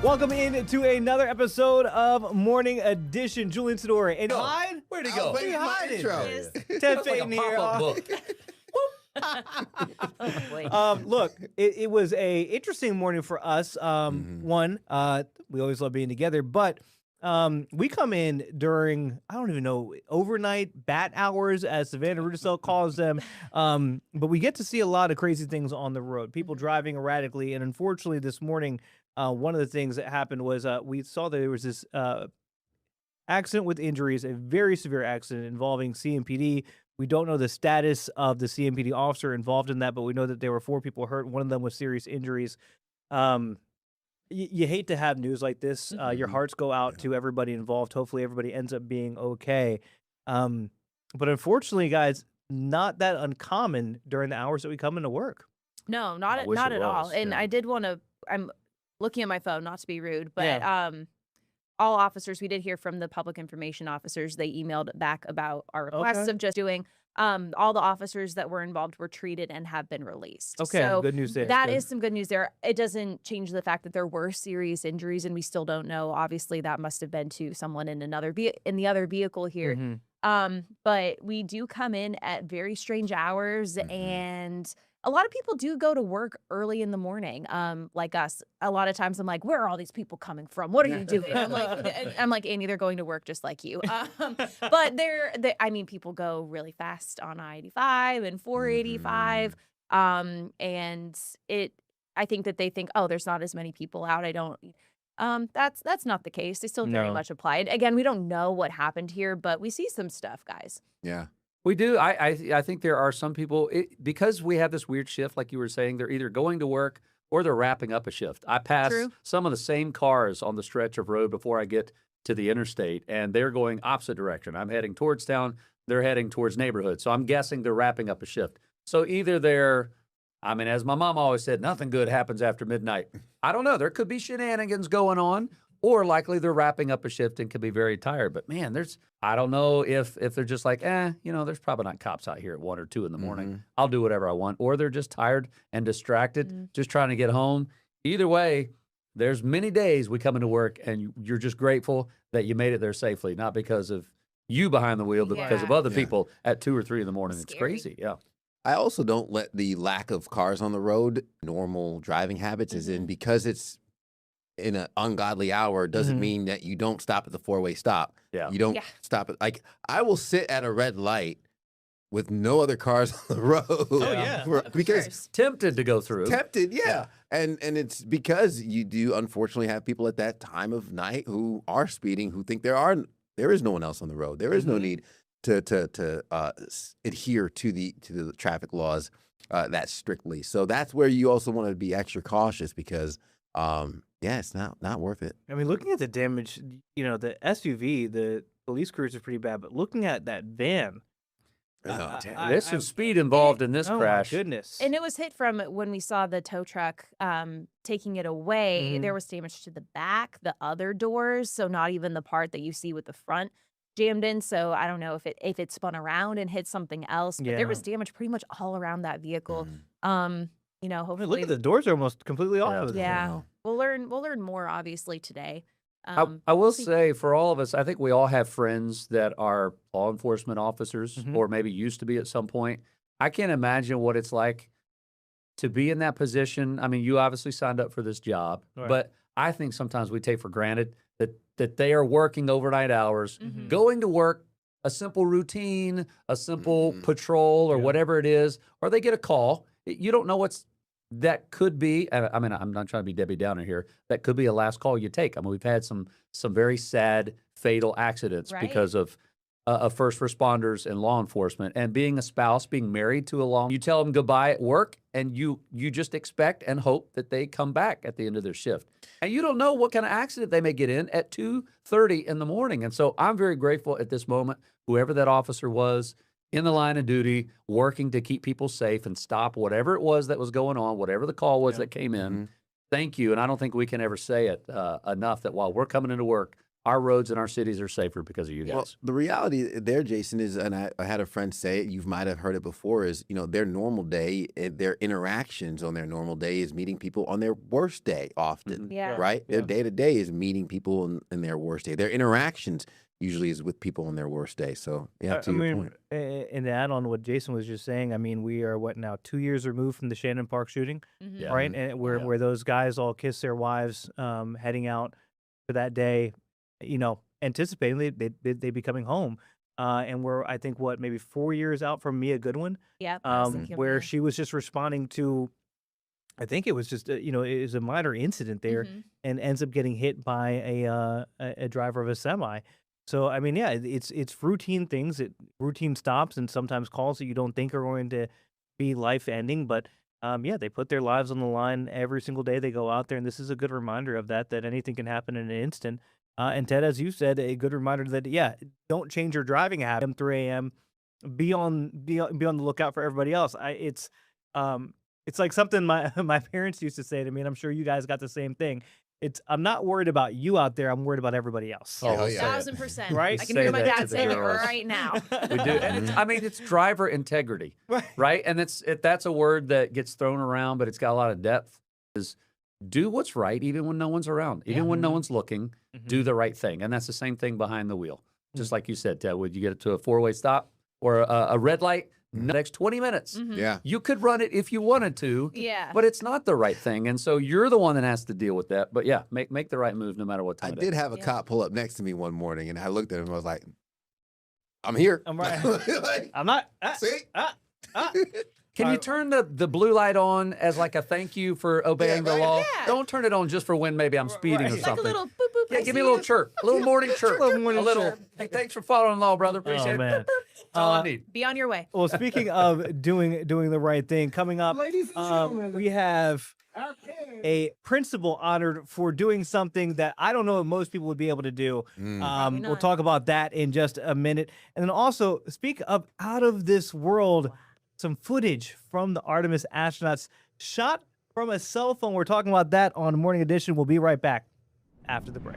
Welcome in to another episode of Morning Edition. Julian Sidori and Hyde. Where'd he go? Where you hiding? Ted That's like Payton a here. pop-up book. Look, it was a interesting morning for us. One, we always love being together, but we come in during, I don't even know, overnight bat hours, as Savannah Rudisell calls them. But we get to see a lot of crazy things on the road, people driving erratically. And unfortunately, this morning, one of the things that happened was we saw that there was this accident with injuries, a very severe accident involving CMPD. We don't know the status of the CMPD officer involved in that, but we know that there were 4 people hurt. One of them with serious injuries. You hate to have news like this. Your hearts go out to everybody involved. Hopefully everybody ends up being okay. But unfortunately, guys, not that uncommon during the hours that we come into work. No, not at all. And I did want to, I'm looking at my phone, not to be rude, but all officers, we did hear from the public information officers. They emailed back about our requests of just doing, all the officers that were involved were treated and have been released. Okay, so good news there. That is some good news there. It doesn't change the fact that there were serious injuries, and we still don't know. Obviously, that must have been to someone in the other vehicle here. But we do come in at very strange hours, and a lot of people do go to work early in the morning, like us. A lot of times I'm like, where are all these people coming from? What are you doing? I'm like, Annie, they're going to work just like you. But I mean, people go really fast on I-85 and 485. And I think that they think, oh, there's not as many people out. That's not the case. They still very much applied. Again, we don't know what happened here, but we see some stuff, guys. Yeah. We do. I think there are some people, because we have this weird shift, like you were saying, they're either going to work or they're wrapping up a shift. I pass some of the same cars on the stretch of road before I get to the interstate, and they're going opposite direction. I'm heading towards town. They're heading towards neighborhood. So I'm guessing they're wrapping up a shift. So either they're, I mean, as my mom always said, nothing good happens after midnight. I don't know. There could be shenanigans going on, or likely they're wrapping up a shift and could be very tired. But man, I don't know if they're just like, there's probably not cops out here at 1 or 2 in the morning. I'll do whatever I want. Or they're just tired and distracted, just trying to get home. Either way, there's many days we come into work and you're just grateful that you made it there safely, not because of you behind the wheel, but because of other people at 2 or 3 in the morning. It's crazy. Yeah. I also don't let the lack of cars on the road, normal driving habits, as in because it's in an ungodly hour doesn't mean that you don't stop at the 4-way stop. Yeah. You don't stop at, like, I will sit at a red light with no other cars on the road. Because tempted to go through. Tempted, And it's because you do unfortunately have people at that time of night who are speeding, who think there is no one else on the road. There is no need to adhere to the traffic laws that strictly. So that's where you also want to be extra cautious because it's not worth it. I mean, looking at the damage, the SUV, the police cruiser is pretty bad, but looking at that van, there's some speed involved in this crash. My goodness. And it was hit from when we saw the tow truck taking it away. There was damage to the back, the other doors, so not even the part that you see with the front jammed in. So I don't know if it spun around and hit something else, but there was damage pretty much all around that vehicle. Hopefully, look at the doors are almost completely off. Yeah. We'll learn more obviously today. I will say for all of us, I think we all have friends that are law enforcement officers or maybe used to be at some point. I can't imagine what it's like to be in that position. I mean, you obviously signed up for this job, but I think sometimes we take for granted that they are working overnight hours, going to work, a simple routine, a simple patrol or whatever it is, or they get a call. You don't know that could be. I mean, I'm not trying to be Debbie Downer here. That could be a last call you take. I mean, we've had some very sad, fatal accidents because of first responders and law enforcement. And being a spouse, being married to you tell them goodbye at work, and you just expect and hope that they come back at the end of their shift. And you don't know what kind of accident they may get in at 2:30 in the morning. And so I'm very grateful at this moment, whoever that officer was, in the line of duty, working to keep people safe and stop whatever it was that was going on, whatever the call was that came in. Thank you. And I don't think we can ever say it enough that while we're coming into work, our roads in our cities are safer because of you guys. Well, the reality there, Jason, is, and I had a friend say it, you might have heard it before, is, their normal day, their interactions on their normal day is meeting people on their worst day often, Yeah. right? Their day-to-day is meeting people in their worst day. Their interactions usually is with people on their worst day. So, yeah, to your point. And to add on what Jason was just saying, I mean, we are, 2 years removed from the Shannon Park shooting, Yeah. right? And where those guys all kiss their wives heading out for that day, anticipating they be coming home. And we're, I think, maybe 4 years out from Mia Goodwin, Yeah. I was thinking of where Mia. she was just responding to, I think it was just, it was a minor incident there, and ends up getting hit by a driver of a semi. So, I mean, yeah, it's routine things, routine stops, and sometimes calls that you don't think are going to be life-ending, but they put their lives on the line every single day they go out there, and this is a good reminder of that anything can happen in an instant. And Ted, as you said, a good reminder that, don't change your driving habit. 3 a.m. Be on the lookout for everybody else. It's like something my parents used to say to me, and I'm sure you guys got the same thing. I'm not worried about you out there. I'm worried about everybody else. Oh, yeah. 1000%. Right? I can hear Say my that to dad the saying it girls. right now. We do. And it's driver integrity, right? And that's a word that gets thrown around, but it's got a lot of depth. Is do what's right even when no one's around, even when no one's looking. Do the right thing, and that's the same thing behind the wheel. Just like you said, Ted, would you get it to a 4-way stop or a red light? Next 20 minutes. Yeah. You could run it if you wanted to, Yeah. but it's not the right thing, and so you're the one that has to deal with that. But yeah, make the right move no matter what time I it did is. have a cop pull up next to me one morning, and I looked at him and I was like, I'm here. I'm right. Like, I'm not. see? Can you turn the blue light on as like a thank you for obeying the right. law? Yeah. Don't turn it on just for when maybe I'm speeding or Right. Like a something. little boop boop. Yeah, I give me see a little you. chirp, a little morning chirp, Little morning chirp. Hey, thanks for following the law, brother. Appreciate Oh, it. man. That's all I need. Be on your way. Well, speaking of doing the right thing, coming up, we have a principal honored for doing something that I don't know if most people would be able to do. Probably We'll not. talk about that in just a minute. And then also, speak of out of this world, some footage from the Artemis astronauts shot from a cell phone. We're talking about that on Morning Edition. We'll be right back after the break.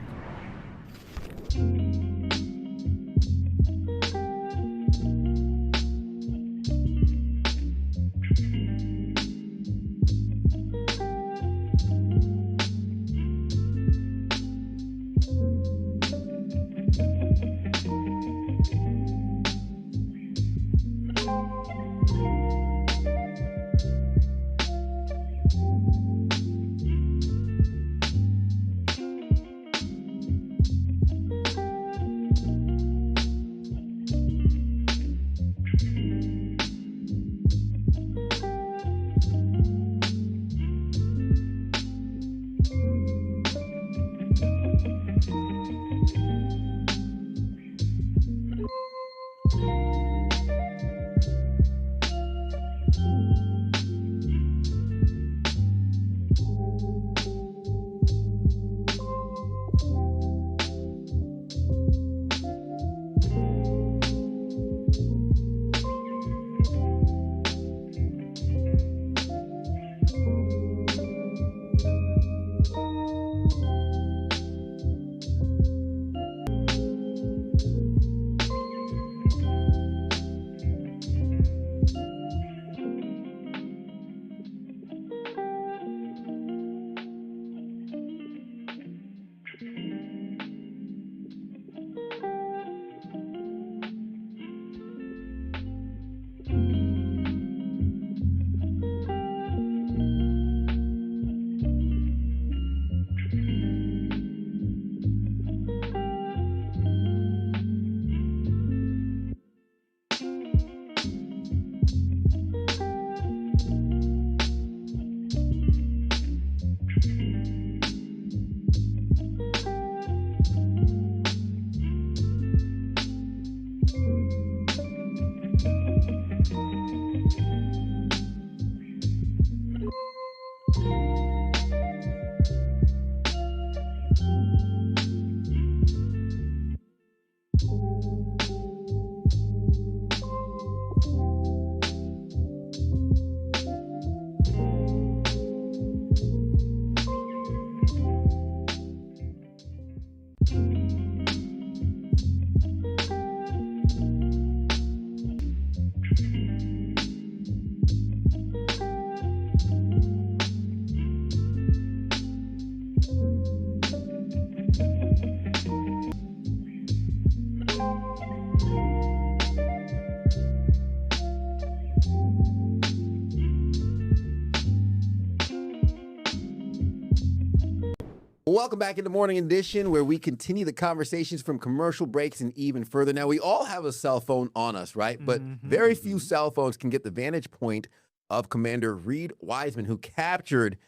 Welcome back in the Morning Edition, where we continue the conversations from commercial breaks and even further. Now, we all have a cell phone on us, right? But very few cell phones can get the vantage point of Commander Reed Wiseman, who captured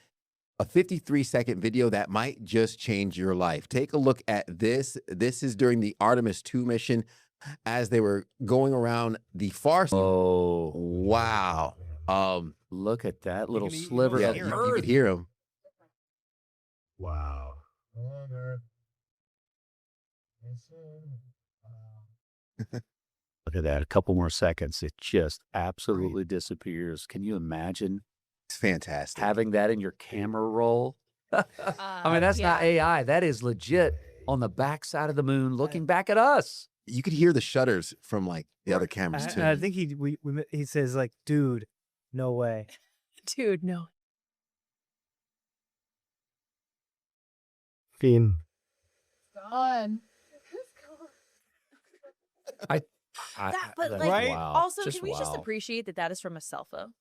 a 53-second video that might just change your life. Take a look at this. This is during the Artemis II mission as they were going around the far side. Oh, Wow. look at that little can- you sliver Yeah, of hear you him. could hear him. Wow. Look at that. A couple more seconds. It just absolutely disappears. Can you imagine It's fantastic. having that in your camera roll? I mean, that's not AI. That is legit on the backside of the moon looking back at us. You could hear the shutters from like the other cameras too. I think he says like, dude, no way. Dude, no. Fiend. Gone. But like, Right? wow. also, Just can we just wow. appreciate that that is from a cell phone?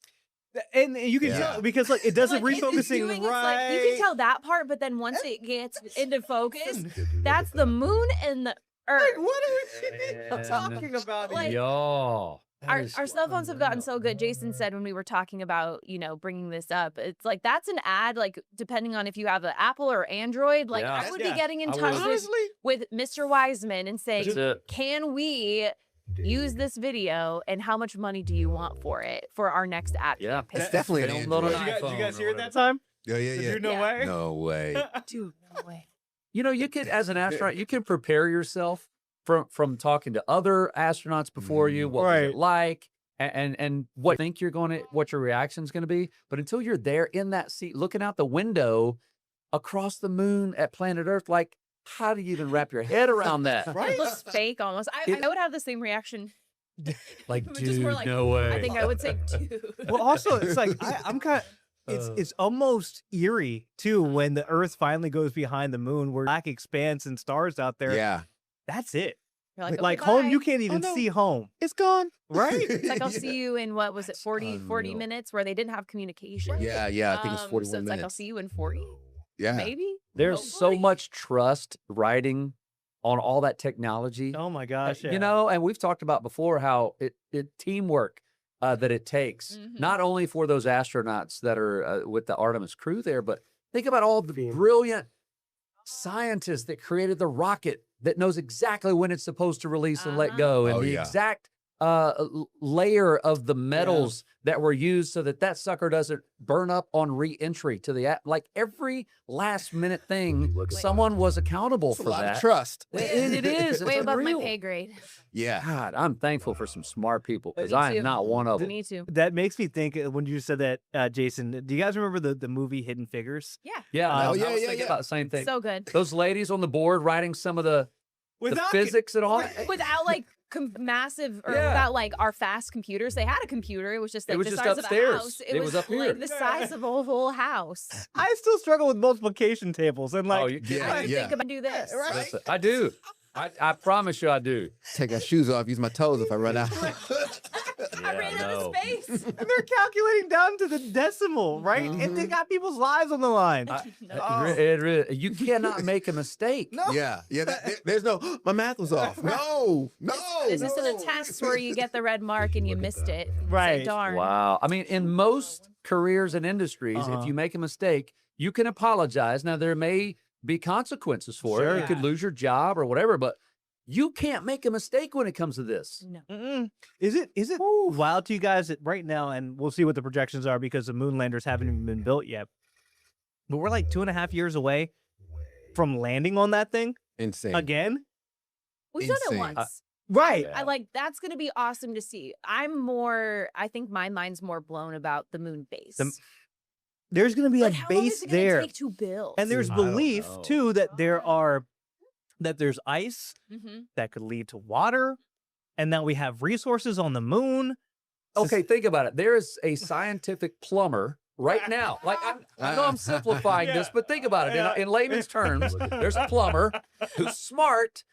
And you can Yeah. tell because like it does it Like, it's refocusing doing- it's right. like, you can tell that part, but then once it gets into focus, that's the moon and the earth. What are we talking about? Like, Yo. Our cell phones have gotten so good. Jason said when we were talking about, bringing this up, it's like that's an ad, like depending on if you have an Apple or Android, like Yeah. I would Yeah. be getting in I touch would. with Mr. Wiseman and saying, That's it. can we use this video and how much money do you want for it for our next ad Yeah. campaign? It's definitely an Filmed on an Android. Did you guys iPhone hear or it that whatever. time? Yeah, yeah, yeah. Dude, no Yeah. way. No way. Dude, no way. You could, as an astronaut, you can prepare yourself from talking to other astronauts before you, what was Right. it like, and what you think what your reaction's going to be. But until you're there in that seat, looking out the window across the moon at planet Earth, like, how do you even wrap your head around that? It looks fake almost. I would have the same reaction. Like, It was dude, just more like, no way. I think I would say, dude. Well, also it's like I'm kind of. It's almost eerie too when the Earth finally goes behind the moon, where black expanse and stars out there. Yeah. That's it. You're Like, like, okay, home, bye. you can't even no. see home. It's gone. Right? It's like, I'll see you in what was it, 40 Unreal. minutes where they didn't have communication. Yeah, yeah. I think it's 41 so it's minutes. like, I'll see you in 40, Yeah. maybe? There's so Hopefully. much trust riding on all that technology. Oh my gosh! Yeah. And we've talked about before how it teamwork that it takes, Mhm. not only for those astronauts that are with the Artemis crew there, but think about all the Fiend. brilliant scientists that created the rocket that knows exactly when it's supposed to release and let Uh-huh. go, and Oh, the yeah. exact layer of the metals that were used so that sucker doesn't burn up on re-entry to the like every last minute thing. Look at Someone was accountable It's a for lot that. of trust. It is. It's Way above my unreal. pay grade. Yeah. God, I'm thankful for some smart people because Me I too. am not one of them. Me too. That makes me think when you said that, Jason. Do you guys remember the movie Hidden Figures? Yeah. Yeah, Oh, I was yeah, thinking yeah. about the same thing. So good. Those ladies on the board writing some of the physics and all. Without like massive or Yeah. without like our fast computers, they had a computer. It was just like was the just size upstairs. of a house. It was up here. like the size of a whole house. I still struggle with multiplication tables and like. Oh, you Yeah, I yeah. think about do this. Right. Listen, I do. I promise you, I do. Take our shoes off, use my toes if I run out. I ran out of space. And they're calculating down to the decimal, right? And they got people's lives on the line. You cannot make a mistake. Yeah. Yeah. There's no, my math was off. No. No. Is this in a test where you get the red mark and you missed it? You say, Right. darn. Wow. I mean, in most careers and industries, Uh-huh. if you make a mistake, you can apologize. Now, there may be consequences for Sure. it. You could lose your job or whatever, but you can't make a mistake when it comes to this. No. Mm-mm. Is it wild to you guys that right now, and we'll see what the projections are because the moon landers haven't even been built yet, but we're like 2.5 years away from landing on that thing Insane. again? We've done it Insane. once. Right. Yeah. I like that's gonna be awesome to see. I think my mind's more blown about the moon base. There's going to be Like, a how long is base it gonna there. take to build? And there's I don't belief know. too that there's ice Mhm. that could lead to water, and that we have resources on the moon. Okay, think about it. There is a scientific plumber right now. Like, I know I'm simplifying this, but think about it. Yeah. In layman's terms, there's a plumber who's smart,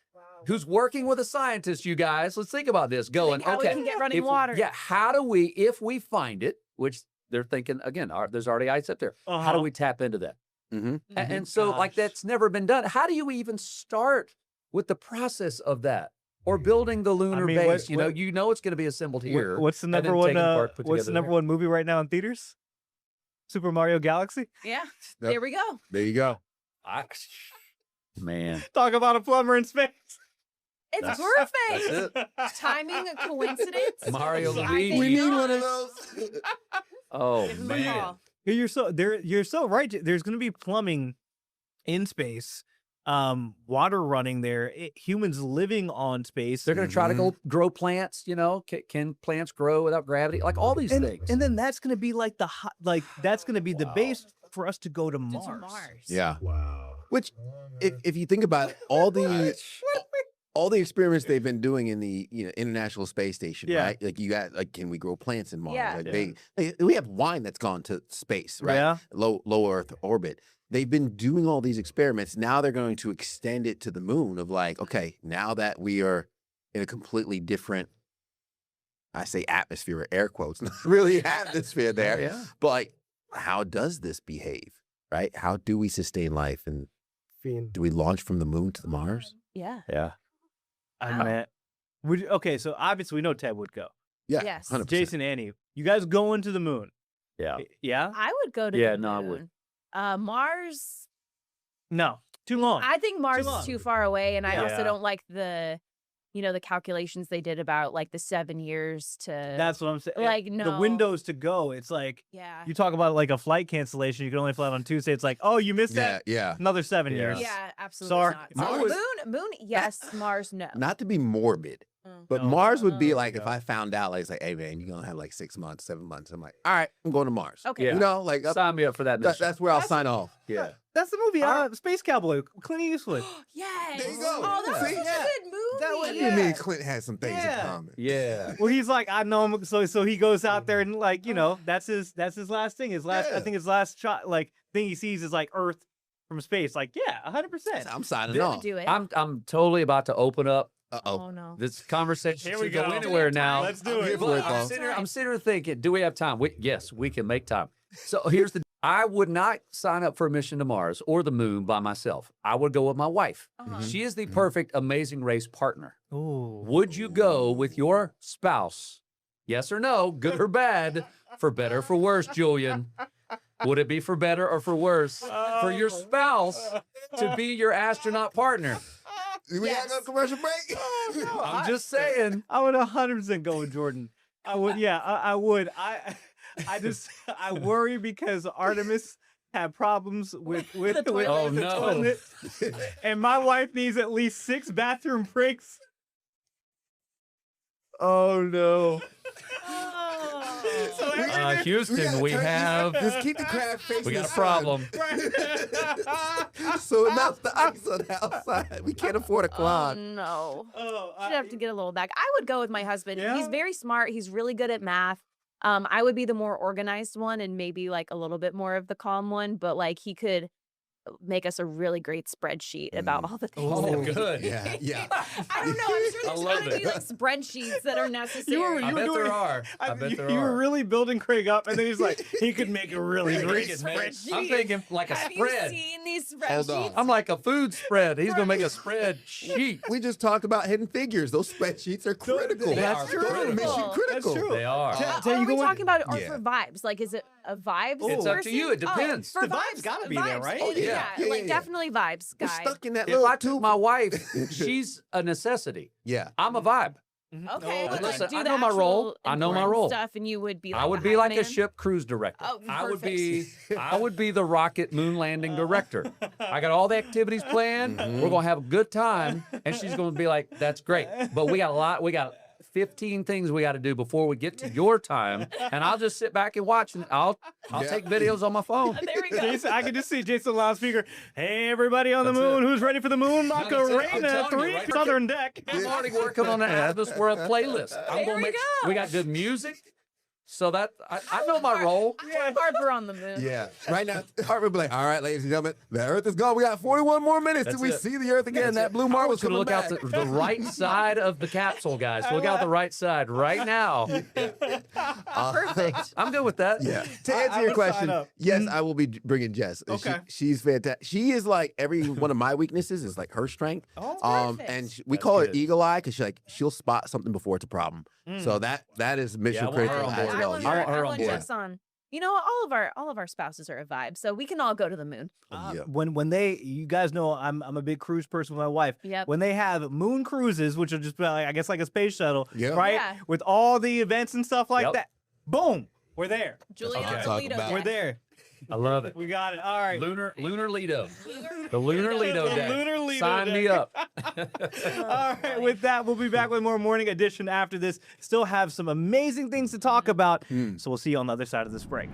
who's working with a scientist, you guys. Let's think about this. Going, Like how we okay. can get running if- water. Yeah, how do we, if we find it, which they're thinking, again, there's already ice up there. How do we tap into that? Mm-hmm. And so, like, that's never been done. How do you even start with the process of that? Or building the lunar mean, base? what- you know it's going to be assembled here. What's the and then number one? taken apart, put What's the together number there. one movie right now in theaters? Super Mario Galaxy. Yeah. Yep. There we go. There you go. Man, Talk about a plumber in space. It's That's- perfect. that's it. Timing a coincidence. Mario I Luigi. think We need not. one of those. Oh Give him a man, call. You're so right. There's going to be plumbing in space, water running there, humans living on space. they're going to try to go grow plants. Can plants grow without gravity? Like all these things. And then that's going to be like that's going to be the Wow. base for us to go to To Mars. Mars. Yeah. Wow. Which, if you think about it, all the experiments they've been doing in the International Space Station, Yeah. right? Like you got can we grow plants in Mars? Yeah. Like we have wine that's gone to space, right? Yeah. Low Earth orbit. They've been doing all these experiments. Now they're going to extend it to the moon. Of like, okay, now that we are in a completely different, I say atmosphere, or air quotes, not really atmosphere there, Yeah. but like, how does this behave? Right? How do we sustain life? And Fiend. do we launch from the moon to the Mars? Yeah. Yeah. I Wow. mean, okay, so obviously we know Ted would go. Yeah. Yes. 100%. Jason, Annie, you guys going to the moon? Yeah. Yeah? I would go to Yeah, the no, I moon. would. Mars. No, too long. I think Mars long. is too far away, and I also Yeah. don't like the calculations they did about like the 7 years to. That's what I'm saying. Like, the no. windows to go. It's like Yeah. you talk about like a flight cancellation. You can only fly on Tuesday. It's like, oh, you missed Yeah, that. yeah. Another 7 Yeah. years. Yeah, absolutely Sorry. not. Mars- Moon, yes. Mars, no. Not to be morbid, Mm. but No. Mars would be like if No. I found out, like, it's like, hey man, you're gonna have like 6 months, 7 months. I'm like, all right, I'm going to Mars. Okay. Yeah. You know, like Sign me up for that. mission. that's where I'll sign off. Yeah. That's the movie. Space Cowboy, Clint Eastwood. Yes. There you go. Oh, that was See? such Yeah. a good movie. That was- What do Yeah. you mean Clint has some things Yeah. in common? Yeah. Well, he's like, I know him, so he goes out there and like, that's his last thing. His last, I Yeah. think his last shot, like thing he sees is like Earth from space. Like, yeah, 100%. I'm signing I off. would do it. I'm totally about to open up Oh no. this conversation Here to we go go. anywhere now. Let's do I'm here it. for But it, boss. I'm sitting here thinking, do we have time? Yes, we can make time. So here's the I would not sign up for a mission to Mars or the moon by myself. I would go with my wife. Uh-huh. She is the perfect Amazing Race partner. Ooh. Would you go with your spouse? Yes or no, good or bad, for better or for worse, Julian? Would it be for better or for worse for your spouse to be your astronaut partner? Do we have Yes. a commercial break? I'm just saying. I would 100% go with Jordan. I would, yeah, I would. I worry because Artemis had problems with The toilet. Oh, the no. toilet. And my wife needs at least 6 bathroom breaks. Oh no. So Houston, we have Just keep the crab face. we in got the a problem. Right. So it melts the ice on the outside. We can't afford a Oh quad. no. Oh, Should have to get a little back. I would go with my husband. Yeah? He's very smart. He's really good at math. I would be the more organized one and maybe like a little bit more of the calm one, but like he could make us a really great spreadsheet about all the things. Oh, that we good. Yeah, yeah. I don't know. I'm sure I there's love gotta be it. like spreadsheets that are necessary. I You were bet doing- there are. I bet there you are. were really building Craig up, and then he's like, he could make a really great Freaking man. spreadsheet. I'm thinking like a Have spread. you seen these Hold spreadsheets? on. I'm like a food spread. He's gonna make a spread sheet. We just talked about hidden figures. Those spreadsheets are critical. They That's are true. Those are mission That's critical. true. They are. Tell Are you we go in- talking about art Yeah. for vibes? Like, is it a vibes? It's up to you. It person? depends. For The vibes gotta be there, vibes. right? Oh, Yeah. yeah. Yeah, Like yeah. definitely vibes, We're guy. stuck in that If little I took tube. my wife, she's a necessity. Yeah. I'm a vibe. Okay, but Listen, like, do I the know my role. actual I know my important role. Stuff, and you would be. Like I would the be hype like a man? ship cruise director. Oh, I would perfect. be I would be the rocket moon landing director. I got all the activities planned. We're gonna have a good time. And she's gonna be like, that's great. But we got 15 things we got to do before we get to your time. And I'll just sit back and watch and I'll Yeah. take videos on my phone. There we go. Jason, I can just see Jason loudspeaker. Hey, everybody on the That's moon, who's ready for the moon? that's it. I'm Macarena, telling you, 3 right? Southern Deck. I'm already working on an Atmos World playlist. I'm There gonna we make go. we got good music. So that I know my role. Harper on the moon. Yeah. Right now, Harper be like, all right, ladies and gentlemen, the Earth is gone. We got 41 more minutes till we see the Earth again. That blue marble Going to look out the right side of the capsule, guys. Look out the right side right now. Perfect. I'm good with that. Yeah. To answer your question, yes, I will be bringing Jess. Okay. She's fantastic. She is like every one of my weaknesses is like her strength. Perfect. And we call her Eagle Eye because she'll spot something before it's a problem. So that is mission critical as I well. want, Yeah. I want Jess on. You know, all of our spouses are a vibe, so we can all go to the moon. When you guys know I'm a big cruise person with my wife. Yep. When they have moon cruises, which are just like, I guess like a space shuttle, right? Yeah. With all the events and stuff like that. Boom, we're there. Julian Okay. Toledo. Talk about- We're there. I love it. We got it. All right. Lunar Lido. The Lunar Lido The Day. Lunar Lido Sign Day. me up. All right, with that, we'll be back with more Morning Edition after this. Still have some amazing things to talk about, so we'll see you on the other side of this break.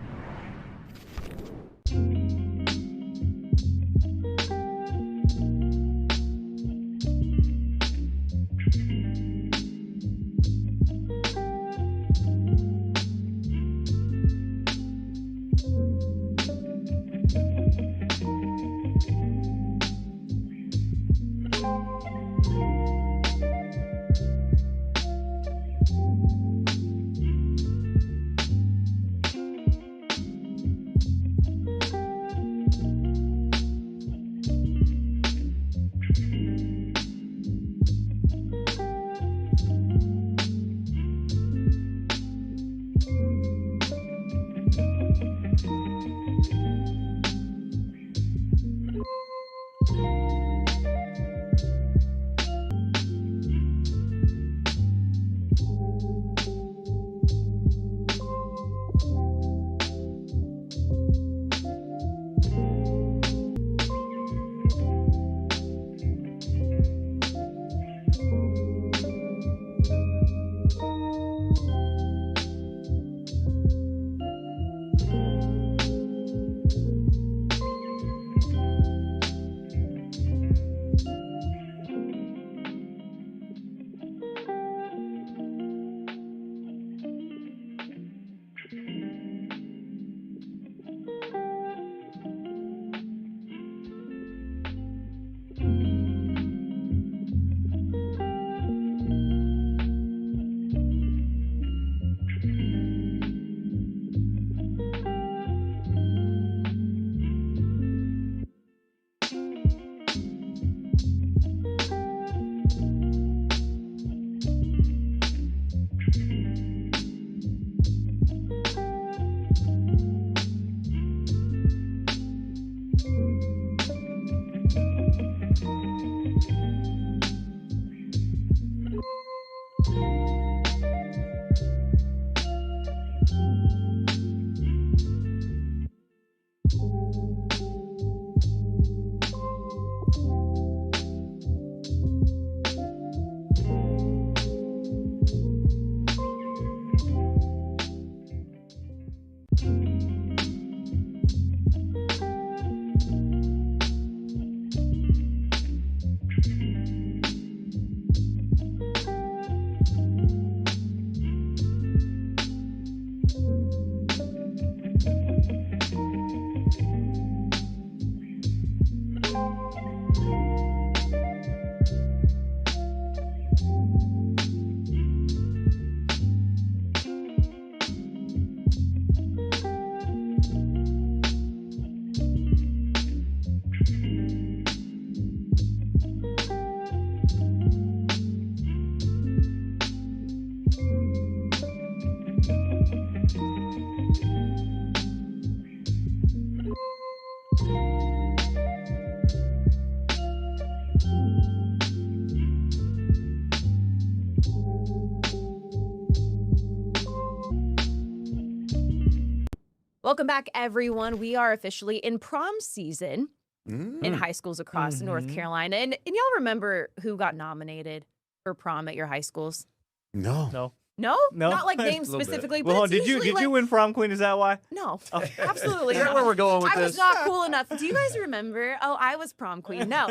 Welcome back, everyone. We are officially in prom season in high schools across North Carolina. And y'all remember who got nominated for prom at your high schools? No. No, No? not like named little bit. specifically. Well, But it's did you usually, win prom queen? Is that why? No, absolutely Is that not. where we're going with I was this? not cool enough. Do you guys remember? Oh, I was prom queen. No,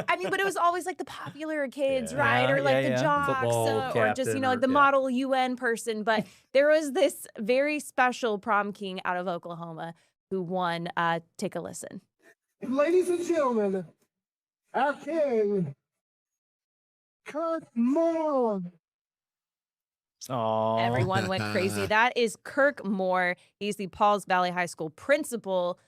I mean, but it was always like the popular kids, Yeah. right? Or like Yeah, the yeah. jocks, Football or just captain like or- the yeah. model UN person. But there was this very special prom king out of Oklahoma who won. Take a listen. Ladies and gentlemen, our king, Kurt Moore. Oh, Everyone went crazy. That is Kirk Moore. He's the Pauls Valley High School principal.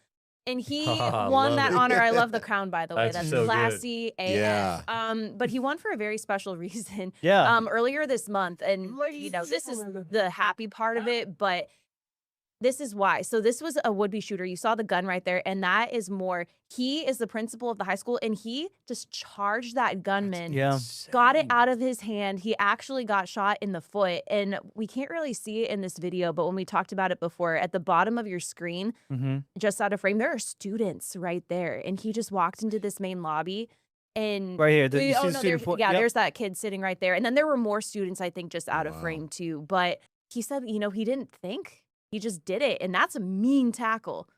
And he I won love that it. honor. I love the crown, by the way. That's That's so good. classy AF. Yeah. But he won for a very special reason. Yeah. Earlier this month, and this is the happy part of it, but this is why. So this was a would-be shooter. You saw the gun right there, and that is more. He is the principal of the high school, and he just charged that gunman. Yeah. Got it out of his hand. He actually got shot in the foot, and we can't really see it in this video, but when we talked about it before, at the bottom of your screen, Mm-hmm. just out of frame, there are students right there, and he just walked into this main lobby. And Right here. You see the no, student point? yeah, Yep. there's that kid sitting right there, and then there were more students, I think, just out of Wow. frame too. But he said, he didn't think, he just did it, and that's a mean tackle.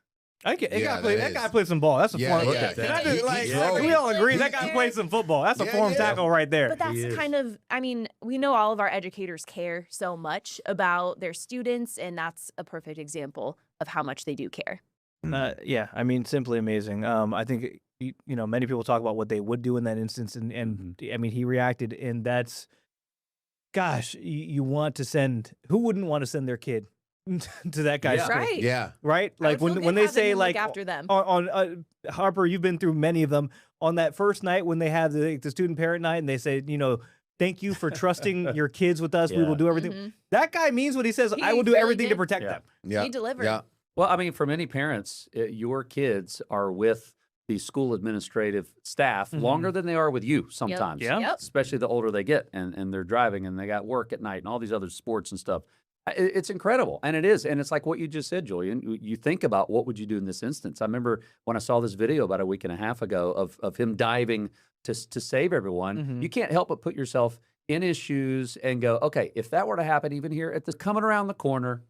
That Yeah, guy that played some ball. That's a Yeah, form. yeah. Can I He- just, he like, drove. we all agree that guy He- played some football. That's a Yeah, form yeah. tackle right there. But that's is. kind of, I mean, we know all of our educators care so much about their students, and that's a perfect example of how much they do care. Yeah, I mean, simply amazing. I think many people talk about what they would do in that instance, and I mean, he reacted, and that's, gosh, you want to send. Who wouldn't want to send their kid to that guy's Yeah. school, Right. Yeah. right? I Like would feel when good they having say him look like after them. on Harper, you've been through many of them. On that first night when they have the student parent night, and they say, thank you for trusting your kids with us. We will Yeah. do everything. Mhm. That guy means what he says. I He will do really everything to did. protect Yeah. them. Yeah. He delivered. Yeah. Well, I mean, for many parents, your kids are with the school administrative staff Mhm. longer than they are with you sometimes. Yeah. Yep. Especially the older they get and they're driving and they got work at night and all these other sports and stuff. It's incredible. And it is. And it's like what you just said, Julian. You think about what would you do in this instance. I remember when I saw this video about a week and a half ago of him diving to save everyone. Mhm. You can't help but put yourself in his shoes and go, okay, if that were to happen even here at this coming around the corner,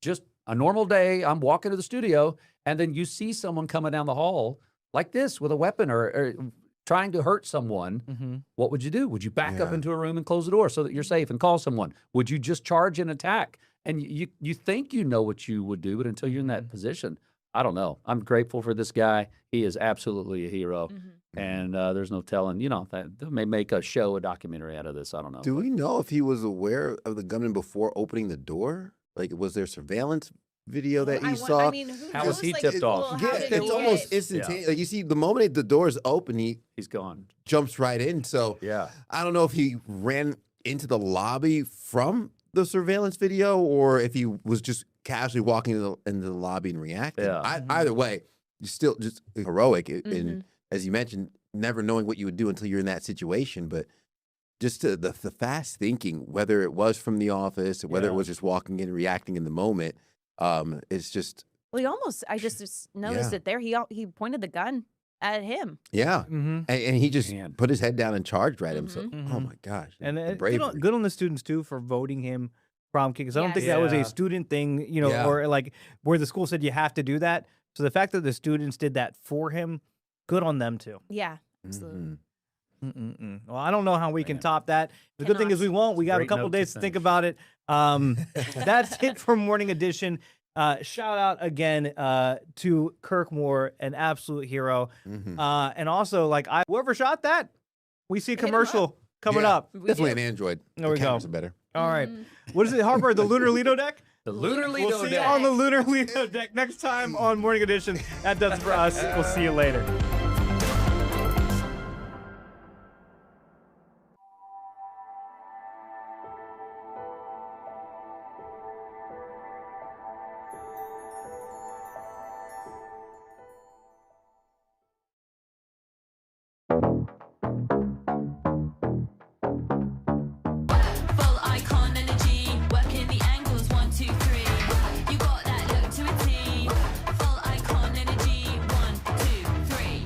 just a normal day, I'm walking to the studio, and then you see someone coming down the hall like this with a weapon or trying to hurt someone, Mm-hmm. what would you do? Would you back up Yeah. into a room and close the door so that you're safe and call someone? Would you just charge and attack? And you think you know what you would do, but until you're in that position, I don't know. I'm grateful for this guy. He is absolutely a hero. Mhm. And there's no telling, that they may make a documentary out of this. I don't know. Do we know if he was aware of the gunman before opening the door? Like, was there surveillance video that I you want- saw? I mean, who How was knows, he like, tipped well, off? how Yeah, did it's he almost get- instantaneous. Like, you see, the moment the door's open, he He's gone. jumps right in. So Yeah. I don't know if he ran into the lobby from the surveillance video or if he was just casually walking into the lobby and reacting. Yeah. Either way, you're still just heroic. And Mhm. as you mentioned, never knowing what you would do until you're in that situation. But just the fast thinking, whether it was from the office or whether it Yeah. was just walking in and reacting in the moment, it's just, Well, I just noticed Yeah. it there. He pointed the gun at him. yeah. Mm-hmm. And he just Man. put his head down and charged right at him. So, Mhm. oh my gosh. And the good on the students too for voting him prom king. 'Cause I don't think that was Yeah. a student thing, Yeah. or like where the school said you have to do that. So the fact that the students did that for him, good on them too. Yeah, absolutely. Mhm. Well, I don't know how we can Man. top that. The good thing is we won't. We got a Great couple note to days to think finish. about it. That's it for Morning Edition. Shout out again to Kirk Moore, an absolute hero. Mhm. And also, whoever shot that, we see a Hit 'em commercial coming Yeah. up. We Definitely do. an Android. There we The go. cameras are better. All right. Mhm. What is it, Harper? The Lunar Lido deck? The Lunar We'll Lido see you deck. on the Lunar Lido deck next time on Morning Edition. That does it for us. We'll see you later. Full icon energy, working the angles 1, 2, 3. You got that look to a T. Full icon energy 1, 2, 3.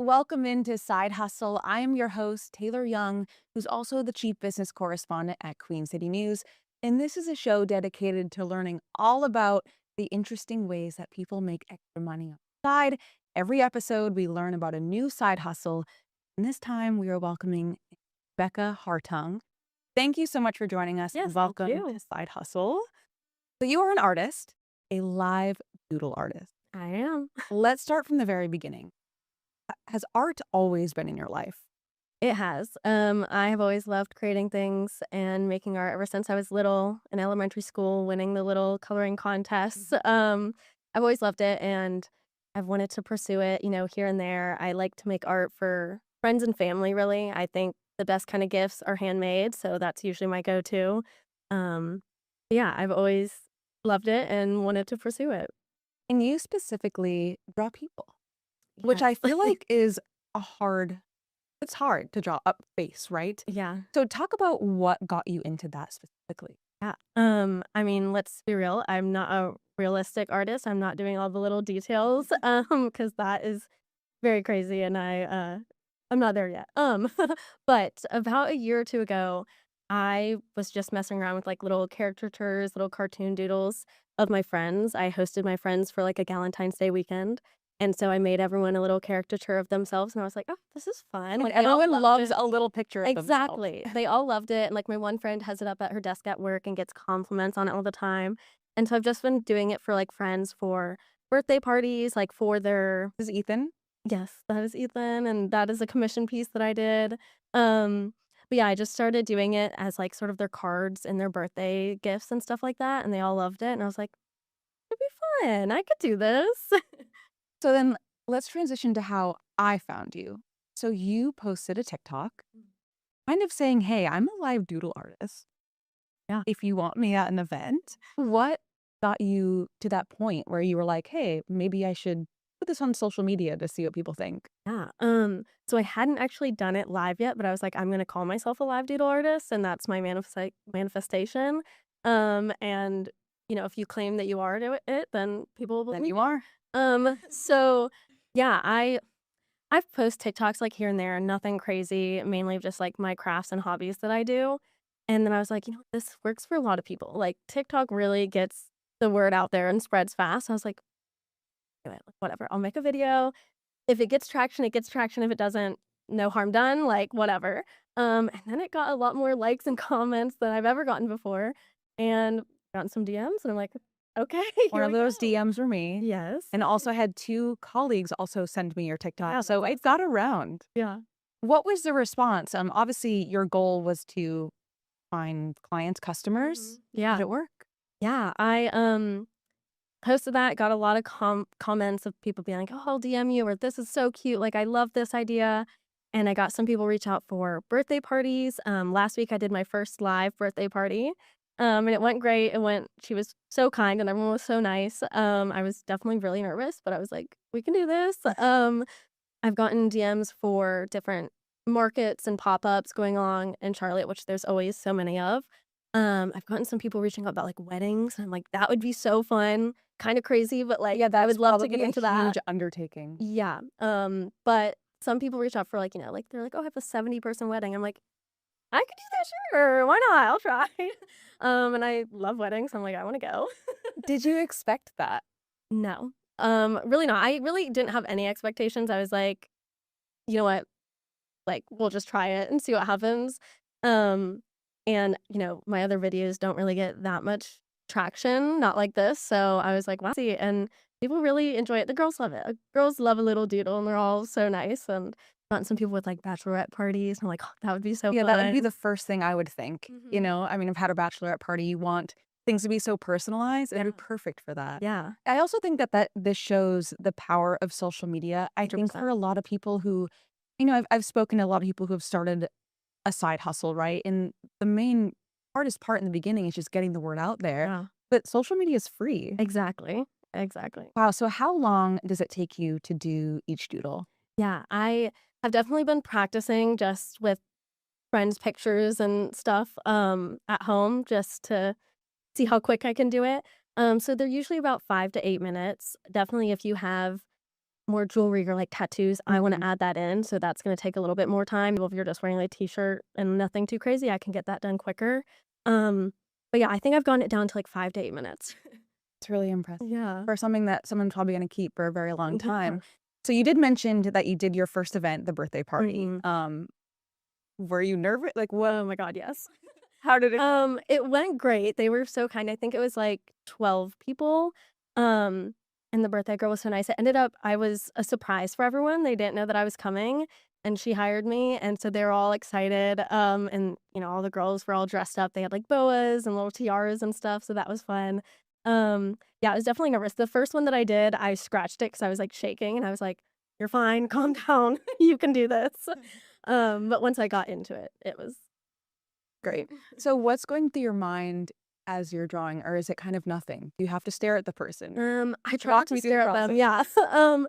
Welcome into Side Hustle. I am your host, Taylor Young, who's also the chief business correspondent at Queen City News. And this is a show dedicated to learning all about the interesting ways that people make extra money on the side. Every episode, we learn about a new side hustle. And this time, we are welcoming Becca Hartung. Thank you so much for joining us. Yes, thank Welcome you. to Side Hustle. So you are an artist, a live doodle artist. I am. Let's start from the very beginning. Has art always been in your life? It has. I have always loved creating things and making art ever since I was little in elementary school, winning the little coloring contests. I've always loved it and I've wanted to pursue it, here and there. I like to make art for friends and family, really. I think the best kind of gifts are handmade, so that's usually my go-to. Yeah, I've always loved it and wanted to pursue it. And you specifically draw people, which I Yes. feel like is it's hard to draw up face, right? Yeah. So talk about what got you into that specifically. Yeah. I mean, let's be real. I'm not a realistic artist. I'm not doing all the little details, because that is very crazy, and I'm not there yet. But about a year or two ago, I was just messing around with like little caricatures, little cartoon doodles of my friends. I hosted my friends for like a Valentine's Day weekend. And so I made everyone a little caricature of themselves, and I was like, "Oh, this is fun!" Like They all everyone loved loves it. a little picture of themselves. Exactly. They all loved it. And like my one friend has it up at her desk at work and gets compliments on it all the time. And so I've just been doing it for like friends for birthday parties, like for their This is Ethan. yes, that is Ethan, and that is a commission piece that I did. But yeah, I just started doing it as like sort of their cards and their birthday gifts and stuff like that, and they all loved it. And I was like, it'd be fun. I could do this. So then let's transition to how I found you. So you posted a TikTok kind of saying, hey, I'm a live doodle artist. Yeah. If you want me at an event, what got you to that point where you were like, hey, maybe I should put this on social media to see what people think? Yeah. So I hadn't actually done it live yet, but I was like, I'm gonna call myself a live doodle artist, and that's my manifestation. And if you claim that you are it, then people will Then believe you are. So yeah, I've posted TikToks like here and there, nothing crazy, mainly just like my crafts and hobbies that I do. And then I was like, this works for a lot of people. Like TikTok really gets the word out there and spreads fast. I was like, do it, like, whatever. I'll make a video. If it gets traction, it gets traction. If it doesn't, no harm done, like whatever. And then it got a lot more likes and comments than I've ever gotten before. And gotten some DMs, and I'm like, okay. One here of we those go. DMs were me. Yes. And also had 2 colleagues also send me your TikTok. Yeah, So it got around. yeah. What was the response? Obviously your goal was to find clients, customers. Yeah. Did it work? Yeah, I posted that, got a lot of comments of people being like, "Oh, I'll DM you," or "This is so cute. Like, I love this idea." And I got some people reach out for birthday parties. Last week I did my first live birthday party. And it went great. She was so kind and everyone was so nice. I was definitely really nervous, but I was like, we can do this. I've gotten DMs for different markets and pop-ups going on in Charlotte, which there's always so many of. I've gotten some people reaching out about like weddings, and I'm like, that would be so fun. Kind of crazy, but like, I would love to get into that. Huge undertaking. Yeah. But some people reach out for like, like they're like, oh, I have a 70-person wedding. I'm like, I could do that, sure. Why not? I'll try. And I love weddings. So I'm like, I want to go. Did you expect that? No. Really not. I really didn't have any expectations. I was like, you know what? Like, we'll just try it and see what happens. And my other videos don't really get that much traction, not like this. So I was like, wow, see, and people really enjoy it. The girls love it. Girls love a little doodle, and they're all so nice. And gotten some people with like bachelorette parties. And I'm like, oh, that would be so Yeah, fun. that would be the first thing I would think. Mhm. I mean, I've had a bachelorette party. You want things to be so personalized, and it'd be perfect for that. Yeah. I also think that this shows the power of social media. I think 100%. for a lot of people who, I've spoken to a lot of people who have started a side hustle, right? And the hardest part in the beginning is just getting the word out there. Yeah. But social media is free. Exactly. Wow. So how long does it take you to do each doodle? Yeah. I have definitely been practicing just with friends' pictures and stuff at home just to see how quick I can do it. So they're usually about 5 to 8 minutes. Definitely if you have more jewelry or like tattoos, I want Mhm. to add that in. So that's going to take a little bit more time. Well, if you're just wearing like a t-shirt and nothing too crazy, I can get that done quicker. But yeah, I think I've gotten it down to like 5 to 8 minutes. It's really impressive Yeah. for something that someone's probably going to keep for a very long Yeah. time. So you did mention that you did your first event, the birthday party. Mhm. Were you nervous? Like, what? Oh my God, yes. How did it? It went great. They were so kind. I think it was like 12 people. Um, and the birthday girl was so nice. It ended up I was a surprise for everyone. They didn't know that I was coming, and she hired me, and so they were all excited. And all the girls were all dressed up. They had like boas and little tiaras and stuff, so that was fun. Yeah, I was definitely nervous. The first one that I did, I scratched it because I was like shaking, and I was like, "You're fine, calm down. You can do this." But once I got into it, it was Great. So what's going through your mind as you're drawing, or is it kind of nothing? You have to stare at the person. I try Walk not to me through the stare at them, process. yeah.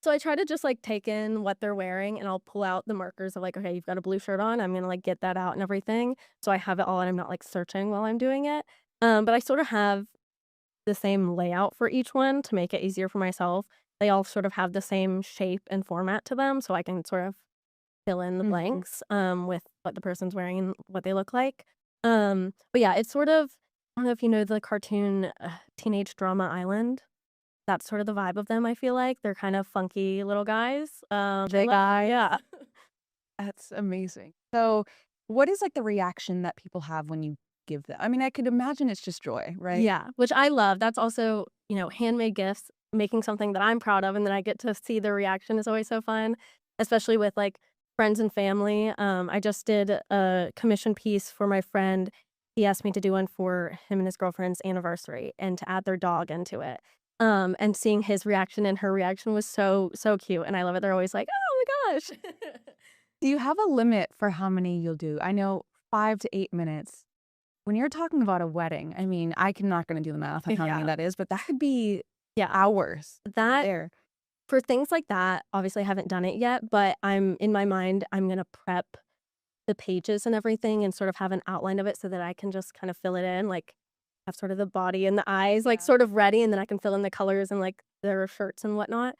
So I try to just, like, take in what they're wearing, and I'll pull out the markers of, like, "Okay, you've got a blue shirt on, I'm gonna, like, get that out and everything." So I have it all, and I'm not, like, searching while I'm doing it. But I sort of have the same layout for each one to make it easier for myself. They all sort of have the same shape and format to them, so I can sort of fill in the Mhm. blanks, with what the person's wearing and what they look like. But yeah, it's sort of I don't know if you know the cartoon, Teenage Drama Island? That's sort of the vibe of them, I feel like. They're kind of funky little guys. Big eyes. Yeah. That's amazing. So what is like the reaction that people have when you give them? I mean, I could imagine it's just joy, right? Yeah, which I love. That's also, handmade gifts, making something that I'm proud of, and then I get to see the reaction is always so fun, especially with, like, friends and family. I just did a commission piece for my friend. He asked me to do one for him and his girlfriend's anniversary and to add their dog into it. And seeing his reaction and her reaction was so, so cute, and I love it. They're always like, "Oh my gosh." Do you have a limit for how many you'll do? I know 5 to 8 minutes. When you're talking about a wedding, I mean, I'm not going to do the math on how many Yeah. that is, but that could be Yeah. hours That there. For things like that, obviously I haven't done it yet, but in my mind, I'm gonna prep the pages and everything and sort of have an outline of it so that I can just kind of fill it in, like, have sort of the body and the eyes, like, Yeah. sort of ready, and then I can fill in the colors and, like, their shirts and whatnot,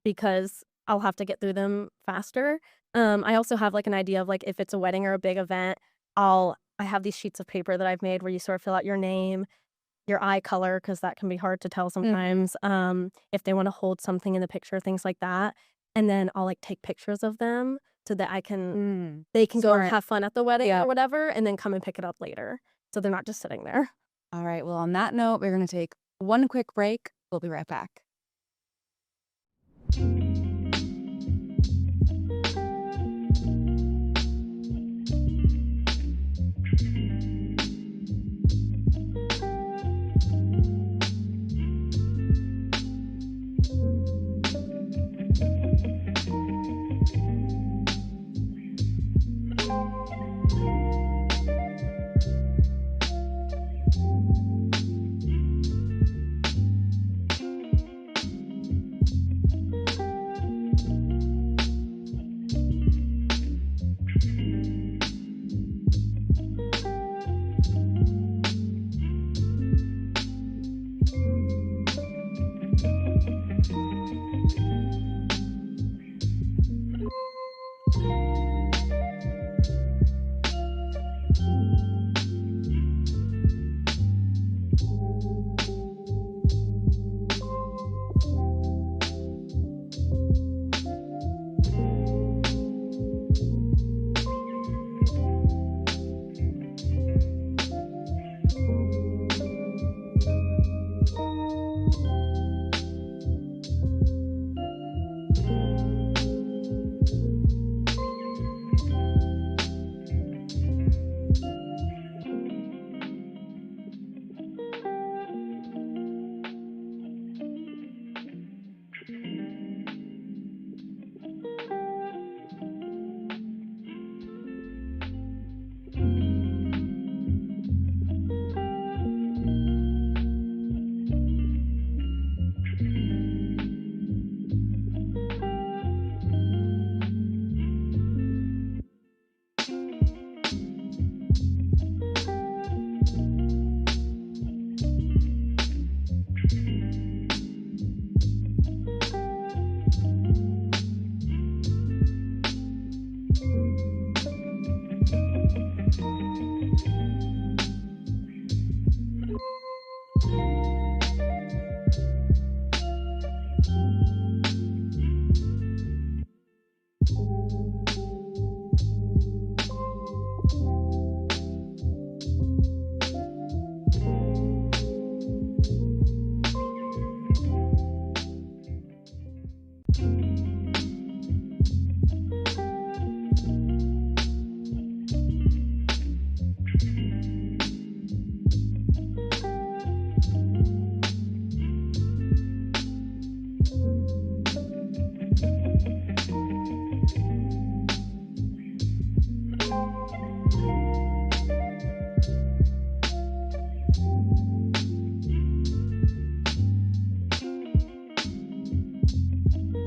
because I'll have to get through them faster. I also have, like, an idea of, like, if it's a wedding or a big event, I have these sheets of paper that I've made where you sort of fill out your name, your eye color, because that can be hard to tell sometimes, if they wanna hold something in the picture, things like that, and then I'll, like, take pictures of them so that they can go and Smart. have fun at the wedding Yep. or whatever, and then come and pick it up later, so they're not just sitting there. All right. Well, on that note, we're going to take one quick break. We'll be right back.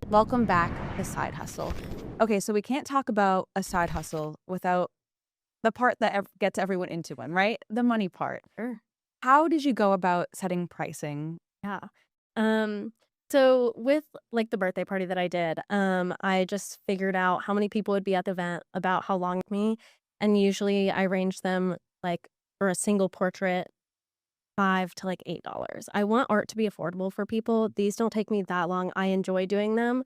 Welcome back to Side Hustle. Okay, so we can't talk about a side hustle without the part that gets everyone into one, right? The money part. Sure. How did you go about setting pricing? Yeah. So with like the birthday party that I did, I just figured out how many people would be at the event, about how long it took me, and usually I range them like for a single portrait, $5 to like $8. I want art to be affordable for people. These don't take me that long. I enjoy doing them,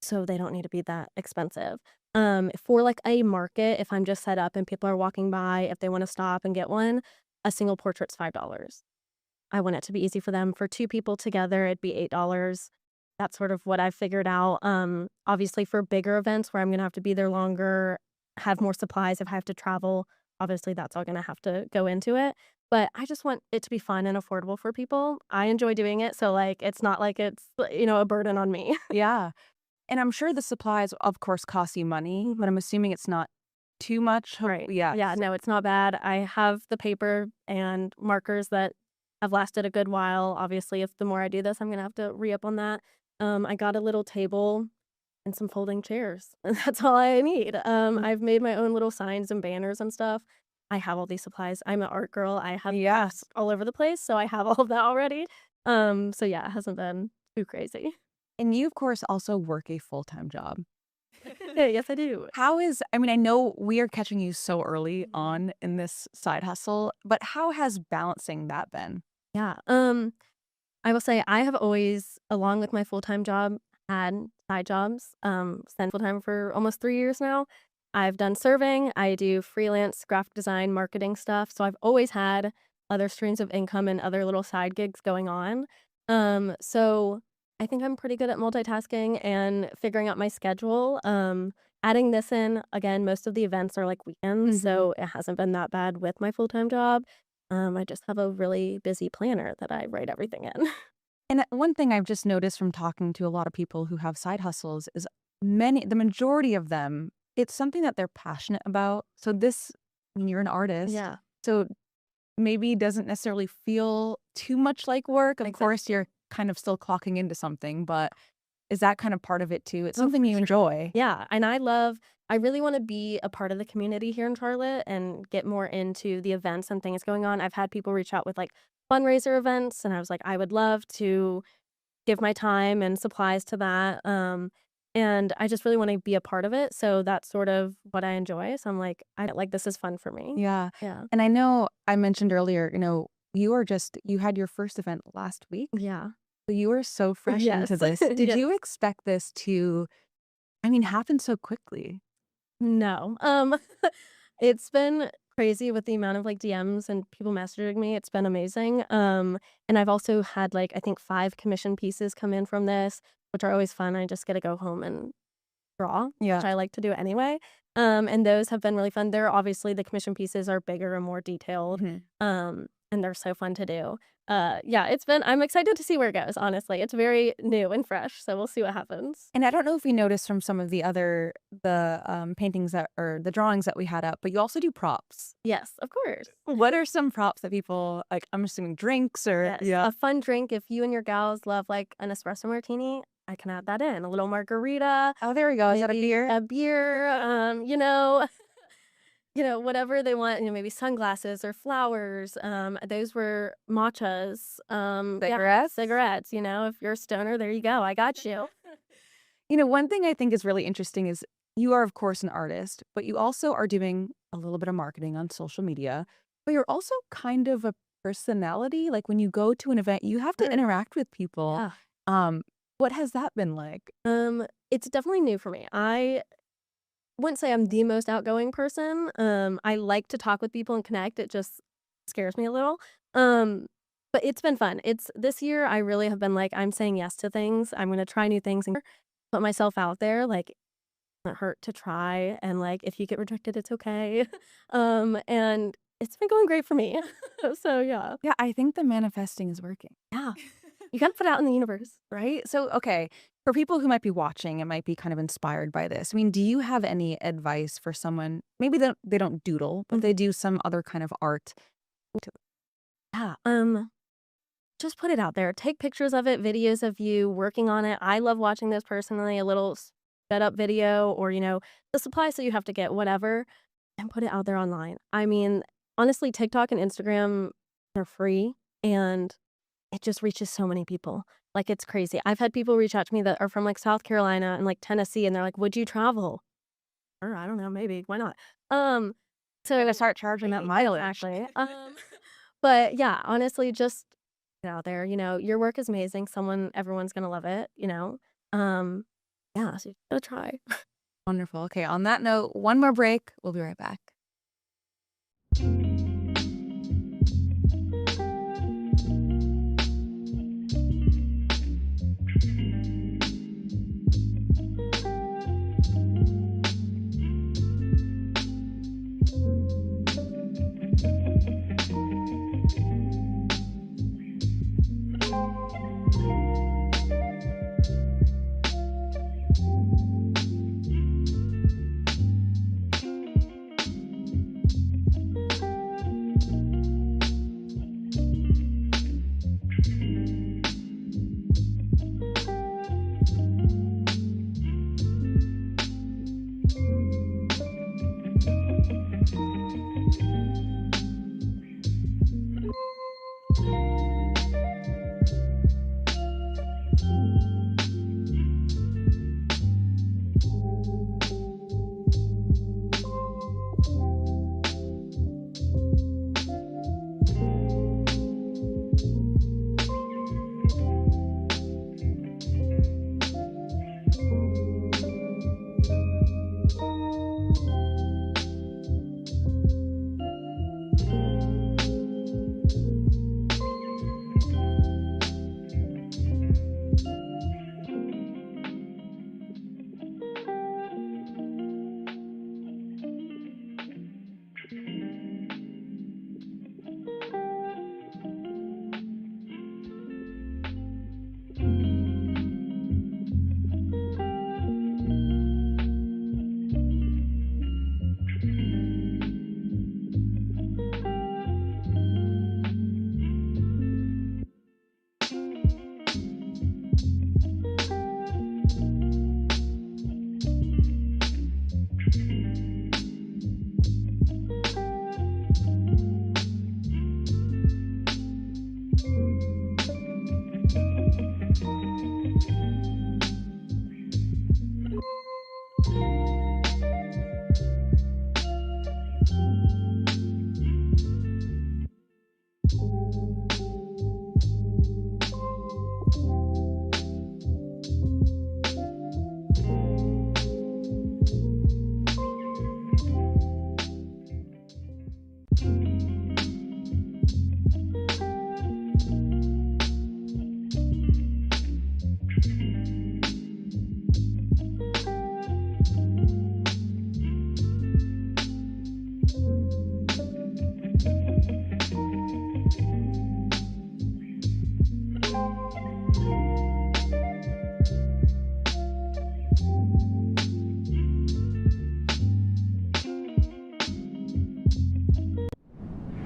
so they don't need to be that expensive. For like a market, if I'm just set up and people are walking by, if they want to stop and get one, a single portrait's $5. I want it to be easy for them. For two people together, it'd be $8. That's sort of what I figured out. Obviously for bigger events where I'm gonna have to be there longer, have more supplies if I have to travel, obviously that's all gonna have to go into it. But I just want it to be fun and affordable for people. I enjoy doing it, so like it's not like it's a burden on me. Yeah. And I'm sure the supplies, of course, cost you money, but I'm assuming it's not too much. Right. Yeah. Yeah, no, it's not bad. I have the paper and markers that have lasted a good while. Obviously, if the more I do this, I'm gonna have to re-up on that. I got a little table and some folding chairs. And that's all I need. I've made my own little signs and banners and stuff. I have all these supplies. I'm an art girl. I have Yes. all over the place, so I have all of that already. So yeah, it hasn't been too crazy. And you, of course, also work a full-time job. Yes, I do. I know we are catching you so early on in this side hustle, but how has balancing that been? Yeah. I will say I have always, along with my full-time job, had side jobs. Spent full-time for almost 3 years now. I've done serving. I do freelance graphic design, marketing stuff. So I've always had other streams of income and other little side gigs going on. So I think I'm pretty good at multitasking and figuring out my schedule. Adding this in, again, most of the events are like weekends, so it hasn't been that bad with my full-time job. I just have a really busy planner that I write everything in. And one thing I've just noticed from talking to a lot of people who have side hustles is the majority of them, it's something that they're passionate about. So you're an artist. Yeah. So maybe doesn't necessarily feel too much like work. Of course, you're kind of still clocking into something, but is that kind of part of it too? It's something you enjoy. Yeah. And I really want to be a part of the community here in Charlotte and get more into the events and things going on. I've had people reach out with like fundraiser events, and I was like, I would love to give my time and supplies to that. And I just really want to be a part of it. So that's sort of what I enjoy. So I'm like, this is fun for me. Yeah. Yeah. And I know I mentioned earlier, you had your first event last week. Yeah. So you were so fresh Yes. into this. Did Yes. you expect this to, happen so quickly? No. It's been crazy with the amount of like DMs and people messaging me. It's been amazing. And I've also had like I think 5 commission pieces come in from this, which are always fun. I just get to go home and draw, Yeah. which I like to do anyway. And those have been really fun. Obviously the commission pieces are bigger and more detailed. And they're so fun to do. Yeah, I'm excited to see where it goes, honestly. It's very new and fresh, so we'll see what happens. And I don't know if you noticed from some of the paintings or the drawings that we had up, but you also do props. Yes, of course. What are some props that people like? I'm assuming drinks or Yes. A fun drink. If you and your gals love like an espresso martini, I can add that in. A little margarita. Oh, there we go. Is that a maybe beer? A beer. Whatever they want, maybe sunglasses or flowers. Those were matchas. Cigarettes? Cigarettes, if you're a stoner, there you go. I got you. One thing I think is really interesting is you are, of course, an artist, but you also are doing a little bit of marketing on social media, but you're also kind of a personality. Like when you go to an event, you have to interact with people. Yeah. What has that been like? It's definitely new for me. I wouldn't say I'm the most outgoing person. I like to talk with people and connect. It just scares me a little. But it's been fun. It's this year I really have been like, I'm saying yes to things. I'm gonna try new things and put myself out there. Like, it doesn't hurt to try. And like, if you get rejected, it's okay. And it's been going great for me. So yeah. Yeah, I think the manifesting is working. Yeah. You gotta put it out in the universe. Right? So, okay, for people who might be watching and might be kind of inspired by this, I mean, do you have any advice for someone? Maybe they don't doodle, but they do some other kind of art. Yeah. Just put it out there. Take pictures of it, videos of you working on it. I love watching those personally, a little sped up video or, the supplies that you have to get, whatever, and put it out there online. I mean, honestly, TikTok and Instagram are free and it just reaches so many people. Like, it's crazy. I've had people reach out to me that are from like South Carolina and like Tennessee, and they're like, would you travel? Or I don't know, maybe. Why not? So Gonna start charging that mileage. actually. But yeah, honestly, just get out there. Your work is amazing. Everyone's gonna love it, Yeah, so you gotta try. Wonderful. Okay, on that note, one more break. We'll be right back.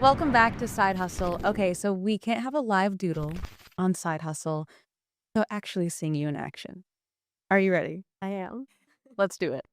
Welcome back to Side Hustle. Okay, so we can't have a live doodle on Side Hustle, so actually seeing you in action. Are you ready? I am. Let's do it.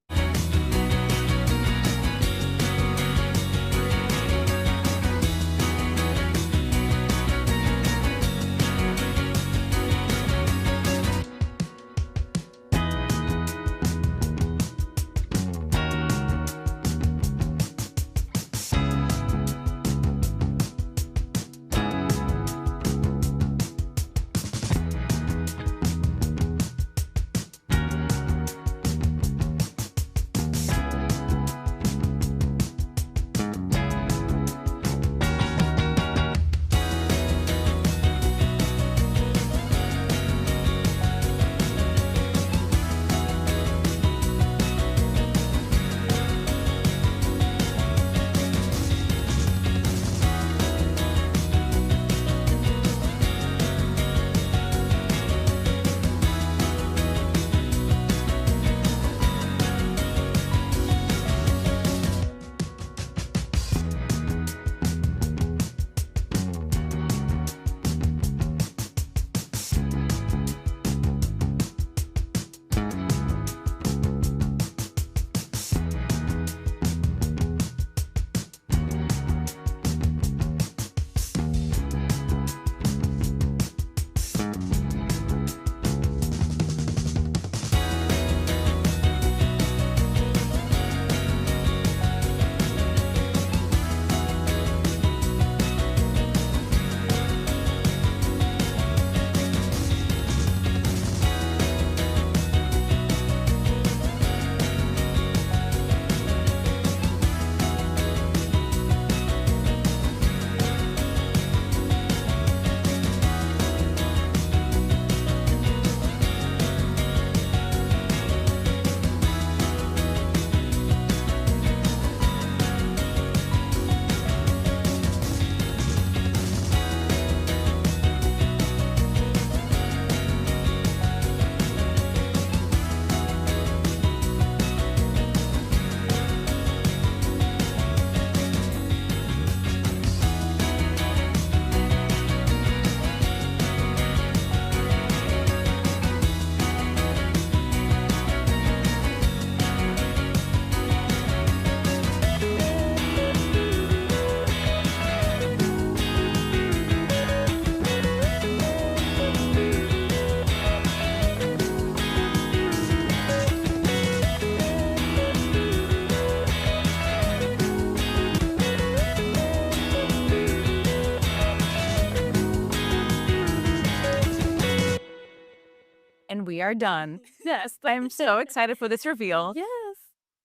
we are done. Yes, I'm so excited for this reveal. Yes.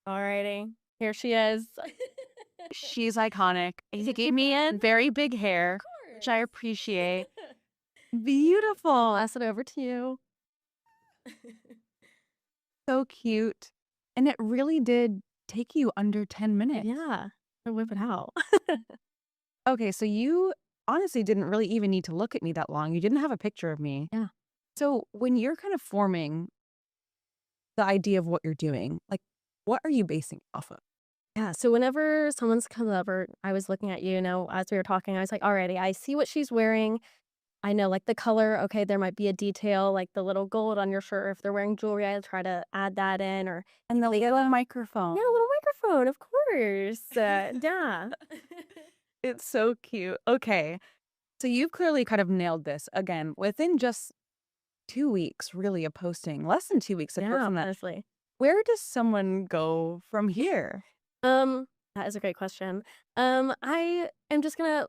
Alrighty. Here she is. She's iconic. She gave me very big hair, which I appreciate. Beautiful. Pass it over to you. So cute. And it really did take you under 10 minutes. Yeah. I'll whip it out. Okay, so you honestly didn't really even need to look at me that long. You didn't have a picture of me. Yeah. So when you're kind of forming the idea of what you're doing, like, what are you basing it off of? Yeah. So whenever someone's come over, I was looking at you, as we were talking, I was like, alrighty, I see what she's wearing. I know like the color. Okay, there might be a detail like the little gold on your shirt. Or if they're wearing jewelry, I try to add that in. Or And the little microphone. yeah, a little microphone, of course. Yeah. It's so cute. Okay. So you've clearly kind of nailed this again within just 2 weeks, really, of posting. Less than 2 weeks, apart Yeah, from that. honestly. Where does someone go from here? That is a great question. I am just gonna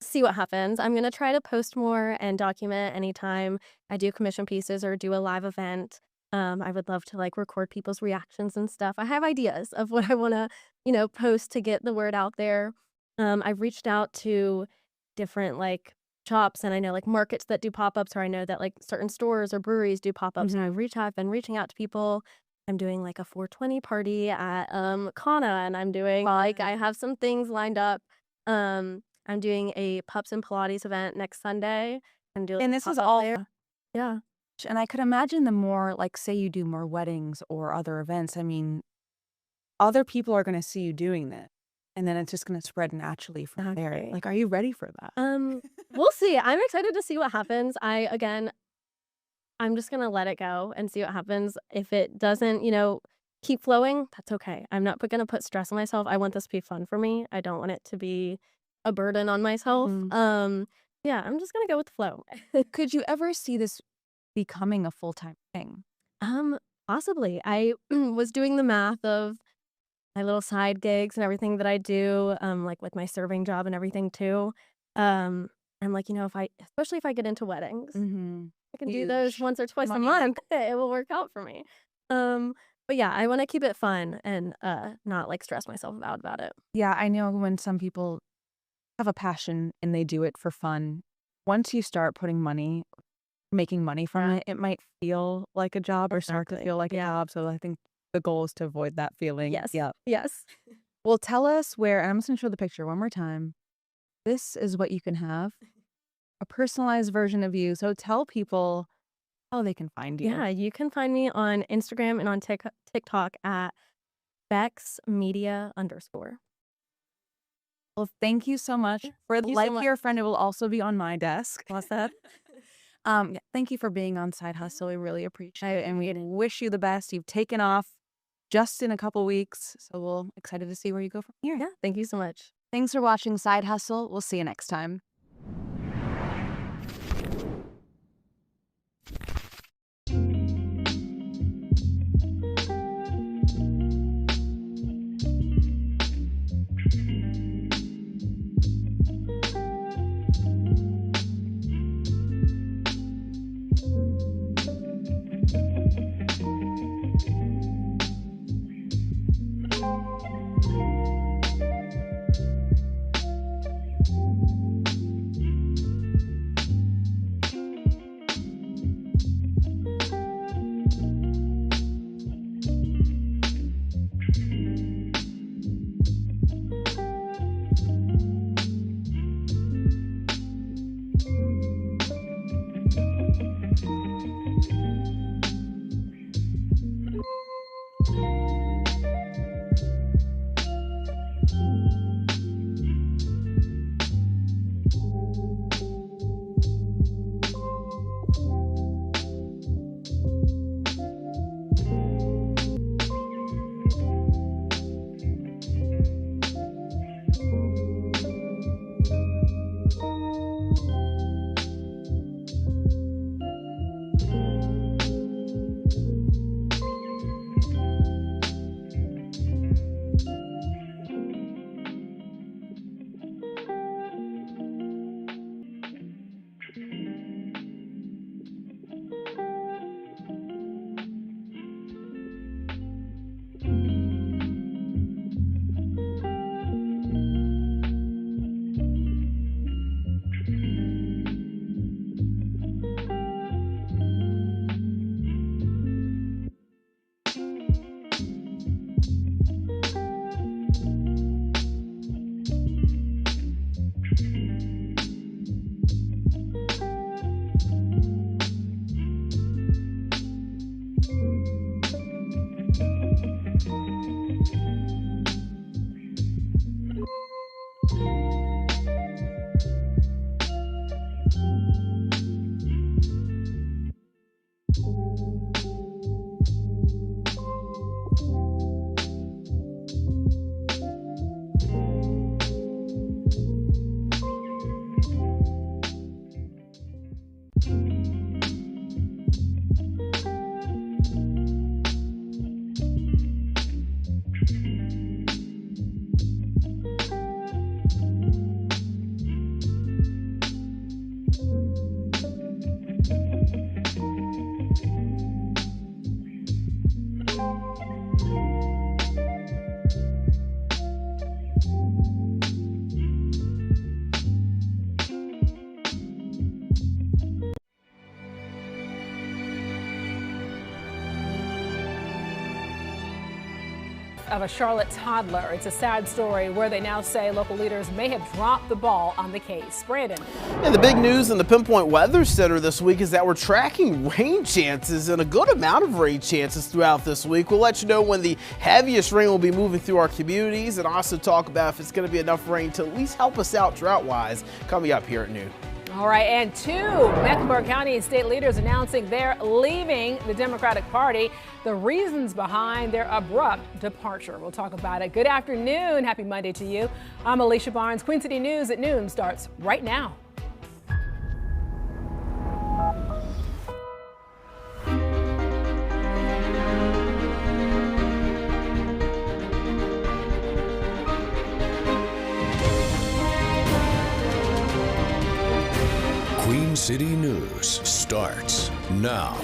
see what happens. I'm gonna try to post more and document anytime I do commission pieces or do a live event. I would love to like record people's reactions and stuff. I have ideas of what I want to, post to get the word out there. I've reached out to different like shops and I know like markets that do pop-ups, or I know that like certain stores or breweries do pop-ups. And I've been reaching out to people. I'm doing like a 420 party at Kana, and I'm doing like I have some things lined up. I'm doing a Pups and Pilates event next Sunday. And this is pop-up all there. Yeah. And I could imagine the more, like, say you do more weddings or other events, I mean, other people are going to see you doing this. And then it's just going to spread naturally from there. Okay. Like, are you ready for that? We'll see. I'm excited to see what happens. I'm just gonna let it go and see what happens. If it doesn't, keep flowing, that's okay. I'm not gonna put stress on myself. I want this to be fun for me. I don't want it to be a burden on myself. Yeah, I'm just gonna go with the flow. Could you ever see this becoming a full-time thing? Possibly. I was doing the math of my little side gigs and everything that I do, like with my serving job and everything too. I'm like, especially if I get into weddings, I can do those once or twice a month. It will work out for me. But yeah, I want to keep it fun and not like stress myself out about it. Yeah, I know when some people have a passion and they do it for fun, once you start making money from it, it might feel like a job or start to feel like a job. So I think the goal is to avoid that feeling. Yes. Yeah. Yes. Well, tell us where, and I'm just going to show the picture one more time. This is what you can have. A personalized version of you. So tell people how they can find you. Yeah, you can find me on Instagram and on TikTok at BexMedia_. Well, thank you so much. For Thank you so Like much. Your Friend, it will also be on my desk. What's that? Thank you for being on Side Hustle. We really appreciate it. And we wish you the best. You've taken off just in a couple weeks. So we're excited to see where you go from here. Yeah, thank you so much. Thanks for watching Side Hustle. We'll see you next time. Of a Charlotte toddler. It's a sad story where they now say local leaders may have dropped the ball on the case. Brandon. And the big news in the Pinpoint Weather Center this week is that we're tracking rain chances and a good amount of rain chances throughout this week. We'll let you know when the heaviest rain will be moving through our communities and also talk about if it's going to be enough rain to at least help us out drought-wise coming up here at noon. All right, and 2 Mecklenburg County state leaders announcing they're leaving the Democratic Party. The reasons behind their abrupt departure. We'll talk about it. Good afternoon. Happy Monday to you. I'm Alicia Barnes. Queen City News at noon starts right now. Queen City News starts now.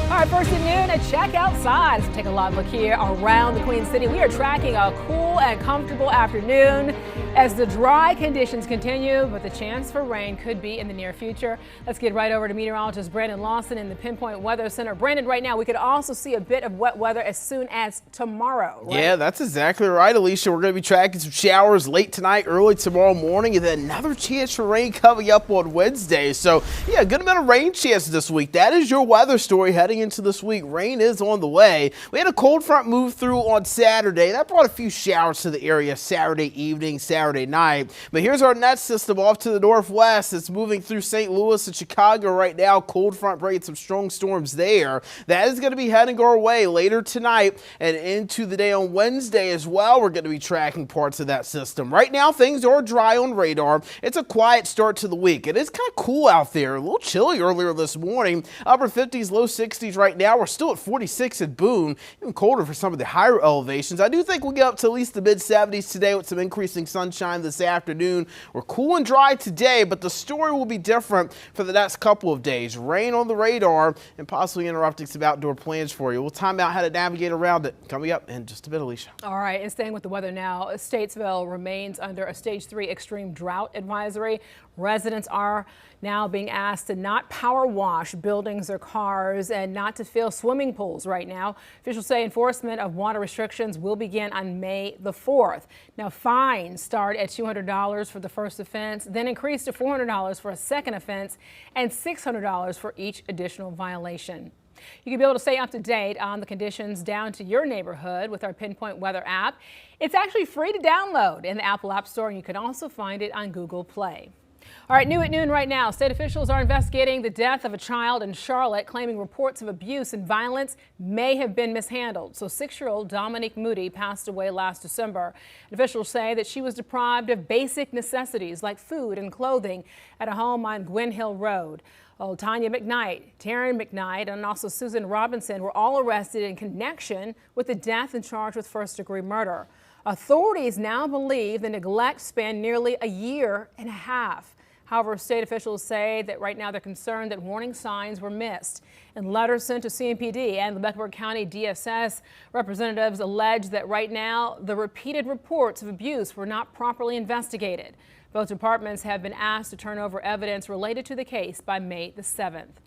All right, first at noon, a check outside. Let's take a live look here around the Queen City. We are tracking a cool and comfortable afternoon as the dry conditions continue, but the chance for rain could be in the near future. Let's get right over to meteorologist Brandon Lawson in the Pinpoint Weather Center. Brandon, right now we could also see a bit of wet weather as soon as tomorrow, right? Yeah, that's exactly right, Alicia. We're going to be tracking some showers late tonight, early tomorrow morning, and then another chance for rain coming up on Wednesday. So, yeah, a good amount of rain chances this week. That is your weather story heading into this week. Rain is on the way. We had a cold front move through on Saturday. That brought a few showers to the area Saturday evening, Saturday night. But here's our net system off to the northwest. It's moving through St. Louis and Chicago right now. Cold front bringing some strong storms there. That is going to be heading our way later tonight and into the day on Wednesday as well. We're going to be tracking parts of that system. Right now, things are dry on radar. It's a quiet start to the week. It is kind of cool out there. A little chilly earlier this morning. Upper 50s, low 60s right now. We're still at 46 at Boone. Even colder for some of the higher elevations. I do think we'll get up to at least the mid 70s today with some increasing sunshine this afternoon. We're cool and dry today, but the story will be different for the next couple of days. Rain on the radar and possibly interrupting some outdoor plans for you. We'll time out how to navigate around it coming up in just a bit, Alicia. All right, and staying with the weather now, Statesville remains under a stage 3 extreme drought advisory. Residents are now being asked to not power wash buildings or cars and not to fill swimming pools right now. Officials say enforcement of water restrictions will begin on May the 4th. Now, fines start at $200 for the first offense, then increase to $400 for a second offense and $600 for each additional violation. You can be able to stay up to date on the conditions down to your neighborhood with our Pinpoint Weather app. It's actually free to download in the Apple App Store, and you can also find it on Google Play. All right, new at noon right now. State officials are investigating the death of a child in Charlotte, claiming reports of abuse and violence may have been mishandled. So 6-year-old Dominique Moody passed away last December. Officials say that she was deprived of basic necessities like food and clothing at a home on Gwynn Hill Road. Tanya McKnight, Taryn McKnight, and also Susan Robinson were all arrested in connection with the death and charged with first-degree murder. Authorities now believe the neglect spanned nearly a year and a half. However, state officials say that right now they're concerned that warning signs were missed. In letters sent to CMPD and the Mecklenburg County DSS, representatives allege that right now the repeated reports of abuse were not properly investigated. Both departments have been asked to turn over evidence related to the case by May the 7th.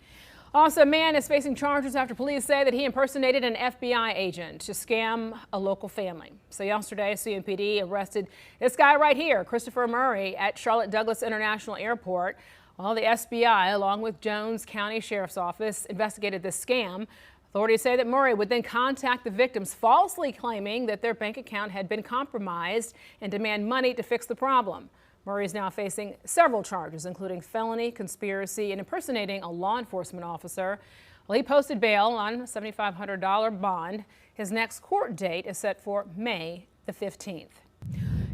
Also, a man is facing charges after police say that he impersonated an FBI agent to scam a local family. So yesterday, CMPD arrested this guy right here, Christopher Murray, at Charlotte Douglas International Airport. Well, the SBI, along with Jones County Sheriff's Office, investigated this scam. Authorities say that Murray would then contact the victims, falsely claiming that their bank account had been compromised and demand money to fix the problem. Murray is now facing several charges, including felony, conspiracy, and impersonating a law enforcement officer. Well, he posted bail on a $7,500 bond. His next court date is set for May the 15th.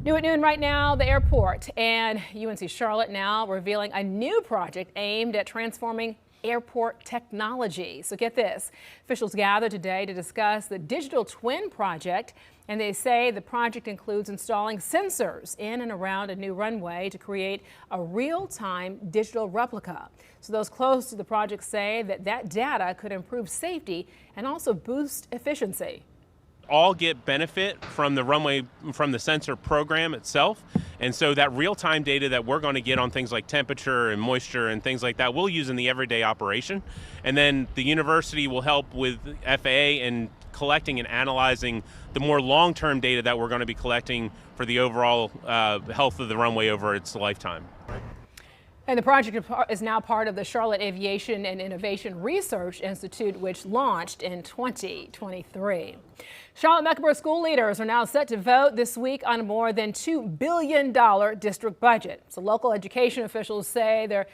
New at noon right now, the airport and UNC Charlotte now revealing a new project aimed at transforming airport technology. So get this, officials gathered today to discuss the digital twin project, and they say the project includes installing sensors in and around a new runway to create a real-time digital replica. So those close to the project say that data could improve safety and also boost efficiency. All get benefit from the sensor program itself. And so that real-time data that we're going to get on things like temperature and moisture and things like that, we'll use in the everyday operation. And then the university will help with FAA in collecting and analyzing the more long-term data that we're going to be collecting for the overall health of the runway over its lifetime. And the project is now part of the Charlotte Aviation and Innovation Research Institute, which launched in 2023. Charlotte-Mecklenburg school leaders are now set to vote this week on a more than $2 billion district budget. So local education officials say they're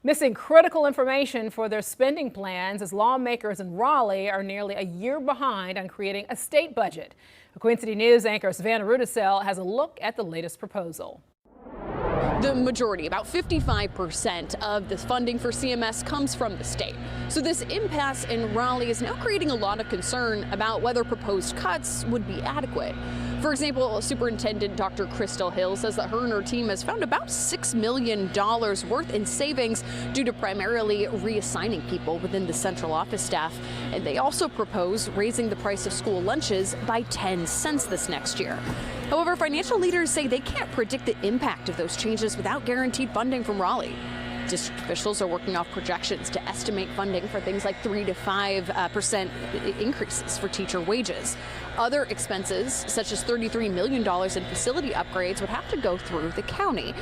missing critical information for their spending plans as lawmakers in Raleigh are nearly a year behind on creating a state budget. Queen City News anchor Savannah Rudisell has a look at the latest proposal. The majority, about 55% of the funding for CMS comes from the state. So this impasse in Raleigh is now creating a lot of concern about whether proposed cuts would be adequate. For example, Superintendent Dr. Crystal Hill says that her and her team has found about $6 million worth in savings due to primarily reassigning people within the central office staff. And they also propose raising the price of school lunches by 10 cents this next year. However, financial leaders say they can't predict the impact of those changes without guaranteed funding from Raleigh. District officials are working off projections to estimate funding for things like 3 to 5% increases for teacher wages. Other expenses, such as $33 million in facility upgrades, would have to go through the county.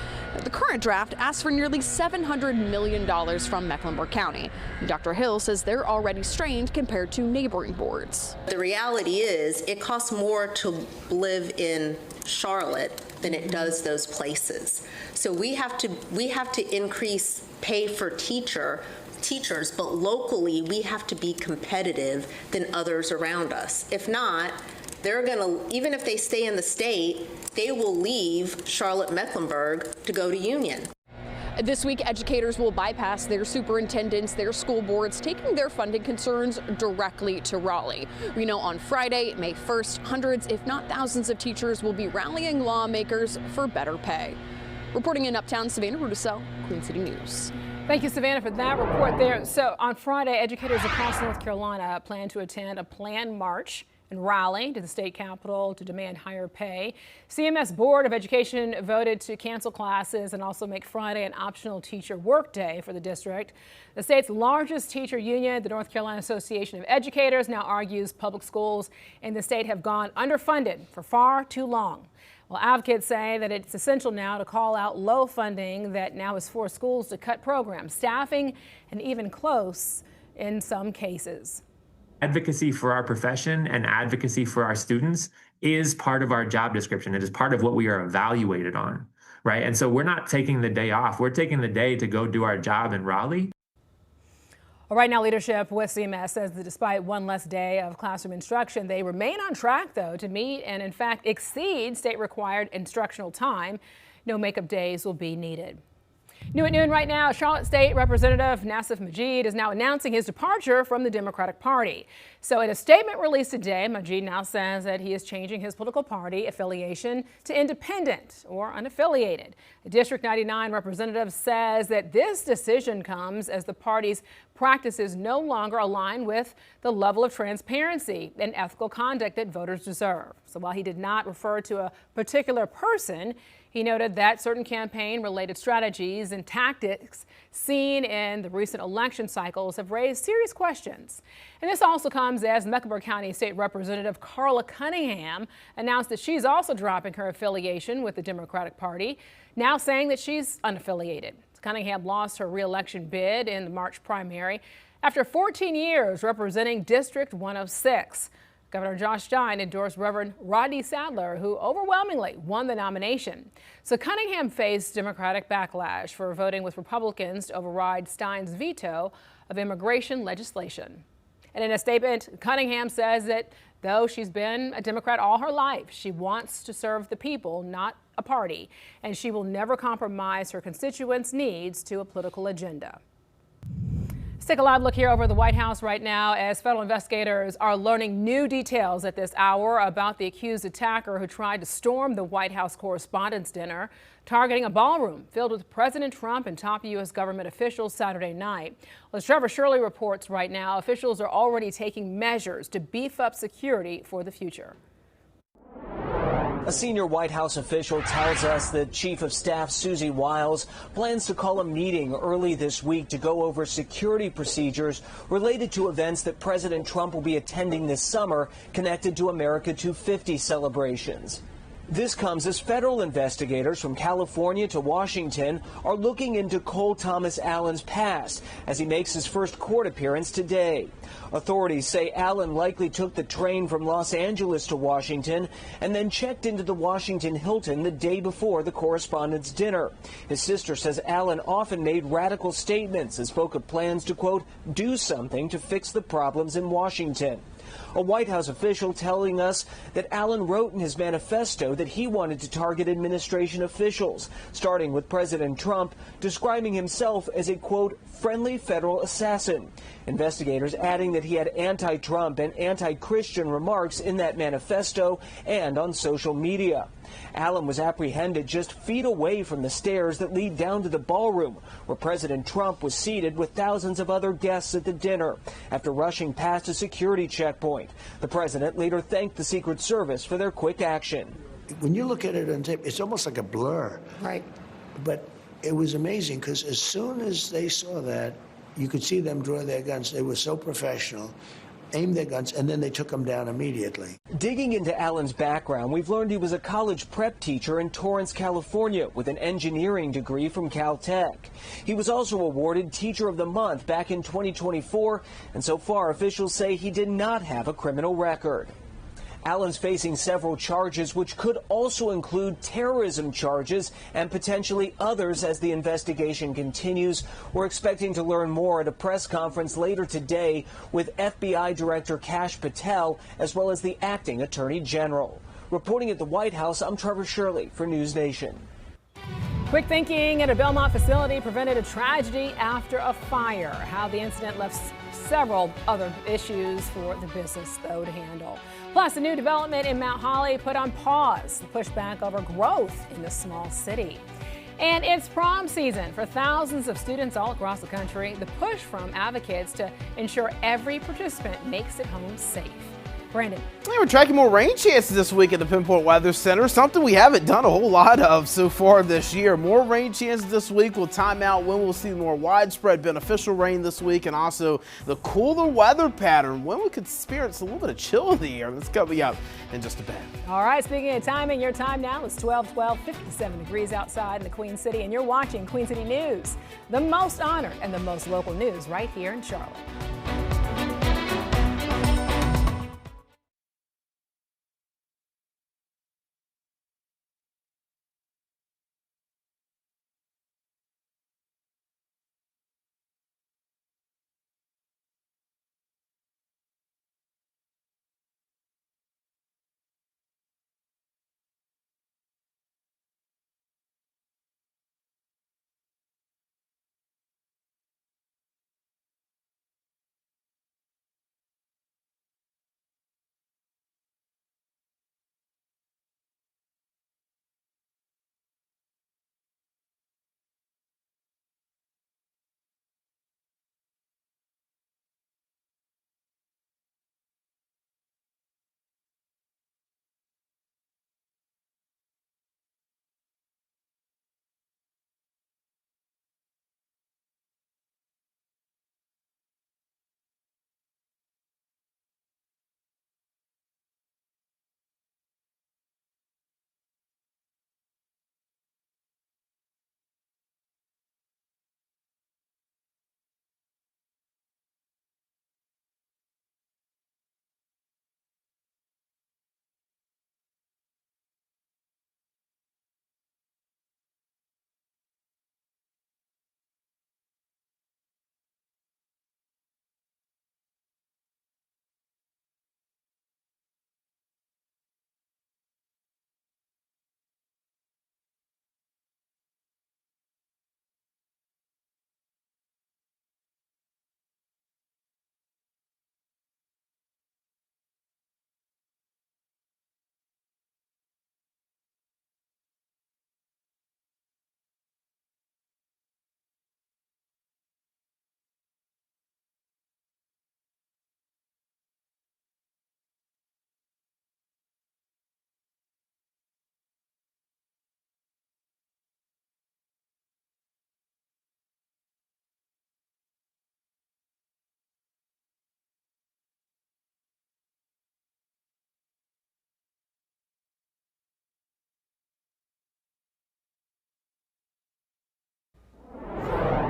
The current draft asks for nearly $700 million from Mecklenburg County. Dr. Hill says they're already strained compared to neighboring boards. The reality is it costs more to live in Charlotte than it does those places. So we have to increase pay for teachers, but locally we have to be competitive than others around us. If not, they're gonna, even if they stay in the state, they will leave Charlotte-Mecklenburg to go to Union. This week, educators will bypass their superintendents, their school boards, taking their funding concerns directly to Raleigh. We know on Friday, May 1st, hundreds, if not thousands of teachers will be rallying lawmakers for better pay. Reporting in Uptown, Savannah Rudisell, Queen City News. Thank you, Savannah, for that report there. So on Friday, educators across North Carolina plan to attend a planned march in Raleigh to the state capitol to demand higher pay. CMS Board of Education voted to cancel classes and also make Friday an optional teacher work day for the district. The state's largest teacher union, the North Carolina Association of Educators, now argues public schools in the state have gone underfunded for far too long. Well, advocates say that it's essential now to call out low funding that now has forced schools to cut programs, staffing, and even close in some cases. Advocacy for our profession and advocacy for our students is part of our job description. It is part of what we are evaluated on, right? And so we're not taking the day off. We're taking the day to go do our job in Raleigh. Well, right now, leadership with CMS says that despite one less day of classroom instruction, they remain on track, though, to meet and, in fact, exceed state-required instructional time. No makeup days will be needed. New at noon right now, Charlotte State Representative Nassif Majid is now announcing his departure from the Democratic Party. So in a statement released today, Majid now says that he is changing his political party affiliation to independent or unaffiliated. The District 99 representative says that this decision comes as the party's practices no longer align with the level of transparency and ethical conduct that voters deserve. So while he did not refer to a particular person, he noted that certain campaign-related strategies and tactics seen in the recent election cycles have raised serious questions. And this also comes as Mecklenburg County State Representative Carla Cunningham announced that she's also dropping her affiliation with the Democratic Party, now saying that she's unaffiliated. Cunningham lost her re-election bid in the March primary after 14 years representing District 106. Governor Josh Stein endorsed Reverend Rodney Sadler, who overwhelmingly won the nomination. So Cunningham faced Democratic backlash for voting with Republicans to override Stein's veto of immigration legislation. And in a statement, Cunningham says that though she's been a Democrat all her life, she wants to serve the people, not a party, and she will never compromise her constituents' needs to a political agenda. Let's take a live look here over the White House right now as federal investigators are learning new details at this hour about the accused attacker who tried to storm the White House Correspondents' Dinner, targeting a ballroom filled with President Trump and top U.S. government officials Saturday night. Well, as Trevor Shirley reports right now, officials are already taking measures to beef up security for the future. A senior White House official tells us that Chief of Staff Susie Wiles plans to call a meeting early this week to go over security procedures related to events that President Trump will be attending this summer connected to America 250 celebrations. This comes as federal investigators from California to Washington are looking into Cole Thomas Allen's past as he makes his first court appearance today. Authorities say Allen likely took the train from Los Angeles to Washington and then checked into the Washington Hilton the day before the Correspondents' Dinner. His sister says Allen often made radical statements and spoke of plans to, quote, do something to fix the problems in Washington. A White House official telling us that Allen wrote in his manifesto that he wanted to target administration officials, starting with President Trump, describing himself as a, quote, friendly federal assassin. Investigators adding that he had anti-Trump and anti-Christian remarks in that manifesto and on social media. Allen was apprehended just feet away from the stairs that lead down to the ballroom, where President Trump was seated with thousands of other guests at the dinner, after rushing past a security checkpoint. The president later thanked the Secret Service for their quick action. When you look at it on tape, it's almost like a blur. Right. But it was amazing because as soon as they saw that, you could see them draw their guns. They were so professional, aimed their guns, and then they took them down immediately. Digging into Allen's background, we've learned he was a college prep teacher in Torrance, California, with an engineering degree from Caltech. He was also awarded Teacher of the Month back in 2024, and so far officials say he did not have a criminal record. Allen's facing several charges, which could also include terrorism charges and potentially others as the investigation continues. We're expecting to learn more at a press conference later today with FBI Director Kash Patel, as well as the acting Attorney General. Reporting at the White House, I'm Trevor Shirley for News Nation. Quick thinking at a Belmont facility prevented a tragedy after a fire. How the incident left several other issues for the business, though, to handle. Plus, a new development in Mount Holly put on pause, the pushback over growth in the small city. And it's prom season for thousands of students all across the country. The push from advocates to ensure every participant makes it home safe. Brandon. We're tracking more rain chances this week at the Pinpoint Weather Center, something we haven't done a whole lot of so far this year. More rain chances this week. We'll time out when we'll see more widespread beneficial rain this week, and also the cooler weather pattern, when we could experience a little bit of chill in the air. That's coming up in just a bit. All right, speaking of timing, your time now is 12:12, 57 degrees outside in the Queen City, and you're watching Queen City News, the most honored and the most local news right here in Charlotte.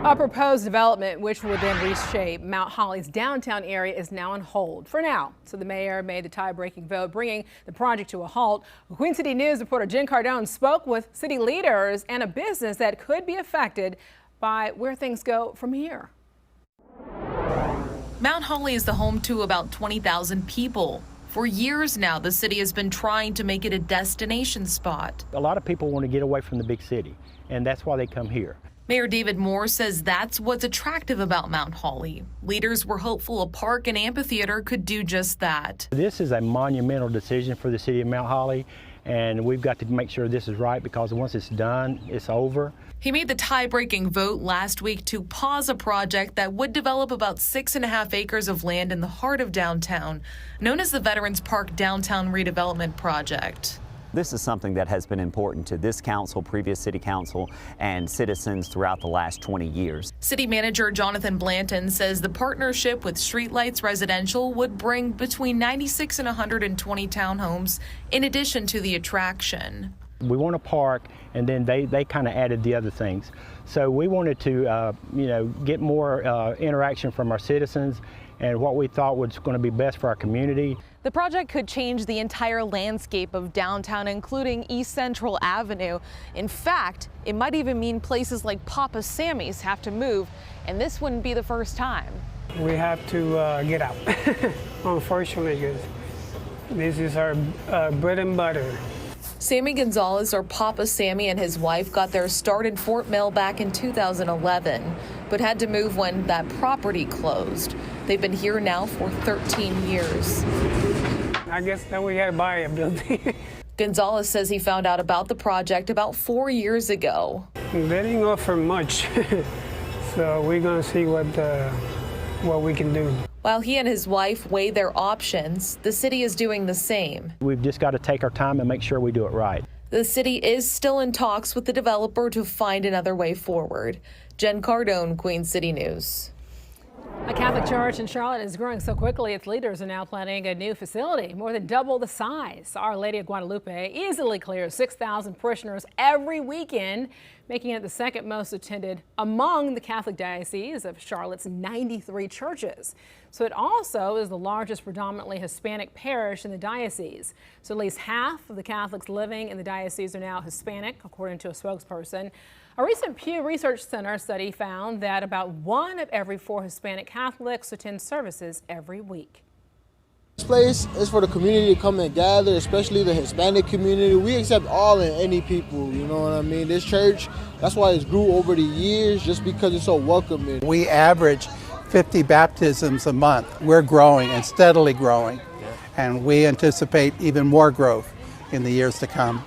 A proposed development which would then reshape Mount Holly's downtown area is now on hold for now. So the mayor made the tie-breaking vote, bringing the project to a halt. Queen City News reporter Jen Cardone spoke with city leaders and a business that could be affected by where things go from here. Mount Holly is the home to about 20,000 people. For years now, the city has been trying to make it a destination spot. A lot of people want to get away from the big city, and that's why they come here. Mayor David Moore says that's what's attractive about Mount Holly. Leaders were hopeful a park and amphitheater could do just that. This is a monumental decision for the city of Mount Holly, and we've got to make sure this is right, because once it's done, it's over. He made the tie-breaking vote last week to pause a project that would develop about 6.5 acres of land in the heart of downtown, known as the Veterans Park Downtown Redevelopment Project. This is something that has been important to this council, previous city council, and citizens throughout the last 20 years. City manager Jonathan Blanton says the partnership with Streetlights Residential would bring between 96 and 120 townhomes in addition to the attraction. We want a park, and then they kind of added the other things. So we wanted to, get more interaction from our citizens and what we thought was going to be best for our community. The project could change the entire landscape of downtown, including East Central Avenue. In fact, it might even mean places like Papa Sammy's have to move, and this wouldn't be the first time. We have to get out, unfortunately, because this is our bread and butter. Sammy Gonzalez, or Papa Sammy, and his wife got their start in Fort Mill back in 2011, but had to move when that property closed. They've been here now for 13 years. I guess then we gotta buy a building. Gonzalez says he found out about the project about 4 years ago. They didn't offer much, so we're gonna see what we can do. While he and his wife weigh their options, the city is doing the same. We've just got to take our time and make sure we do it right. The city is still in talks with the developer to find another way forward. Jen Cardone, Queen City News. A Catholic church in Charlotte is growing so quickly, its leaders are now planning a new facility, more than double the size. Our Lady of Guadalupe easily clears 6,000 parishioners every weekend, making it the second most attended among the Catholic diocese of Charlotte's 93 churches. So it also is the largest predominantly Hispanic parish in the diocese. So at least half of the Catholics living in the diocese are now Hispanic, according to a spokesperson. A recent Pew Research Center study found that about 1 of every 4 Hispanic Catholics attend services every week. This place is for the community to come and gather, especially the Hispanic community. We accept all and any people, you know what I mean? This church, that's why it's grew over the years, just because it's so welcoming. We average 50 baptisms a month. We're growing and steadily growing, and we anticipate even more growth in the years to come.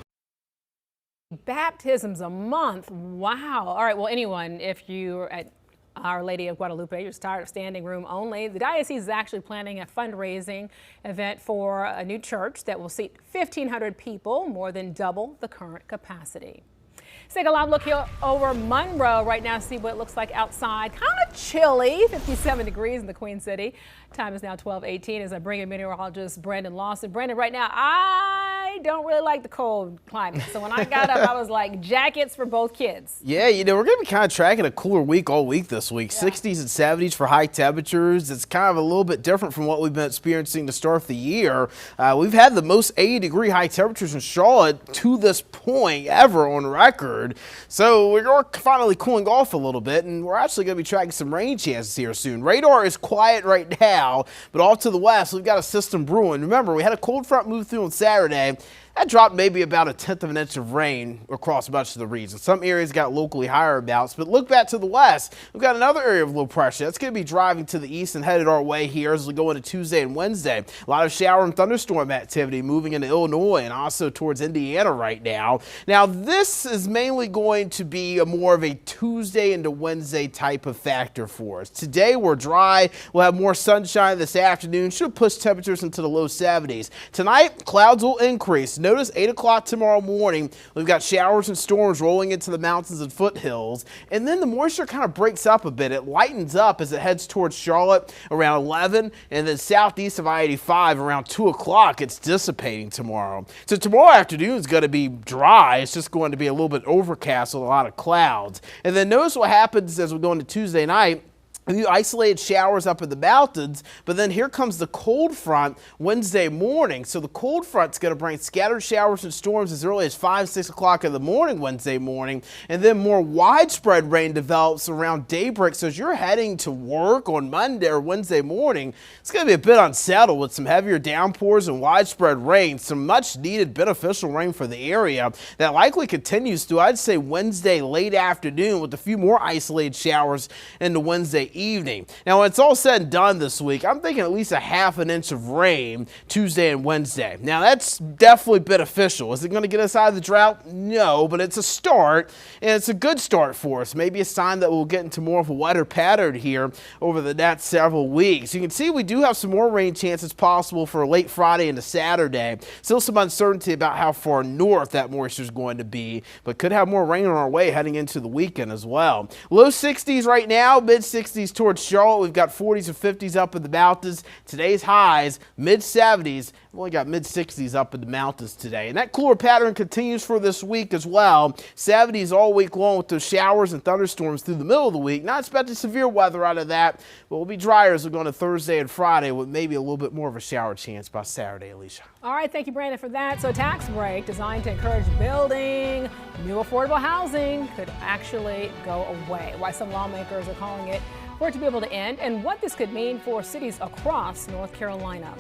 Baptisms a month. Wow. All right. Well, anyone, if you're at Our Lady of Guadalupe, you're tired of standing room only, the diocese is actually planning a fundraising event for a new church that will seat 1,500 people, more than double the current capacity. Let's take a live look here over Monroe right now, see what it looks like outside. Kind of chilly, 57 degrees in the Queen City. Time is now 12:18 as I bring in meteorologist Brandon Lawson. Brandon, right now, I don't really like the cold climate. So when I got up, I was like, jackets for both kids. Yeah, we're going to be kind of tracking a cooler week all week this week. Yeah. 60s and 70s for high temperatures. It's kind of a little bit different from what we've been experiencing to start the year. We've had the most 80-degree high temperatures in Charlotte to this point ever on record. So we're finally cooling off a little bit, and we're actually going to be tracking some rain chances here soon. Radar is quiet right now, but off to the west, we've got a system brewing. Remember, we had a cold front move through on Saturday. That dropped maybe about 1/10 of an inch of rain across much of the region. Some areas got locally higher amounts, but look back to the west. We've got another area of low pressure. That's going to be driving to the east and headed our way here as we go into Tuesday and Wednesday. A lot of shower and thunderstorm activity moving into Illinois and also towards Indiana right now. Now, this is mainly going to be more of a Tuesday into Wednesday type of factor for us. Today, we're dry. We'll have more sunshine this afternoon. Should push temperatures into the low 70s. Tonight, clouds will increase. notice 8 o'clock tomorrow morning, we've got showers and storms rolling into the mountains and foothills. And then the moisture kind of breaks up a bit. It lightens up as it heads towards Charlotte around 11, and then southeast of I-85 around 2 o'clock. It's dissipating tomorrow. So tomorrow afternoon is going to be dry. It's just going to be a little bit overcast with a lot of clouds. And then notice what happens as we go into Tuesday night. A few isolated showers up in the mountains, but then here comes the cold front Wednesday morning. So the cold front's going to bring scattered showers and storms as early as 5, 6 o'clock in the morning Wednesday morning, and then more widespread rain develops around daybreak. So as you're heading to work on Monday or Wednesday morning, it's going to be a bit unsettled with some heavier downpours and widespread rain, some much needed beneficial rain for the area that likely continues through, I'd say, Wednesday late afternoon with a few more isolated showers into Wednesday evening. Now, when it's all said and done this week, I'm thinking at least a ½ an inch of rain Tuesday and Wednesday. Now, that's definitely beneficial. Is it going to get us out of the drought? No, but it's a start, and it's a good start for us. Maybe a sign that we'll get into more of a wetter pattern here over the next several weeks. You can see we do have some more rain chances possible for late Friday into Saturday. Still some uncertainty about how far north that moisture is going to be, but could have more rain on our way heading into the weekend as well. Low 60s right now, mid 60s towards Charlotte. We've got 40s and 50s up in the mountains. Today's highs, mid 70s. We've only got mid 60s up in the mountains today. And that cooler pattern continues for this week as well. 70s all week long with those showers and thunderstorms through the middle of the week. Not expecting severe weather out of that, but we'll be drier as we go into Thursday and Friday with maybe a little bit more of a shower chance by Saturday, Alicia. All right, thank you, Brandon, for that. So a tax break designed to encourage building new affordable housing could actually go away. Why some lawmakers are calling it for it to be able to end, and what this could mean for cities across North Carolina.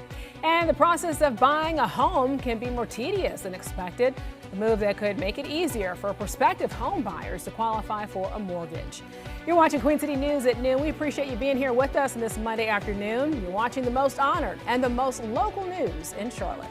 And the process of buying a home can be more tedious than expected, a move that could make it easier for prospective home buyers to qualify for a mortgage. You're watching Queen City News at noon. We appreciate you being here with us on this Monday afternoon. You're watching the most honored and the most local news in Charlotte.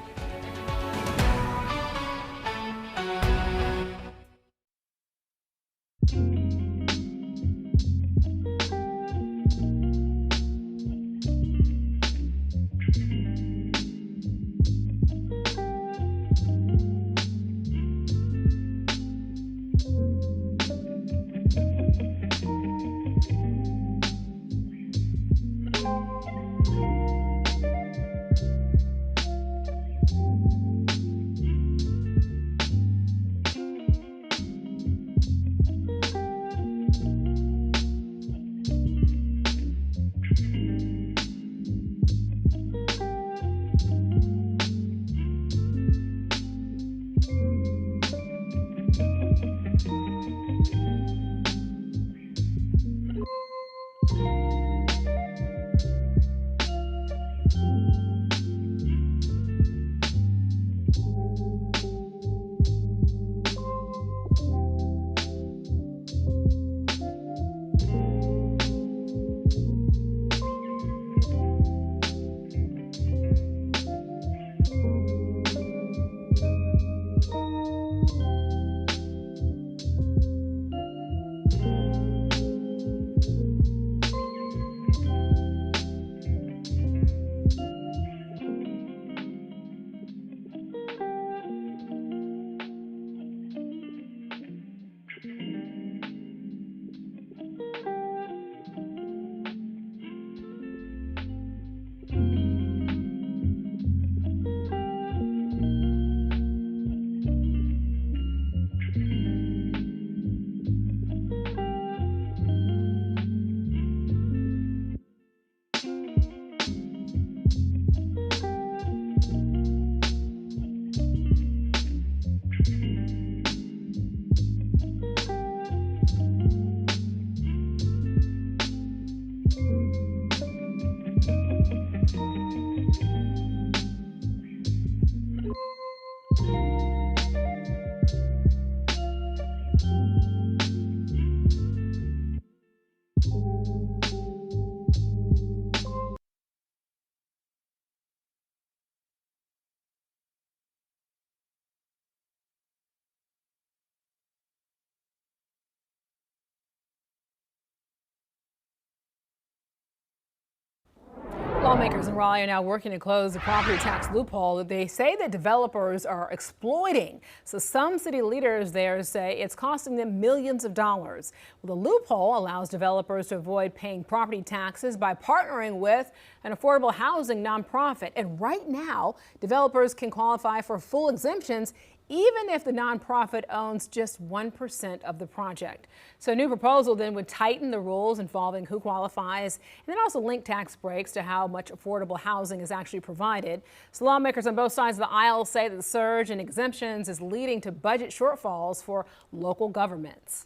Lawmakers in Raleigh are now working to close the property tax loophole that they say that developers are exploiting. So some city leaders there say it's costing them millions of dollars. Well, the loophole allows developers to avoid paying property taxes by partnering with an affordable housing nonprofit. And right now, developers can qualify for full exemptions even if the nonprofit owns just 1% of the project. So a new proposal then would tighten the rules involving who qualifies and then also link tax breaks to how much affordable housing is actually provided. So lawmakers on both sides of the aisle say that the surge in exemptions is leading to budget shortfalls for local governments.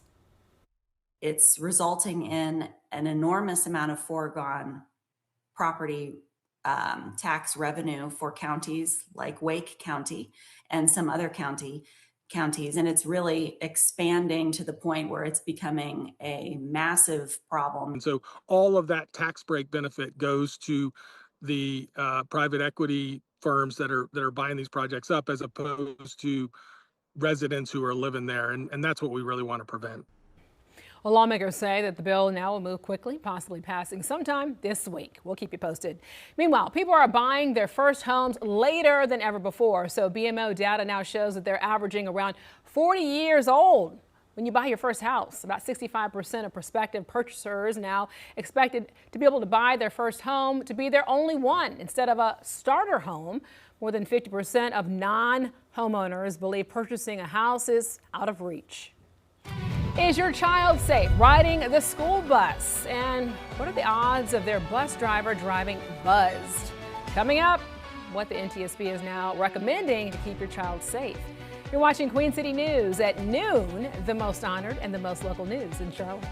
It's resulting in an enormous amount of foregone property tax revenue for counties like Wake County and some other counties. And it's really expanding to the point where it's becoming a massive problem. And so all of that tax break benefit goes to the private equity firms that are buying these projects up, as opposed to residents who are living there. And that's what we really want to prevent. Well, lawmakers say that the bill now will move quickly, possibly passing sometime this week. We'll keep you posted. Meanwhile, people are buying their first homes later than ever before. So BMO data now shows that they're averaging around 40 years old when you buy your first house. About 65% of prospective purchasers now expected to be able to buy their first home to be their only one instead of a starter home. More than 50% of non-homeowners believe purchasing a house is out of reach. Is your child safe riding the school bus? And what are the odds of their bus driver driving buzzed? Coming up, what the NTSB is now recommending to keep your child safe. You're watching Queen City News at noon, the most honored and the most local news in Charlotte.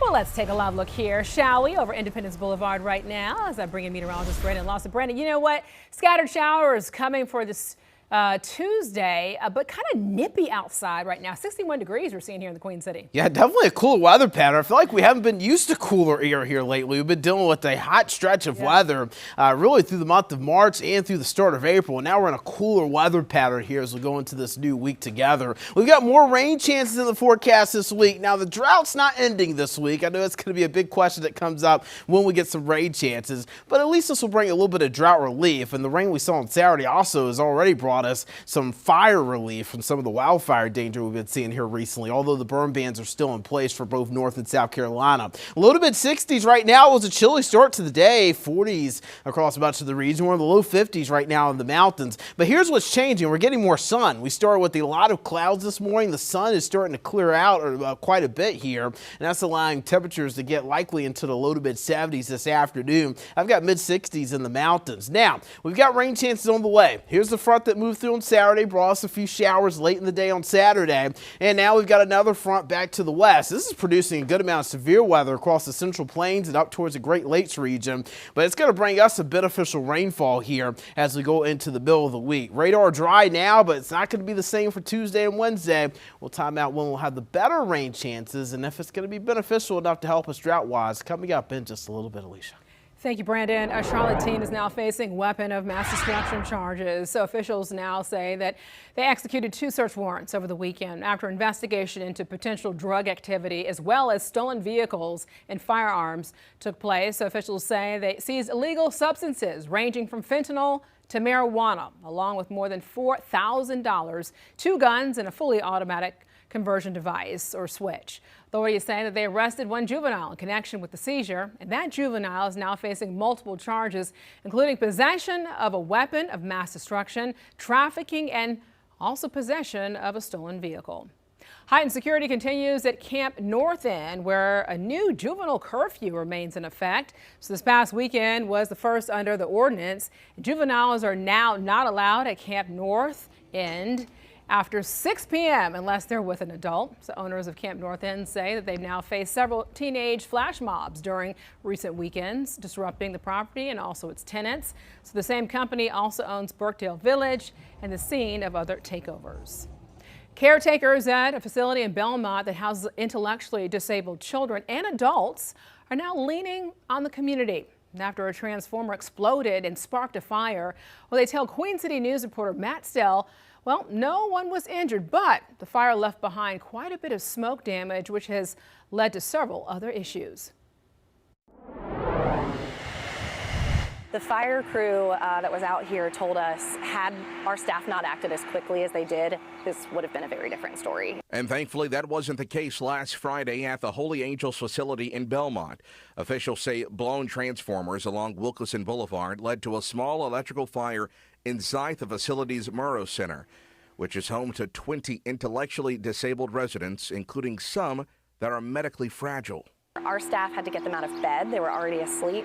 Well, let's take a live look here, shall we, over Independence Boulevard right now as I bring in meteorologist Brandon Lawson. Brandon, you know what? Scattered showers coming for this Tuesday, but kind of nippy outside right now. 61 degrees we're seeing here in the Queen City. Yeah, definitely a cooler weather pattern. I feel like we haven't been used to cooler air here lately. We've been dealing with a hot stretch of weather really through the month of March and through the start of April. And now we're in a cooler weather pattern here as we go into this new week together. We've got more rain chances in the forecast this week. Now, the drought's not ending this week. I know it's going to be a big question that comes up when we get some rain chances, but at least this will bring a little bit of drought relief. And the rain we saw on Saturday also has already brought us some fire relief from some of the wildfire danger we've been seeing here recently, although the burn bans are still in place for both North and South Carolina. Low to mid 60s right now. It was a chilly start to the day, 40s across much of the region. We're in the low 50s right now in the mountains. But here's what's changing. We're getting more sun. We started with a lot of clouds this morning. The sun is starting to clear out quite a bit here, and that's allowing temperatures to get likely into the low to mid 70s this afternoon. I've got mid 60s in the mountains. Now, we've got rain chances on the way. Here's the front that moved through on Saturday, brought us a few showers late in the day on Saturday, and now we've got another front back to the west. This is producing a good amount of severe weather across the Central Plains and up towards the Great Lakes region, but it's going to bring us a beneficial rainfall here as we go into the middle of the week. Radar dry now, but it's not going to be the same for Tuesday and Wednesday. We'll time out when we'll have the better rain chances and if it's going to be beneficial enough to help us drought-wise. Coming up in just a little bit, Alicia. Thank you, Brandon. A Charlotte teen is now facing weapon of mass destruction charges. So officials now say that they executed 2 search warrants over the weekend after investigation into potential drug activity as well as stolen vehicles and firearms took place. So officials say they seized illegal substances ranging from fentanyl to marijuana, along with more than $4,000, 2 guns and a fully automatic conversion device or switch. Authorities say that they arrested 1 juvenile in connection with the seizure, and that juvenile is now facing multiple charges, including possession of a weapon of mass destruction, trafficking, and also possession of a stolen vehicle. Heightened security continues at Camp North End, where a new juvenile curfew remains in effect. So this past weekend was the first under the ordinance. Juveniles are now not allowed at Camp North End after 6 p.m. unless they're with an adult. So owners of Camp North End say that they've now faced several teenage flash mobs during recent weekends, disrupting the property and also its tenants. So the same company also owns Birkdale Village and the scene of other takeovers. Caretakers at a facility in Belmont that houses intellectually disabled children and adults are now leaning on the community. After a transformer exploded and sparked a fire, well, they tell Queen City News reporter Matt Stell, well, no one was injured, but the fire left behind quite a bit of smoke damage, which has led to several other issues. The fire crew that was out here told us had our staff not acted as quickly as they did, this would have been a very different story. And thankfully, that wasn't the case last Friday at the Holy Angels facility in Belmont. Officials say blown transformers along Wilkeson Boulevard led to a small electrical fire inside the facility's Murrow Center, which is home to 20 intellectually disabled residents, including some that are medically fragile. Our staff had to get them out of bed. They were already asleep,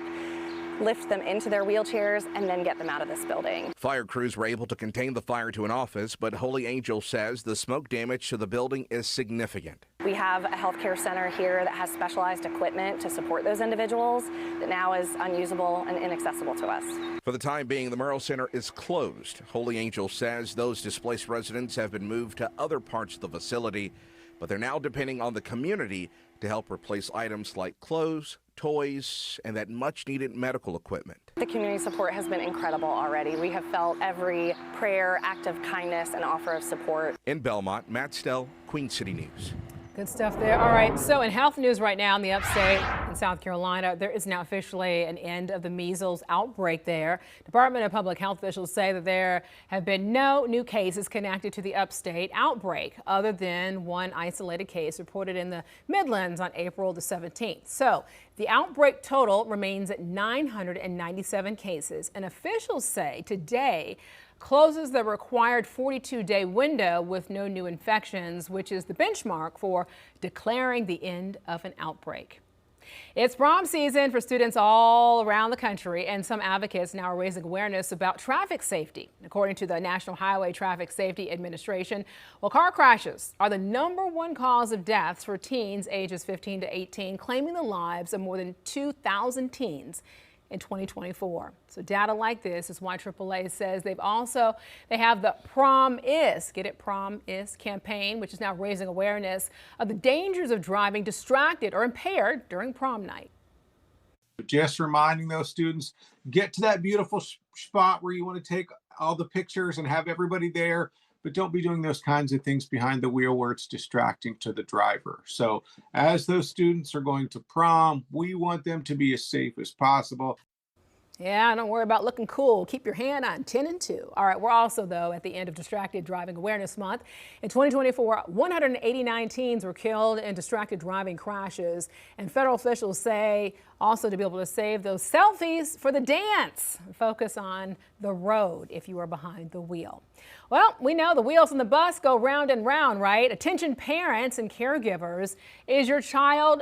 lift them into their wheelchairs, and then get them out of this building. Fire crews were able to contain the fire to an office, but Holy Angel says the smoke damage to the building is significant. We have a healthcare center here that has specialized equipment to support those individuals that now is unusable and inaccessible to us. For the time being, the Murrow Center is closed. Holy Angel says those displaced residents have been moved to other parts of the facility, but they're now depending on the community to help replace items like clothes, toys, and that much-needed medical equipment. The community support has been incredible already. We have felt every prayer, act of kindness, and offer of support. In Belmont, Matt Stell, Queen City News. Good stuff there. All right, so in health news right now in the upstate in South Carolina, there is now officially an end of the measles outbreak there. Department of Public Health officials say that there have been no new cases connected to the upstate outbreak other than one isolated case reported in the Midlands on April the 17th. So the outbreak total remains at 997 cases, and officials say today closes the required 42-day window with no new infections, which is the benchmark for declaring the end of an outbreak. It's prom season for students all around the country, and some advocates now are raising awareness about traffic safety. According to the National Highway Traffic Safety Administration, well, car crashes are the #1 cause of deaths for teens ages 15 to 18, claiming the lives of more than 2,000 teens in 2024. So data like this is why AAA says they have the Prom Is, get it, Prom Is campaign, which is now raising awareness of the dangers of driving distracted or impaired during prom night. Just reminding those students, get to that beautiful spot where you want to take all the pictures and have everybody there, but don't be doing those kinds of things behind the wheel where it's distracting to the driver. So as those students are going to prom, we want them to be as safe as possible. Yeah, don't worry about looking cool. Keep your hand on 10 and 2. All right, we're also, though, at the end of Distracted Driving Awareness Month. In 2024, 189 teens were killed in distracted driving crashes. And federal officials say also to be able to save those selfies for the dance. Focus on the road if you are behind the wheel. Well, we know the wheels on the bus go round and round, right? Attention parents and caregivers. Is your child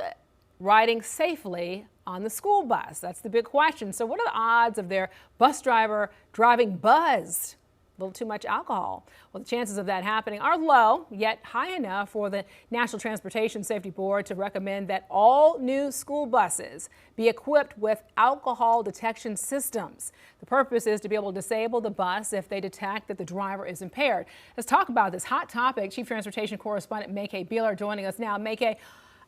riding safely on the school bus? That's the big question. So what are the odds of their bus driver driving buzzed? A little too much alcohol. Well, the chances of that happening are low, yet high enough for the National Transportation Safety Board to recommend that all new school buses be equipped with alcohol detection systems. The purpose is to be able to disable the bus if they detect that the driver is impaired. Let's talk about this hot topic. Chief Transportation Correspondent Maykay Beeler joining us now. Maykay,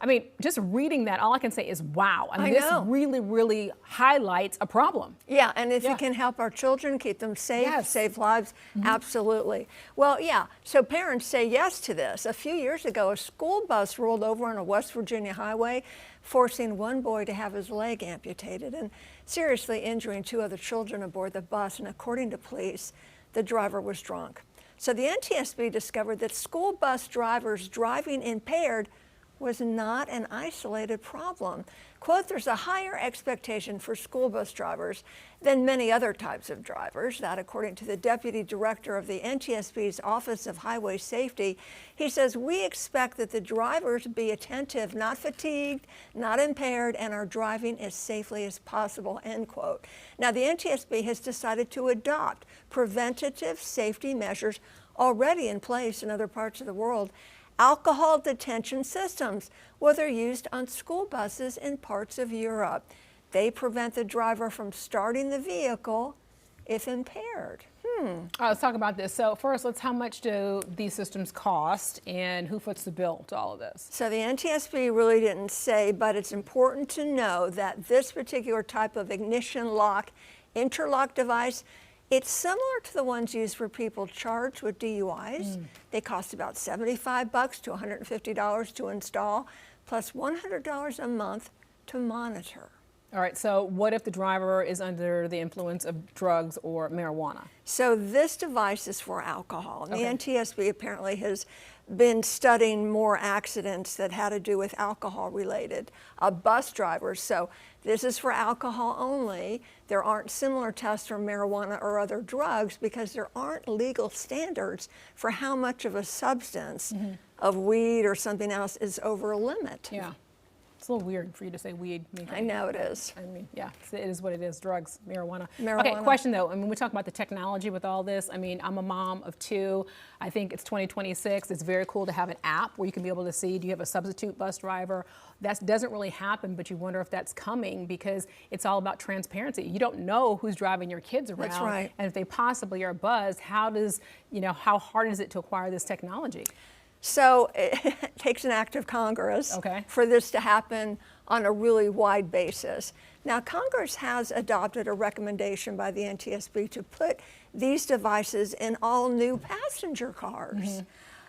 I mean, just reading that, all I can say is wow. I mean, this really, really highlights a problem. Yeah, and if it can help our children, keep them safe, save lives, absolutely. Well, yeah, so parents say yes to this. A few years ago, a school bus rolled over on a West Virginia highway, forcing one boy to have his leg amputated and seriously injuring 2 other children aboard the bus. And according to police, the driver was drunk. So the NTSB discovered that school bus drivers driving impaired was not an isolated problem. Quote, there's a higher expectation for school bus drivers than many other types of drivers. That, according to the Deputy Director of the NTSB's Office of Highway Safety, he says, we expect that the drivers be attentive, not fatigued, not impaired, and are driving as safely as possible, end quote. Now, the NTSB has decided to adopt preventative safety measures already in place in other parts of the world. Alcohol detention systems, well, they're used on school buses in parts of Europe. They prevent the driver from starting the vehicle if impaired. Let's talk about this. So first, how much do these systems cost and who foots the bill to all of this? So the NTSB really didn't say, but it's important to know that this particular type of ignition lock, interlock device, it's similar to the ones used for people charged with DUIs. They cost about $75 to $150 to install, plus $100 a month to monitor. All right, so what if the driver is under the influence of drugs or marijuana? So this device is for alcohol. And the NTSB apparently has been studying more accidents that had to do with alcohol related bus drivers. So this is for alcohol only. There aren't similar tests for marijuana or other drugs because there aren't legal standards for how much of a substance of weed or something else is over a limit. Yeah. It's a little weird for you to say weed. I know it is. I mean, yeah, it is what it is, drugs, marijuana. Marijuana. Okay, question though, I mean, we talk about the technology with all this. I mean, I'm a mom of 2. I think it's 2026. It's very cool to have an app where you can be able to see, do you have a substitute bus driver? That doesn't really happen, but you wonder if that's coming because it's all about transparency. You don't know who's driving your kids around. That's right. And if they possibly are buzzed, how hard is it to acquire this technology? So it takes an act of Congress for this to happen on a really wide basis. Now, Congress has adopted a recommendation by the NTSB to put these devices in all new passenger cars.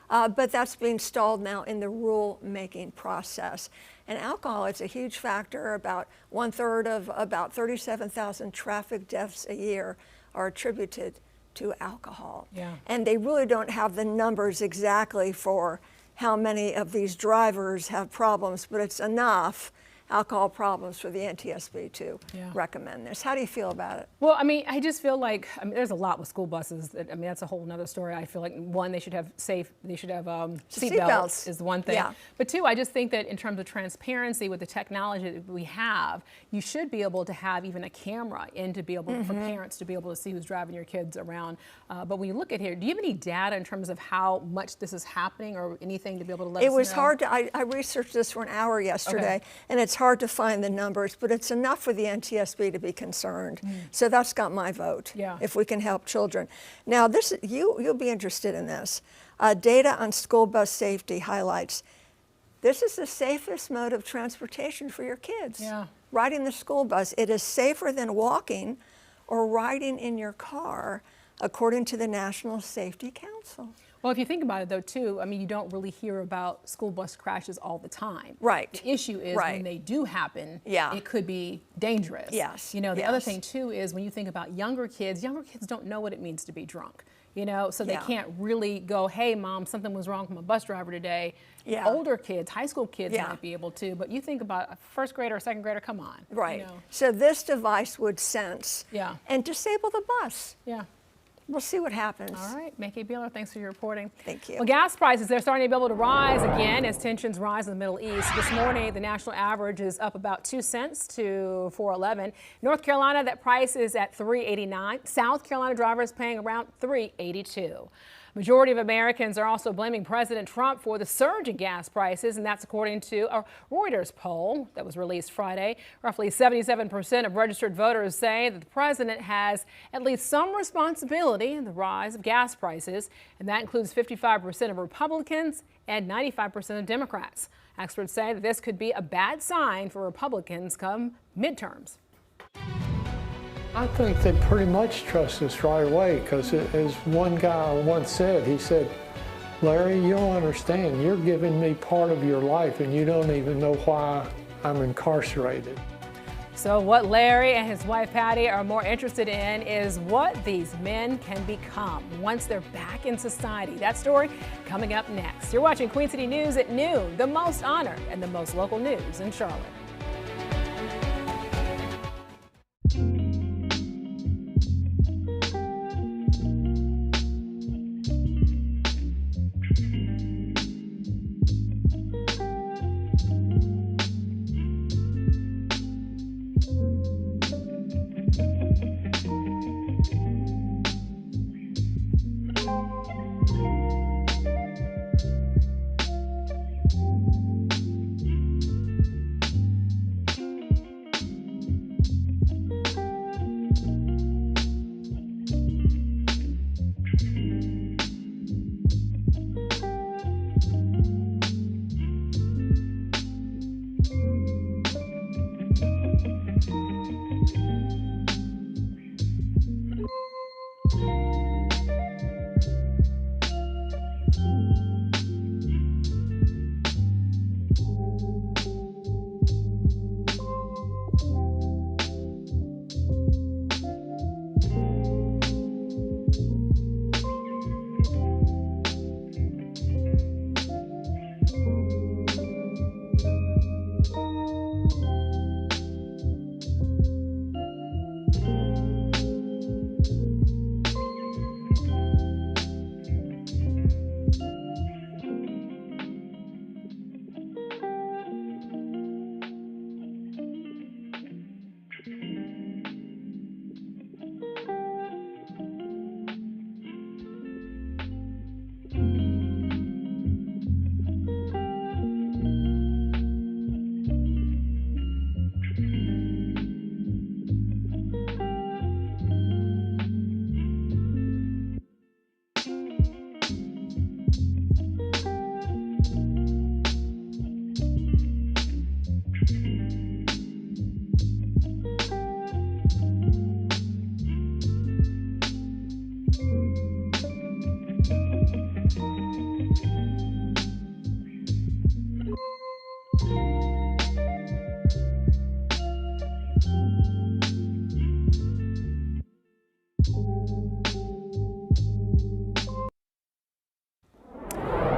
But that's being stalled now in the rule-making process. And alcohol is a huge factor. About 1/3 of about 37,000 traffic deaths a year are attributed to alcohol. And they really don't have the numbers exactly for how many of these drivers have problems, but it's enough alcohol problems for the NTSB to recommend this. How do you feel about it? Well, I mean, I just feel like, there's a lot with school buses. That's a whole nother story. I feel like, one, they should have seat belts is one thing. But 2, I just think that in terms of transparency with the technology that we have, you should be able to have even a camera in to be able, for parents to be able to see who's driving your kids around. But when you look at here, do you have any data in terms of how much this is happening or anything to be able to let us know? It was hard to, I researched this for an hour yesterday, and it's hard to find the numbers, but it's enough for the NTSB to be concerned. So that's got my vote. Yeah. If we can help children. Now, you'll be interested in this. Data on school bus safety highlights this is the safest mode of transportation for your kids. Yeah. Riding the school bus. It is safer than walking or riding in your car, according to the National Safety Council. Well, if you think about it, though, too, I mean, you don't really hear about school bus crashes all the time. Right. The issue is when they do happen, it could be dangerous. Yes. You know, the other thing, too, is when you think about younger kids don't know what it means to be drunk. You know, so they can't really go, hey, Mom, something was wrong with my bus driver today. Yeah. Older kids, high school kids might be able to, but you think about a first grader or second grader, come on. Right. You know. So this device would sense and disable the bus. Yeah. We'll see what happens. All right, Mickey Beeler, thanks for your reporting. Thank you. Well, gas prices, they're starting to be able to rise again as tensions rise in the Middle East. This morning, the national average is up about 2 cents to $4.11. North Carolina, that price is at $3.89. South Carolina drivers paying around $3.82. Majority of Americans are also blaming President Trump for the surge in gas prices, and that's according to a Reuters poll that was released Friday. Roughly 77% of registered voters say that the president has at least some responsibility in the rise of gas prices, and that includes 55% of Republicans and 95% of Democrats. Experts say that this could be a bad sign for Republicans come midterms. I think they pretty much trust us right away because as one guy once said, he said, Larry, you don't understand. You're giving me part of your life and you don't even know why I'm incarcerated. So what Larry and his wife Patty are more interested in is what these men can become once they're back in society. That story coming up next. You're watching Queen City News at noon, the most honored and the most local news in Charlotte.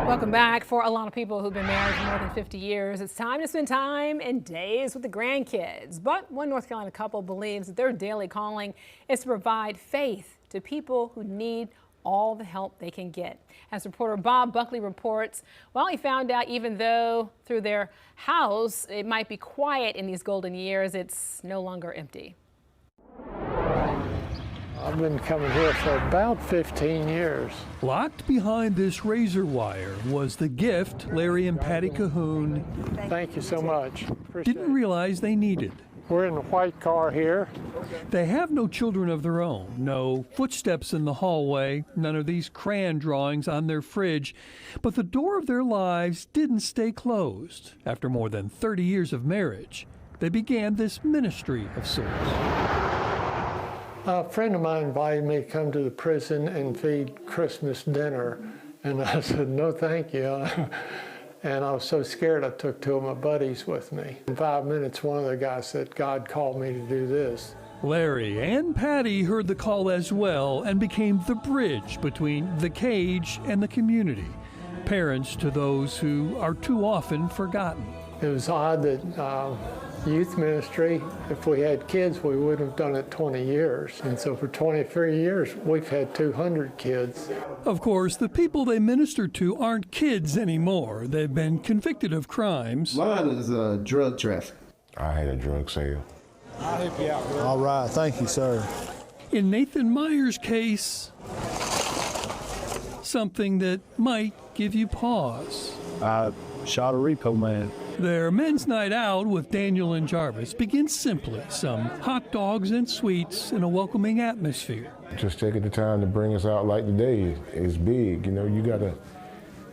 Welcome back. For a lot of people who've been married for more than 50 years, it's time to spend time and days with the grandkids. But one North Carolina couple believes that their daily calling is to provide faith to people who need all the help they can get. As reporter Bob Buckley reports, well, he found out even though through their house it might be quiet in these golden years, it's no longer empty. I've been coming here for about 15 years. Locked behind this razor wire was the gift Larry and Patty Cahoon Thank you so much. didn't realize they needed. We're in the white car here. They have no children of their own, no footsteps in the hallway, none of these crayon drawings on their fridge. But the door of their lives didn't stay closed. After more than 30 years of marriage, they began this ministry of sorts. A friend of mine invited me to come to the prison and feed Christmas dinner. And I said, no, thank you. And I was so scared I took two of my buddies with me. In 5 minutes, one of the guys said, God called me to do this. Larry and Patty heard the call as well and became the bridge between the cage and the community, parents to those who are too often forgotten. It was odd that youth ministry, if we had kids, we would have done it 20 years. And so for 23 years, we've had 200 kids. Of course, the people they minister to aren't kids anymore. They've been convicted of crimes. Mine is drug trafficking. I had a drug sale. I'll help you out, brother. All right, thank you, sir. In Nathan Meyer's case, something that might give you pause. I shot a repo man. Their men's night out with Daniel and Jarvis begins simply. Some hot dogs and sweets in a welcoming atmosphere. Just taking the time to bring us out like today is big. You know, you got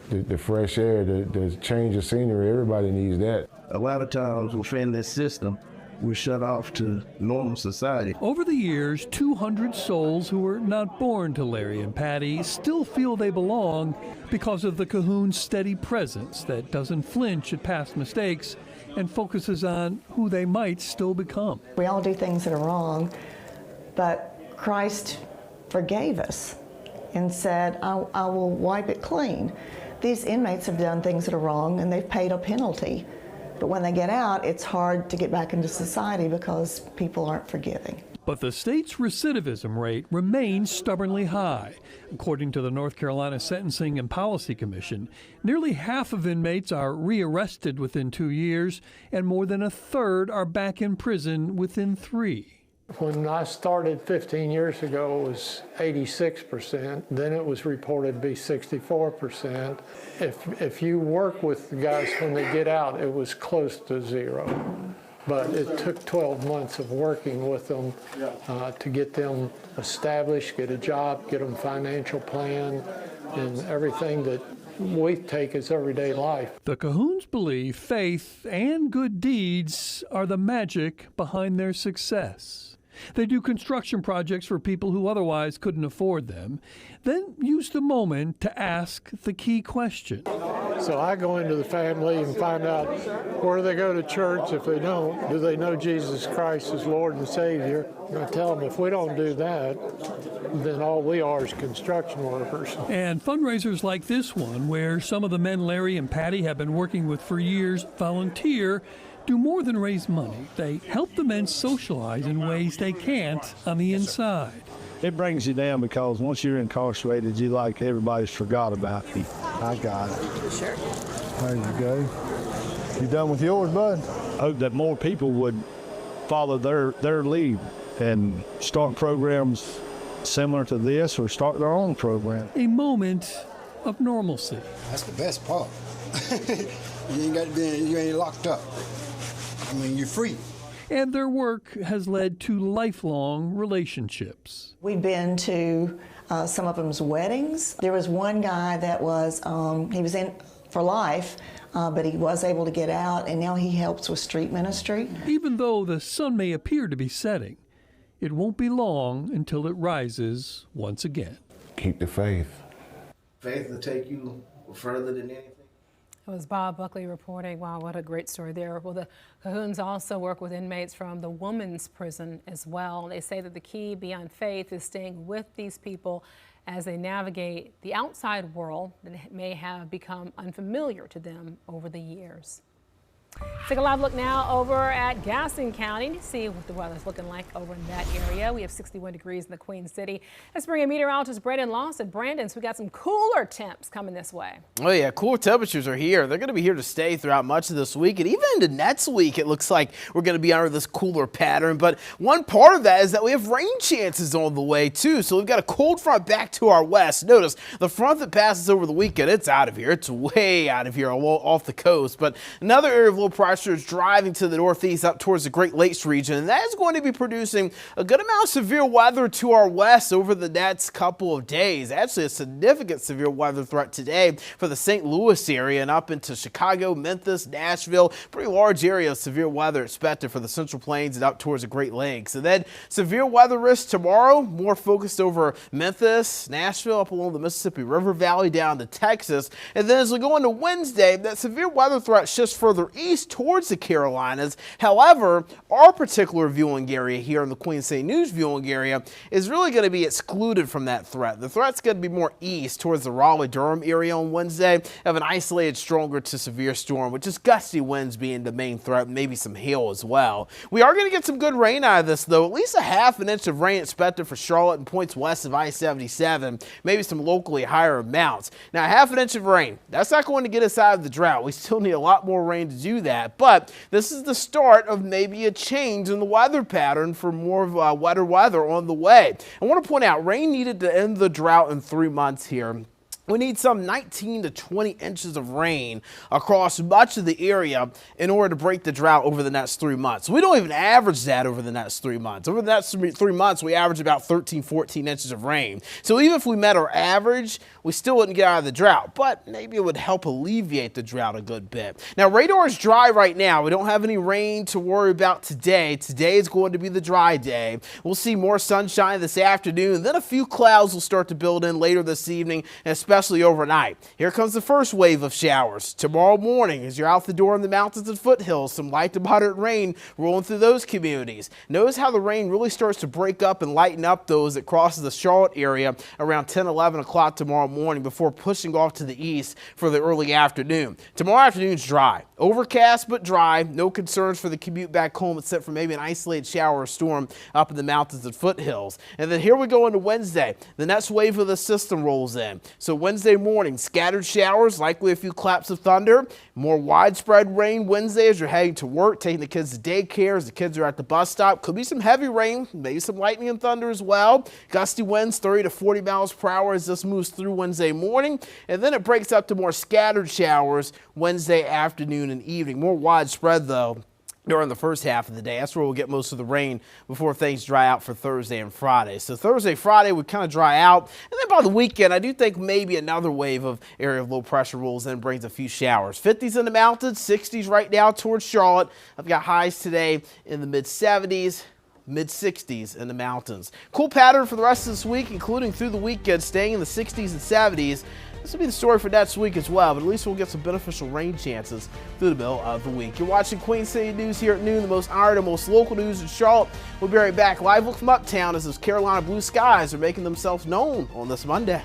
the fresh air, the change of scenery, everybody needs that. A lot of times within this system, we're shut off to normal society. Over the years, 200 souls who were not born to Larry and Patty still feel they belong because of the Cahoon's steady presence that doesn't flinch at past mistakes and focuses on who they might still become. We all do things that are wrong, but Christ forgave us and said, I will wipe it clean. These inmates have done things that are wrong and they've paid a penalty. But when they get out, it's hard to get back into society because people aren't forgiving. But the state's recidivism rate remains stubbornly high. According to the North Carolina Sentencing and Policy Commission, nearly half of inmates are rearrested within 2 years, and more than a third are back in prison within 3. When I started 15 years ago, it was 86%. Then it was reported to be 64%. If you work with the guys when they get out, it was close to zero. But it took 12 months of working with them to get them established, get a job, get them a financial plan, and everything that we take as everyday life. The Cahoons believe faith and good deeds are the magic behind their success. They do construction projects for people who otherwise couldn't afford them, then use the moment to ask the key question. So I go into the family and find out where they go to church. If they don't, do they know Jesus Christ as Lord and Savior? And I tell them if we don't do that, then all we are is construction workers. And fundraisers like this one, where some of the men Larry and Patty have been working with for years volunteer, do more than raise money. They help the men socialize in ways they can't on the inside. It brings you down because once you're incarcerated, you like everybody's forgot about you. I got it. Sure. There you go. You done with yours, bud? I hope that more people would follow their lead and start programs similar to this or start their own program. A moment of normalcy. That's the best part. You ain't locked up. I mean, you're free. And their work has led to lifelong relationships. We've been to some of them's weddings. There was one guy that was, he was in for life, but he was able to get out, and now he helps with street ministry. Even though the sun may appear to be setting, it won't be long until it rises once again. Keep the faith. Faith will take you further than anything. It was Bob Buckley reporting. Wow, what a great story there. Well, the Cahoons also work with inmates from the women's prison as well. They say that the key beyond faith is staying with these people as they navigate the outside world that may have become unfamiliar to them over the years. Take a live look now over at Gaston County to see what the weather's looking like over in that area. We have 61 degrees in the Queen City. Let's bring a meteorologist, Brandon Lawson. Brandon, so we got some cooler temps coming this way. Oh yeah, cooler temperatures are here. They're going to be here to stay throughout much of this week, and even into next week it looks like we're going to be under this cooler pattern. But one part of that is that we have rain chances on the way too. So we've got a cold front back to our west. Notice the front that passes over the weekend, it's out of here. It's way out of here off the coast. But another area of low pressure is driving to the northeast up towards the Great Lakes region, and that is going to be producing a good amount of severe weather to our west over the next couple of days. Actually, a significant severe weather threat today for the St. Louis area and up into Chicago, Memphis, Nashville. Pretty large area of severe weather expected for the Central Plains and up towards the Great Lakes. And then severe weather risk tomorrow, more focused over Memphis, Nashville, up along the Mississippi River Valley down to Texas. And then as we go into Wednesday, that severe weather threat shifts further east towards the Carolinas. However, our particular viewing area here in the Queen City News viewing area is really going to be excluded from that threat. The threat's going to be more east towards the Raleigh-Durham area on Wednesday of an isolated stronger to severe storm, with just gusty winds being the main threat, maybe some hail as well. We are going to get some good rain out of this though, at least a half an inch of rain expected for Charlotte and points west of I-77, maybe some locally higher amounts. Now, half an inch of rain, that's not going to get us out of the drought. We still need a lot more rain to do that, but this is the start of maybe a change in the weather pattern for more of wetter weather on the way. I want to point out rain needed to end the drought in 3 months here. We need some 19 to 20 inches of rain across much of the area in order to break the drought over the next 3 months. We don't even average that over the next 3 months. Over the next 3 months, we average about 13, 14 inches of rain. So even if we met our average, we still wouldn't get out of the drought, but maybe it would help alleviate the drought a good bit. Now, radar is dry right now. We don't have any rain to worry about today. Today is going to be the dry day. We'll see more sunshine this afternoon, then a few clouds will start to build in later this evening, and especially overnight. Here comes the first wave of showers. Tomorrow morning, as you're out the door in the mountains and foothills, some light to moderate rain rolling through those communities. Notice how the rain really starts to break up and lighten up those that crosses the Charlotte area around 10, 11 o'clock tomorrow morning before pushing off to the east for the early afternoon. Tomorrow afternoon's dry. Overcast but dry. No concerns for the commute back home except for maybe an isolated shower or storm up in the mountains and foothills. And then here we go into Wednesday. The next wave of the system rolls in. So Wednesday morning, scattered showers, likely a few claps of thunder. More widespread rain Wednesday as you're heading to work, taking the kids to daycare, as the kids are at the bus stop. Could be some heavy rain, maybe some lightning and thunder as well. Gusty winds 30 to 40 miles per hour as this moves through Wednesday morning. And then it breaks up to more scattered showers Wednesday afternoon and evening. More widespread though during the first half of the day. That's where we'll get most of the rain before things dry out for Thursday and Friday. So Thursday, Friday would kind of dry out. And then by the weekend, I do think maybe another wave of area of low pressure rolls in and brings a few showers. 50s in the mountains, 60s right now towards Charlotte. I've got highs today in the mid-70s. Mid-60s in the mountains. Cool pattern for the rest of this week, including through the weekend, staying in the 60s and 70s. This will be the story for next week as well, but at least we'll get some beneficial rain chances through the middle of the week. You're watching Queen City News here at noon, the most iron and most local news in Charlotte. We'll be right back. Live look from Uptown as those Carolina blue skies are making themselves known on this Monday.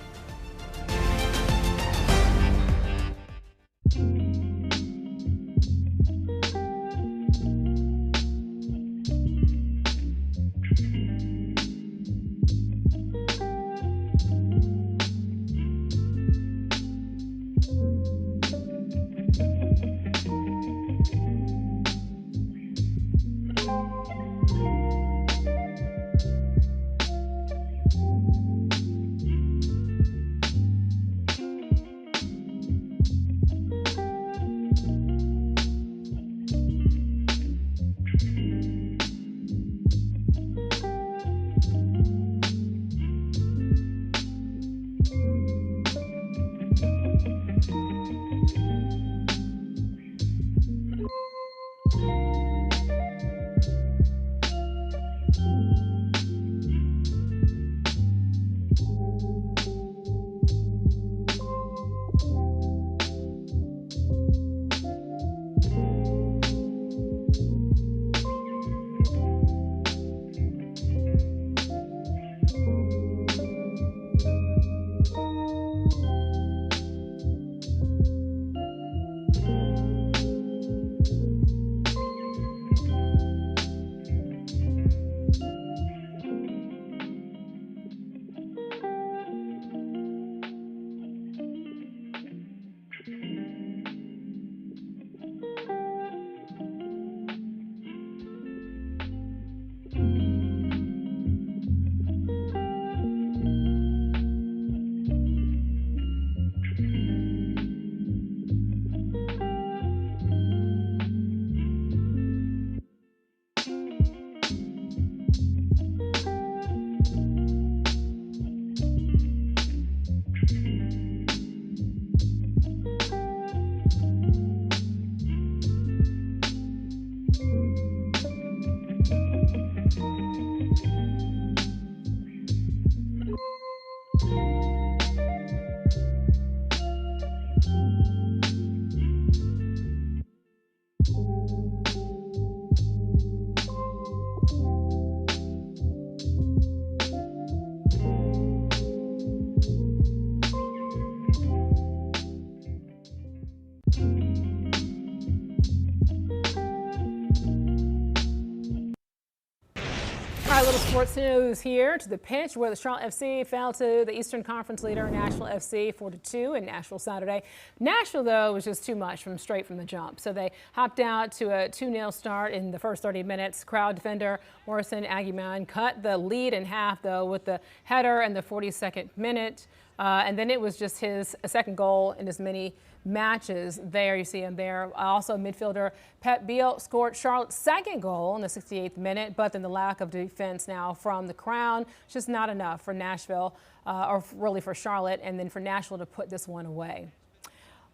All right, little sports news here to the pinch where the Charlotte FC fell to the Eastern Conference leader Nashville FC 4-2 in Nashville Saturday. Nashville, though, was just too much straight from the jump. So they hopped out to a 2-0 start in the first 30 minutes. Crowd defender Morrison Aguiman cut the lead in half, though, with the header in the 42nd minute. And then it was just his second goal in as many matches. There you see him there. Also, midfielder Pep Biel scored Charlotte's second goal in the 68th minute, but then the lack of defense now from the Crown, just not enough for Nashville, or really for Charlotte, and then for Nashville to put this one away.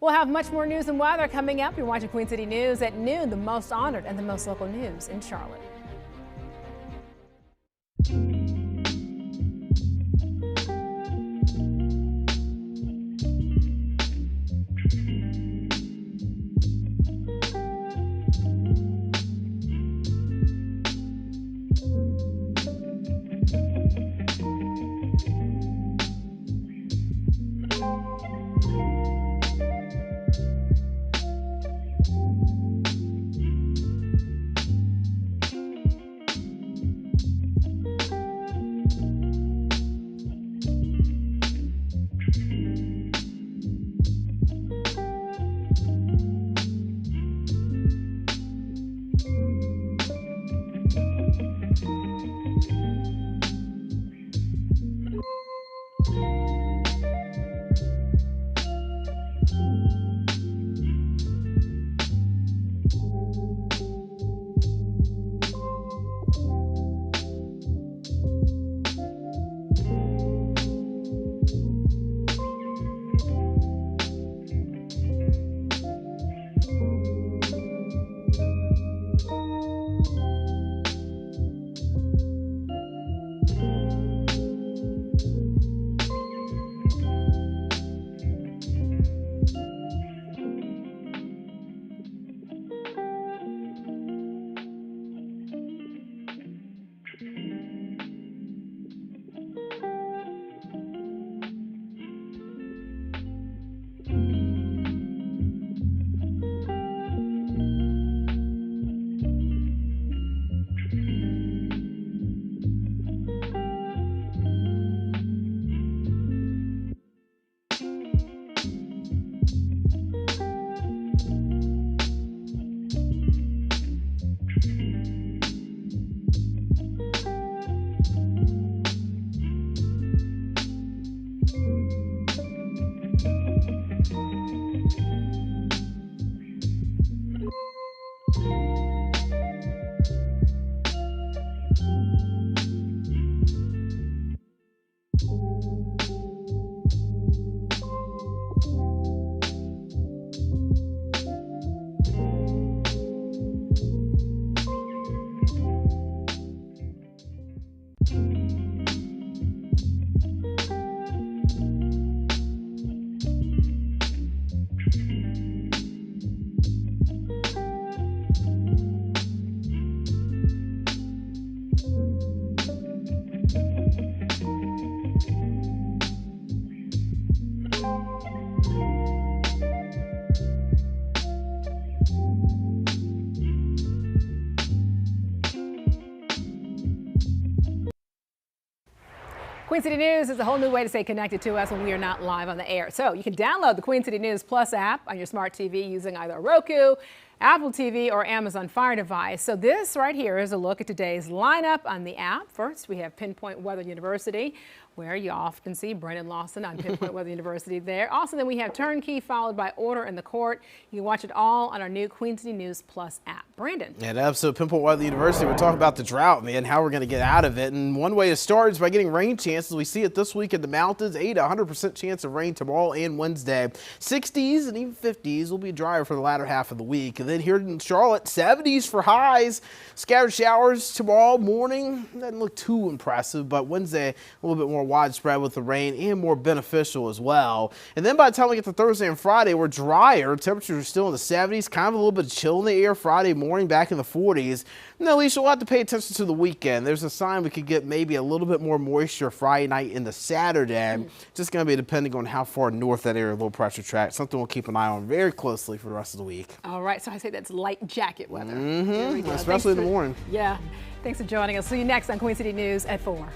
We'll have much more news and weather coming up. You're watching Queen City News at noon, the most honored and the most local news in Charlotte. Queen City News is a whole new way to stay connected to us when we are not live on the air. So you can download the Queen City News Plus app on your smart TV using either Roku, Apple TV, or Amazon Fire device. So this right here is a look at today's lineup on the app. First, we have Pinpoint Weather University, where you often see Brendan Lawson on Pinpoint Weather University there. Also, then we have Turnkey, followed by Order in the Court. You can watch it all on our new Queen City News Plus app. Brandon. And episode Pinpoint Weather University, we're talking about the drought, man, how we're going to get out of it. And one way to start is by getting rain chances. We see it this week in the mountains, 100% chance of rain tomorrow and Wednesday. 60s and even 50s will be drier for the latter half of the week. And then here in Charlotte, 70s for highs. Scattered showers tomorrow morning. Doesn't look too impressive, but Wednesday, a little bit more widespread with the rain and more beneficial as well. And then by the time we get to Thursday and Friday, we're drier. Temperatures are still in the 70s, kind of a little bit of chill in the air Friday morning, back in the 40s. And at least you'll have to pay attention to the weekend. There's a sign we could get maybe a little bit more moisture Friday night into Saturday. Just going to be depending on how far north that area low pressure track. Something we'll keep an eye on very closely for the rest of the week. All right, so I say that's light jacket weather. Especially in the morning. Yeah. Thanks for joining us. See you next on Queen City News at 4.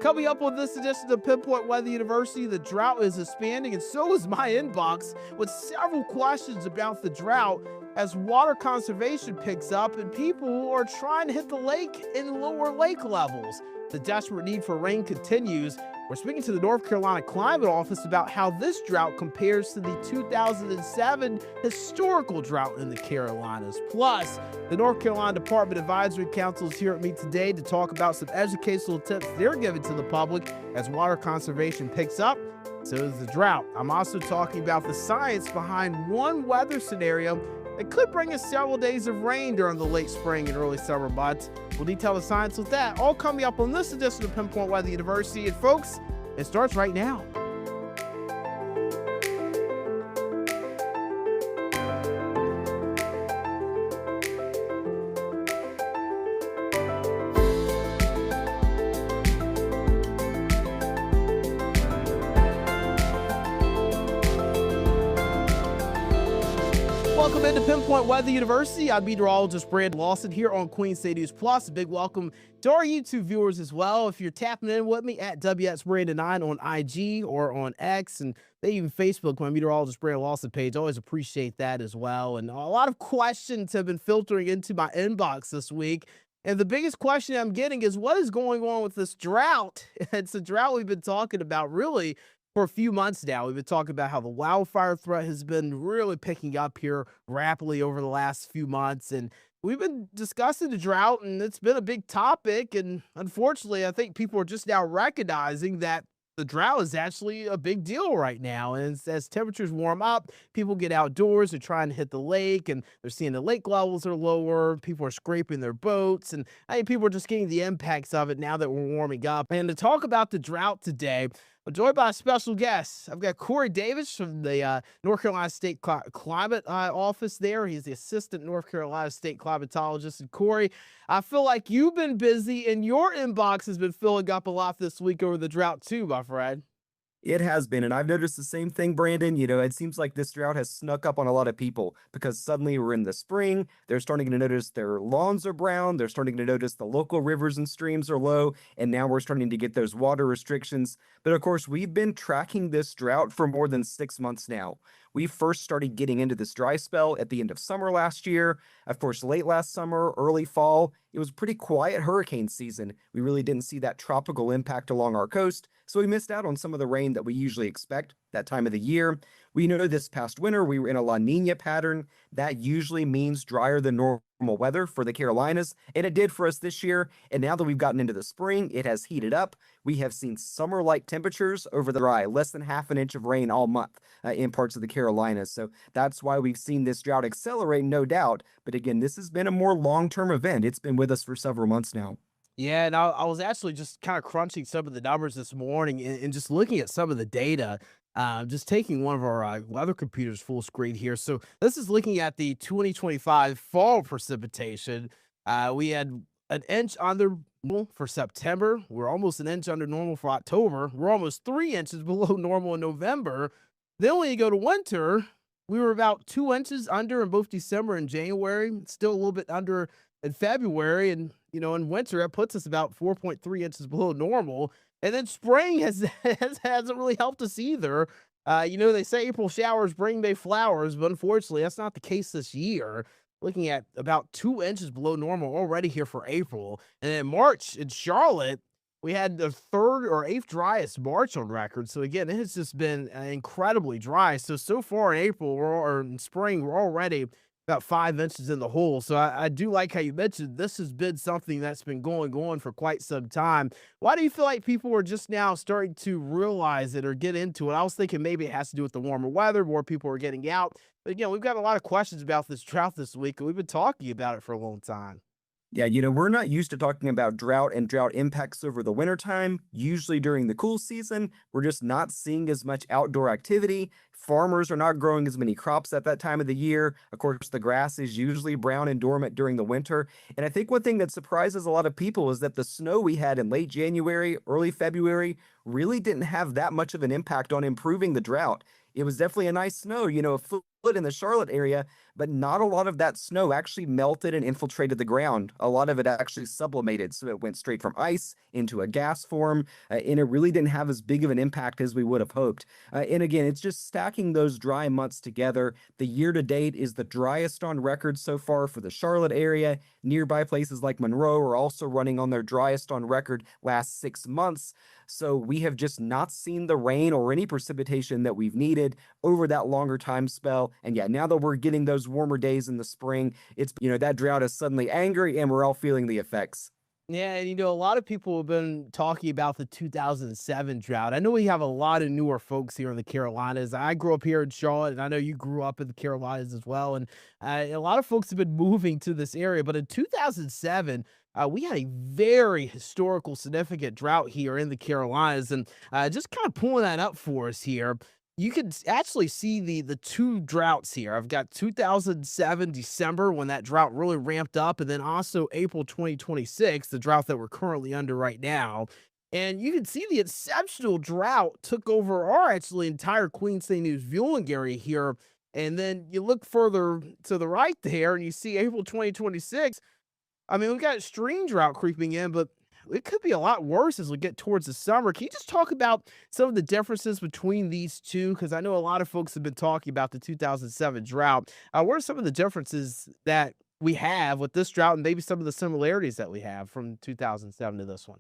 Coming up on this edition of Pinpoint Weather University, the drought is expanding, and so is my inbox with several questions about the drought as water conservation picks up and people are trying to hit the lake in lower lake levels. The desperate need for rain continues. We're speaking to the North Carolina Climate Office about how this drought compares to the 2007 historical drought in the Carolinas. Plus, the North Carolina Department Advisory Council is here at me today to talk about some educational tips they're giving to the public as water conservation picks up. So is the drought. I'm also talking about the science behind one weather scenario that could bring us several days of rain during the late spring and early summer months. We'll detail the science with that, all coming up on this edition of Pinpoint Weather University. And folks, it starts right now. Welcome into Pinpoint Weather University. I'm meteorologist Brandon Lawson here on Queen City News Plus. A big welcome to our YouTube viewers as well. If you're tapping in with me at WXBrandon9 on IG or on X and maybe even Facebook, my meteorologist Brandon Lawson page, always appreciate that as well. And a lot of questions have been filtering into my inbox this week. And the biggest question I'm getting is what is going on with this drought? It's a drought we've been talking about really for a few months now. We've been talking about how the wildfire threat has been really picking up here rapidly over the last few months. And we've been discussing the drought, and it's been a big topic. And unfortunately, I think people are just now recognizing that the drought is actually a big deal right now. And as temperatures warm up, people get outdoors, they're trying to hit the lake, and they're seeing the lake levels are lower. People are scraping their boats, and I think people are just getting the impacts of it now that we're warming up. And to talk about the drought today, I'm joined by a special guest. I've got Corey Davis from the North Carolina State Climate Office there. He's the Assistant North Carolina State Climatologist. And Corey, I feel like you've been busy and your inbox has been filling up a lot this week over the drought too, my friend. It has been, and I've noticed the same thing, Brandon. You know, it seems like this drought has snuck up on a lot of people because suddenly we're in the spring. They're starting to notice their lawns are brown. They're starting to notice the local rivers and streams are low, and now we're starting to get those water restrictions. But of course, we've been tracking this drought for more than 6 months now. We first started getting into this dry spell at the end of summer last year. Of course, late last summer, early fall, it was pretty quiet hurricane season. We really didn't see that tropical impact along our coast, so we missed out on some of the rain that we usually expect that time of the year. We know this past winter we were in a La Nina pattern. That usually means drier than normal weather for the Carolinas, and it did for us this year. And now that we've gotten into the spring, it has heated up. We have seen summer-like temperatures over the dry, less than half an inch of rain all month in parts of the Carolinas. So that's why we've seen this drought accelerate, no doubt. But again, this has been a more long-term event. It's been with us for several months now. Yeah, and I was actually just kind of crunching some of the numbers this morning and just looking at some of the data. Just taking one of our weather computers full screen here. So this is looking at the 2025 fall precipitation. We had an inch under normal for September. We're almost an inch under normal for October. We're almost 3 inches below normal in November. Then when you go to winter, we were about 2 inches under in both December and January. Still a little bit under in February. And, you know, in winter, that puts us about 4.3 inches below normal. And then spring hasn't really helped us either. You know, they say April showers bring May flowers, but unfortunately, that's not the case this year. Looking at about 2 inches below normal already here for April. And then March in Charlotte, We had the 3rd or 8th driest March on record. So again, it has just been incredibly dry. So far in April or in spring, we're already about 5 inches in the hole. So I do like how you mentioned this has been something that's been going on for quite some time. Why do you feel like people are just now starting to realize it or get into it? I was thinking maybe it has to do with the warmer weather, more people are getting out. But again, we've got a lot of questions about this drought this week, and we've been talking about it for a long time. Yeah, we're not used to talking about drought and drought impacts over the wintertime. Usually during the cool season, we're just not seeing as much outdoor activity. Farmers are not growing as many crops at that time of the year. Of course, the grass is usually brown and dormant during the winter. And I think one thing that surprises a lot of people is that the snow we had in late January, early February really didn't have that much of an impact on improving the drought. It was definitely a nice snow, a foot in the Charlotte area, but not a lot of that snow actually melted and infiltrated the ground. A lot of it actually sublimated, so it went straight from ice into a gas form, and it really didn't have as big of an impact as we would have hoped. And again, it's just stacking those dry months together. The year to date is the driest on record so far for the Charlotte area. Nearby places like Monroe are also running on their driest on record last 6 months. So we have just not seen the rain or any precipitation that we've needed over that longer time spell. And yeah, now that we're getting those warmer days in the spring, it's, that drought is suddenly angry and we're all feeling the effects. Yeah, and a lot of people have been talking about the 2007 drought. I know we have a lot of newer folks here in the Carolinas. I grew up here in Charlotte, and I know you grew up in the Carolinas as well. And a lot of folks have been moving to this area. But in 2007, we had a very historical, significant drought here in the Carolinas. And just kind of pulling that up for us here, you can actually see the 2 droughts here. I've got 2007 December when that drought really ramped up, and then also April 2026, the drought that we're currently under right now. And you can see the exceptional drought took over our actually entire Queen St. News viewing area here. And then you look further to the right there, and you see April 2026. I mean, we've got extreme drought creeping in, but it could be a lot worse as we get towards the summer. Can you just talk about some of the differences between these two? Because I know a lot of folks have been talking about the 2007 drought. What are some of the differences that we have with this drought and maybe some of the similarities that we have from 2007 to this one?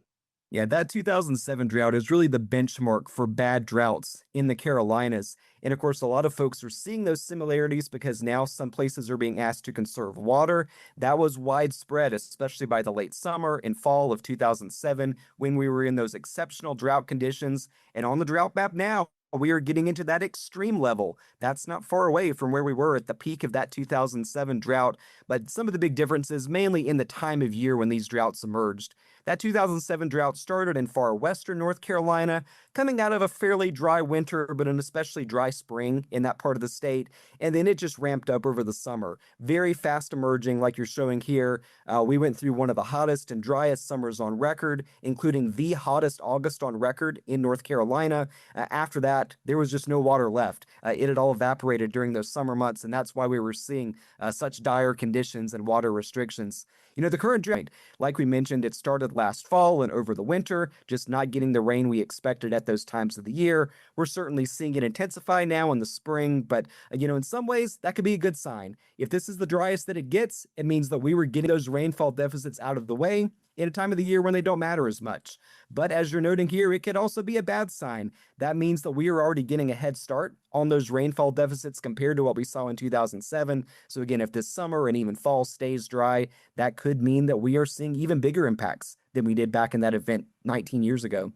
Yeah, that 2007 drought is really the benchmark for bad droughts in the Carolinas. And of course, a lot of folks are seeing those similarities because now some places are being asked to conserve water. That was widespread, especially by the late summer and fall of 2007 when we were in those exceptional drought conditions. And on the drought map now, we are getting into that extreme level. That's not far away from where we were at the peak of that 2007 drought, but some of the big differences mainly in the time of year when these droughts emerged. That 2007 drought started in far western North Carolina, coming out of a fairly dry winter, but an especially dry spring in that part of the state. And then it just ramped up over the summer. Very fast emerging, like you're showing here. We went through one of the hottest and driest summers on record, including the hottest August on record in North Carolina. After that, there was just no water left. It had all evaporated during those summer months, and that's why we were seeing such dire conditions and water restrictions. The current drought, like we mentioned, it started last fall and over the winter, just not getting the rain we expected at those times of the year. We're certainly seeing it intensify now in the spring, but, in some ways, that could be a good sign. If this is the driest that it gets, it means that we were getting those rainfall deficits out of the way in a time of the year when they don't matter as much. But as you're noting here, it could also be a bad sign. That means that we are already getting a head start on those rainfall deficits compared to what we saw in 2007. So again, if this summer and even fall stays dry, that could mean that we are seeing even bigger impacts than we did back in that event 19 years ago.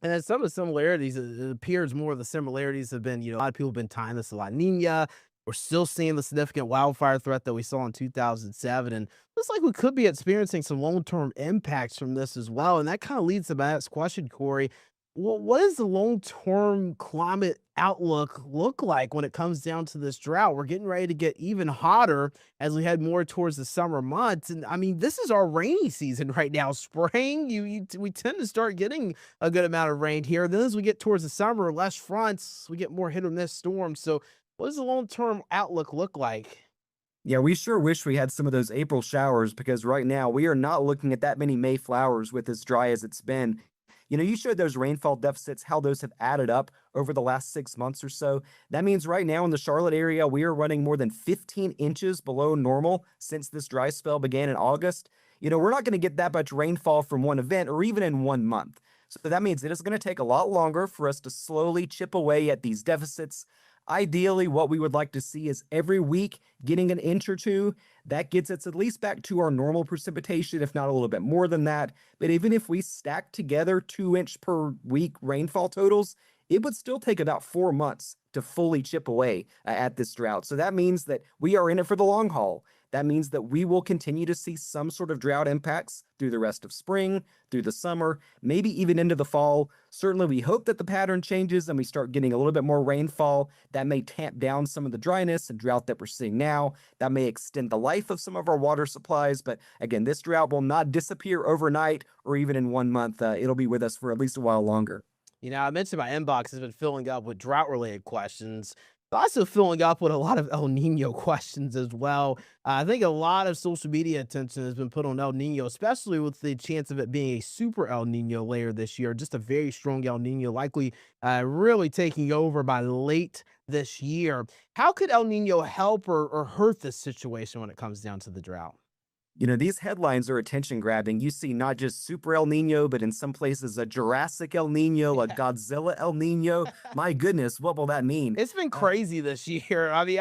And then some of the similarities, it appears more of the similarities have been, a lot of people have been tying this to La Nina. We're still seeing the significant wildfire threat that we saw in 2007. And looks like we could be experiencing some long-term impacts from this as well. And that kind of leads to my next question, Corey. Well, what does the long-term climate outlook look like when it comes down to this drought? We're getting ready to get even hotter as we head more towards the summer months. And I mean, this is our rainy season right now. Spring, we tend to start getting a good amount of rain here. Then as we get towards the summer, less fronts, we get more hit or miss storms. So what does the long-term outlook look like? Yeah, we sure wish we had some of those April showers because right now we are not looking at that many May flowers with as dry as it's been. You showed those rainfall deficits, how those have added up over the last 6 months or so. That means right now in the Charlotte area, we are running more than 15 inches below normal since this dry spell began in August. we're not going to get that much rainfall from one event or even in 1 month. So that means it is going to take a lot longer for us to slowly chip away at these deficits. Ideally, what we would like to see is every week getting an inch or two. That gets us at least back to our normal precipitation, if not a little bit more than that. But even if we stack together 2-inch per week rainfall totals, it would still take about 4 months to fully chip away at this drought. So that means that we are in it for the long haul. That means that we will continue to see some sort of drought impacts through the rest of spring, through the summer, maybe even into the fall. Certainly, we hope that the pattern changes and we start getting a little bit more rainfall. That may tamp down some of the dryness and drought that we're seeing now. That may extend the life of some of our water supplies. But again, this drought will not disappear overnight or even in 1 month. It'll be with us for at least a while longer. I mentioned my inbox has been filling up with drought-related questions. It's also filling up with a lot of El Nino questions as well. I think a lot of social media attention has been put on El Nino, especially with the chance of it being a super El Nino later this year, just a very strong El Nino, likely really taking over by late this year. How could El Nino help or hurt this situation when it comes down to the drought? These headlines are attention grabbing. You see not just Super El Nino, but in some places a Jurassic El Nino, a Godzilla El Nino. My goodness, what will that mean? It's been crazy this year. I mean,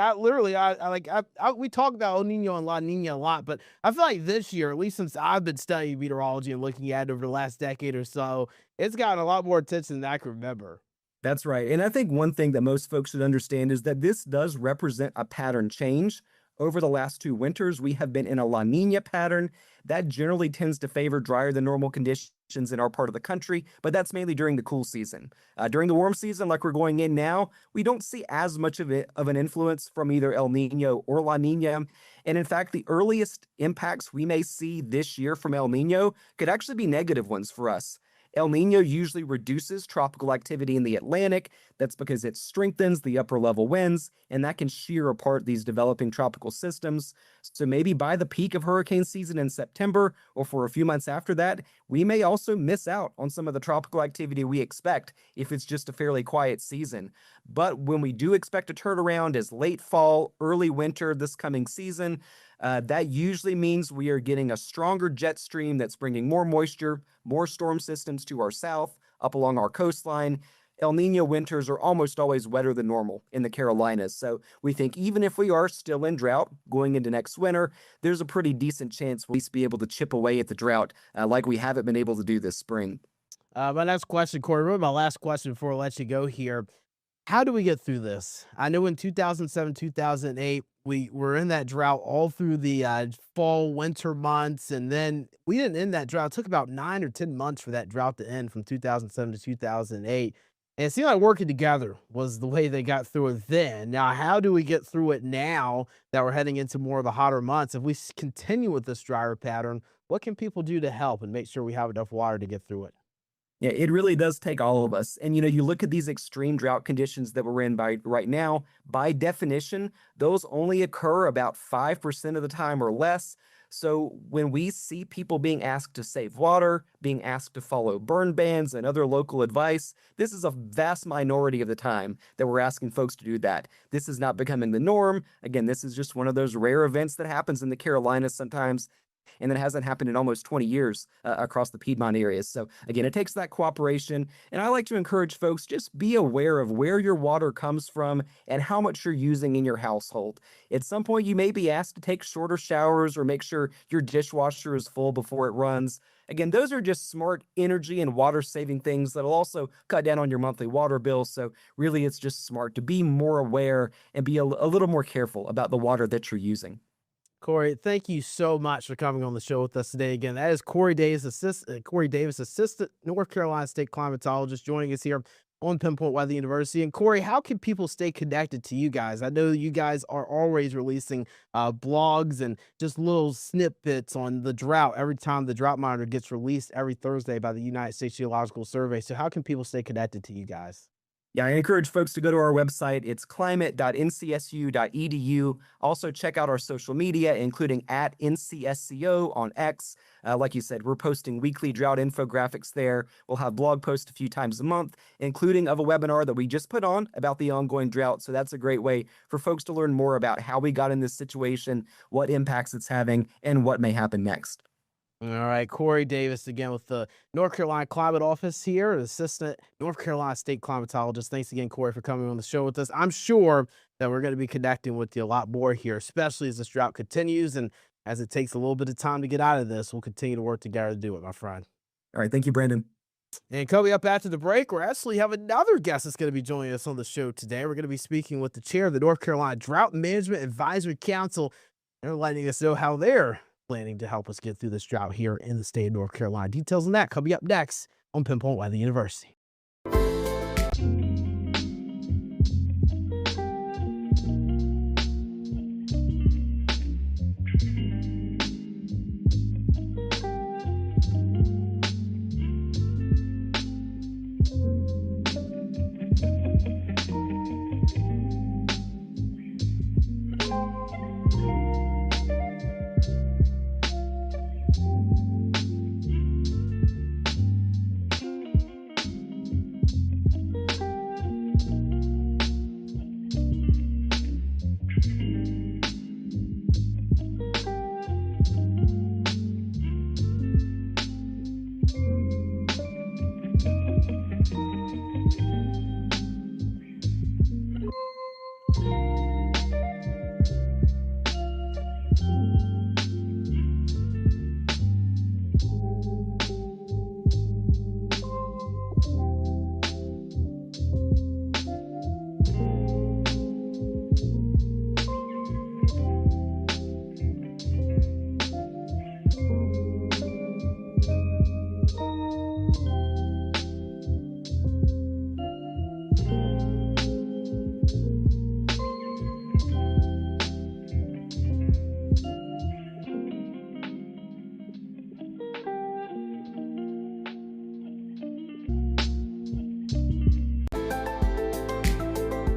we talk about El Nino and La Nina a lot, but I feel like this year, at least since I've been studying meteorology and looking at it over the last decade or so, it's gotten a lot more attention than I can remember. That's right. And I think one thing that most folks should understand is that this does represent a pattern change. Over the last 2 winters, we have been in a La Nina pattern. That generally tends to favor drier than normal conditions in our part of the country, but that's mainly during the cool season. During the warm season, like we're going in now, we don't see as much of an influence from either El Nino or La Nina. And in fact, the earliest impacts we may see this year from El Nino could actually be negative ones for us. El Nino usually reduces tropical activity in the Atlantic. That's because it strengthens the upper level winds, and that can shear apart these developing tropical systems. So maybe by the peak of hurricane season in September, or for a few months after that, we may also miss out on some of the tropical activity we expect if it's just a fairly quiet season. But when we do expect a turnaround as late fall, early winter this coming season, that usually means we are getting a stronger jet stream that's bringing more moisture, more storm systems to our south, up along our coastline. El Nino winters are almost always wetter than normal in the Carolinas. So we think even if we are still in drought going into next winter, there's a pretty decent chance we'll at least be able to chip away at the drought like we haven't been able to do this spring. My next question, Corey, really my last question before I let you go here. How do we get through this? I know in 2007, 2008, we were in that drought all through the fall, winter months, and then we didn't end that drought. It took about 9 or 10 months for that drought to end from 2007 to 2008. And it seemed like working together was the way they got through it then. Now, how do we get through it now that we're heading into more of the hotter months? If we continue with this drier pattern, what can people do to help and make sure we have enough water to get through it? Yeah, it really does take all of us. And you look at these extreme drought conditions that we're in right now, by definition, those only occur about 5% of the time or less. So when we see people being asked to save water, being asked to follow burn bans and other local advice, this is a vast minority of the time that we're asking folks to do that. This is not becoming the norm. Again, this is just one of those rare events that happens in the Carolinas sometimes, and it hasn't happened in almost 20 years across the Piedmont areas. So again, it takes that cooperation. And I like to encourage folks, just be aware of where your water comes from and how much you're using in your household. At some point, you may be asked to take shorter showers or make sure your dishwasher is full before it runs. Again, those are just smart energy and water saving things that'll also cut down on your monthly water bill. So really, it's just smart to be more aware and be a little more careful about the water that you're using. Corey, thank you so much for coming on the show with us today. Again, that is Corey Davis, Assistant North Carolina State Climatologist, joining us here on Pinpoint Weather University. And Corey, how can people stay connected to you guys? I know you guys are always releasing blogs and just little snippets on the drought every time the drought monitor gets released every Thursday by the United States Geological Survey. So how can people stay connected to you guys? Yeah, I encourage folks to go to our website. It's climate.ncsu.edu. Also, check out our social media, including at NCSCO on X. Like you said, we're posting weekly drought infographics there. We'll have blog posts a few times a month, including of a webinar that we just put on about the ongoing drought. So that's a great way for folks to learn more about how we got in this situation, what impacts it's having, and what may happen next. All right, Corey Davis again with the North Carolina Climate Office here, Assistant North Carolina State Climatologist. Thanks again, Corey, for coming on the show with us. I'm sure that we're going to be connecting with you a lot more here, especially as this drought continues and as it takes a little bit of time to get out of this. We'll continue to work together to do it, my friend. All right, thank you, Brandon. And coming up after the break, we actually have another guest that's going to be joining us on the show today. We're going to be speaking with the chair of the North Carolina Drought Management Advisory Council. They're letting us know how they're planning to help us get through this drought here in the state of North Carolina. Details on that coming up next on Pinpoint Weather University.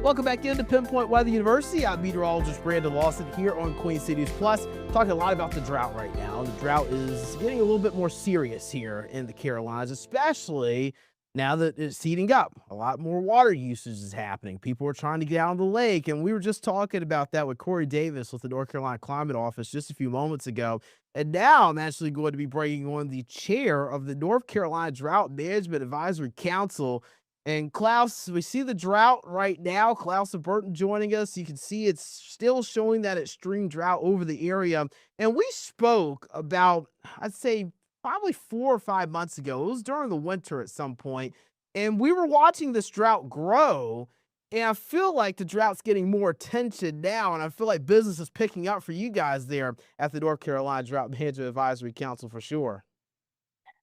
Welcome back into Pinpoint Weather University. I'm meteorologist Brandon Lawson here on Queen Cities Plus, talking a lot about the drought right now. The drought is getting a little bit more serious here in the Carolinas, especially now that it's heating up. A lot more water usage is happening. People are trying to get out on the lake, and we were just talking about that with Corey Davis with the North Carolina Climate Office just a few moments ago. And now I'm actually going to be bringing on the chair of the North Carolina Drought Management Advisory Council. And Klaus, we see the drought right now. Klaus and Burton joining us. You can see it's still showing that extreme drought over the area. And we spoke about, I'd say, probably 4 or 5 months ago. It was during the winter at some point. And we were watching this drought grow. And I feel like the drought's getting more attention now. And I feel like business is picking up for you guys there at the North Carolina Drought Management Advisory Council for sure.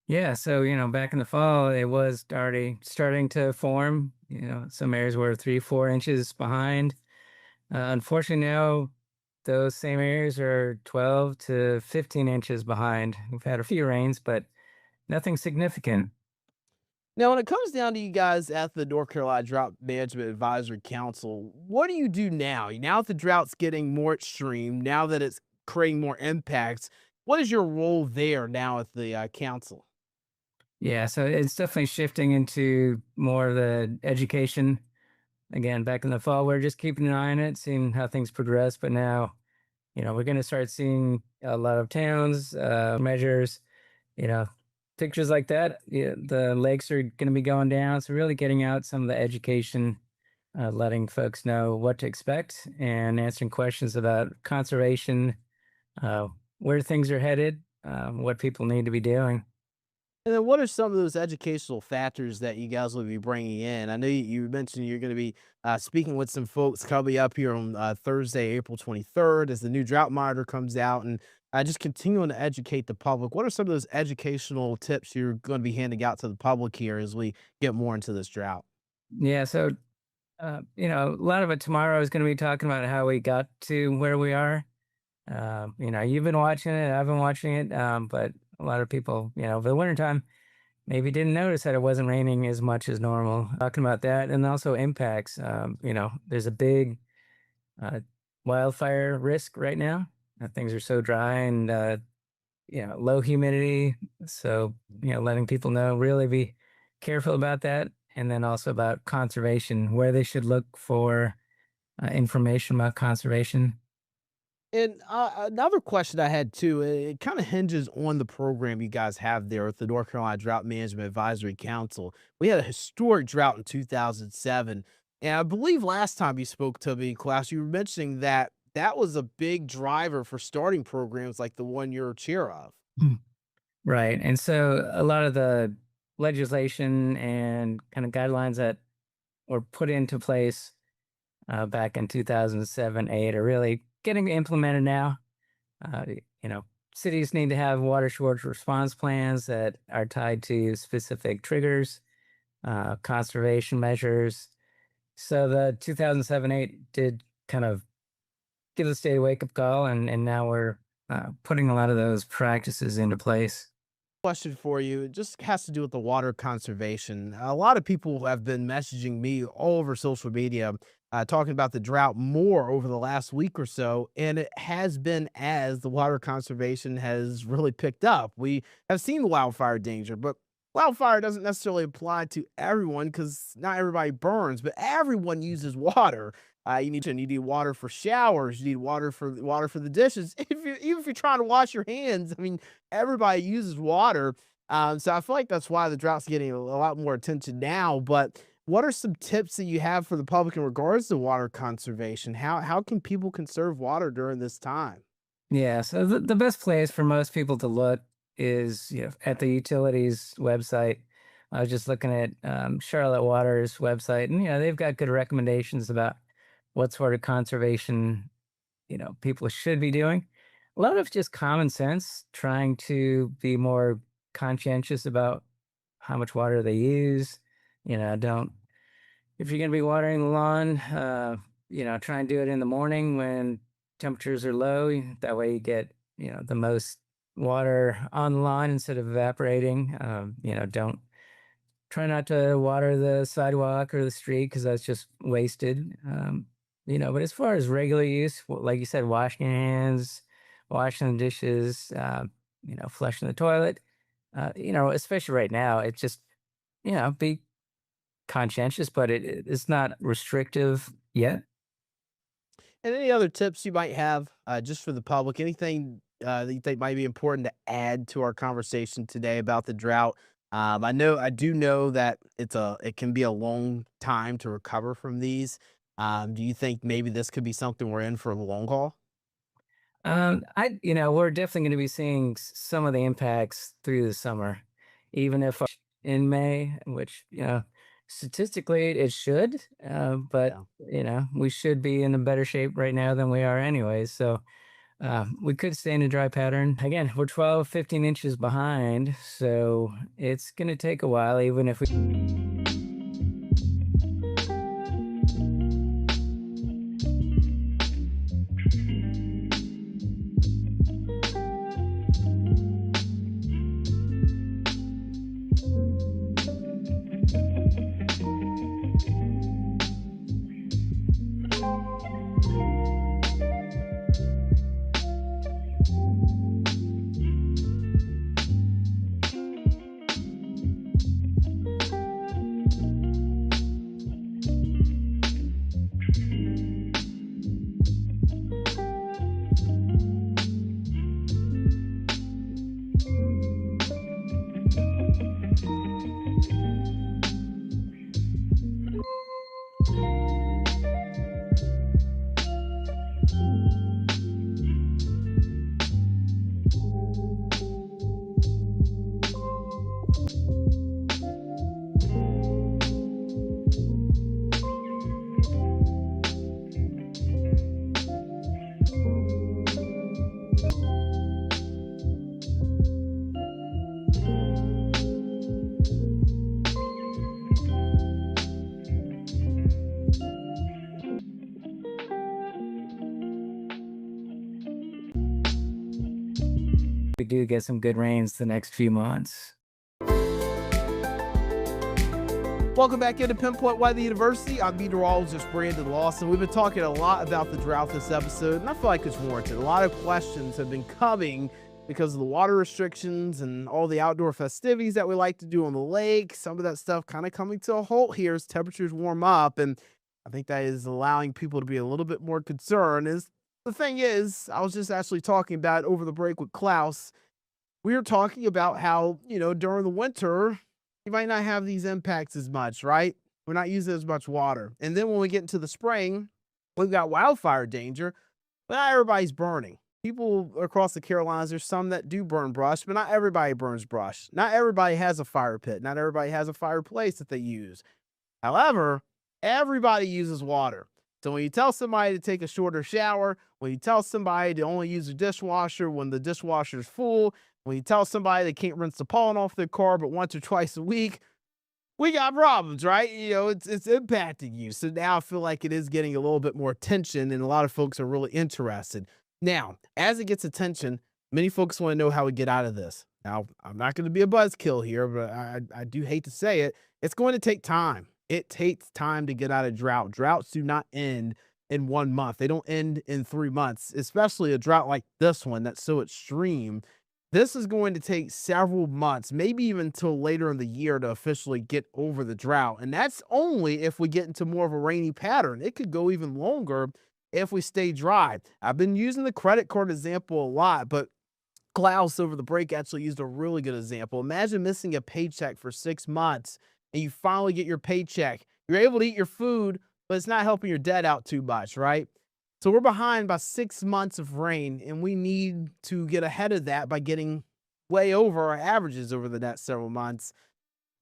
Yeah, so back in the fall, it was starting to form. Some areas were 3-4 inches behind. Unfortunately, now those same areas are 12 to 15 inches behind. We've had a few rains, but nothing significant. Now, when it comes down to you guys at the North Carolina Drought Management Advisory Council, what do you do now? Now that the drought's getting more extreme, now that it's creating more impacts, what is your role there now at the council? Yeah, so it's definitely shifting into more of the education. Again, back in the fall, we're just keeping an eye on it, seeing how things progress. But now, we're going to start seeing a lot of towns, measures, pictures like that. Yeah, the lakes are going to be going down. So really getting out some of the education, letting folks know what to expect and answering questions about conservation, where things are headed, what people need to be doing. And then what are some of those educational factors that you guys will be bringing in? I know you mentioned you're going to be speaking with some folks coming up here on Thursday, April 23rd, as the new drought monitor comes out, and just continuing to educate the public. What are some of those educational tips you're going to be handing out to the public here as we get more into this drought? Yeah, so, a lot of it tomorrow is going to be talking about how we got to where we are. You've been watching it, I've been watching it, but a lot of people, over the wintertime, maybe didn't notice that it wasn't raining as much as normal. Talking about that and also impacts. There's a big wildfire risk right now. Things are so dry and, low humidity. So, letting people know, really be careful about that. And then also about conservation, where they should look for information about conservation. And another question I had too, it kind of hinges on the program you guys have there with the North Carolina Drought Management Advisory Council. We had a historic drought in 2007. And I believe last time you spoke to me in class, you were mentioning that that was a big driver for starting programs like the one you're a chair of. Mm. Right. And so a lot of the legislation and kind of guidelines that were put into place back in 2007, 8 are really getting implemented now. Uh, you know, cities need to have water shortage response plans that are tied to specific triggers, conservation measures. So the 2007-8 did kind of give the state a wake up call, and now we're putting a lot of those practices into place. Question for you. It just has to do with the water conservation. A lot of people have been messaging me all over social media, talking about the drought more over the last week or so. And it has been as the water conservation has really picked up. We have seen the wildfire danger, but wildfire doesn't necessarily apply to everyone because not everybody burns, but everyone uses water. You need water for showers. You need water for the dishes. Even if you're trying to wash your hands, I mean, everybody uses water. So I feel like that's why the drought's getting a lot more attention now. But what are some tips that you have for the public in regards to water conservation? How can people conserve water during this time? Yeah, so the best place for most people to look is, at the utilities website. I was just looking at Charlotte Water's website, and they've got good recommendations about what sort of conservation people should be doing. A lot of just common sense, trying to be more conscientious about how much water they use. Don't If you're going to be watering the lawn, try and do it in the morning when temperatures are low. That way you get, the most water on the lawn instead of evaporating. Don't try not to water the sidewalk or the street because that's just wasted. But as far as regular use, like you said, washing your hands, washing the dishes, flushing the toilet, especially right now, it's just, be conscientious, but it's not restrictive yet. And any other tips you might have just for the public? Anything that you think might be important to add to our conversation today about the drought? I do know that it can be a long time to recover from these. Do you think maybe this could be something we're in for the long haul? We're definitely going to be seeing some of the impacts through the summer, even if in May, which, statistically it should, but, we should be in a better shape right now than we are anyways. So, we could stay in a dry pattern. Again, we're 12, 15 inches behind, so it's going to take a while, even if we. We do get some good rains the next few months. Welcome back into Pinpoint Weather University. I'm meteorologist Brandon Lawson. We've been talking a lot about the drought this episode, and I feel like it's warranted. A lot of questions have been coming because of the water restrictions and all the outdoor festivities that we like to do on the lake. Some of that stuff kind of coming to a halt here as temperatures warm up, and I think that is allowing people to be a little bit more concerned. As The thing is, I was just actually talking about it over the break with Klaus. We were talking about how, during the winter, you might not have these impacts as much, right? We're not using as much water. And then when we get into the spring, we've got wildfire danger, but not everybody's burning. People across the Carolinas, there's some that do burn brush, but not everybody burns brush. Not everybody has a fire pit. Not everybody has a fireplace that they use. However, everybody uses water. So when you tell somebody to take a shorter shower, when you tell somebody to only use a dishwasher when the dishwasher is full, when you tell somebody they can't rinse the pollen off their car but once or twice a week, we got problems, right? It's impacting you. So now I feel like it is getting a little bit more attention, and a lot of folks are really interested. Now, as it gets attention, many folks want to know how we get out of this. Now, I'm not going to be a buzzkill here, but I do hate to say it. It's going to take time. It takes time to get out of drought. Droughts do not end in 1 month. They don't end in 3 months, especially a drought like this one that's so extreme. This is going to take several months, maybe even until later in the year to officially get over the drought. And that's only if we get into more of a rainy pattern. It could go even longer if we stay dry. I've been using the credit card example a lot, but Klaus over the break actually used a really good example. Imagine missing a paycheck for 6 months and you finally get your paycheck. You're able to eat your food, but it's not helping your debt out too much, right? So we're behind by 6 months of rain, and we need to get ahead of that by getting way over our averages over the next several months.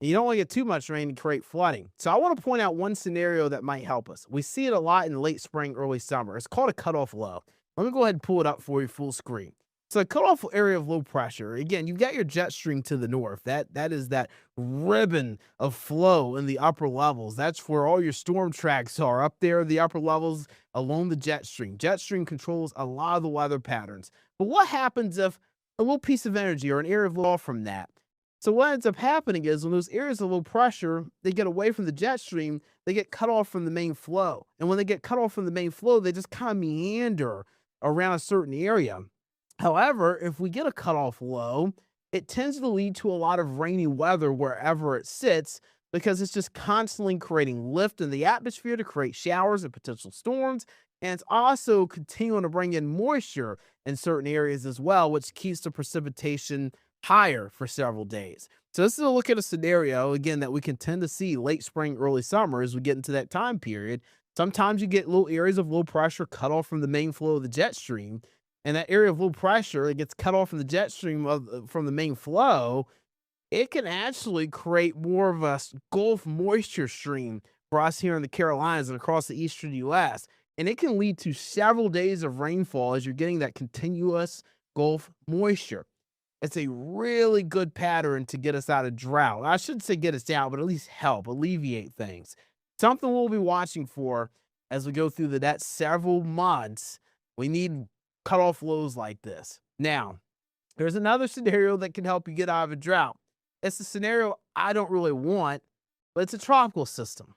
And you don't want to get too much rain to create flooding. So I want to point out one scenario that might help us. We see it a lot in late spring, early summer. It's called a cutoff low. Let me go ahead and pull it up for you full screen. So a cutoff area of low pressure, again, you've got your jet stream to the north. That is that ribbon of flow in the upper levels. That's where all your storm tracks are, up there in the upper levels along the jet stream. Jet stream controls a lot of the weather patterns. But what happens if a little piece of energy or an area of low from that? So what ends up happening is when those areas of low pressure, they get away from the jet stream, they get cut off from the main flow. And when they get cut off from the main flow, they just kind of meander around a certain area. However, if we get a cutoff low, it tends to lead to a lot of rainy weather wherever it sits because it's just constantly creating lift in the atmosphere to create showers and potential storms. And it's also continuing to bring in moisture in certain areas as well, which keeps the precipitation higher for several days. So this is a look at a scenario, again, that we can tend to see late spring, early summer as we get into that time period. Sometimes you get little areas of low pressure cut off from the main flow of the jet stream. And that area of low pressure, it gets cut off from the jet stream from the main flow, it can actually create more of a Gulf moisture stream for us here in the Carolinas and across the eastern U.S. And it can lead to several days of rainfall as you're getting that continuous Gulf moisture. It's a really good pattern to get us out of drought. I shouldn't say get us out, but at least help alleviate things. Something we'll be watching for as we go through the next several months. We need cutoff lows like this. Now, there's another scenario that can help you get out of a drought. It's a scenario I don't really want, but it's a tropical system.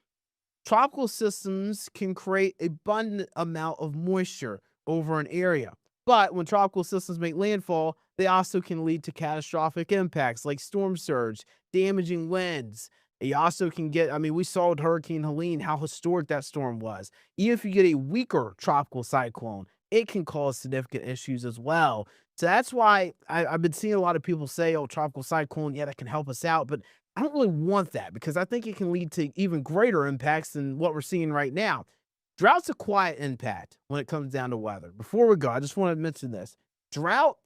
Tropical systems can create an abundant amount of moisture over an area. But when tropical systems make landfall, they also can lead to catastrophic impacts like storm surge, damaging winds. You also can get, we saw with Hurricane Helene how historic that storm was. Even if you get a weaker tropical cyclone, it can cause significant issues as well. So that's why I've been seeing a lot of people say, oh, tropical cyclone, yeah, that can help us out. But I don't really want that because I think it can lead to even greater impacts than what we're seeing right now. Drought's a quiet impact when it comes down to weather. Before we go, I just want to mention this. Drought,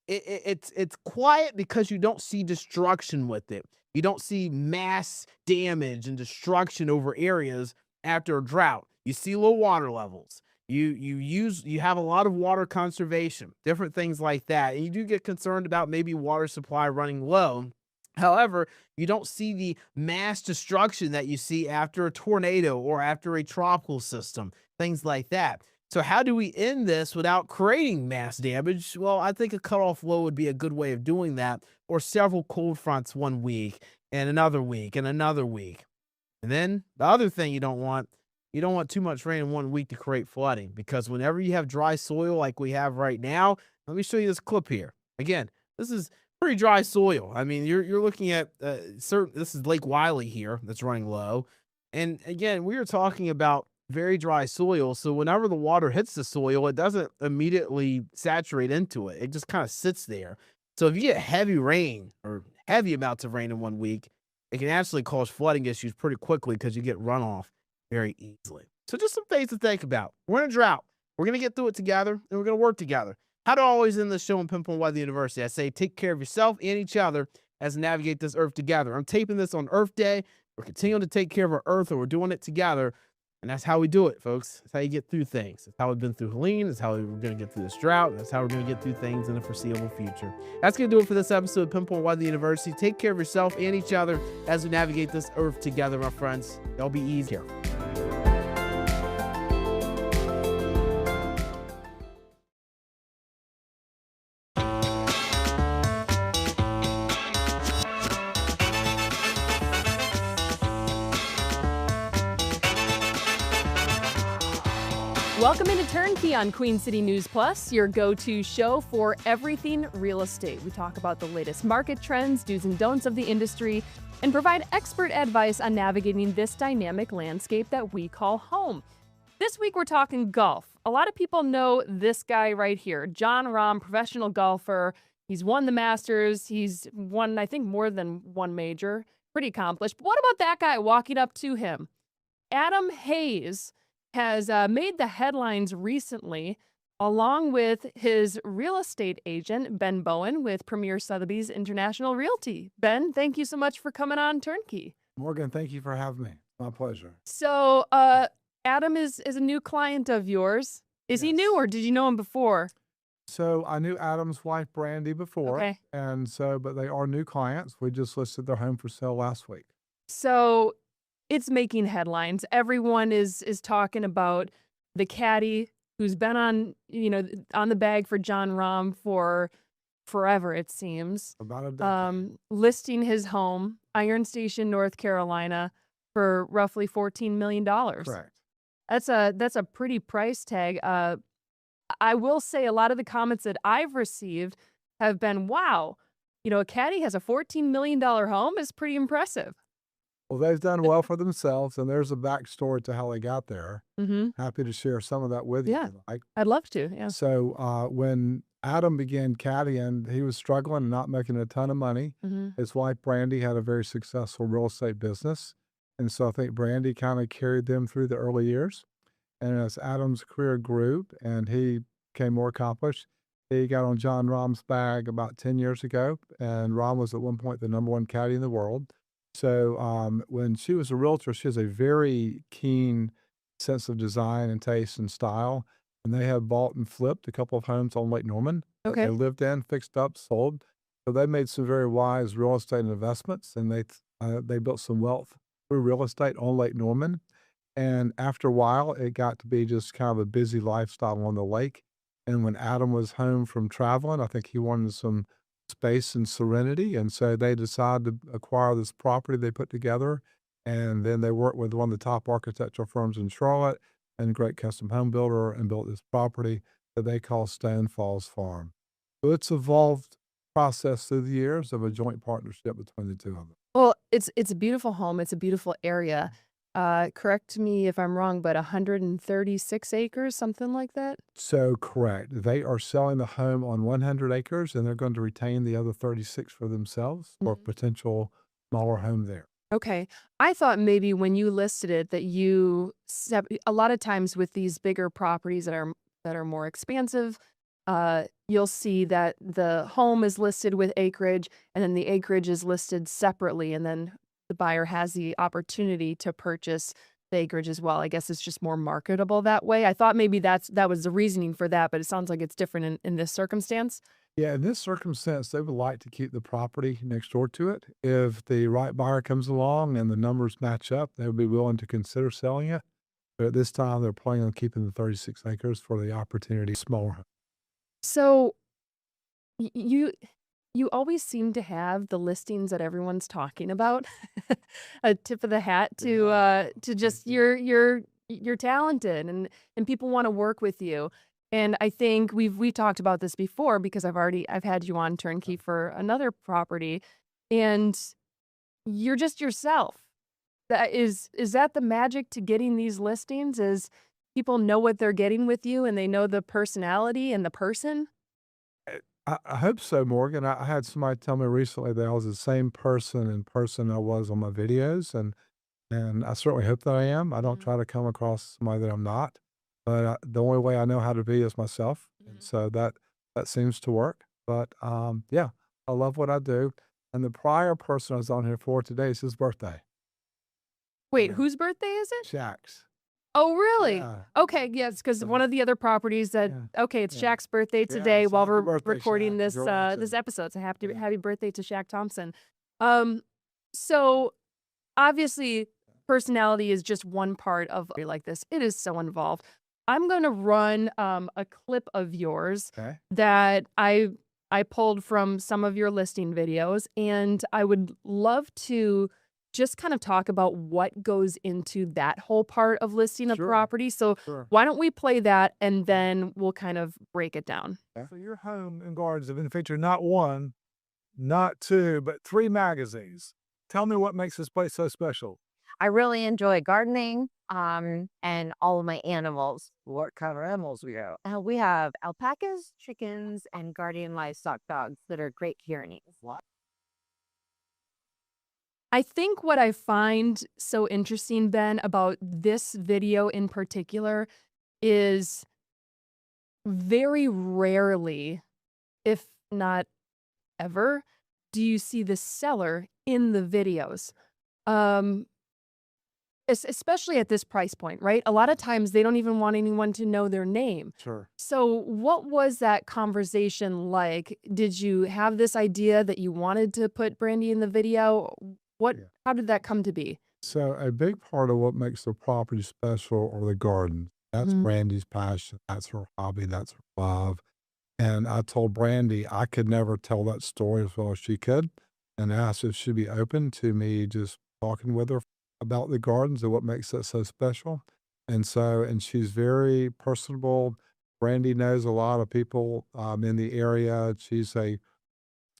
it's quiet because you don't see destruction with it. You don't see mass damage and destruction over areas after a drought. You see low water levels. You have a lot of water conservation, different things like that. And you do get concerned about maybe water supply running low. However, you don't see the mass destruction that you see after a tornado or after a tropical system, things like that. So how do we end this without creating mass damage? Well, I think a cutoff low would be a good way of doing that, or several cold fronts 1 week and another week and another week. And then the other thing you don't want too much rain in 1 week to create flooding, because whenever you have dry soil like we have right now, let me show you this clip here. Again, this is pretty dry soil. You're looking at this is Lake Wiley here that's running low. And again, we were talking about very dry soil. So whenever the water hits the soil, it doesn't immediately saturate into it. It just kind of sits there. So if you get heavy rain or heavy amounts of rain in 1 week, it can actually cause flooding issues pretty quickly because you get runoff very easily. So just some things to think about. We're in a drought. We're going to get through it together, and we're going to work together. How do I always end this show in Pinpoint Weather University? I say take care of yourself and each other as we navigate this earth together. I'm taping this on Earth Day. We're continuing to take care of our earth, and we're doing it together. And that's how we do it, folks. That's how you get through things. That's how we've been through Helene. That's how we're going to get through this drought. That's how we're going to get through things in the foreseeable future. That's going to do it for this episode of Pinpoint Weather University. Take care of yourself and each other as we navigate this earth together, my friends. Y'all be easy here. Welcome into Turnkey on Queen City News Plus, your go-to show for everything real estate. We talk about the latest market trends, do's and don'ts of the industry, and provide expert advice on navigating this dynamic landscape that we call home. This week we're talking golf. A lot of people know this guy right here, Jon Rahm, professional golfer. He's won the Masters. He's won, I think, more than one major. Pretty accomplished. But what about that guy walking up to him? Adam Hayes has made the headlines recently, along with his real estate agent, Ben Bowen, with Premier Sotheby's International Realty. Ben, thank you so much for coming on Turnkey. Morgan, thank you for having me. My pleasure. So Adam is a new client of yours. Is he new, or did you know him before? So I knew Adam's wife, Brandy, before. Okay. And so, but they are new clients. We just listed their home for sale last week. So it's making headlines. Everyone is talking about the caddy who's been on the bag for Jon Rahm for forever, it seems. About a decade. Listing his home, Iron Station, North Carolina, for roughly $14 million. Correct. That's a pretty price tag. I will say a lot of the comments that I've received have been, wow, a caddy has a $14 million home is pretty impressive. Well, they've done well for themselves, and there's a backstory to how they got there. Mm-hmm. Happy to share some of that with you. Yeah, if you like. I'd love to. Yeah. So when Adam began caddying, he was struggling and not making a ton of money. Mm-hmm. His wife, Brandy, had a very successful real estate business. And so I think Brandy kind of carried them through the early years. And as Adam's career grew and he became more accomplished, he got on Jon Rahm's bag about 10 years ago. And Rahm was at one point the #1 caddy in the world. So when she was a realtor, she has a very keen sense of design and taste and style. And they have bought and flipped a couple of homes on Lake Norman. Okay. They lived in, fixed up, sold. So they made some very wise real estate investments, and they built some wealth through real estate on Lake Norman. And after a while, it got to be just kind of a busy lifestyle on the lake. And when Adam was home from traveling, I think he wanted some space and serenity. And so they decided to acquire this property they put together. And then they worked with one of the top architectural firms in Charlotte and a great custom home builder and built this property that they call Stone Falls Farm. So it's evolved process through the years of a joint partnership between the two of them. Well, it's a beautiful home. It's a beautiful area. Correct me if I'm wrong, but 136 acres, something like that? So correct. They are selling the home on 100 acres, and they're going to retain the other 36 for themselves for a potential smaller home there. Okay. I thought maybe when you listed it that a lot of times with these bigger properties that are more expansive, you'll see that the home is listed with acreage and then the acreage is listed separately, and then the buyer has the opportunity to purchase the acreage as well. I guess it's just more marketable that way. I thought maybe that was the reasoning for that, but it sounds like it's different in this circumstance. Yeah, in this circumstance, they would like to keep the property next door to it. If the right buyer comes along and the numbers match up, they would be willing to consider selling it. But at this time, they're planning on keeping the 36 acres for the opportunity smaller home. So you always seem to have the listings that everyone's talking about. A tip of the hat to just you're talented and people want to work with you. And I think we've talked about this before because I've had you on Turnkey for another property, and you're just yourself. Is that the magic to getting these listings? Is people know what they're getting with you and they know the personality and the person? I hope so, Morgan. I had somebody tell me recently that I was the same person in person I was on my videos, and I certainly hope that I am. I don't try to come across somebody that I'm not, but the only way I know how to be is myself, and so that seems to work. But yeah, I love what I do. And the prior person I was on here for today is his birthday. Wait, whose birthday is it? Shaq's. Oh, really? Yeah. Okay, yes, because one of the other properties that okay, it's Shaq's birthday today while happy we're birthday, recording Shaq, if this you're watching. this episode. So happy birthday to Shaq Thompson. So obviously personality is just one part of like this. It is so involved. I'm going to run a clip of yours that I pulled from some of your listing videos, and I would love to just kind of talk about what goes into that whole part of listing a property. So why don't we play that and then we'll kind of break it down. So your home and gardens have been featured not one, not two, but 3 magazines. Tell me what makes this place so special. I really enjoy gardening and all of my animals. What kind of animals we have? We have alpacas, chickens, and guardian livestock dogs that are Great Pyrenees. I think what I find so interesting, Ben, about this video in particular is very rarely, if not ever, do you see the seller in the videos. Especially at this price point, right? A lot of times they don't even want anyone to know their name. Sure. So what was that conversation like? Did you have this idea that you wanted to put Brandy in the video? How did that come to be? So a big part of what makes the property special are the gardens. That's Brandy's passion. That's her hobby. That's her love. And I told Brandy I could never tell that story as well as she could, and asked if she'd be open to me just talking with her about the gardens and what makes it so special. And she's very personable. Brandy knows a lot of people in the area. She's a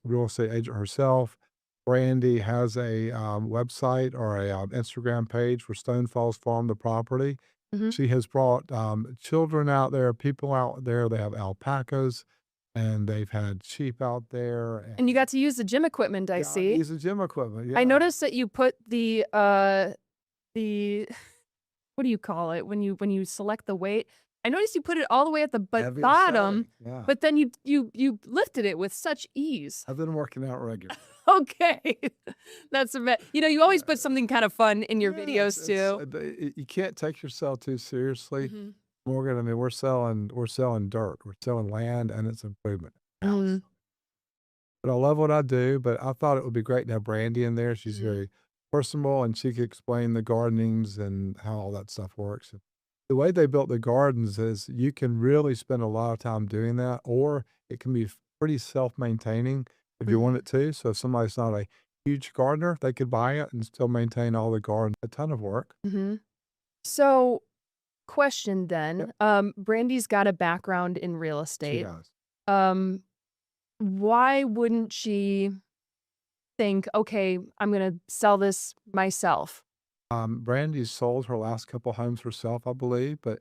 real estate agent herself. Brandy has a website or a Instagram page for Stone Falls Farm, the property. She has brought children out there, people out there. They have alpacas, and they've had sheep out there. And you got to use the gym equipment, I see. Use the gym equipment. Yeah. I noticed that you put the what do you call it when you select the weight? I noticed you put it all the way at the bottom, but then you lifted it with such ease. I've been working out regularly. Okay, that's a bit. You always put something kind of fun in your videos too. You can't take yourself too seriously, Morgan. I mean, we're selling dirt, we're selling land, and it's improvement. But I love what I do. But I thought it would be great to have Brandy in there. She's very personable, and she could explain the gardenings and how all that stuff works. The way they built the gardens is you can really spend a lot of time doing that, or it can be pretty self-maintaining if you want it to. So if somebody's not a huge gardener, they could buy it and still maintain all the garden. A ton of work. So, question then. Brandy's got a background in real estate. She does. Why wouldn't she think, okay, I'm going to sell this myself? Brandy sold her last couple homes herself, I believe, but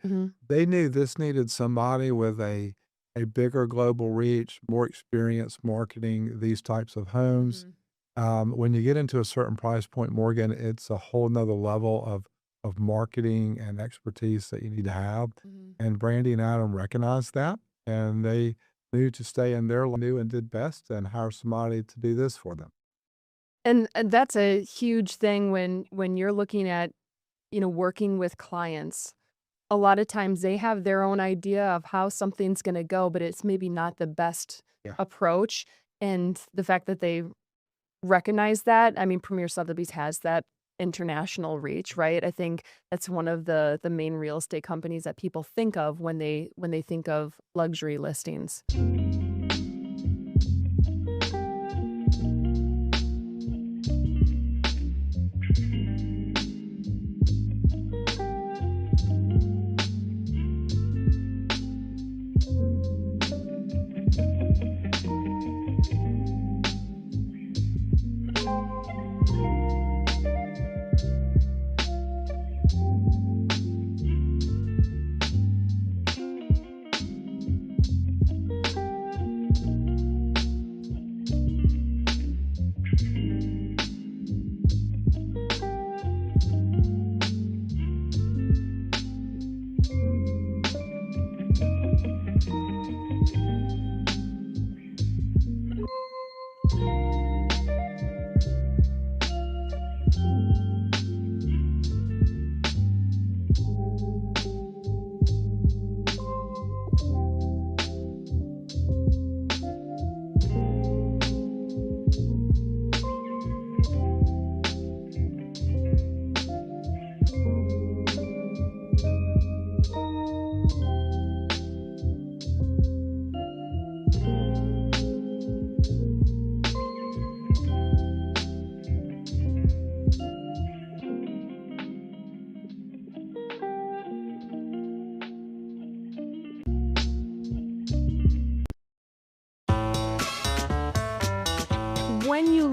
they knew this needed somebody with a bigger global reach, more experience marketing these types of homes. When you get into a certain price point, Morgan, it's a whole nother level of marketing and expertise that you need to have. And Brandy and Adam recognized that, and they knew to stay in their lane and did best and hire somebody to do this for them. And that's a huge thing when you're looking at, working with clients. A lot of times they have their own idea of how something's going to go, but it's maybe not the best approach. And the fact that they recognize that, I mean, Premier Sotheby's has that international reach, right? I think that's one of the main real estate companies that people think of when they think of luxury listings.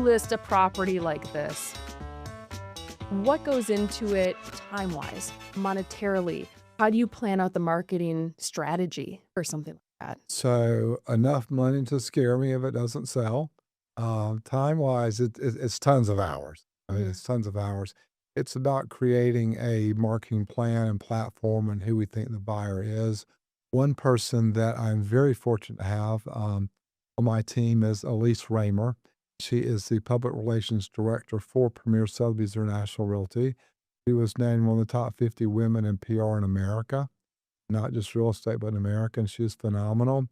list a property like this, what goes into it time-wise, monetarily? How do you plan out the marketing strategy or something like that? So enough money to scare me if it doesn't sell. Time-wise, it's tons of hours. I mean, it's tons of hours. It's about creating a marketing plan and platform and who we think the buyer is. One person that I'm very fortunate to have on my team is Elise Raymer. She is the public relations director for Premier Sotheby's International Realty. She was named one of the top 50 women in PR in America, not just real estate, but in America, and she is phenomenal.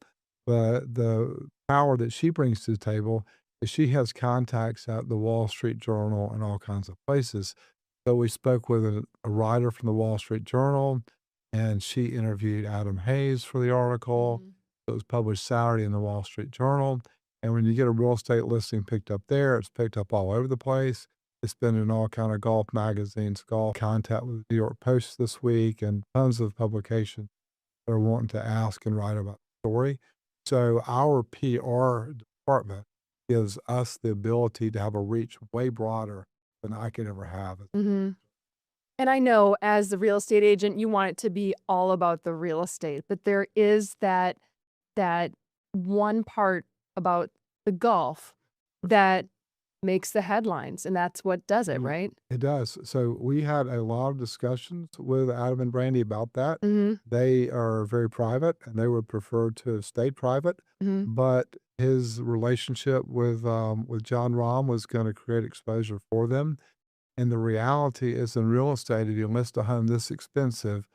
But the power that she brings to the table is she has contacts at the Wall Street Journal and all kinds of places. So we spoke with a writer from the Wall Street Journal, and she interviewed Adam Hayes for the article. It was published Saturday in the Wall Street Journal. And when you get a real estate listing picked up there, it's picked up all over the place. It's been in all kind of golf magazines, golf contact with the New York Post this week, and tons of publications that are wanting to ask and write about the story. So our PR department gives us the ability to have a reach way broader than I could ever have. And I know as the real estate agent, you want it to be all about the real estate, but there is that one part about the golf that makes the headlines, and that's what does it, right? It does. So we had a lot of discussions with Adam and Brandy about that. Mhm. They are very private, and they would prefer to have stayed private. But his relationship with John Rahm was going to create exposure for them. And the reality is, in real estate, if you list a home this expensive,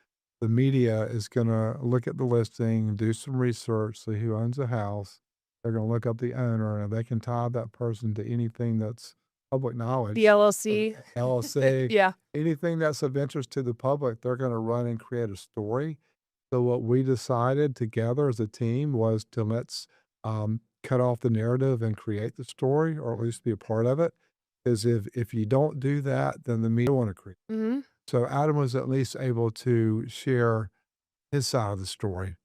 the media is going to look at the listing, do some research, see who owns the house. They're going to look up the owner, and they can tie that person to anything that's public knowledge. The LLC. LLC, Yeah. anything that's of interest to the public, they're going to run and create a story. So what we decided together as a team was to let's cut off the narrative and create the story, or at least be a part of it. Because if you don't do that, then the media want to create. So Adam was at least able to share his side of the story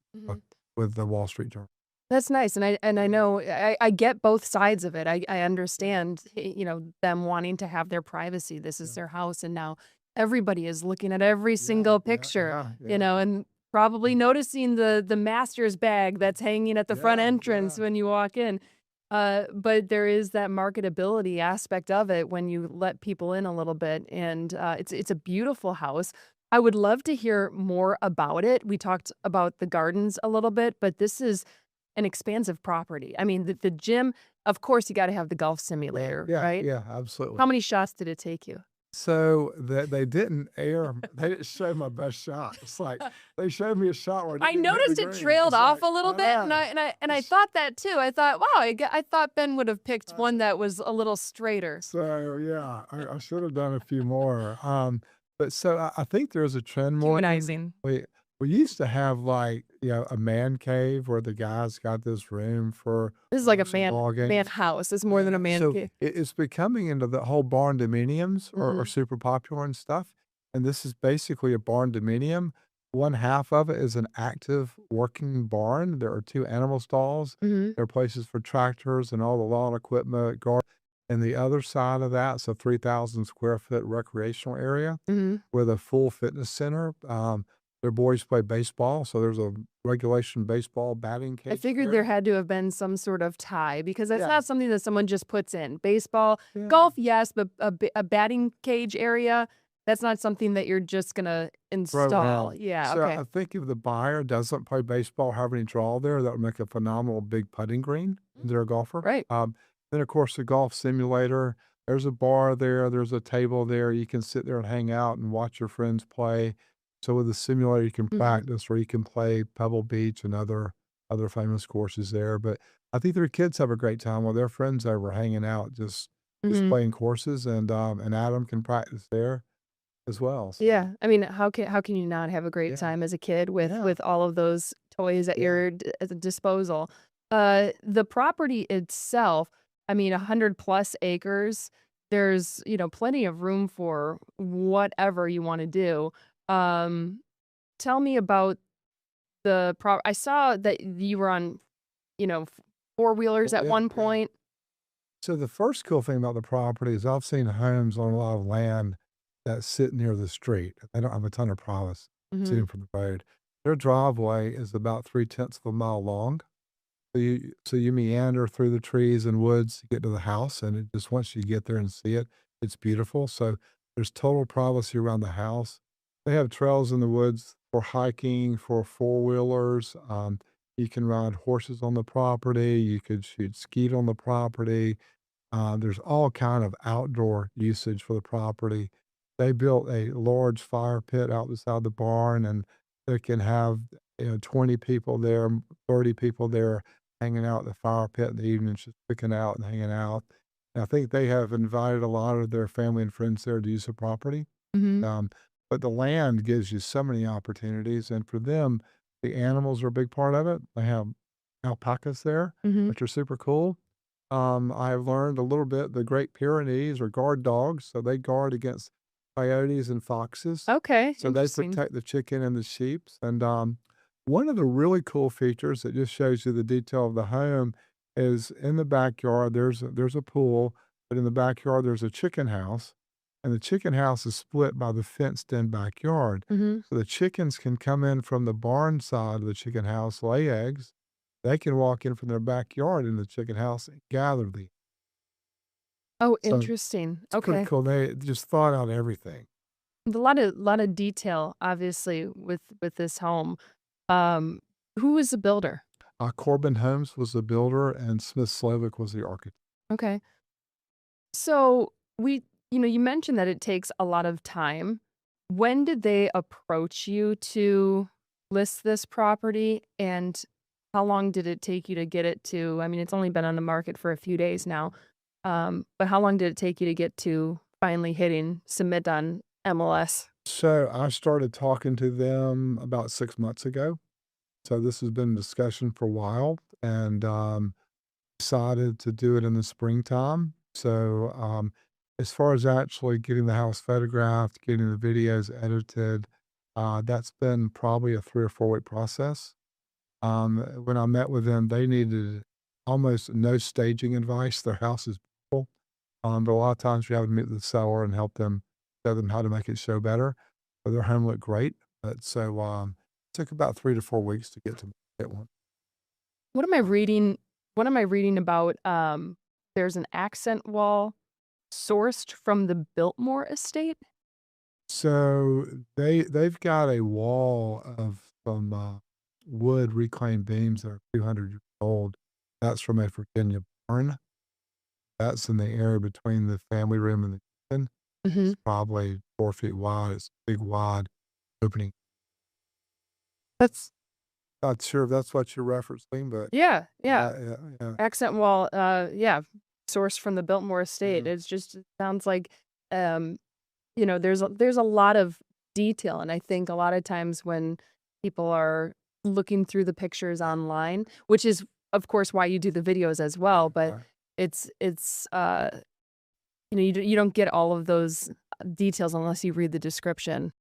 with the Wall Street Journal. That's nice, and I know I get both sides of it. I understand, them wanting to have their privacy. This is their house, and now everybody is looking at every single picture, and probably noticing the master's bag that's hanging at the front entrance when you walk in. But there is that marketability aspect of it when you let people in a little bit, and it's a beautiful house. I would love to hear more about it. We talked about the gardens a little bit, but this is an expansive property. I mean, the gym, of course, you got to have the golf simulator, right? Yeah, absolutely. How many shots did it take you? So they didn't show my best shot. It's like they showed me a shot where I noticed it trailed off a little bit, and I thought that too. I thought, wow, I thought Ben would have picked one that was a little straighter. So yeah, I should have done a few more. But so I think there's a trend more. Humanizing. We used to have a man cave where the guys got this room for. This is like a ball games. man house. It's more than a man cave. It's becoming into the whole barn dominiums are super popular and stuff. And this is basically a barn dominium. One half of it is an active working barn. There are 2 animal stalls. There are places for tractors and all the lawn equipment. And the other side of that's a 3,000 square foot recreational area with a full fitness center. Their boys play baseball, so there's a regulation baseball batting cage. I figured there had to have been some sort of tie, because that's not something that someone just puts in. Baseball, golf, yes, but a batting cage area, that's not something that you're just going to install. Yeah, So okay. I think if the buyer doesn't play baseball, have any draw there, that would make a phenomenal big putting green. They're a golfer. Right. Then, of course, the golf simulator. There's a bar there. There's a table there. You can sit there and hang out and watch your friends play. So with the simulator, you can practice, or you can play Pebble Beach and other famous courses there. But I think their kids have a great time with their friends over hanging out, just playing courses, and Adam can practice there as well. So. Yeah, I mean, how can you not have a great time as a kid with all of those toys at your disposal? The property itself, I mean, 100+ acres. There's plenty of room for whatever you want to do. Tell me about I saw that you were on, 4-wheelers at one point. So the first cool thing about the property is I've seen homes on a lot of land that sit near the street. They don't have a ton of privacy sitting from the road. Their driveway is about 3/10 of a mile long. So you meander through the trees and woods to get to the house, and it just once you get there and see it, it's beautiful. So there's total privacy around the house. They have trails in the woods for hiking, for four-wheelers. You can ride horses on the property. You could shoot skeet on the property. There's all kind of outdoor usage for the property. They built a large fire pit out beside the barn, and they can have 20 people there, 30 people there hanging out at the fire pit in the evenings, just cooking out and hanging out. And I think they have invited a lot of their family and friends there to use the property. Hmm. But the land gives you so many opportunities, and for them, the animals are a big part of it. They have alpacas there, Hmm. which are super cool. I've learned a little bit. The Great Pyrenees are guard dogs, so they guard against coyotes and foxes. Okay, So they interesting. protect the chicken and the sheep. And one of the really cool features that just shows you the detail of the home is in the backyard. There's a pool, but in the backyard there's a chicken house, and the chicken house is split by the fenced-in backyard. Hmm. So the chickens can come in from the barn side of the chicken house, lay eggs. They can walk in from their backyard in the chicken house and gather the. Oh, So interesting. it's pretty Okay. cool. They just thought out everything. A lot of detail, obviously, with this home. Um, who was the builder? Corbin Holmes was the builder, and Smith Slavic was the architect. Okay. So you mentioned that it takes a lot of time. When did they approach you to list this property, and how long did it take you to get it to? I mean, it's only been on the market for a few days now, but how long did it take you to get to finally hitting submit on MLS? So I started talking to them about 6 months ago. So this has been a discussion for a while, and decided to do it in the springtime. So as far as actually getting the house photographed, getting the videos edited, that's been probably a 3 or 4 week process. When I met with them, they needed almost no staging advice. Their house is beautiful, but a lot of times we have to meet with the seller and help them show them how to make it show better. But their home looked great, but so it took about 3 to 4 weeks to get one. What am I reading? What am I reading about? There's an accent wall sourced from the Biltmore estate. So they've got a wall of some wood reclaimed beams that are 200 years old. That's from a Virginia barn. That's in the area between the family room and the kitchen. Hmm. It's probably 4 feet wide. It's a big, wide opening. That's Not sure if that's what you're referencing, but yeah, yeah. yeah. Accent wall, yeah, sourced from the Biltmore estate. It sounds like, there's a lot of detail, and I think a lot of times when people are looking through the pictures online, which is of course why you do the videos as well, but it's you don't get all of those details unless you read the description.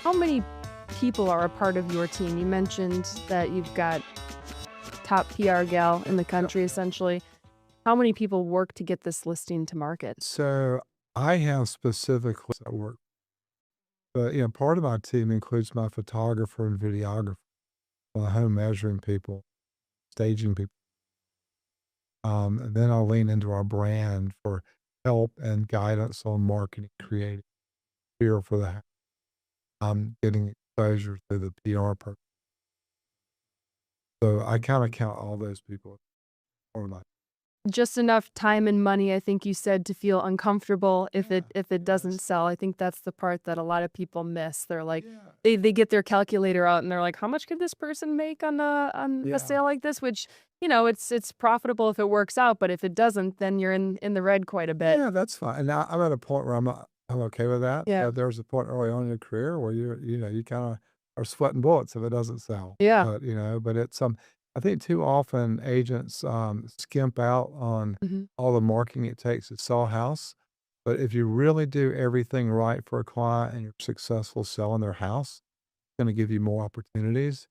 How many people are a part of your team? You mentioned that you've got top PR gal in the country, essentially. How many people work to get this listing to market? So I have specifically that work, but part of my team includes my photographer and videographer, my home measuring people, staging people. And then I'll lean into our brand for help and guidance on marketing, creating fear for the house. Getting exposure through the PR part. So I kind of count all those people or like. Just enough time and money, I think you said, to feel uncomfortable if it doesn't sell. I think that's the part that a lot of people miss. They're like, they get their calculator out and they're like, how much could this person make on a sale like this? Which, it's profitable if it works out, but if it doesn't, then you're in the red quite a bit. Yeah, that's fine. And I'm at a point where I'm okay with that. Yeah. There's a point early on in your career where you kind of are sweating bullets if it doesn't sell. Yeah. But it's I think too often agents skimp out on all the marketing it takes to sell a house. But if you really do everything right for a client and you're successful selling their house, it's going to give you more opportunities.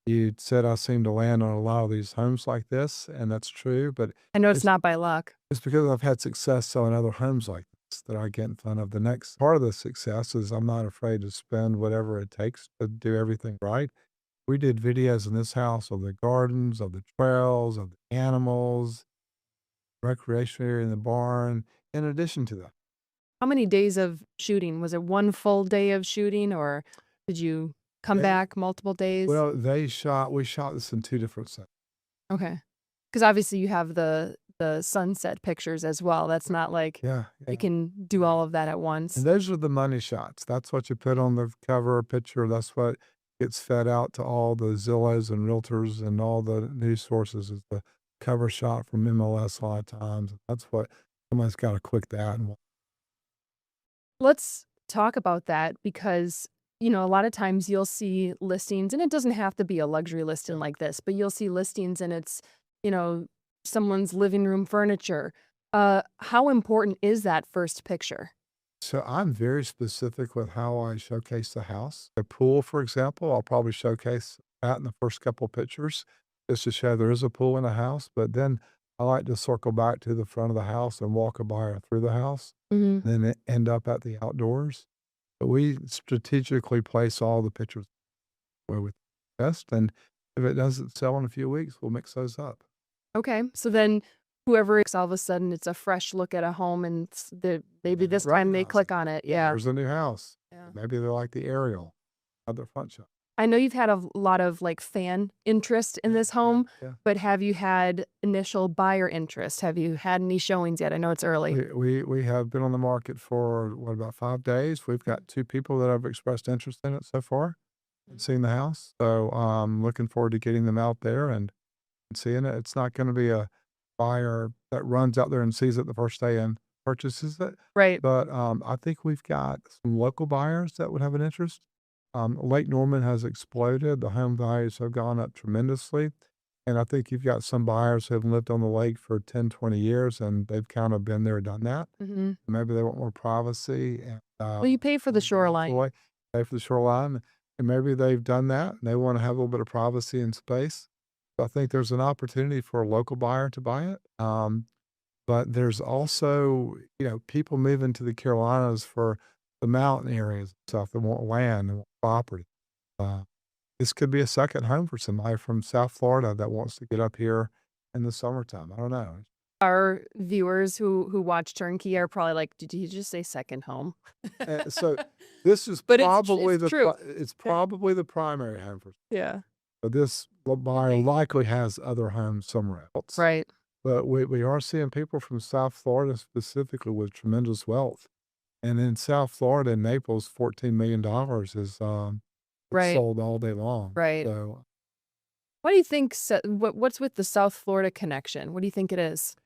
You said I seem to land on a lot of these homes like this, and that's true. But I know it's not by luck. it's because I've had success selling other homes like this that I get in front of. The next part of the success is I'm not afraid to spend whatever it takes to do everything right. We did videos in this house of the gardens, of the trails, of the animals, recreation area in the barn, in addition to that. How many days of shooting? Was it one full day of shooting, or did you come back multiple days? Well, we shot this in 2 different sets. Okay. Because obviously you have the sunset pictures as well. That's not like you can do all of that at once. And those are the money shots. That's what you put on the cover picture. That's what gets fed out to all the Zillows and realtors and all the news sources is the cover shot from MLS a lot of times. That's what somebody's got to click that. Let's talk about that because, a lot of times you'll see listings, and it doesn't have to be a luxury listing like this, but you'll see listings and it's, someone's living room furniture. How important is that first picture? So I'm very specific with how I showcase the house. A pool, for example, I'll probably showcase that in the first couple pictures just to show there is a pool in the house. But then I like to circle back to the front of the house and walk a buyer through the house, and then end up at the outdoors. But we strategically place all the pictures where we best. And if it doesn't sell in a few weeks, we'll mix those up. Okay. So then whoever, all of a sudden it's a fresh look at a home and maybe this time they click on it. Yeah. There's a new house. Maybe they like the aerial of their front shot. I know you've had a lot of fan interest in this home, but have you had initial buyer interest? Have you had any showings yet? I know it's early. We have been on the market for about 5 days. We've got 2 people that have expressed interest in it so far and seen the house. So I'm looking forward to getting them out there and seeing it. It's not going to be a buyer that runs out there and sees it the first day and purchases it. Right. But I think we've got some local buyers that would have an interest. Lake Norman has exploded. The home values have gone up tremendously. And I think you've got some buyers who have lived on the lake for 10, 20 years, and they've kind of been there, done that. Maybe they want more privacy. And, well, you pay for the shoreline. Pay for the shoreline. And maybe they've done that, and they want to have a little bit of privacy and space. So I think there's an opportunity for a local buyer to buy it. But there's also, people moving to the Carolinas for the mountain areas and stuff that want land and want property. This could be a second home for somebody from South Florida that wants to get up here in the summertime. I don't know. Our viewers who watch Turnkey are probably like, did you just say second home? So this is But probably it's true. It's probably the primary home for. Yeah. But this buyer likely has other homes somewhere else. Right. But we are seeing people from South Florida specifically with tremendous wealth. And in South Florida, in Naples, $14 million is Right. sold all day long. Right. So What do you think? What's with the South Florida connection? What do you think it is?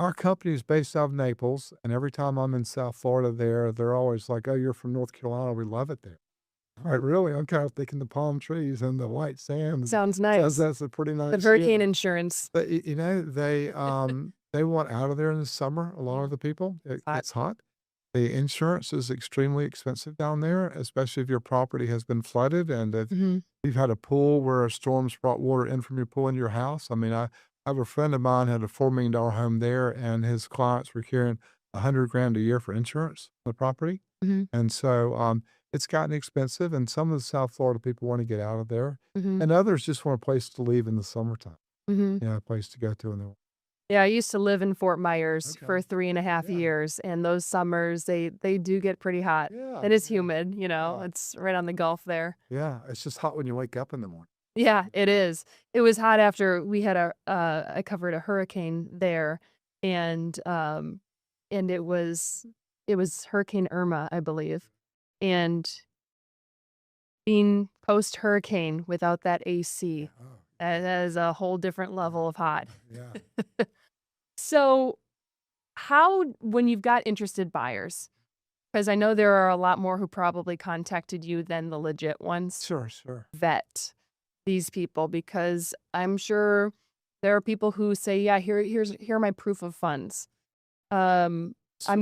our company is based out of Naples, and every time I'm in South Florida they're always like, "Oh, you're from North Carolina. We love it there." All right, really? I'm kind of thinking the palm trees and the white sand. Sounds nice. That's a pretty nice. The hurricane insurance. But they want out of there in the summer. A lot of the people, it's hot. The insurance is extremely expensive down there, especially if your property has been flooded and if you've had a pool where a storm's brought water in from your pool into your house. I mean, I have a friend of mine had a $4 million home there, and his clients were carrying $100,000 a year for insurance on the property. And so it's gotten expensive, and some of the South Florida people want to get out of there, and others just want a place to live in the summertime. A place to go to in the. Yeah, I used to live in Fort Myers for 3.5 years, and those summers they do get pretty hot. It is humid, it's right on the Gulf there. Yeah, it's just hot when you wake up in the morning. Yeah, it is. It was hot after we had I covered a hurricane there, and it was Hurricane Irma, I believe, and being post hurricane without that AC, that is a whole different level of hot. Yeah. So, when you've got interested buyers, because I know there are a lot more who probably contacted you than the legit ones. Sure. Vet these people, because I'm sure there are people who say, yeah, here are my proof of funds. I'm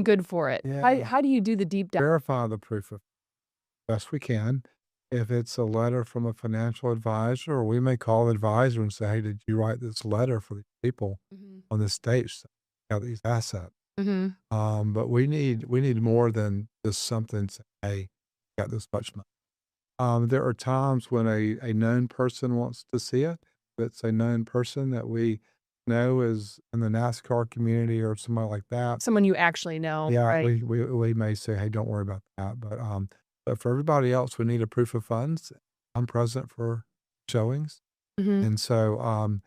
good for it. Yeah. How do you do the deep dive? Verify the proof of best we can. If it's a letter from a financial advisor, we may call the advisor and say, hey, did you write this letter for these people on this date? So got these assets. But we need more than just something say, hey, got this much money. There are times when a known person wants to see it. If it's a known person that we know is in the NASCAR community or somebody like that. Someone you actually know. Yeah, Right? we may say, hey, don't worry about that. But for everybody else, we need a proof of funds. I'm present for showings. And so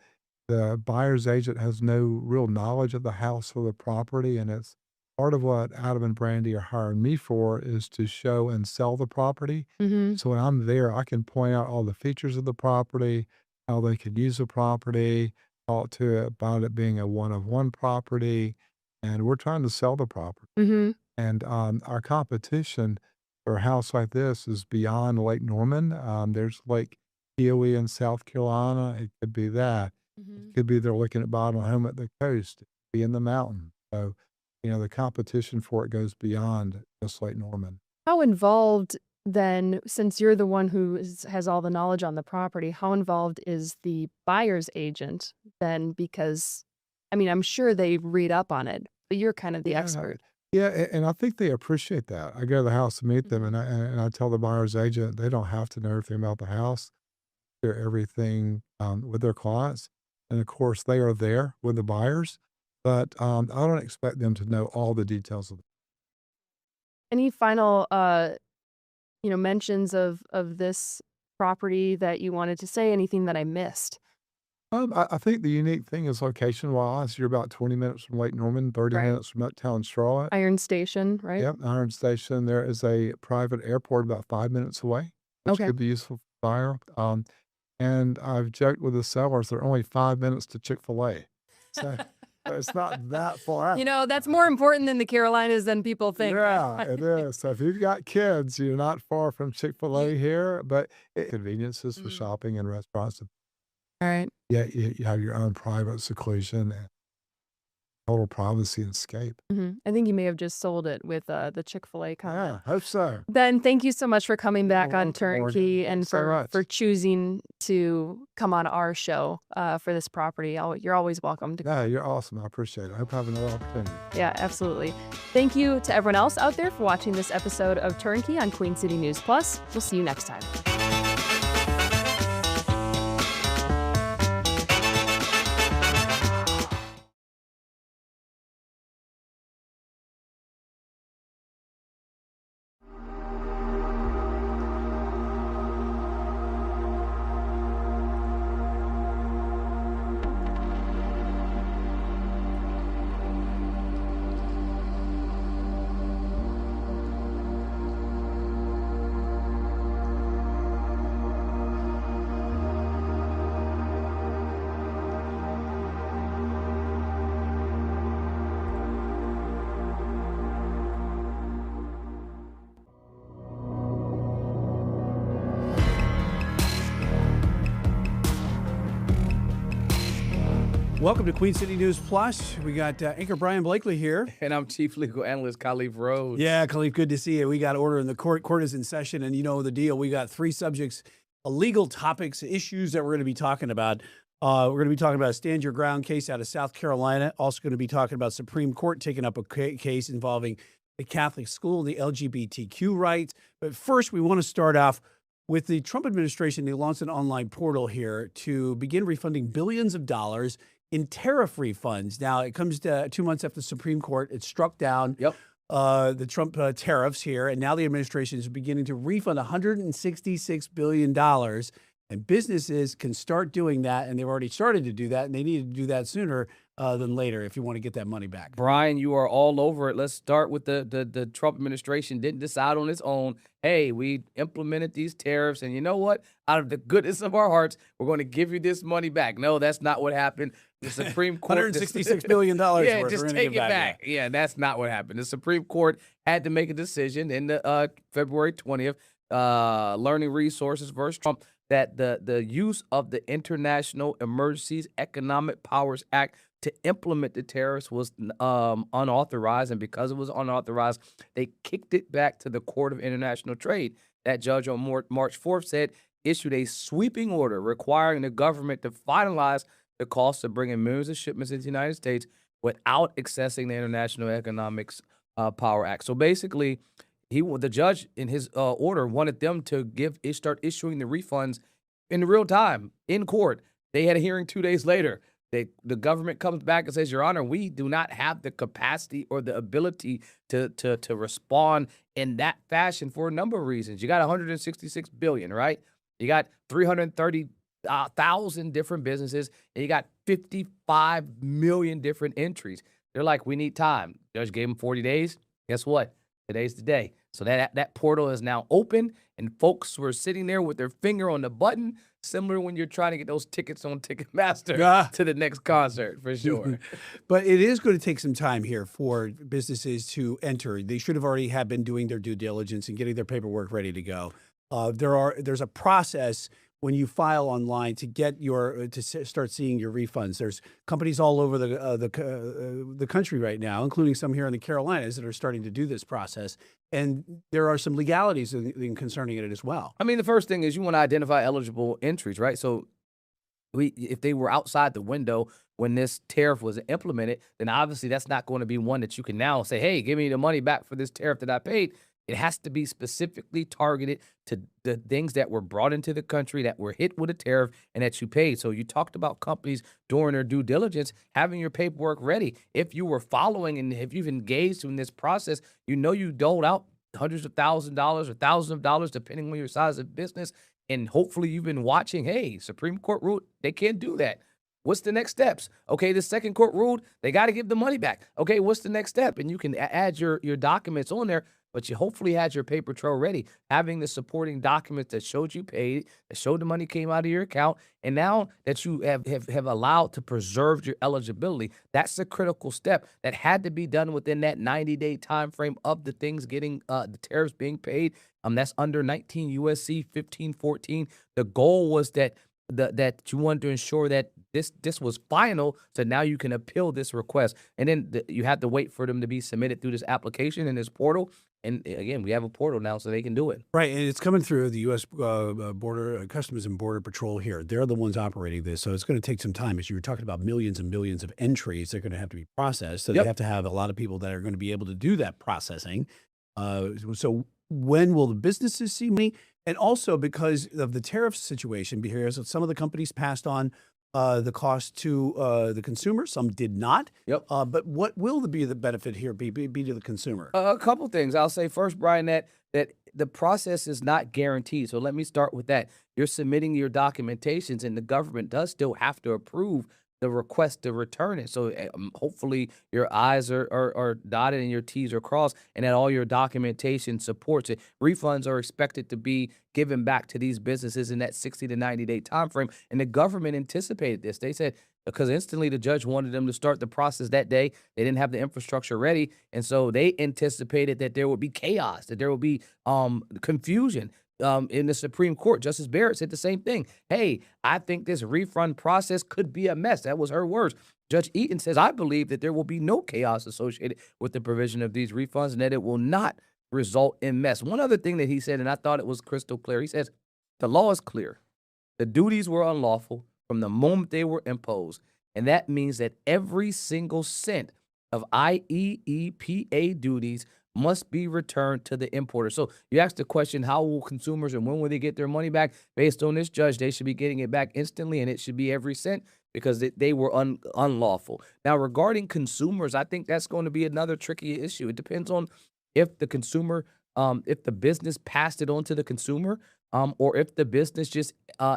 the buyer's agent has no real knowledge of the house or the property. And it's part of what Adam and Brandy are hiring me for is to show and sell the property. So when I'm there, I can point out all the features of the property, how they could use the property, talk to it about it being a one-of-one property. And we're trying to sell the property. And our competition for a house like this is beyond Lake Norman. There's Lake Keowee in South Carolina. It could be that. It could be they're looking at buying a home at the coast. It could be in the mountain. So, the competition for it goes beyond just Lake Norman. How involved then, since you're the one who has all the knowledge on the property, how involved is the buyer's agent then? Because, I'm sure they read up on it, but you're kind of the expert. Yeah, and I think they appreciate that. I go to the house to meet them, and I tell the buyer's agent they don't have to know everything about the house. Share everything with their clients, and of course they are there with the buyers. But I don't expect them to know all the details of it. Any final, mentions of this property that you wanted to say? Anything that I missed? I think the unique thing is location-wise. You're about 20 minutes from Lake Norman, 30 minutes from Uptown Charlotte. Iron Station, right? Yep, Iron Station. There is a private airport about 5 minutes away, which could be useful for buyer. And I've joked with the sellers, they're only 5 minutes to Chick-fil-A. So it's not that far out. That's more important than the Carolinas than people think. Yeah, it is. So if you've got kids, you're not far from Chick-fil-A here, but conveniences for shopping and restaurants. All right. Yeah, you have your own private seclusion and total privacy and escape. I think you may have just sold it with the Chick-fil-A comment. Yeah, hope so. Ben, thank you so much for coming back on Turnkey and for choosing to come on our show for this property. You're always welcome to. Yeah, you're awesome. I appreciate it. I hope I have another opportunity. Yeah, absolutely. Thank you to everyone else out there for watching this episode of Turnkey on Queen City News Plus. We'll see you next time. Welcome to Queen City News Plus. We got anchor Brian Blakely here. And I'm Chief Legal Analyst Khalif Rhodes. Yeah, Khalif, good to see you. We got order in the court. Court is in session, and you know the deal. We got three subjects, legal topics, issues that we're going to be talking about. We're going to be talking about a stand your ground case out of South Carolina. Also going to be talking about Supreme Court taking up a case involving the Catholic school and the LGBTQ rights. But first, we want to start off with the Trump administration, they launched an online portal here to begin refunding billions of dollars in tariff refunds. Now, it comes to 2 months after the Supreme Court. It struck down the Trump tariffs here, and now the administration is beginning to refund $166 billion. And businesses can start doing that, and they've already started to do that, and they need to do that sooner than later if you want to get that money back. Brian, you are all over it. Let's start with the Trump administration didn't decide on its own. Hey, we implemented these tariffs, and you know what? Out of the goodness of our hearts, we're going to give you this money back. No, that's not what happened. The Supreme Court, $166 billion yeah, worth. just take it back. Yeah, that's not what happened. The Supreme Court had to make a decision in the February 20th, Learning Resources versus Trump, that the use of the International Emergencies Economic Powers Act to implement the tariffs was unauthorized, and because it was unauthorized, they kicked it back to the Court of International Trade. That judge on March 4th issued a sweeping order requiring the government to finalize the cost of bringing millions of shipments into the United States without accessing the International Economics Power Act. So basically, the judge in his order wanted them to start issuing the refunds in real time in court. They had a hearing 2 days later. The government comes back and says, Your Honor, we do not have the capacity or the ability to respond in that fashion for a number of reasons. You got $166 billion, right? You got 330,000 different businesses, and you got 55 million different entries. They're like, we need time. Judge gave them 40 days. Guess what? Today's the day. So that portal is now open, and folks were sitting there with their finger on the button, similar when you're trying to get those tickets on Ticketmaster to the next concert, for sure. But it is going to take some time here for businesses to enter. They should have already been doing their due diligence and getting their paperwork ready to go. There's a process when you file online to get start seeing your refunds. There's companies all over the country right now, including some here in the Carolinas, that are starting to do this process. And there are some legalities concerning it as well. I mean, the first thing is you want to identify eligible entries, right? So if they were outside the window when this tariff was implemented, then obviously that's not going to be one that you can now say, hey, give me the money back for this tariff that I paid. It has to be specifically targeted to the things that were brought into the country that were hit with a tariff and that you paid. So you talked about companies during their due diligence having your paperwork ready. If you were following and if you've engaged in this process, you know you doled out hundreds of thousands of dollars or thousands of dollars, depending on your size of business. And hopefully you've been watching, hey, Supreme Court ruled they can't do that. What's the next steps? Okay, the second court ruled they got to give the money back. Okay, what's the next step? And you can add your documents on there. But you hopefully had your paper trail ready, having the supporting documents that showed you paid, that showed the money came out of your account, and now that you have allowed to preserve your eligibility, that's a critical step that had to be done within that 90-day time frame of the things getting the tariffs being paid. That's under 19 U.S.C. 1514. The goal was that you wanted to ensure that this was final, so now you can appeal this request, and then you have to wait for them to be submitted through this application in this portal. And again, we have a portal now, so they can do it. Right, and it's coming through the U.S. Border Customs and Border Patrol here. They're the ones operating this, so it's going to take some time. As you were talking about, millions and millions of entries, they're going to have to be processed. So they have to have a lot of people that are going to be able to do that processing. So when will the businesses see money? And also because of the tariff situation, because some of the companies passed on the cost to the consumer. Some did not. But what will be the benefit here be to the consumer? A couple things. I'll say first, Brian, that the process is not guaranteed. So let me start with that. You're submitting your documentations, and the government does still have to approve the request to return it. So hopefully your I's are dotted and your T's are crossed, and that all your documentation supports it. Refunds are expected to be given back to these businesses in that 60 to 90-day time frame, and the government anticipated this. They said, because instantly the judge wanted them to start the process that day. They didn't have the infrastructure ready, and so they anticipated that there would be chaos, that there would be confusion. In the Supreme Court, Justice Barrett said the same thing. Hey, I think this refund process could be a mess. That was her words. Judge Eaton says, I believe that there will be no chaos associated with the provision of these refunds and that it will not result in mess. One other thing that he said, and I thought it was crystal clear, he says, the law is clear. The duties were unlawful from the moment they were imposed, and that means that every single cent of IEEPA duties must be returned to the importer. So you asked the question, how will consumers and when will they get their money back? Based on this judge, they should be getting it back instantly, and it should be every cent because they were unlawful. Now, regarding consumers, I think that's going to be another tricky issue. It depends on if the consumer, if the business passed it on to the consumer, or if the business just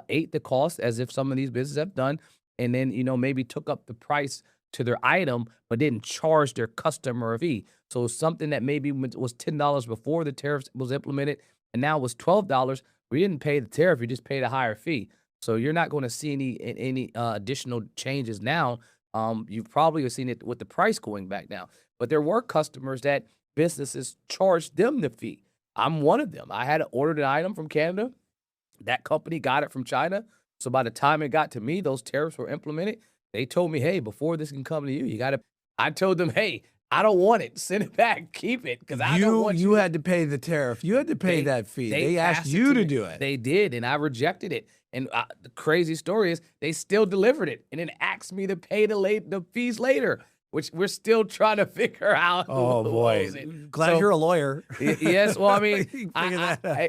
ate the cost, as if some of these businesses have done, and then, maybe took up the price to their item, but didn't charge their customer a fee. So something that maybe was $10 before the tariff was implemented, and now was $12. We didn't pay the tariff; we just paid a higher fee. So you're not going to see any additional changes now. You've probably seen it with the price going back down. But there were customers that businesses charged them the fee. I'm one of them. I had ordered an item from Canada. That company got it from China. So by the time it got to me, those tariffs were implemented. They told me, hey, before this can come to you, you got to. I told them, hey, I don't want it. Send it back. Keep it, because I don't want you. You had to pay the tariff. You had to pay that fee. They asked you to do it. They did, and I rejected it. And the crazy story is they still delivered it and then asked me to pay the fees later, which we're still trying to figure out. Oh, boy. Glad you're a lawyer. Yes. Well, I mean,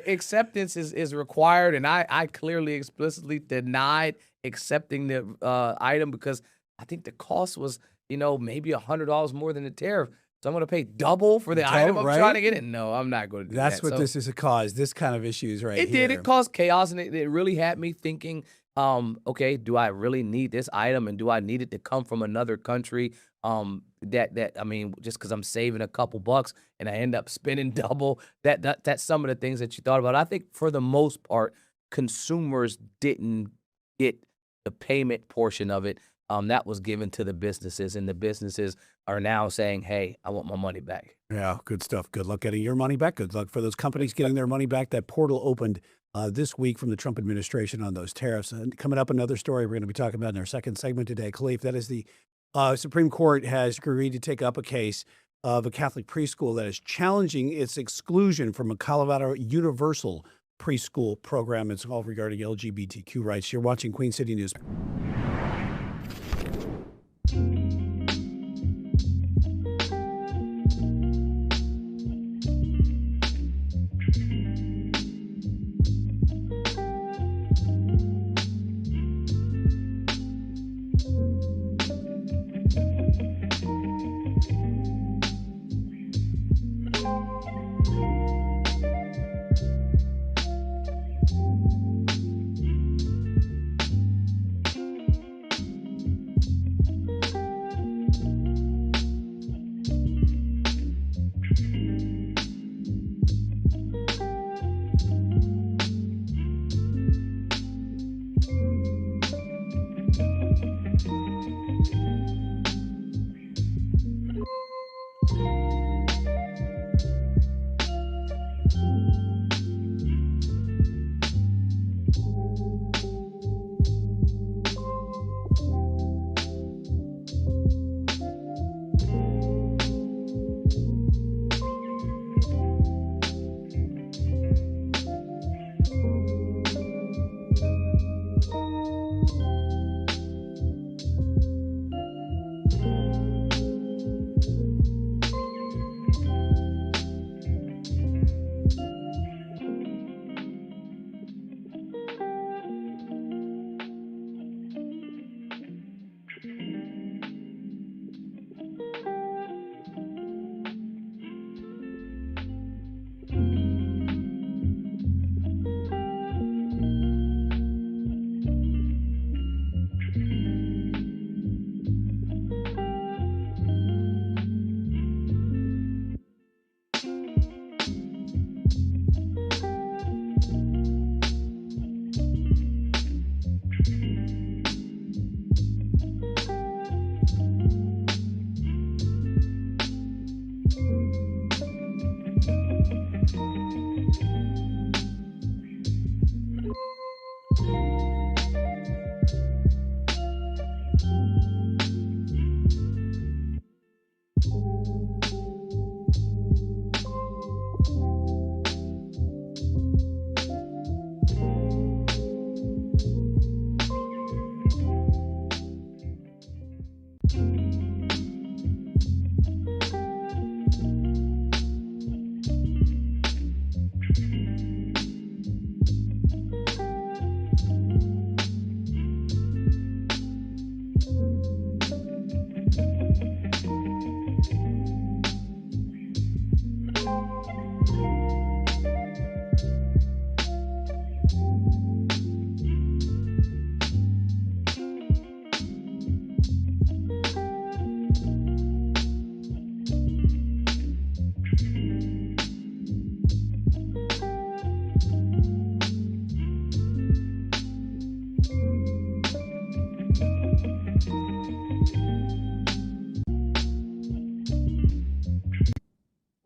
acceptance is required, and I clearly, explicitly denied accepting the item because I think the cost was, maybe $100 more than the tariff. So I'm going to pay double for the item I'm trying to get it? No, I'm not going to do that. That's what this is caused, this kind of issues right here. It did. It caused chaos, and it really had me thinking, okay, do I really need this item, and do I need it to come from another country? I mean, just because I'm saving a couple bucks and I end up spending double, that's some of the things that you thought about. I think for the most part, consumers didn't get the payment portion of it. That was given to the businesses, and the businesses are now saying, hey, I want my money back. Yeah, good stuff. Good luck getting your money back. Good luck for those companies getting their money back. That portal opened this week from the Trump administration on those tariffs. And coming up, another story we're going to be talking about in our second segment today, Khalif, that is the Supreme Court has agreed to take up a case of a Catholic preschool that is challenging its exclusion from a Colorado universal preschool program. It's all regarding LGBTQ rights. You're watching Queen City News.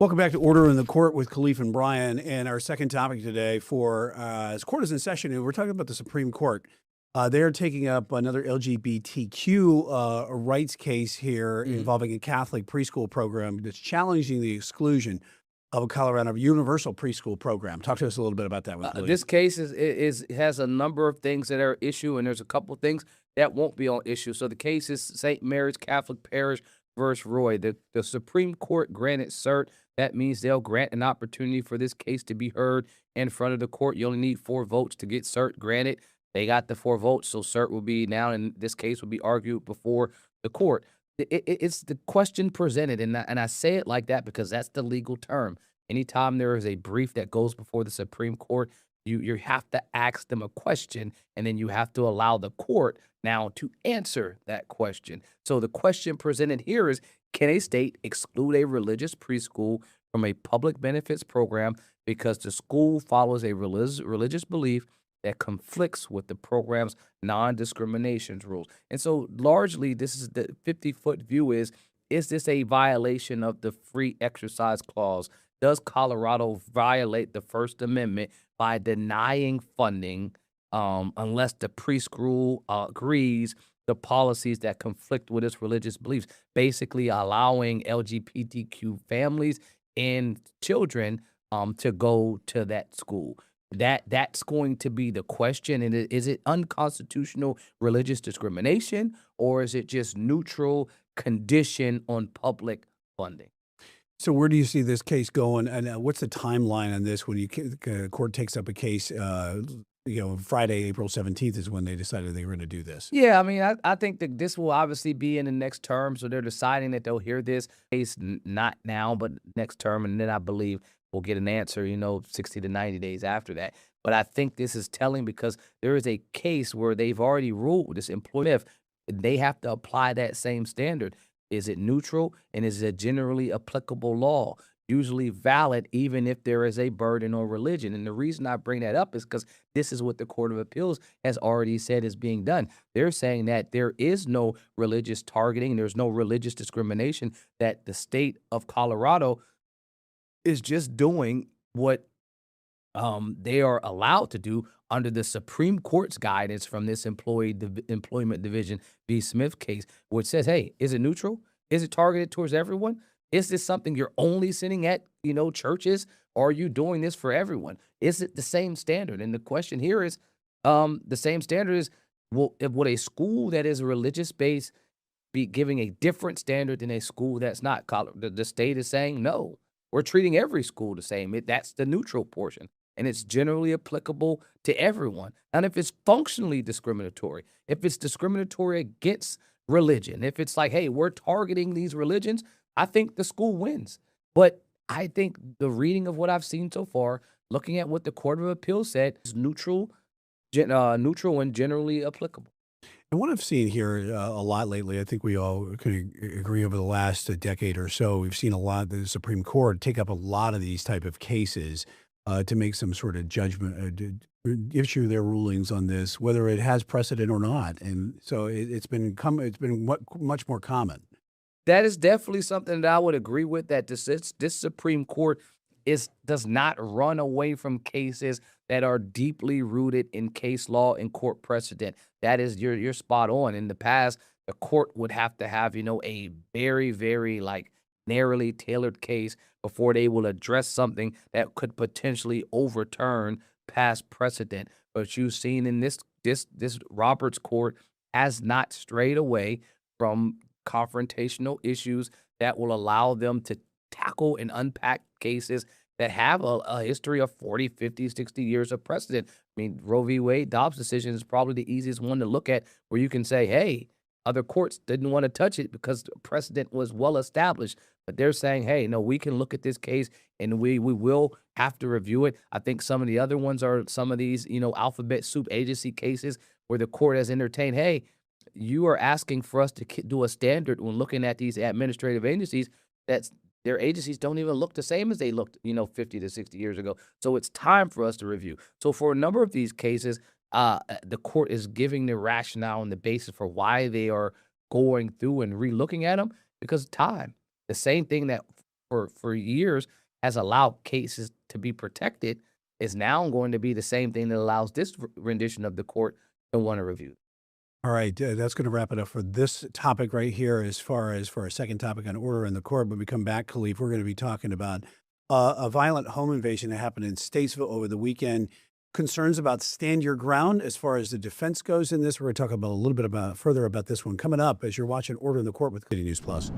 Welcome back to Order in the Court with Khalif and Brian. And our second topic today for as court is in session, and we're talking about the Supreme Court. They're taking up another LGBTQ rights case here involving a Catholic preschool program that's challenging the exclusion of a Colorado universal preschool program. Talk to us a little bit about that one, Khalif. This case has a number of things that are issue, and there's a couple of things that won't be on issue. So the case is St. Mary's Catholic Parish versus Roy. The Supreme Court granted cert. That means they'll grant an opportunity for this case to be heard in front of the court. You only need 4 votes to get cert granted. They got the 4 votes, so cert will be now, in this case, will be argued before the court. It's the question presented, and I say it like that because that's the legal term. Anytime there is a brief that goes before the Supreme Court, you have to ask them a question, and then you have to allow the court now to answer that question. So the question presented here is, can a state exclude a religious preschool from a public benefits program because the school follows a religious belief that conflicts with the program's non-discrimination rules? And so largely, this is the 50-foot view is this a violation of the free exercise clause? Does Colorado violate the First Amendment by denying funding unless the preschool agrees the policies that conflict with its religious beliefs, basically allowing LGBTQ families and children to go to that school? That's going to be the question. And is it unconstitutional religious discrimination, or is it just neutral condition on public funding? So where do you see this case going, and what's the timeline on this when court takes up a case? Friday, April 17th is when they decided they were going to do this. Yeah, I mean, I think that this will obviously be in the next term, so they're deciding that they'll hear this case not now, but next term, and then I believe we'll get an answer, 60 to 90 days after that. But I think this is telling because there is a case where they've already ruled this employment. They have to apply that same standard. Is it neutral, and is it a generally applicable law? Usually valid even if there is a burden on religion. And the reason I bring that up is because this is what the Court of Appeals has already said is being done. They're saying that there is no religious targeting, there's no religious discrimination, that the state of Colorado is just doing what they are allowed to do under the Supreme Court's guidance from this Employment Division v. Smith case, which says, hey, is it neutral? Is it targeted towards everyone? Is this something you're only sitting at, churches? Or are you doing this for everyone? Is it the same standard? And the question here is, the same standard is, would a school that is religious-based be giving a different standard than a school that's not? The state is saying, no, we're treating every school the same. That's the neutral portion. And it's generally applicable to everyone. And if it's functionally discriminatory, if it's discriminatory against religion, if it's like, hey, we're targeting these religions, I think the school wins. But I think the reading of what I've seen so far, looking at what the Court of Appeals said, is neutral and generally applicable. And what I've seen here a lot lately, I think we all could agree over the last decade or so, we've seen a lot of the Supreme Court take up a lot of these type of cases to make some sort of judgment, issue their rulings on this, whether it has precedent or not. And so it's been much more common. That is definitely something that I would agree with, that this Supreme Court does not run away from cases that are deeply rooted in case law and court precedent. That is, you're spot on. In the past, the court would have to have, a very, very narrowly tailored case before they will address something that could potentially overturn past precedent. But you've seen in this Roberts Court has not strayed away from confrontational issues that will allow them to tackle and unpack cases that have a history of 40, 50, 60 years of precedent. I mean, Roe v. Wade, Dobbs' decision is probably the easiest one to look at, where you can say, hey, other courts didn't want to touch it because the precedent was well established. But they're saying, hey, no, we can look at this case and we will have to review it. I think some of the other ones are some of these, alphabet soup agency cases where the court has entertained, hey, you are asking for us to do a standard when looking at these administrative agencies that their agencies don't even look the same as they looked, 50 to 60 years ago. So it's time for us to review. So for a number of these cases, the court is giving the rationale and the basis for why they are going through and re-looking at them because of time. The same thing that for years has allowed cases to be protected is now going to be the same thing that allows this rendition of the court to want to review. All right, that's going to wrap it up for this topic right here. As far as for our second topic on order in the court, when we come back, Khalif, we're going to be talking about a violent home invasion that happened in Statesville over the weekend. Concerns about stand your ground as far as the defense goes in this. We're going to talk about a little bit about further about this one coming up as you're watching Order in the Court with City News Plus.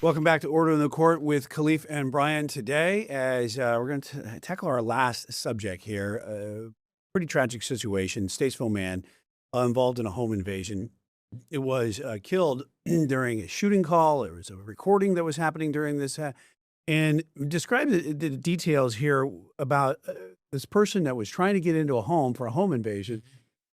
Welcome back to Order in the Court with Khalif and Brian today, as we're going to tackle our last subject here. Pretty tragic situation. Statesville man involved in a home invasion. It was killed during a shooting call. There was a recording that was happening during this. And describe the details here about this person that was trying to get into a home for a home invasion.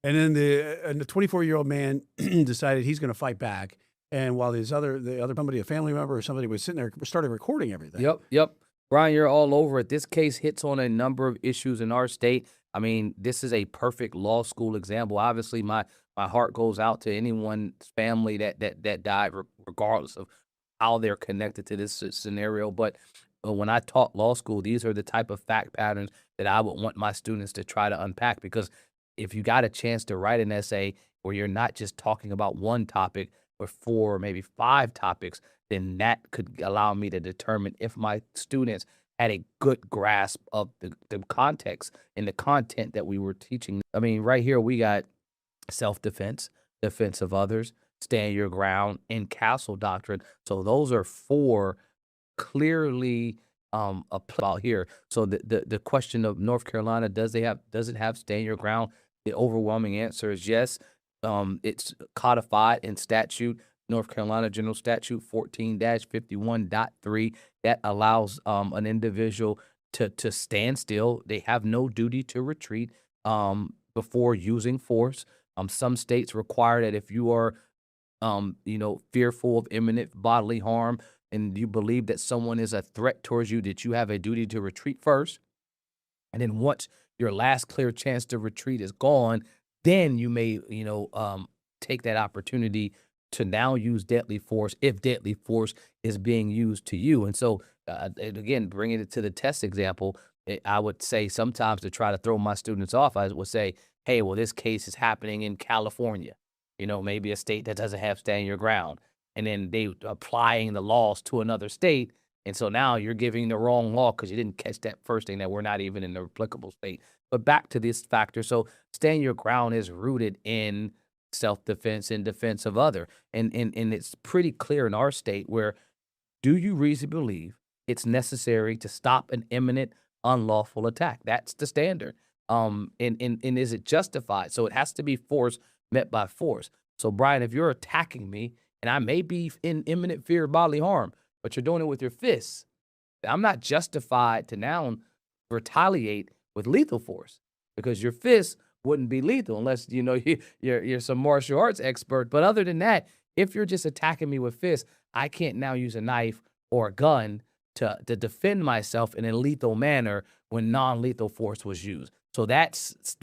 And then the 24-year-old man decided he's going to fight back. And while the other somebody, a family member or somebody was sitting there, started recording everything. Yep. Brian, you're all over it. This case hits on a number of issues in our state. I mean, this is a perfect law school example. Obviously, my heart goes out to anyone's family that died, regardless of how they're connected to this scenario. But when I taught law school, these are the type of fact patterns that I would want my students to try to unpack. Because if you got a chance to write an essay where you're not just talking about one topic, or 4 or maybe 5 topics, then that could allow me to determine if my students had a good grasp of the context and the content that we were teaching. I mean, right here we got self-defense, defense of others, stand your ground, and castle doctrine. So those are 4 clearly about here. So the question of North Carolina, does it have stand your ground? The overwhelming answer is yes. It's codified in statute. North Carolina General Statute 14-51.3 that allows an individual to stand still. They have no duty to retreat before using force. Some states require that if you are, fearful of imminent bodily harm and you believe that someone is a threat towards you, that you have a duty to retreat first. And then once your last clear chance to retreat is gone, then you may, take that opportunity to now use deadly force if deadly force is being used to you. And so, and again, bringing it to the test example, I would say sometimes to try to throw my students off, I would say, hey, well, this case is happening in California, maybe a state that doesn't have stand your ground. And then they applying the laws to another state. And so now you're giving the wrong law because you didn't catch that first thing that we're not even in the applicable state. But back to this factor. So stand your ground is rooted in self-defense and defense of other. And it's pretty clear in our state where do you reasonably believe it's necessary to stop an imminent unlawful attack? That's the standard. And is it justified? So it has to be force met by force. So Brian, if you're attacking me and I may be in imminent fear of bodily harm, but you're doing it with your fists, I'm not justified to now retaliate with lethal force because your fists wouldn't be lethal unless, you're some martial arts expert. But other than that, if you're just attacking me with fists, I can't now use a knife or a gun to defend myself in a lethal manner when non-lethal force was used. So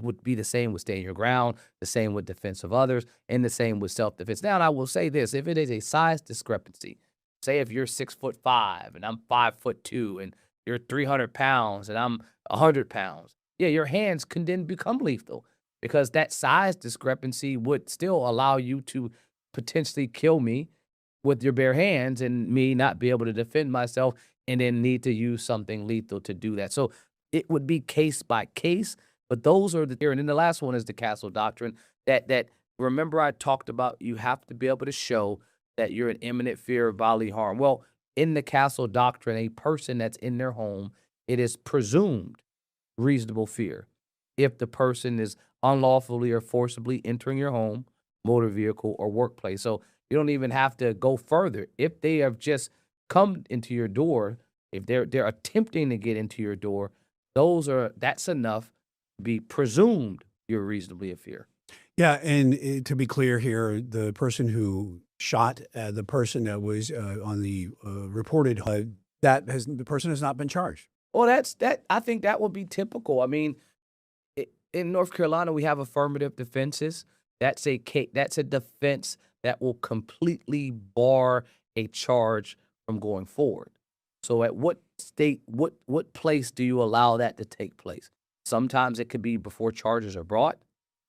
would be the same with staying your ground, the same with defense of others, and the same with self-defense. Now, and I will say this, if it is a size discrepancy, say if you're 6'5" and I'm 5'2" and you're 300 pounds and I'm 100 pounds, yeah, your hands can then become lethal because that size discrepancy would still allow you to potentially kill me with your bare hands and me not be able to defend myself and then need to use something lethal to do that. So it would be case by case, but those are and then the last one is the Castle Doctrine that remember I talked about you have to be able to show that you're in imminent fear of bodily harm. Well, in the Castle Doctrine, a person that's in their home, it is presumed reasonable fear if the person is unlawfully or forcibly entering your home, motor vehicle, or workplace. So you don't even have to go further. If they have just come into your door, if they're attempting to get into your door, that's enough to be presumed you're reasonably in fear. Yeah, and to be clear here, the person who shot the person that was on the reported the person has not been charged. Well, I think that would be typical. I mean, in North Carolina, we have affirmative defenses. That's a defense that will completely bar a charge from going forward. So at what state, what place do you allow that to take place? Sometimes it could be before charges are brought.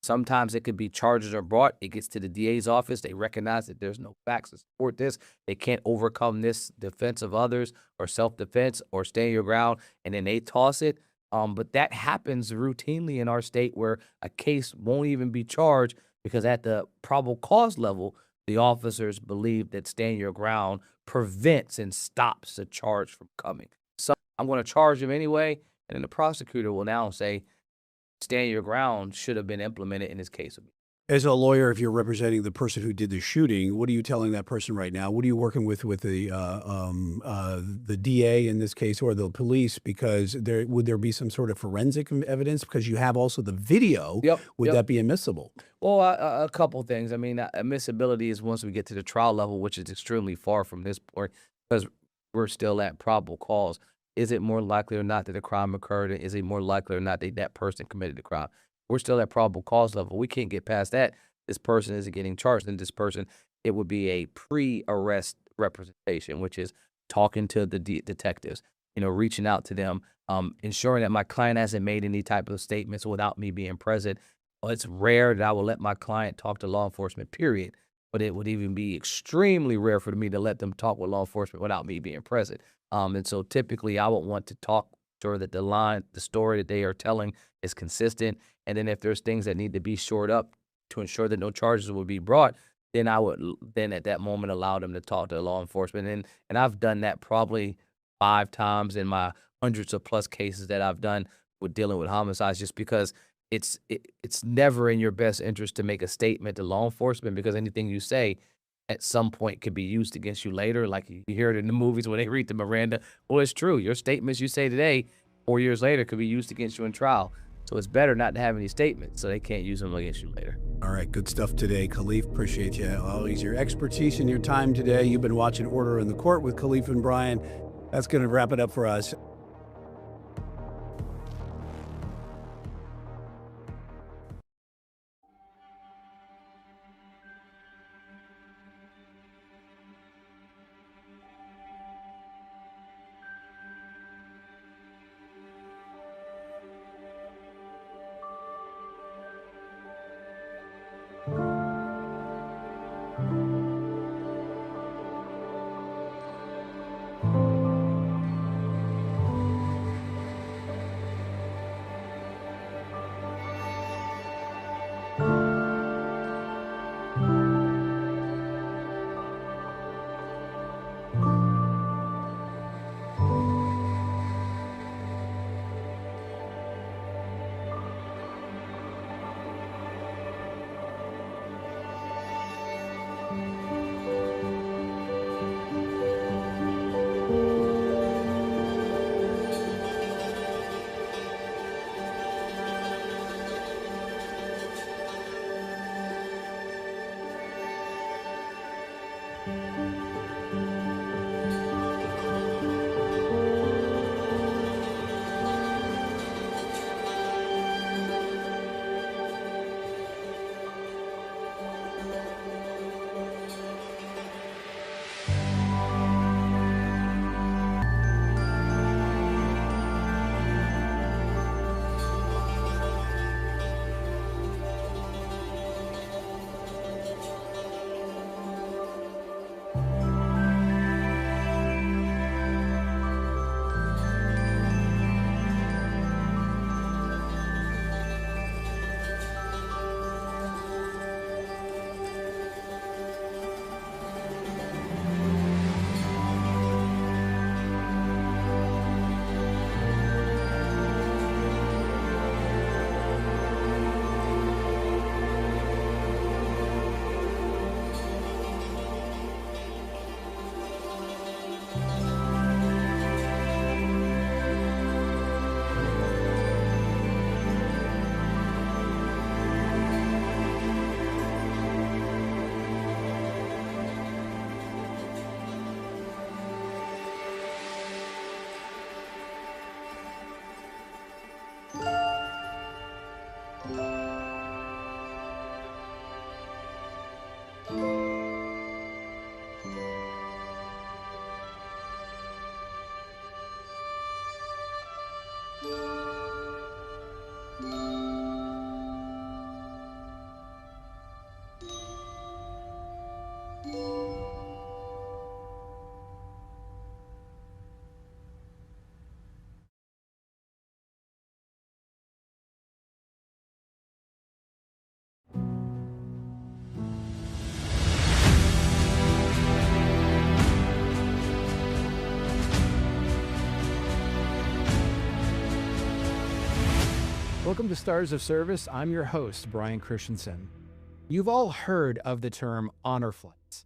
Sometimes it could be charges are brought. It gets to the DA's office. They recognize that there's no facts to support this. They can't overcome this defense of others or self-defense or stand your ground, and then they toss it. But that happens routinely in our state where a case won't even be charged because at the probable cause level, the officers believe that stand your ground prevents and stops the charge from coming. So I'm going to charge him anyway, and then the prosecutor will now say, stand your ground should have been implemented in this case. As a lawyer, if you're representing the person who did the shooting, what are you telling that person right now? What are you working with the DA in this case or the police? Because would there be some sort of forensic evidence? Because you have also the video. Would that be admissible? Well, a couple things. I mean, admissibility is once we get to the trial level, which is extremely far from this point because we're still at probable cause. Is it more likely or not that a crime occurred? Is it more likely or not that that person committed the crime? We're still at probable cause level. We can't get past that. This person isn't getting charged. And this person, it would be a pre-arrest representation, which is talking to the detectives, reaching out to them, ensuring that my client hasn't made any type of statements without me being present. Well, it's rare that I will let my client talk to law enforcement, period. But it would even be extremely rare for me to let them talk with law enforcement without me being present. And so typically I would want to talk sure that the story that they are telling is consistent. And then if there's things that need to be shored up to ensure that no charges will be brought, then I would at that moment allow them to talk to law enforcement. And I've done that probably 5 times in my hundreds of plus cases that I've done with dealing with homicides, just because it's never in your best interest to make a statement to law enforcement because anything you say at some point could be used against you later. Like you hear it in the movies when they read the Miranda. Well, it's true. Your statements you say today, 4 years later, could be used against you in trial. So it's better not to have any statements so they can't use them against you later. All right, good stuff today, Khalif. Appreciate you always, your expertise and your time today. You've been watching Order in the Court with Khalif and Brian. That's going to wrap it up for us. Welcome to Stars of Service. I'm your host, Brian Christensen. You've all heard of the term honor flights.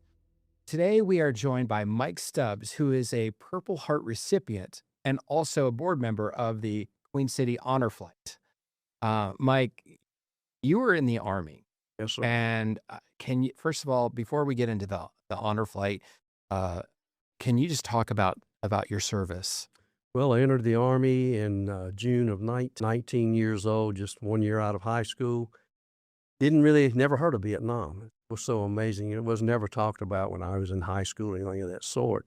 Today, we are joined by Mike Stubbs, who is a Purple Heart recipient and also a board member of the Queen City Honor Flight. Mike, you were in the Army. Yes, sir. And can you, first of all, before we get into the honor flight, can you just talk about your service? Well, I entered the Army in June of 19 years old, just 1 year out of high school. Never heard of Vietnam. It was so amazing. It was never talked about when I was in high school or anything of that sort.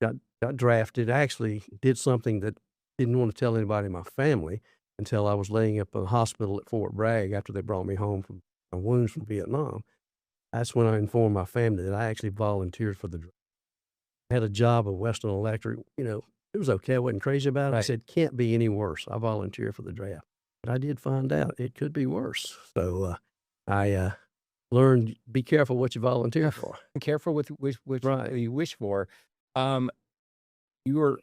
Got drafted. I actually did something that didn't want to tell anybody in my family until I was laying up in the hospital at Fort Bragg after they brought me home from my wounds from Vietnam. That's when I informed my family that I actually volunteered for the draft. I had a job at Western Electric, it was okay. I wasn't crazy about it. Right. I said, can't be any worse. I volunteered for the draft. But I did find out it could be worse. So I learned, be careful what you volunteer for. Careful with which Right. you wish for. You were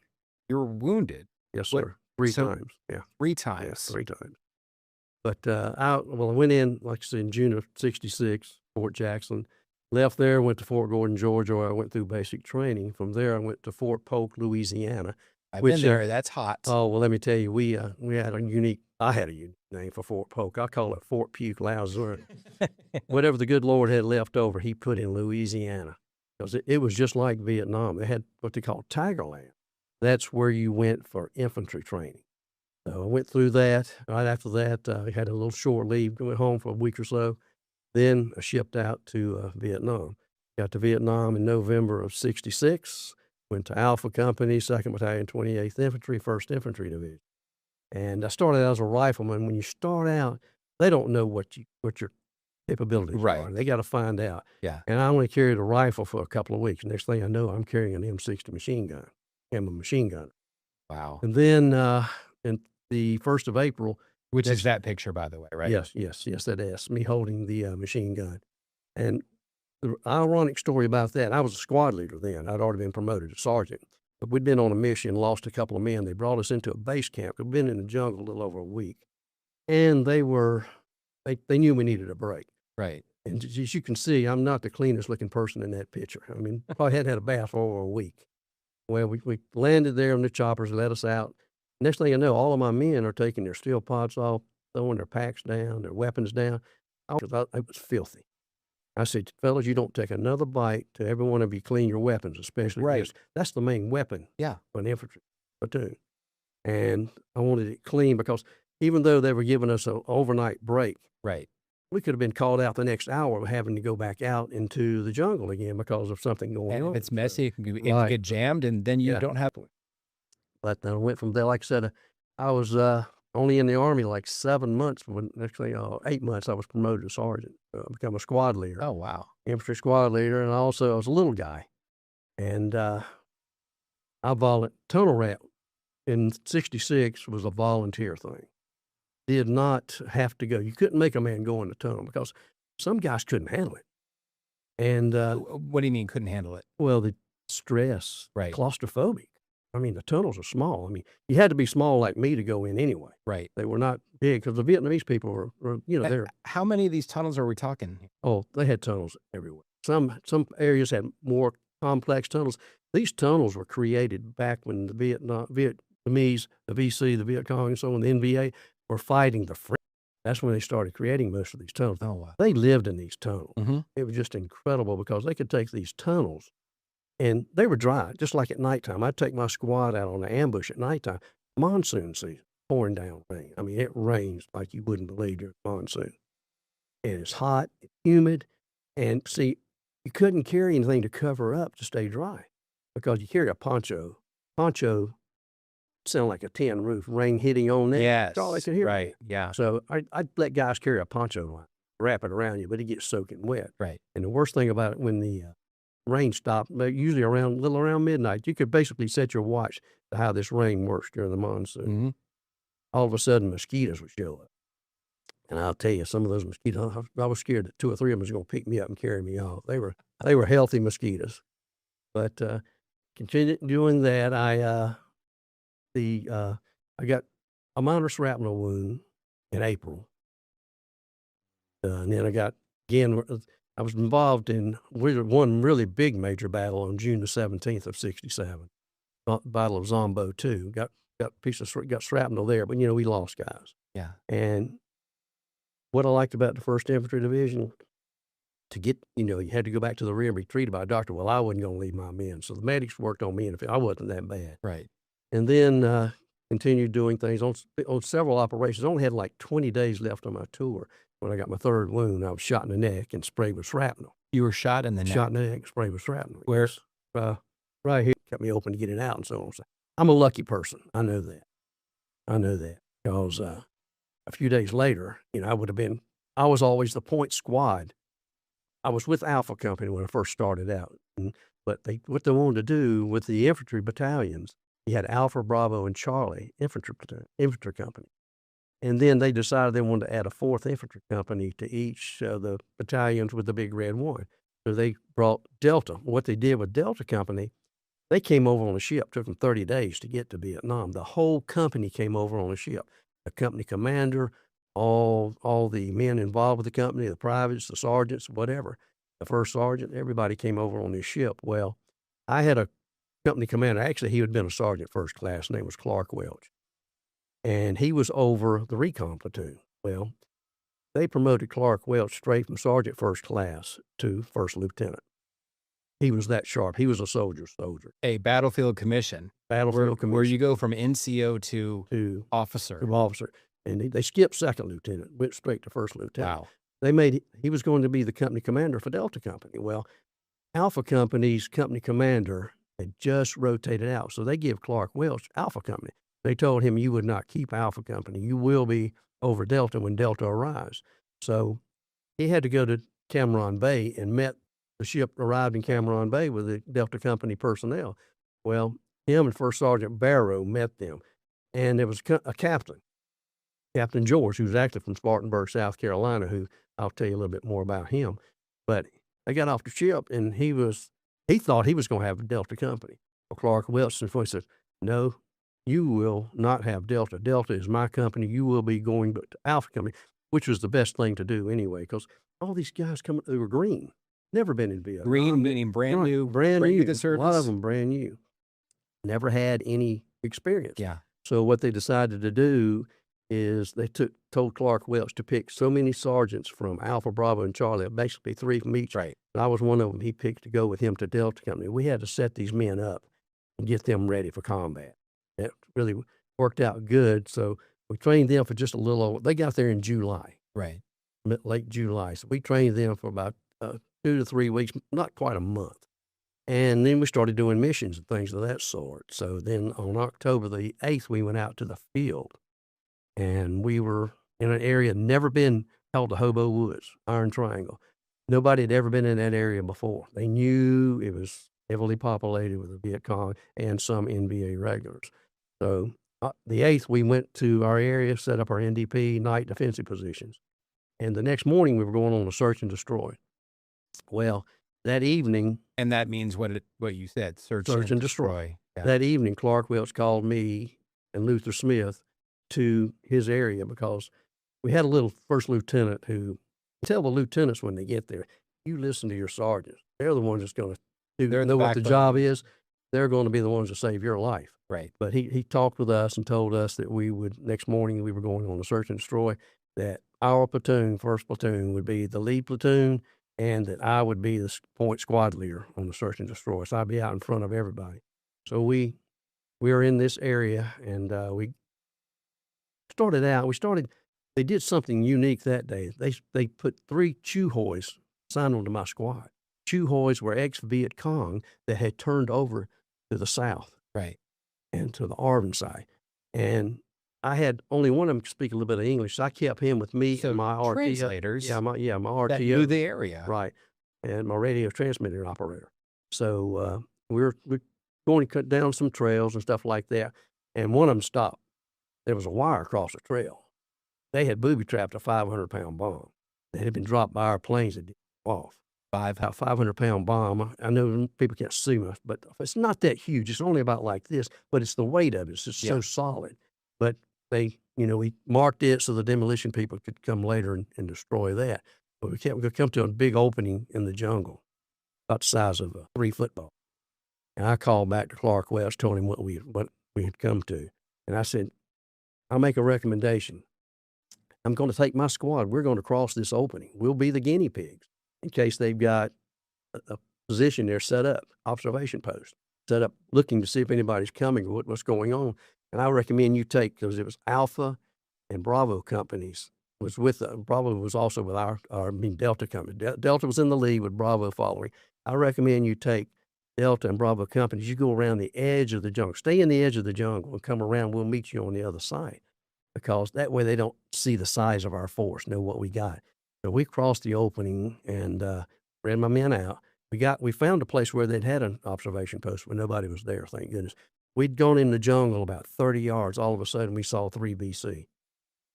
wounded. Yes, What- sir. Three so- times. Yeah. 3 Yeah, times. 3 times. But I went in, like I said, in June of '66, Fort Jackson. Left there, went to Fort Gordon, Georgia, where I went through basic training. From there, I went to Fort Polk, Louisiana. I've been there. That's hot. Oh, well, let me tell you, I had a unique name for Fort Polk. I call it Fort Puke Louzard. Whatever the good Lord had left over, he put in Louisiana. Because it was just like Vietnam. They had what they call Tigerland. That's where you went for infantry training. So I went through that. Right after that, I had a little short leave, went home for a week or so. Then I shipped out to Vietnam. Got to Vietnam in November of '66. Went to Alpha Company, 2nd Battalion, 28th Infantry, 1st Infantry Division. And I started out as a rifleman. When you start out, they don't know what your capabilities are. They got to find out. Yeah. And I only carried a rifle for a couple of weeks. Next thing I know, I'm carrying an M60 machine gun. I'm a machine gunner. Wow. And then in the 1st of April. Which is that picture, by the way, right? Yes, that is me holding the machine gun. And the ironic story about that, I was a squad leader then. I'd already been promoted to sergeant. But we'd been on a mission, lost a couple of men. They brought us into a base camp. We'd been in the jungle a little over a week. And they knew we needed a break. Right. And as you can see, I'm not the cleanest looking person in that picture. I mean, probably hadn't had a bath for over a week. Well, we landed there on the choppers, let us out. Next thing I know, all of my men are taking their steel pods off, throwing their packs down, their weapons down. It was filthy. I said, fellas, you don't take another bite till every one of you clean your weapons, especially this. That's the main weapon for an infantry platoon. And I wanted it clean because even though they were giving us an overnight break, we could have been called out the next hour having to go back out into the jungle again because of something going on. If it's messy, it can get jammed, and then you don't have. But I went from there, like I said, I was only in the Army like 7 months. When actually 8 months, I was promoted to sergeant, become a squad leader. Oh, wow. Infantry squad leader. And also I was a little guy. And tunnel rat in '66 was a volunteer thing. Did not have to go. You couldn't make a man go in the tunnel because some guys couldn't handle it. And what do you mean couldn't handle it? Well, the stress, claustrophobic. I mean, the tunnels are small. I mean, you had to be small like me to go in anyway. Right. They were not big because the Vietnamese people were they're. How many of these tunnels are we talking? Oh, they had tunnels everywhere. Some areas had more complex tunnels. These tunnels were created back when the Vietnamese, the VC, the Viet Cong, and so on, the NVA, were fighting the French. That's when they started creating most of these tunnels. Oh, wow. They lived in these tunnels. Mm-hmm. It was just incredible because they could take these tunnels. And they were dry, just like at nighttime. I'd take my squad out on an ambush at nighttime. Monsoon season, pouring down rain. I mean, it rains like you wouldn't believe during monsoon. And it's hot, it's humid. And see, you couldn't carry anything to cover up to stay dry because you carry a poncho. Poncho sound like a tin roof, rain hitting on that. Yes, That's all they could hear. right, yeah. So I'd let guys carry a poncho, wrap it around you, but it gets soaking wet. Right. And the worst thing about it, when the rain stopped, usually around midnight, you could basically set your watch to how this rain works during the monsoon. Mm-hmm. All of a sudden, mosquitoes would show up. And I'll tell you, some of those mosquitoes, I was scared that 2 or 3 of them was going to pick me up and carry me off. They were healthy mosquitoes. But continued doing that, I got a minor shrapnel wound in April. And then I was involved in one really big major battle on June the 17th of '67, Battle of Zombo 2. Got shrapnel there, but we lost guys. Yeah. And what I liked about the 1st Infantry Division, to get, you had to go back to the rear and be treated by a doctor. Well, I wasn't going to leave my men, so the medics worked on me, and I wasn't that bad. Right. And then continued doing things on several operations. I only had like 20 days left on my tour. When I got my 3rd wound, I was shot in the neck and sprayed with shrapnel. You were shot in the neck? Shot in the neck, sprayed with shrapnel. Where? Right here. Cut me open to get it out and so on. So I'm a lucky person. I know that. Because a few days later, I was always the point squad. I was with Alpha Company when I first started out. But what they wanted to do with the infantry battalions, you had Alpha, Bravo, and Charlie infantry company. And then they decided they wanted to add a 4th infantry company to each of the battalions with the big red one. So they brought Delta. What they did with Delta Company, they came over on a ship. Took them 30 days to get to Vietnam. The whole company came over on a ship. The company commander, all the men involved with the company, the privates, the sergeants, whatever. the first sergeant, everybody came over on this ship. Well, I had a company commander. Actually, he had been a sergeant first class. His name was Clark Welch. And he was over the recon platoon. Well, they promoted Clark Welch straight from sergeant first class to first lieutenant. He was that sharp. He was a soldier's soldier. A battlefield commission. Battlefield commission. Where you go from NCO to officer. To officer. And they skipped second lieutenant, went straight to first lieutenant. Wow. He was going to be the company commander for Delta Company. Well, Alpha Company's company commander had just rotated out. So they give Clark Welch Alpha Company. They told him, you would not keep Alpha Company. You will be over Delta when Delta arrives. So he had to go to Cameron Bay and the ship arrived in Cameron Bay with the Delta Company personnel. Well, him and First Sergeant Barrow met them. And there was a captain, Captain George, who was actually from Spartanburg, South Carolina, who I'll tell you a little bit more about him. But they got off the ship, and he thought he was going to have a Delta Company. Well, Clark Welch said, no, you will not have Delta. Delta is my company. You will be going to Alpha Company, which was the best thing to do anyway, because all these guys they were green, never been in Vietnam. Green meaning brand new. Brand new. To service. A lot of them brand new. Never had any experience. Yeah. So what they decided to do is they told Clark Welch to pick so many sergeants from Alpha, Bravo, and Charlie, basically 3 from each. Right. And I was one of them he picked to go with him to Delta Company. We had to set these men up and get them ready for combat. It really worked out good. So we trained them for just a little over. They got there in July. Right. Late July. So we trained them for about 2 to 3 weeks, not quite a month. And then we started doing missions and things of that sort. So then on October the 8th, we went out to the field. And we were in an area never been called the Hobo Woods, Iron Triangle. Nobody had ever been in that area before. They knew it was heavily populated with the Viet Cong and some NVA regulars. So the 8th, we went to our area, set up our NDP night defensive positions. And the next morning, we were going on a search and destroy. Well, that evening... And that means what you said, search and destroy. Yeah. That evening, Clark Welch called me and Luther Smith to his area because we had a little first lieutenant who tell the lieutenants when they get there, you listen to your sergeants. They're the ones that's going to know what the job is. They're going to be the ones to save your life. Right. But he talked with us and told us that next morning we were going on a search and destroy, that our platoon, first platoon, would be the lead platoon, and that I would be the point squad leader on the search and destroy. So I'd be out in front of everybody. So we were in this area, and we started out. They did something unique that day. They put 3 Chew Hoys signed onto my squad. Chew Hoys were ex-Viet Cong that had turned over to the south. Right. And to the Arvin side. And I had only one of them speak a little bit of English, so I kept him with me and my RTO. Translators. Yeah, my RTO. That knew the area. Right. And my radio transmitter operator. So we're going to cut down some trails and stuff like that. And one of them stopped. There was a wire across the trail. They had booby-trapped a 500-pound bomb that had been dropped by our planes that didn't go off. 500-pound bomb. I know people can't see much, but it's not that huge. It's only about like this, but it's the weight of it. It's just so solid. But we marked it so the demolition people could come later and destroy that. But we come to a big opening in the jungle, about the size of a 3 football. And I called back to Clark Welch, told him what we had come to. And I said, I'll make a recommendation. I'm going to take my squad. We're going to cross this opening. We'll be the guinea pigs in case they've got a position there set up, observation post, set up looking to see if anybody's coming or what's going on. And I recommend you take, because it was Alpha and Bravo companies, Bravo was also with Delta company. Delta was in the lead with Bravo following. I recommend you take Delta and Bravo companies. You go around the edge of the jungle. Stay in the edge of the jungle and come around. We'll meet you on the other side, because that way they don't see the size of our force, know what we got. So we crossed the opening and ran my men out. We found a place where they'd had an observation post where nobody was there, thank goodness. We'd gone in the jungle about 30 yards. All of a sudden, we saw 3 BC.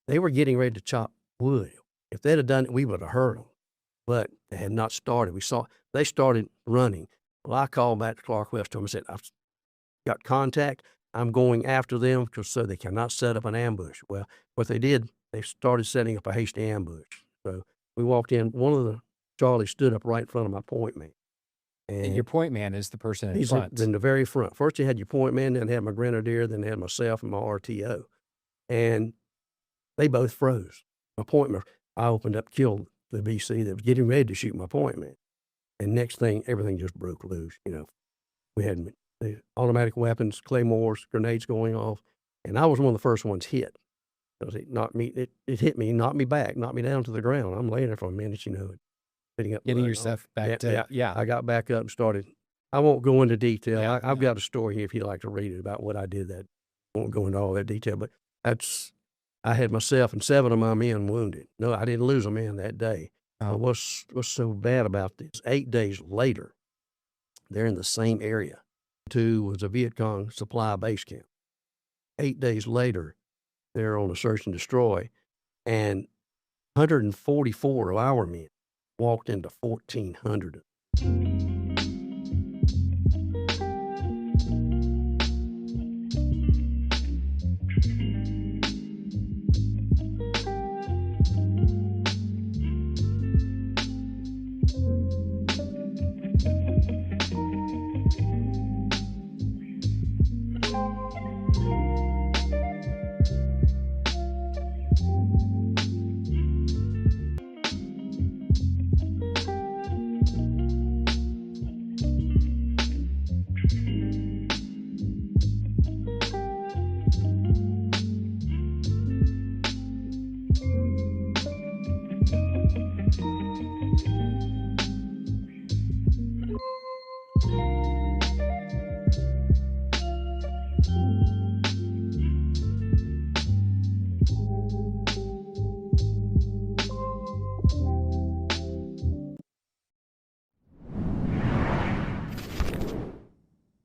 They were getting ready to chop wood. If they'd have done it, we would have heard them. But they had not started. They started running. Well, I called back to Clark Welch to him and said, I've got contact. I'm going after them so they cannot set up an ambush. Well, what they did, they started setting up a hasty ambush. So we walked in. One of the Charlie stood up right in front of my point man. And your point man is the person in he's front. in the very front. First you had your point man, then had my grenadier, then they had myself and my RTO. And they both froze. My point man, I opened up, killed the BC that was getting ready to shoot my point man. And next thing, everything just broke loose. We had the automatic weapons, claymores, grenades going off. And I was one of the first ones hit. Because it knocked me, it hit me, knocked me back, knocked me down to the ground. I'm laying there for a minute, sitting up. Getting yourself back to, yeah. I got back up and started. I won't go into detail. I've got a story here if you'd like to read it about what I did. That I won't go into all that detail, but I had myself and 7 of my men wounded. No, I didn't lose a man that day. What's so bad about this? 8 days later, they're in the same area. 2 was a Viet Cong supply base camp. 8 days later, they're on a search and destroy, and 144 of our men walked into 1,400.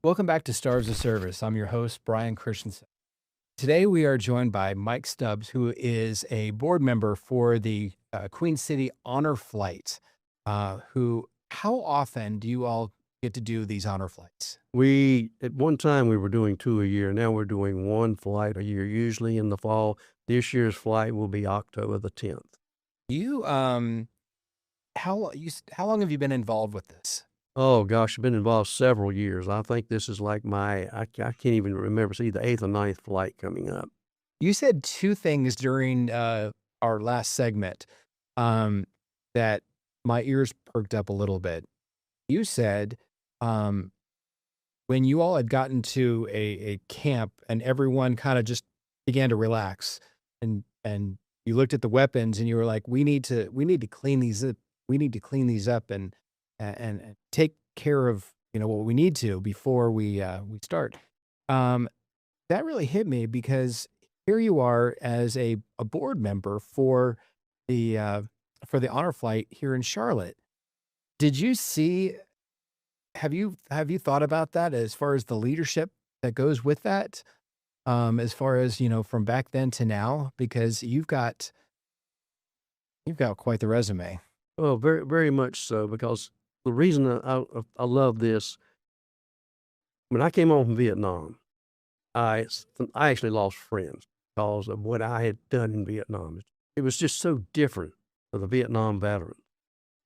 Welcome back to Stars of Service. I'm your host, Brian Christensen. Today we are joined by Mike Stubbs, who is a board member for the Queen City Honor Flight. How often do you all get to do these honor flights? At one time we were doing 2 a year. Now we're doing 1 flight a year, usually in the fall. This year's flight will be October the 10th. You, how long have you been involved with this? Oh gosh, I've been involved several years. I think this is like I can't even remember. See, the 8th or 9th flight coming up. You said 2 things during our last segment that my ears perked up a little bit. You said when you all had gotten to a camp and everyone kind of just began to relax and you looked at the weapons and you were like, we need to clean these up. We need to clean these up and take care of, what we need to before we start. That really hit me because here you are as a board member for the honor flight here in Charlotte. Did you see, have you thought about that as far as the leadership that goes with that? As far as, from back then to now, because you've got quite the resume. Well, very, very much so, because the reason I love this, when I came home from Vietnam, I actually lost friends because of what I had done in Vietnam. It was just so different for the Vietnam veterans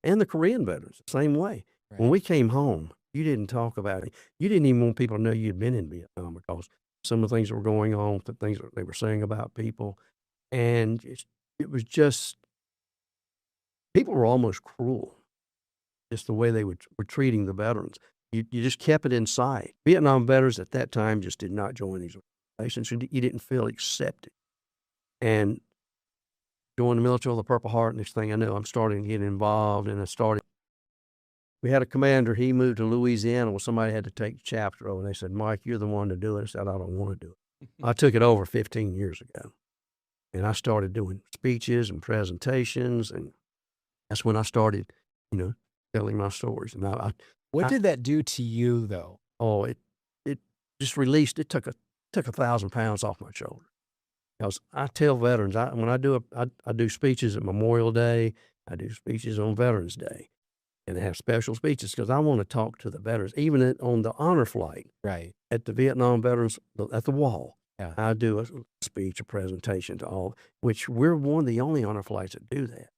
and the Korean veterans, the same way. Right. When we came home, you didn't talk about it. You didn't even want people to know you'd been in Vietnam because some of the things that were going on, the things that they were saying about people. And it was just, people were almost cruel, just the way they were treating the veterans. You just kept it inside. Vietnam veterans at that time just did not join these organizations. You didn't feel accepted. And joined the military with the Purple Heart, next thing I know, I'm starting to get involved, and we had a commander, he moved to Louisiana where somebody had to take the chapter over, and they said, Mike, you're the one to do it. I said, I don't want to do it. I took it over 15 years ago, and I started doing speeches and presentations, and that's when I started, telling my stories. And what did that do to you, though? Oh, it just released. It took 1,000 pounds off my shoulder. Because I tell veterans, when I do speeches at Memorial Day, I do speeches on Veterans Day, and I have special speeches because I want to talk to the veterans, even on the honor flight, right at the Vietnam veterans at the wall. Yeah. I do a speech, a presentation to all, which we're one of the only honor flights that do that.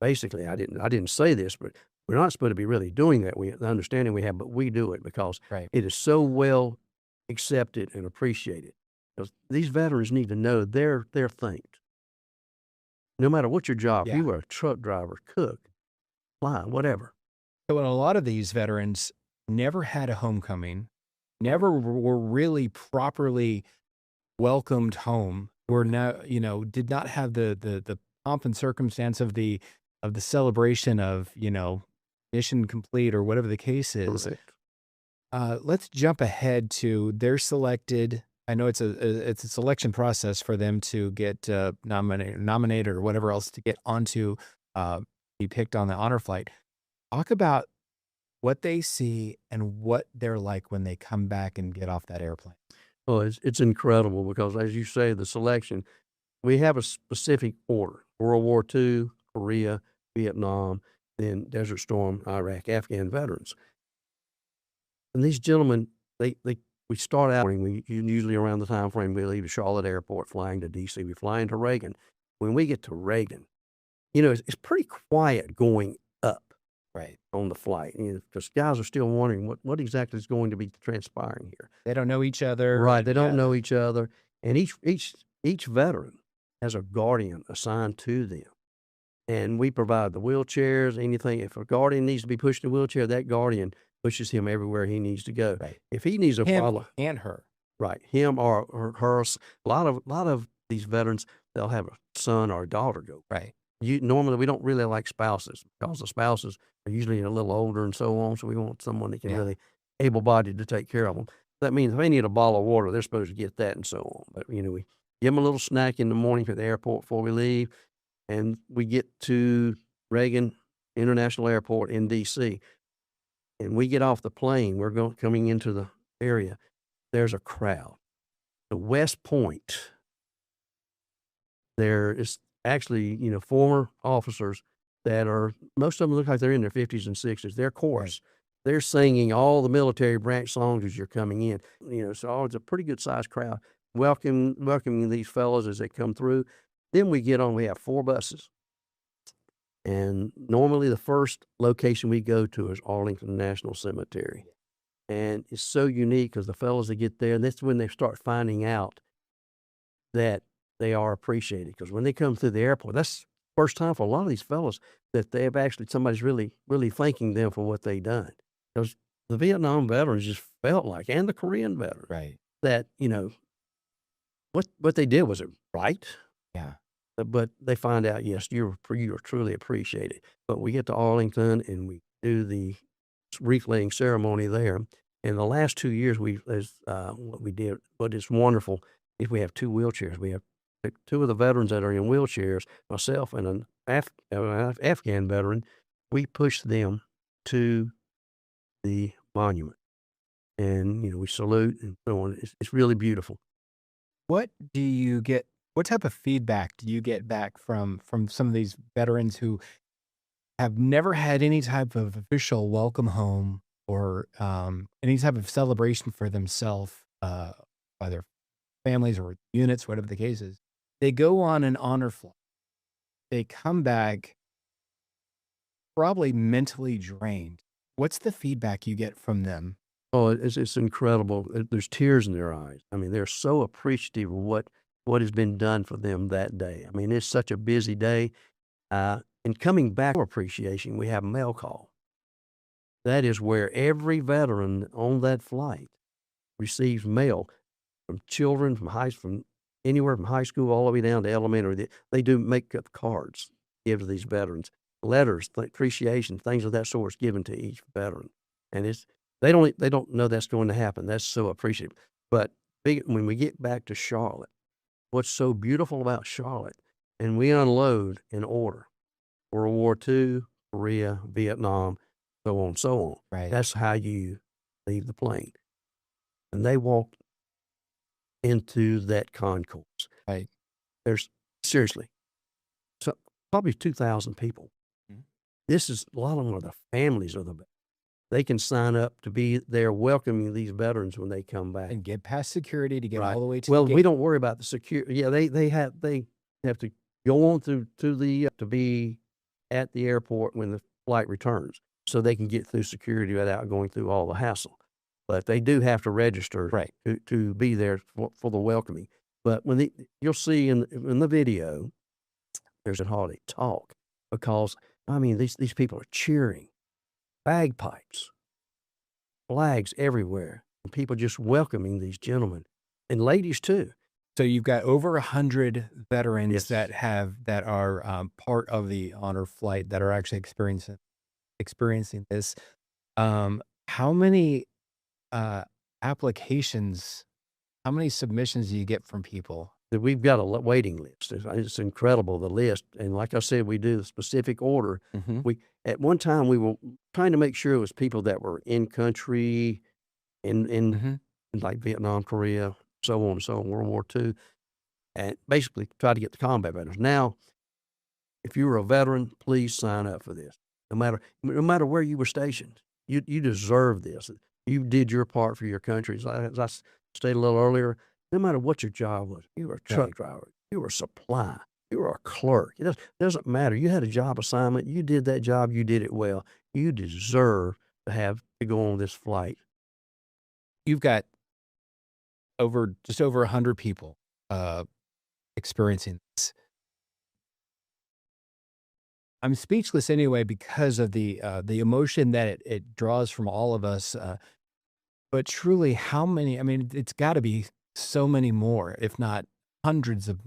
basically, I didn't say this, but we're not supposed to be really doing that. The understanding we have, but we do it because it is so well accepted and appreciated. Because these veterans need to know they're thanked. No matter what your job, you were a truck driver, cook, fly, whatever. So, and a lot of these veterans never had a homecoming, never were really properly welcomed home, were not, did not have the pomp and circumstance of the celebration of, mission complete or whatever the case is. Let's jump ahead to they're selected. I know it's a selection process for them to get nominated or whatever else to get onto be picked on the honor flight. Talk about what they see and what they're like when they come back and get off that airplane. Well, it's incredible because, as you say, the selection, we have a specific order: World War II, Korea, Vietnam, then Desert Storm, Iraq, Afghan veterans. And these gentlemen, we start out, we usually around the time frame we leave the Charlotte airport, flying to D.C. We fly into Reagan. When we get to Reagan, it's pretty quiet going up on the flight. Because guys are still wondering what exactly is going to be transpiring here. They don't know each other. Right, they don't know each other. And each veteran has a guardian assigned to them. And we provide the wheelchairs, anything. If a guardian needs to be pushed in a wheelchair, that guardian pushes him everywhere he needs to go. Right. If he needs a follow, and her. right, him or her. A lot of these veterans, they'll have a son or a daughter go. Right. Normally, we don't really like spouses because the spouses are usually a little older and so on. So we want someone that can really able-bodied to take care of them. That means if they need a bottle of water, they're supposed to get that and so on. But we give them a little snack in the morning at the airport before we leave, and we get to Reagan International Airport in D.C. And we get off the plane. We're coming into the area. There's a crowd. The West Point. There is actually, former officers that most of them look like they're in their 50s and 60s. They're chorus. Right. They're singing all the military branch songs as you're coming in. So it's a pretty good sized crowd welcoming these fellows as they come through. Then we have 4 buses. And normally the first location we go to is Arlington National Cemetery. And it's so unique because the fellows that get there, and that's when they start finding out that they are appreciated. Because when they come through the airport, that's the first time for a lot of these fellows that they have actually, somebody's really, really thanking them for what they've done. Because the Vietnam veterans just felt like, and the Korean veterans, that, what they did was it right. Yeah. But they find out, yes, you are truly appreciated. But we get to Arlington and we do the wreath laying ceremony there. And the last 2 years, what we did, what is wonderful is we have 2 wheelchairs. We have 2 of the veterans that are in wheelchairs, myself and an Afghan veteran. We push them to the monument, and we salute and so on. It's really beautiful. What type of feedback do you get back from some of these veterans who have never had any type of official welcome home or any type of celebration for themselves by their families or units, whatever the case is? They go on an honor flight. They come back probably mentally drained. What's the feedback you get from them? Oh, it's incredible. There's tears in their eyes. I mean, they're so appreciative of what has been done for them that day. I mean, it's such a busy day. And coming back for appreciation, we have mail call. That is where every veteran on that flight receives mail from children, from anywhere from high school all the way down to elementary. They do make up cards, give to these veterans, letters, appreciation, things of that sort is given to each veteran. And they don't know that's going to happen. That's so appreciative. But when we get back to Charlotte, what's so beautiful about Charlotte, and we unload in order: World War II, Korea, Vietnam, so on, so on. Right. That's how you leave the plane. And they walk into that concourse. Right. There's seriously, probably 2,000 people. Mm-hmm. This is, a lot of them are the families of the veterans. They can sign up to be there welcoming these veterans when they come back. And get past security to get all the way to well, the gate. we don't worry about the security. Yeah, they have to go on to be at the airport when the flight returns, so they can get through security without going through all the hassle. But they do have to register to be there for the welcoming. But when you'll see in the video, there's a hardly talk because, I mean, these people are cheering, bagpipes, flags everywhere, and people just welcoming these gentlemen and ladies too. So you've got over 100 veterans that are part of the honor flight that are actually experiencing this. How many applications, how many submissions do you get from people? We've got a waiting list. It's incredible, the list. And like I said, we do the specific order. At one time, we were trying to make sure it was people that were in country, in like Vietnam, Korea, so on and so on, World War II, and basically try to get the combat veterans. Now, if you were a veteran, please sign up for this. No matter where you were stationed, you deserve this. You did your part for your country. As I stated a little earlier, no matter what your job was, you were a truck driver, you were a supply, you were a clerk. It doesn't matter. You had a job assignment. You did that job. You did it well. You deserve to go on this flight. You've got just over 100 people experiencing this. I'm speechless anyway because of the emotion that it draws from all of us. But truly, how many? I mean, it's got to be so many more, if not hundreds of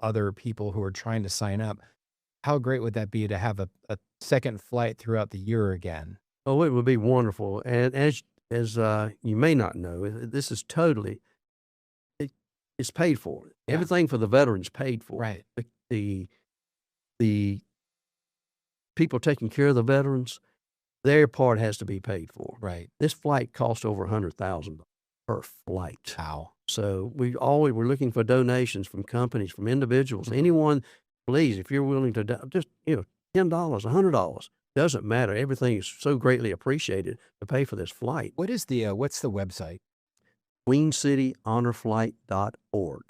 other people who are trying to sign up. How great would that be to have a second flight throughout the year again? Oh, it would be wonderful. And as you may not know, this is totally, it's paid for. Yeah. Everything for the veterans paid for. Right. The people taking care of the veterans, their part has to be paid for. Right. This flight cost over $100,000 per flight. Wow. So we're looking for donations from companies, from individuals, anyone. Please, if you're willing to just $10, $100, doesn't matter. Everything is so greatly appreciated to pay for this flight. What's the website? QueenCityHonorFlight.org.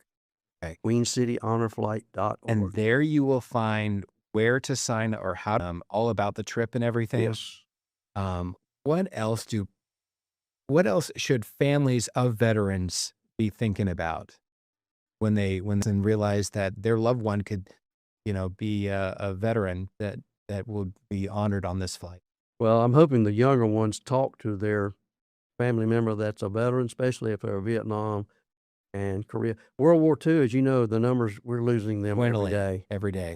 Okay. QueenCityHonorFlight.org. And there you will find where to sign or how all about the trip and everything. Yes. What else should families of veterans be thinking about when they realize that their loved one could, be a veteran that will be honored on this flight? Well, I'm hoping the younger ones talk to their family member that's a veteran, especially if they're Vietnam and Korea. World War II, as you know, the numbers, we're losing them every day.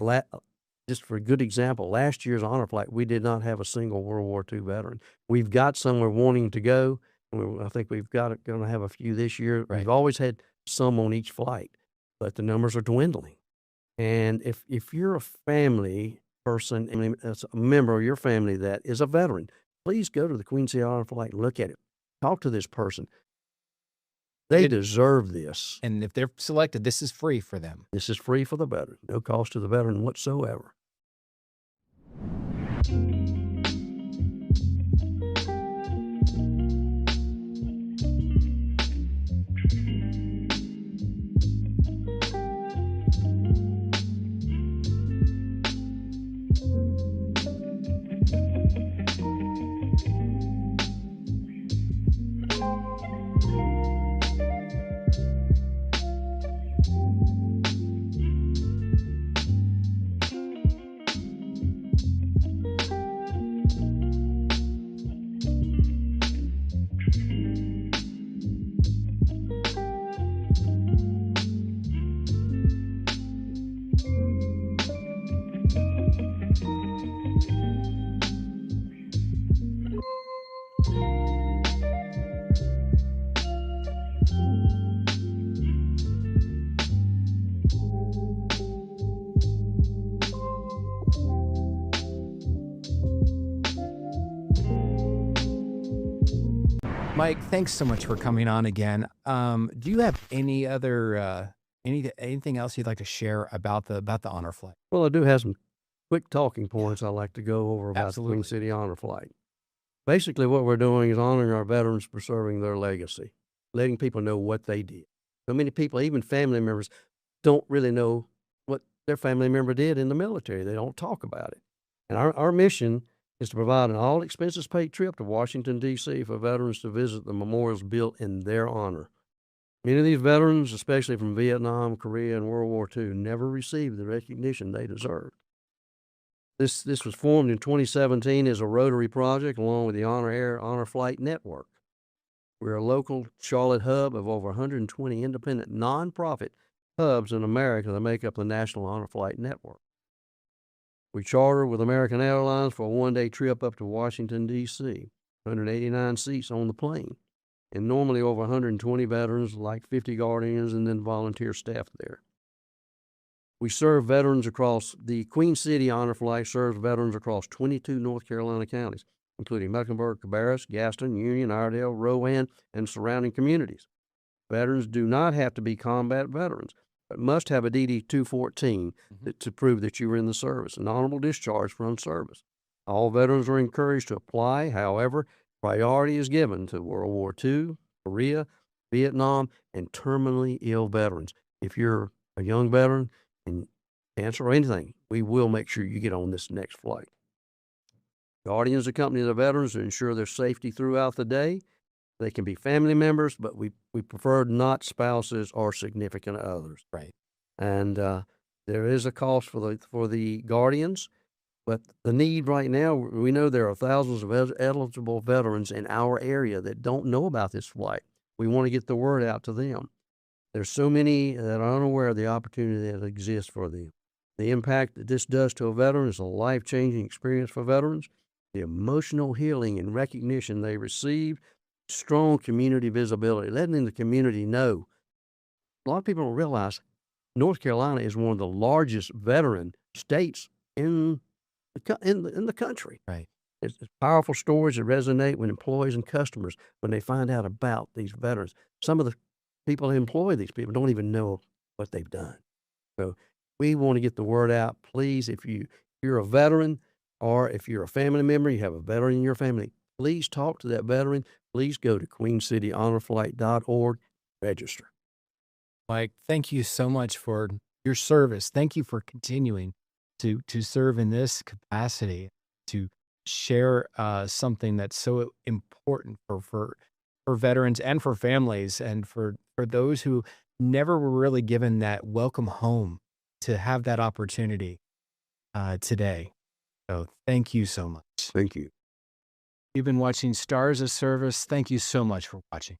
Just for a good example, last year's honor flight, we did not have a single World War II veteran. We've got some we're wanting to go. I think we've going to have a few this year. Right. We've always had some on each flight, but the numbers are dwindling. And if you're a family person, I mean, as a member of your family that is a veteran, please go to the Queen City Honor Flight and look at it. Talk to this person. They deserve this. And if they're selected, this is free for them. This is free for the veteran. No cost to the veteran whatsoever. Mike, thanks so much for coming on again. Do you have any other anything else you'd like to share about the honor flight? Well, I do have some quick talking points I'd like to go over about the Queen City Honor Flight. Basically, what we're doing is honoring our veterans, preserving their legacy, letting people know what they did. So many people, even family members, don't really know what their family member did in the military. They don't talk about it. And our mission is to provide an all expenses paid trip to Washington, D.C. for veterans to visit the memorials built in their honor. Many of these veterans, especially from Vietnam, Korea, and World War II, never received the recognition they deserved. This was formed in 2017 as a Rotary project along with the Honor Air Honor Flight Network. We're a local Charlotte hub of over 120 independent nonprofit hubs in America that make up the National Honor Flight Network. We charter with American Airlines for a one-day trip up to Washington, D.C., 189 seats on the plane, and normally over 120 veterans, like 50 guardians, and then volunteer staff there. We serve veterans across the Queen City Honor Flight serves veterans across 22 North Carolina counties, including Mecklenburg, Cabarrus, Gaston, Union, Iredell, Rowan, and surrounding communities. Veterans do not have to be combat veterans, but must have a DD-214 to prove that you were in the service, an honorable discharge from service. All veterans are encouraged to apply. However, priority is given to World War II, Korea, Vietnam, and terminally ill veterans. If you're a young veteran and cancer or anything, we will make sure you get on this next flight. Guardians accompany the veterans to ensure their safety throughout the day. They can be family members, but we prefer not spouses or significant others. Right. And there is a cost for the guardians, but the need right now, we know there are thousands of eligible veterans in our area that don't know about this flight. We want to get the word out to them. There's so many that are unaware of the opportunity that exists for them. The impact that this does to a veteran is a life-changing experience for veterans. The emotional healing and recognition they receive, strong community visibility, letting the community know. A lot of people don't realize North Carolina is one of the largest veteran states in the country. Right. It's powerful stories that resonate with employees and customers when they find out about these veterans. Some of the people who employ these people don't even know what they've done. So we want to get the word out. Please, if you're a veteran or if you're a family member, you have a veteran in your family, please talk to that veteran. Please go to queencityhonorflight.org, register. Mike, thank you so much for your service. Thank you for continuing to serve in this capacity, to share something that's so important for veterans and for families and for those who never were really given that welcome home to have that opportunity today. So thank you so much. Thank you. You've been watching Stars of Service. Thank you so much for watching.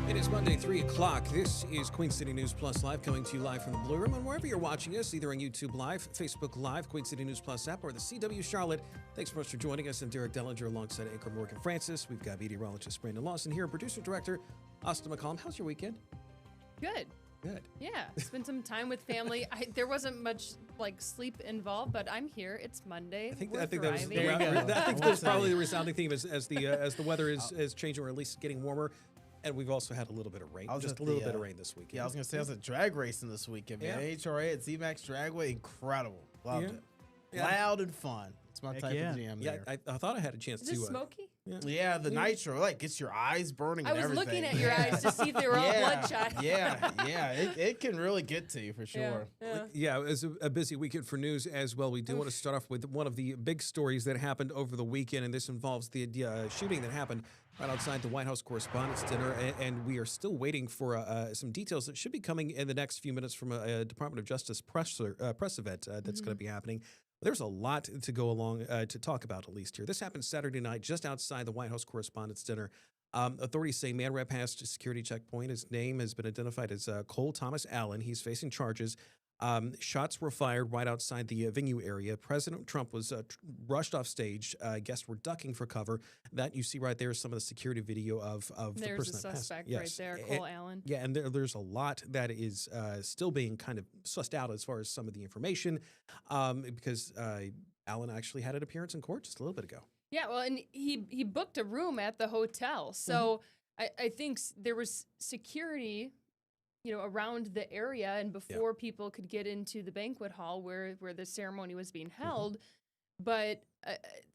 It is Monday, 3 o'clock. This is Queen City News Plus Live, coming to you live from the Blue Room. And wherever you're watching us, either on YouTube Live, Facebook Live, Queen City News Plus app, or the CW Charlotte, thanks so much for joining us. I'm Derek Dellinger alongside anchor Morgan Francis. We've got meteorologist Brandon Lawson here, producer-director Austin McCollum. How's your weekend? Good. Good. Yeah, spent some time with family. There wasn't much sleep involved, but I'm here. It's Monday. I think We're that was thriving. I think that's probably the resounding theme as the weather is changing, or at least getting warmer. And we've also had a little bit of rain, just a little bit of rain this weekend. Yeah, I was going to say I was at drag racing this weekend, man. HRA at ZMAX Dragway, incredible. Loved it. Loud and fun. It's my type of jam there. I thought I had a chance Is to. it smoky? Yeah, the nitro, gets your eyes burning and everything. I was looking at your eyes to see if they were all bloodshot. Yeah, it can really get to you for sure. Yeah, it was a busy weekend for news as well. We do want to start off with one of the big stories that happened over the weekend, and this involves the shooting that happened right outside the White House Correspondents' Dinner, and we are still waiting for some details that should be coming in the next few minutes from a Department of Justice press event that's going to be happening. There's a lot to go along to talk about, at least here. This happened Saturday night just outside the White House Correspondents' Dinner. Authorities say man rep passed a security checkpoint. His name has been identified as Cole Thomas Allen. He's facing charges. Shots were fired right outside the venue area. President Trump was rushed off stage. Guests were ducking for cover. That you see right there is some of the security video of the person that passed. There's a suspect right there, Cole Allen. Yeah, and there's a lot that is still being kind of sussed out as far as some of the information, because Allen actually had an appearance in court just a little bit ago. Yeah, well, and he booked a room at the hotel, so I think there was security, around the area, and before people could get into the banquet hall where the ceremony was being held, but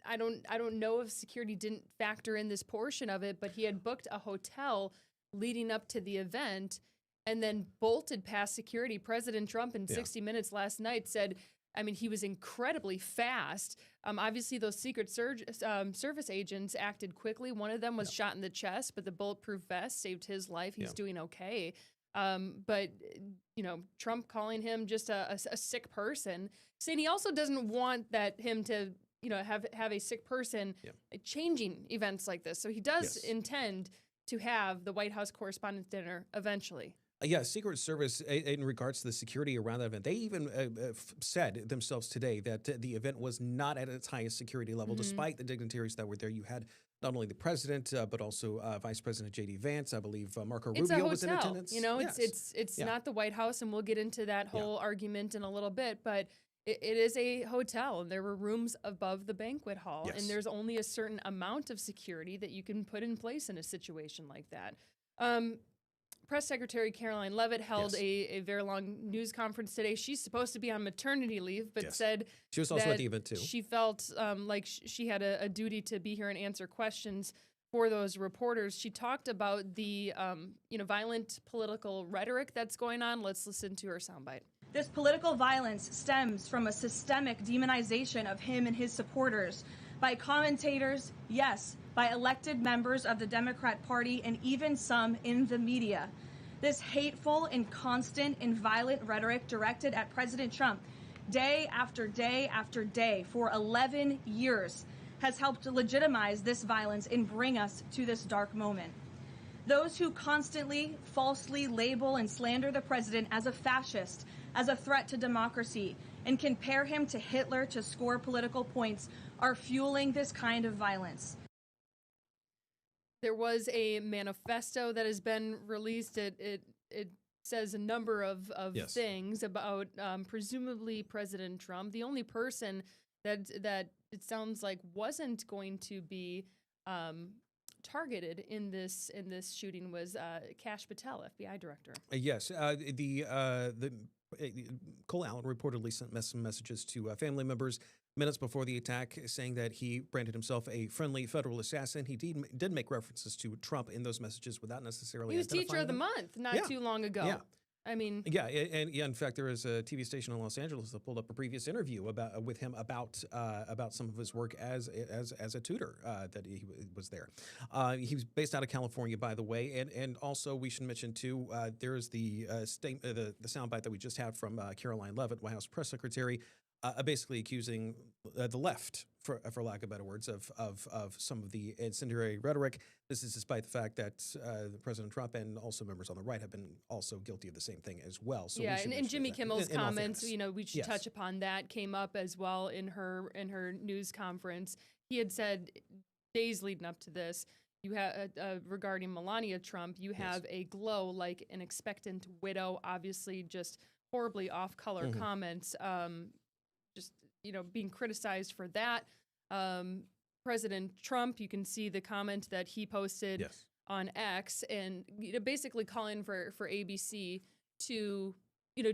I don't know if security didn't factor in this portion of it, but he had booked a hotel leading up to the event and then bolted past security. President Trump in 60 Minutes last night said, I mean, he was incredibly fast. Obviously, those Secret Service agents acted quickly. One of them was shot in the chest, but the bulletproof vest saved his life. He's doing okay. But, you know, Trump calling him just a sick person, saying he also doesn't want him to, you know, have a sick person changing events like this. So he does intend to have the White House Correspondents' Dinner eventually. Yeah, Secret Service, in regards to the security around that event, they even said themselves today that the event was not at its highest security level, despite the dignitaries that were there. You had not only the president, but also Vice President J.D. Vance. I believe Marco Rubio was in attendance. You know, it's not the White House, and we'll get into that whole argument in a little bit, but it is a hotel, and there were rooms above the banquet hall, and there's only a certain amount of security that you can put in place in a situation like that. Press Secretary Caroline Leavitt held a very long news conference today. She's supposed to be on maternity leave, but said she was also at the event too. She felt like she had a duty to be here and answer questions for those reporters. She talked about the violent political rhetoric that's going on. Let's listen to her soundbite. This political violence stems from a systemic demonization of him and his supporters by commentators, yes, by elected members of the Democrat Party, and even some in the media. This hateful and constant and violent rhetoric directed at President Trump day after day after day for 11 years has helped legitimize this violence and bring us to this dark moment. Those who constantly falsely label and slander the president as a fascist, as a threat to democracy, and compare him to Hitler to score political points are fueling this kind of violence. There was a manifesto that has been released. It says a number of things about presumably President Trump. The only person that it sounds like wasn't going to be targeted in this shooting was Kash Patel, FBI director. Yes, Cole Allen reportedly sent some messages to family members minutes before the attack, saying that he branded himself a friendly federal assassin. He did make references to Trump in those messages without necessarily. He was Teacher of the Month not too long ago. Yeah. I mean, in fact, there is a TV station in Los Angeles that pulled up a previous interview with him about some of his work as a tutor that he was there. He was based out of California, by the way, and also we should mention too. There is the soundbite that we just had from Caroline Leavitt, White House press secretary, basically accusing the left, for lack of better words, of some of the incendiary rhetoric. This is despite the fact that President Trump and also members on the right have been also guilty of the same thing as well. So and Jimmy Kimmel's comments, we should touch upon that, came up as well in her news conference. He had said days leading up to this, you have regarding Melania Trump, you have a glow like an expectant widow, obviously just horribly off-color comments. Being criticized for that. President Trump, you can see the comment that he posted on X, and basically calling for ABC to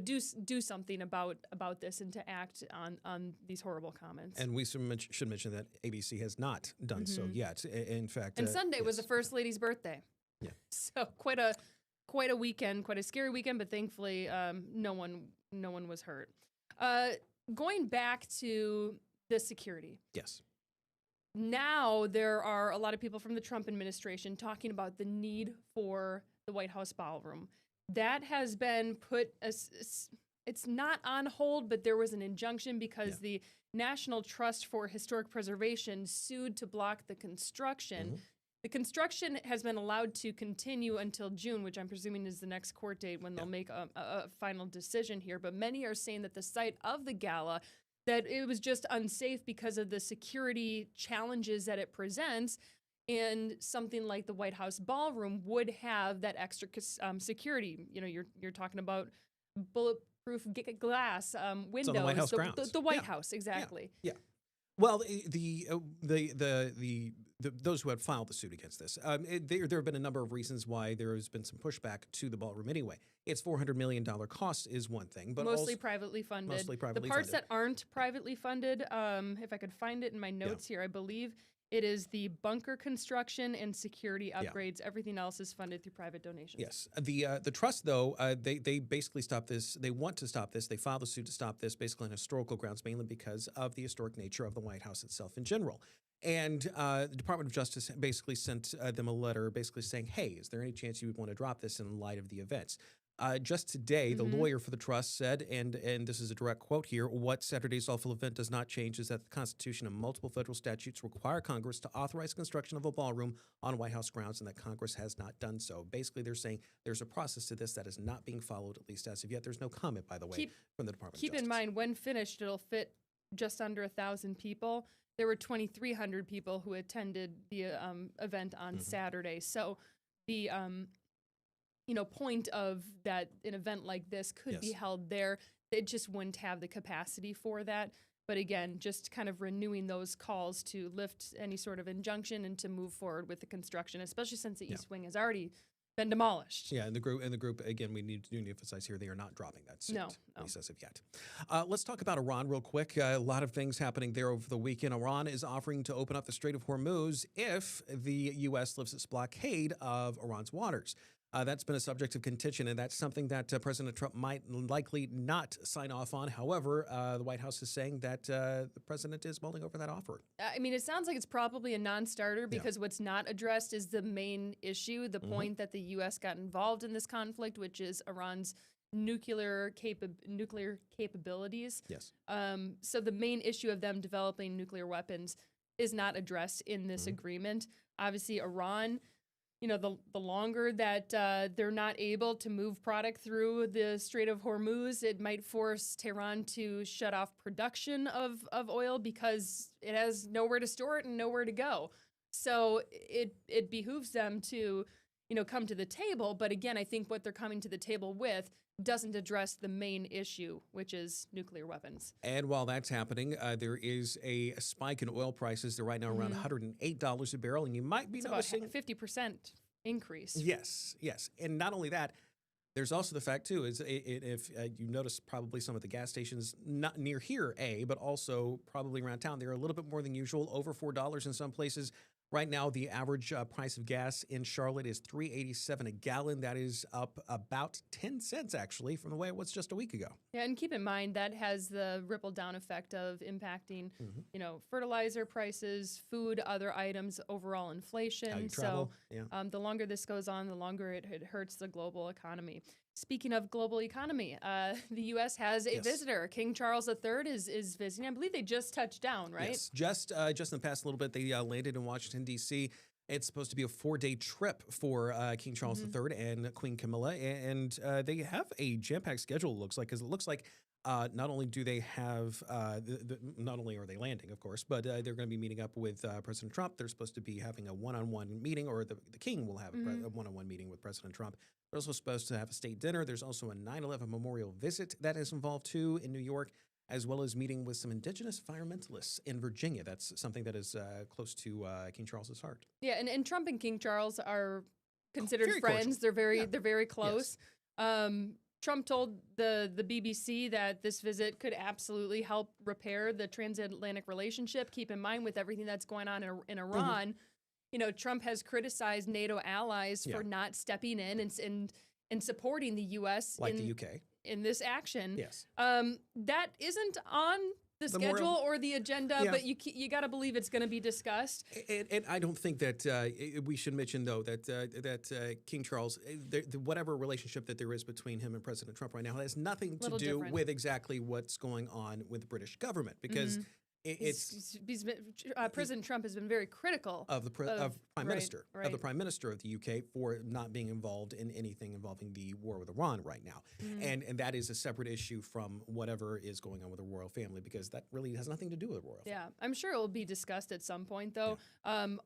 do something about this and to act on these horrible comments. And we should mention that ABC has not done so yet. In fact, and Sunday was the First Lady's birthday. Yeah, so quite a weekend, quite a scary weekend, but thankfully no one was hurt. Going back to the security. Yes. Now there are a lot of people from the Trump administration talking about the need for the White House ballroom. That has been put it's not on hold, but there was an injunction because the National Trust for Historic Preservation sued to block the construction. The construction has been allowed to continue until June, which I'm presuming is the next court date when they'll make a final decision here. But many are saying that the site of the gala, that it was just unsafe because of the security challenges that it presents. And something like the White House ballroom would have that extra security. You're talking about bulletproof glass windows. The White House grounds. The White House, exactly. Yeah. Well, the those who had filed the suit against this. There have been a number of reasons why there has been some pushback to the ballroom anyway. Its $400 million cost is one thing, but mostly also privately funded. Mostly privately the parts funded. that aren't privately funded, if I could find it in my notes here, I believe it is the bunker construction and security upgrades. Everything else is funded through private donations. Yes. The trust, though, they basically stopped this. They want to stop this. They filed a suit to stop this basically on historical grounds, mainly because of the historic nature of the White House itself in general. And the Department of Justice basically sent them a letter basically saying, hey, is there any chance you would want to drop this in light of the events? Just today, the lawyer for the trust said, and this is a direct quote here, what Saturday's awful event does not change is that the Constitution and multiple federal statutes require Congress to authorize construction of a ballroom on White House grounds, and that Congress has not done so. Basically, they're saying there's a process to this that is not being followed, at least as of yet. There's no comment, by the way, from the Department of Justice. Keep in mind, when finished, it'll fit just under 1,000 people. There were 2,300 people who attended the event on Saturday. So the point of that an event like this could be held there. It just wouldn't have the capacity for that. But again, just kind of renewing those calls to lift any sort of injunction and to move forward with the construction, especially since the East Wing has already been demolished. Yeah, and the group again, we need to emphasize here, they are not dropping that suit, at least as of yet. Let's talk about Iran real quick. A lot of things happening there over the weekend. Iran is offering to open up the Strait of Hormuz if the U.S. lifts its blockade of Iran's waters. That's been a subject of contention, and that's something that President Trump might likely not sign off on. However, the White House is saying that the president is mulling over that offer. I mean, it sounds like it's probably a non-starter because what's not addressed is the main issue, the point that the U.S. got involved in this conflict, which is Iran's nuclear capabilities. Yes. So the main issue of them developing nuclear weapons is not addressed in this agreement. Obviously, Iran, the longer that they're not able to move product through the Strait of Hormuz, it might force Tehran to shut off production of oil because it has nowhere to store it and nowhere to go. So it behooves them to, come to the table. But again, I think what they're coming to the table with doesn't address the main issue, which is nuclear weapons. And while that's happening, there is a spike in oil prices. They're right now around $108 a barrel, and you might be noticing about a 50% increase. Yes. And not only that, there's also the fact, too, is if you notice probably some of the gas stations, not near here, but also probably around town, they're a little bit more than usual, over $4 in some places. Right now, the average price of gas in Charlotte is $3.87 a gallon. That is up about 10 cents, actually, from the way it was just a week ago. Yeah, and keep in mind that has the ripple down effect of impacting, fertilizer prices, food, other items, overall inflation. Travel, the longer this goes on, the longer it hurts the global economy. Speaking of global economy, the U.S. has a visitor. King Charles III is visiting. I believe they just touched down, right? Yes, just in the past little bit, they landed in Washington, D.C. It's supposed to be a 4-day trip for King Charles III and Queen Camilla, and they have a jam-packed schedule, it looks like, because it looks like not only do they have, not only are they landing, of course, but they're going to be meeting up with President Trump. They're supposed to be having a one-on-one meeting, or the king will have a one-on-one meeting with President Trump. They're also supposed to have a state dinner. There's also a 9/11 memorial visit that is involved, too, in New York, as well as meeting with some indigenous environmentalists in Virginia. That's something that is close to King Charles's heart. Yeah, and Trump and King Charles are considered Very friends. cordial. They're very close. Yes. Trump told the BBC that this visit could absolutely help repair the transatlantic relationship. Keep in mind, with everything that's going on in Iran, Trump has criticized NATO allies for not stepping in and supporting the U.S. Like the UK. In this action. Yes. That isn't on the schedule or the agenda, but you got to believe it's going to be discussed. And I don't think that we should mention, though, that King Charles, whatever relationship that there is between him and President Trump right now, has nothing to do with exactly what's going on with the British government, because President Trump has been very critical of the Prime Minister of the Prime Minister of the UK for not being involved in anything involving the war with Iran right now, and that is a separate issue from whatever is going on with the royal family, because that really has nothing to do with the royal family. Yeah, I'm sure it will be discussed at some point, though.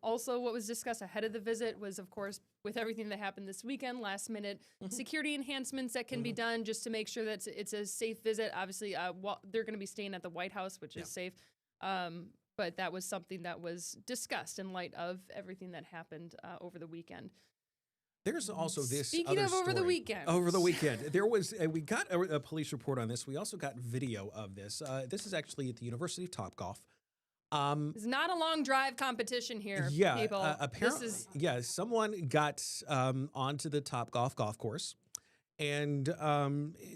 Also, what was discussed ahead of the visit was, of course, with everything that happened this weekend, last minute security enhancements that can be done just to make sure that it's a safe visit. Obviously, they're going to be staying at the White House, which is safe. but that was something that was discussed in light of everything that happened over the weekend. There's also this Speaking other of over the story. weekend. Over the weekend, there was we got a police report on this. We also got video of this. This is actually at the University of Topgolf. It's not a long drive competition here, Yeah, people. apparently, someone got onto the Topgolf golf course, and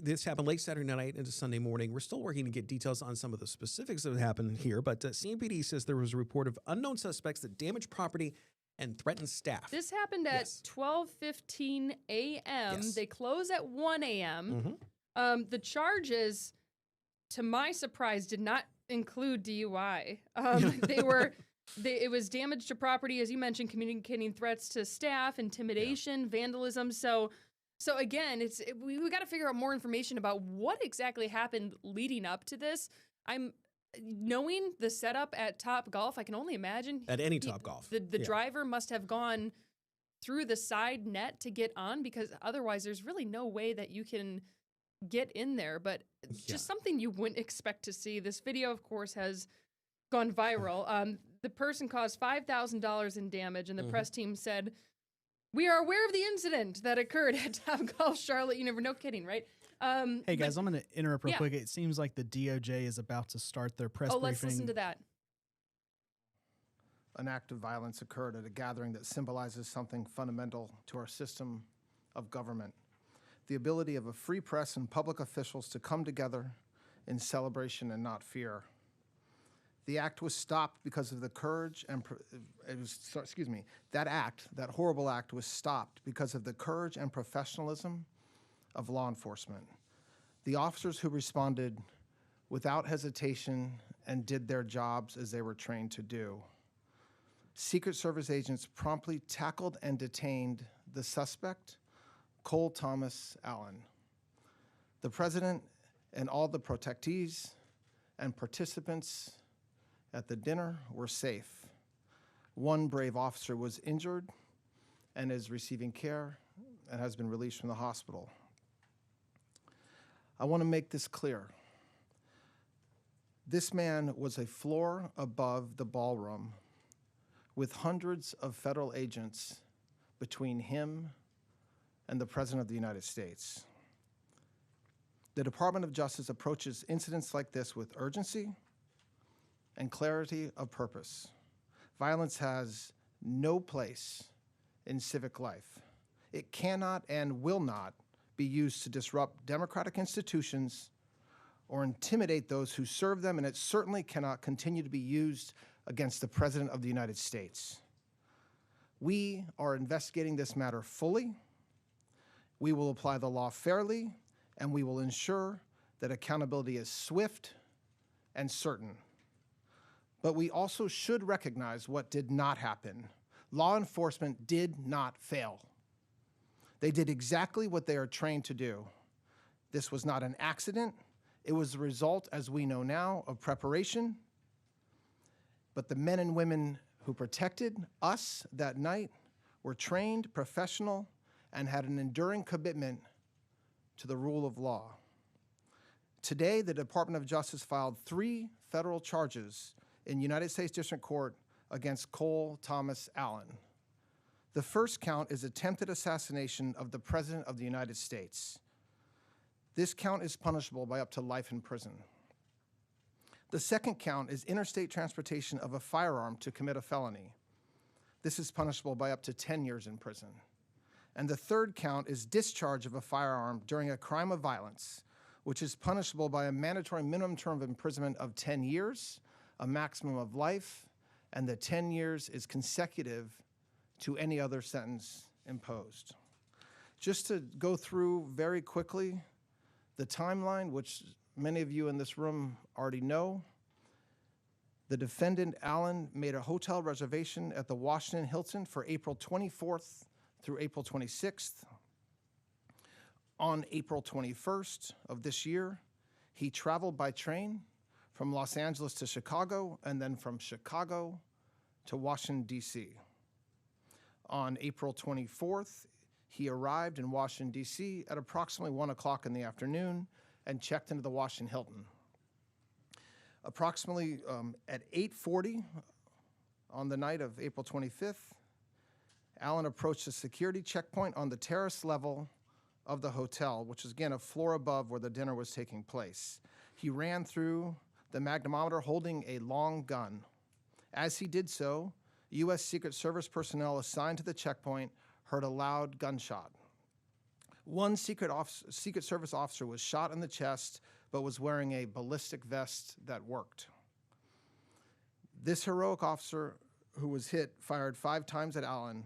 this happened late Saturday night into Sunday morning. We're still working to get details on some of the specifics that happened here, but CMPD says there was a report of unknown suspects that damaged property and threatened staff. This happened at 12:15 a.m. Yes. They close at 1 a.m. The charges, to my surprise, did not include DUI. It was damage to property, as you mentioned, communicating threats to staff, intimidation, vandalism. So again, we got to figure out more information about what exactly happened leading up to this. Knowing the setup at Topgolf, I can only imagine At any Topgolf. the driver must have gone through the side net to get on, because otherwise there's really no way that you can get in there. But just something you wouldn't expect to see. This video, of course, has gone viral. The person caused $5,000 in damage, and the press team said, "We are aware of the incident that occurred at Topgolf Charlotte." No kidding, right? Hey guys, I'm going to interrupt real Yeah. quick. It seems like the DOJ is about to start their press briefing. Let's listen to that. An act of violence occurred at a gathering that symbolizes something fundamental to our system of government: the ability of a free press and public officials to come together in celebration and not fear. The act was stopped because of the courage and that horrible act was stopped because of the courage and professionalism of law enforcement. The officers who responded without hesitation and did their jobs as they were trained to do. Secret Service agents promptly tackled and detained the suspect, Cole Thomas Allen. The president and all the protectees and participants at the dinner were safe. One brave officer was injured and is receiving care and has been released from the hospital. I want to make this clear. This man was a floor above the ballroom with hundreds of federal agents between him and the President of the United States. The Department of Justice approaches incidents like this with urgency and clarity of purpose. Violence has no place in civic life. It cannot and will not be used to disrupt democratic institutions or intimidate those who serve them, and it certainly cannot continue to be used against the President of the United States. We are investigating this matter fully. We will apply the law fairly, and we will ensure that accountability is swift and certain. But we also should recognize what did not happen. Law enforcement did not fail. They did exactly what they are trained to do. This was not an accident. It was the result, as we know now, of preparation. But the men and women who protected us that night were trained, professional, and had an enduring commitment to the rule of law. Today, the Department of Justice filed 3 federal charges in United States District Court against Cole Thomas Allen. The first count is attempted assassination of the President of the United States. This count is punishable by up to life in prison. The second count is interstate transportation of a firearm to commit a felony. This is punishable by up to 10 years in prison. And the third count is discharge of a firearm during a crime of violence, which is punishable by a mandatory minimum term of imprisonment of 10 years, a maximum of life, and the 10 years is consecutive to any other sentence imposed. Just to go through very quickly the timeline, which many of you in this room already know. The defendant, Allen, made a hotel reservation at the Washington Hilton for April 24th through April 26th. On April 21st of this year, he traveled by train from Los Angeles to Chicago, and then from Chicago to Washington, D.C. On April 24th, he arrived in Washington, D.C. at approximately 1 o'clock in the afternoon and checked into the Washington Hilton. Approximately at 8:40 on the night of April 25th, Allen approached a security checkpoint on the terrace level of the hotel, which is again a floor above where the dinner was taking place. He ran through the magnetometer holding a long gun. As he did so, U.S. Secret Service personnel assigned to the checkpoint heard a loud gunshot. One Secret Service officer was shot in the chest, but was wearing a ballistic vest that worked. This heroic officer who was hit fired 5 times at Allen,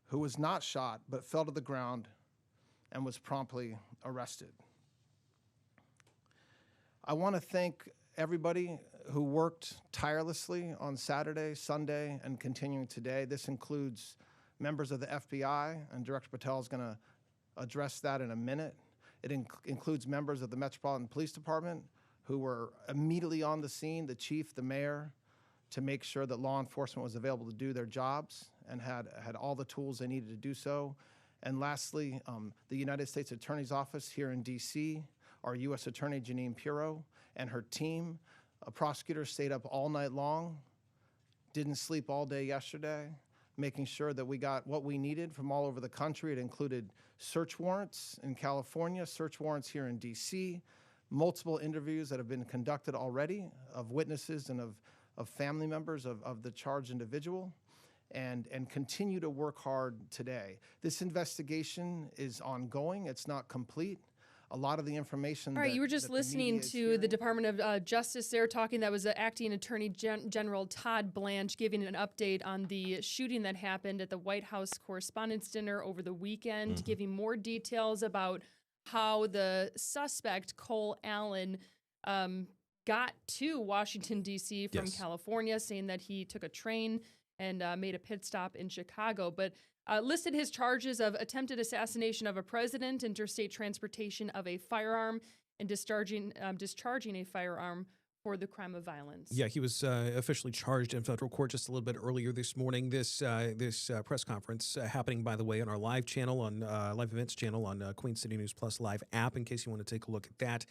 who was not shot but fell to the ground and was promptly arrested. I want to thank everybody who worked tirelessly on Saturday, Sunday, and continuing today. This includes members of the FBI, and Director Patel is going to address that in a minute. It includes members of the Metropolitan Police Department who were immediately on the scene, the chief, the mayor, to make sure that law enforcement was available to do their jobs and had all the tools they needed to do so. And lastly, the United States Attorney's Office here in D.C., our U.S. Attorney Janine Pirro and her team. Prosecutors stayed up all night long, didn't sleep all day yesterday, making sure that we got what we needed from all over the country. It included search warrants in California, search warrants here in D.C., multiple interviews that have been conducted already of witnesses and of family members of the charged individual, and continue to work hard today. This investigation is ongoing. It's not complete. A lot of the information. All right, you were just listening to the Department of Justice there talking. That was Acting Attorney General Todd Blanche giving an update on the shooting that happened at the White House Correspondents' Dinner over the weekend, giving more details about how the suspect, Cole Allen, got to Washington, D.C. from California, saying that he took a train and made a pit stop in Chicago, but listed his charges of attempted assassination of a president, interstate transportation of a firearm, and discharging a firearm for the crime of violence. Yeah, he was officially charged in federal court just a little bit earlier this morning. This press conference happening, by the way, on our live channel, on live events channel on Queen City News Plus live app, in case you want to take a look at that.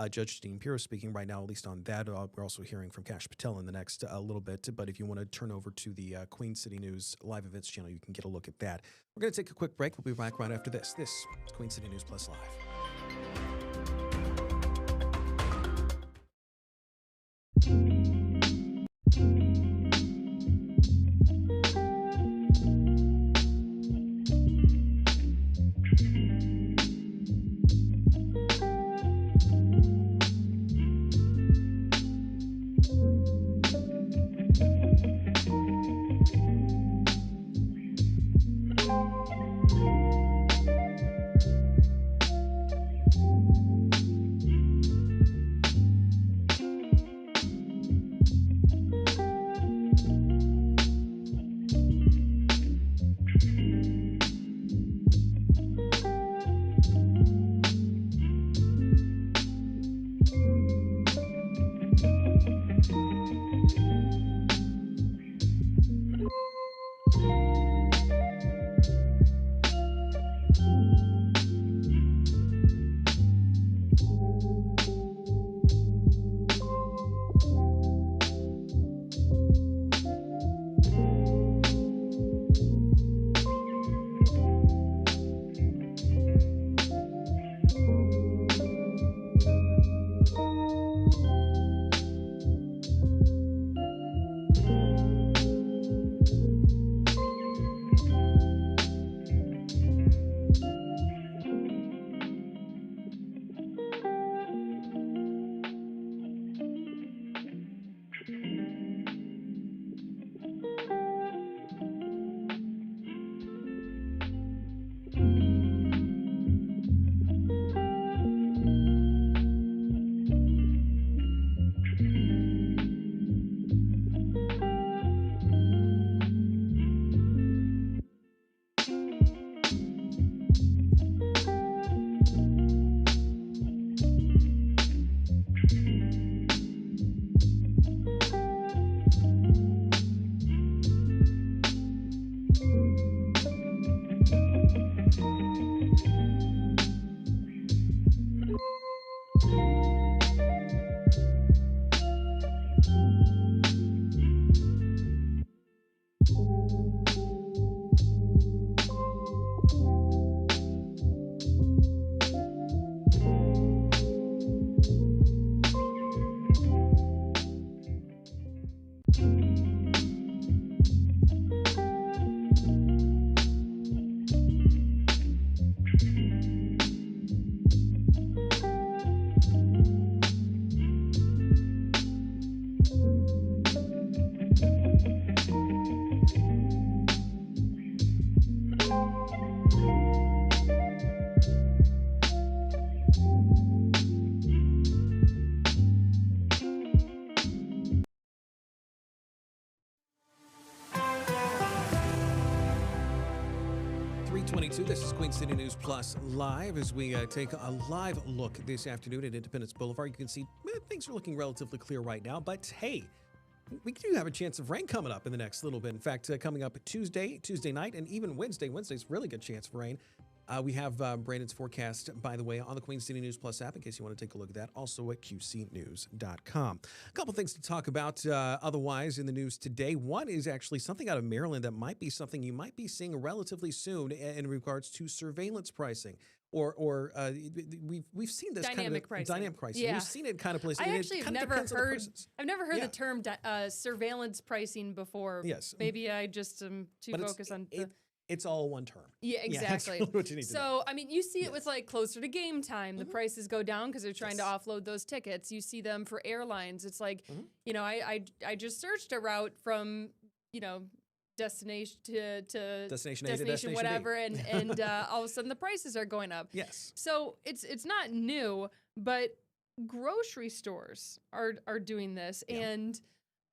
Judge Janine Pirro speaking right now, at least on that. We're also hearing from Kash Patel in the next little bit. But if you want to turn over to the Queen City News live events channel, you can get a look at that. We're going to take a quick break. We'll be back right after this. This is Queen City News Plus Live. 2. This is Queen City News Plus Live as we take a live look this afternoon at Independence Boulevard. You can see things are looking relatively clear right now, but hey, we do have a chance of rain coming up in the next little bit. In fact, coming up Tuesday night, and even Wednesday's really good chance of rain. We have Brandon's forecast, by the way, on the Queen City News Plus app in case you want to take a look at that. Also at QCnews.com. A couple things to talk about otherwise in the news today. One is actually something out of Maryland that might be something you might be seeing relatively soon in regards to surveillance pricing. Or we've seen this dynamic pricing. Dynamic pricing. Yeah. We've seen it kind of places. I actually have never heard. I've never heard Yeah. the term surveillance pricing before. Yes. Maybe I just am too focused on. It's all one term. Yeah, exactly. That's what you need to know. So, I mean, you see it with like closer to game time, the prices go down because they're trying to offload those tickets. You see them for airlines. It's like, you know, I just searched a route from, you know, destination to Destination A to destination whatever, B. and all of a sudden the prices are going up. Yes. So it's not new, but grocery stores are doing this, and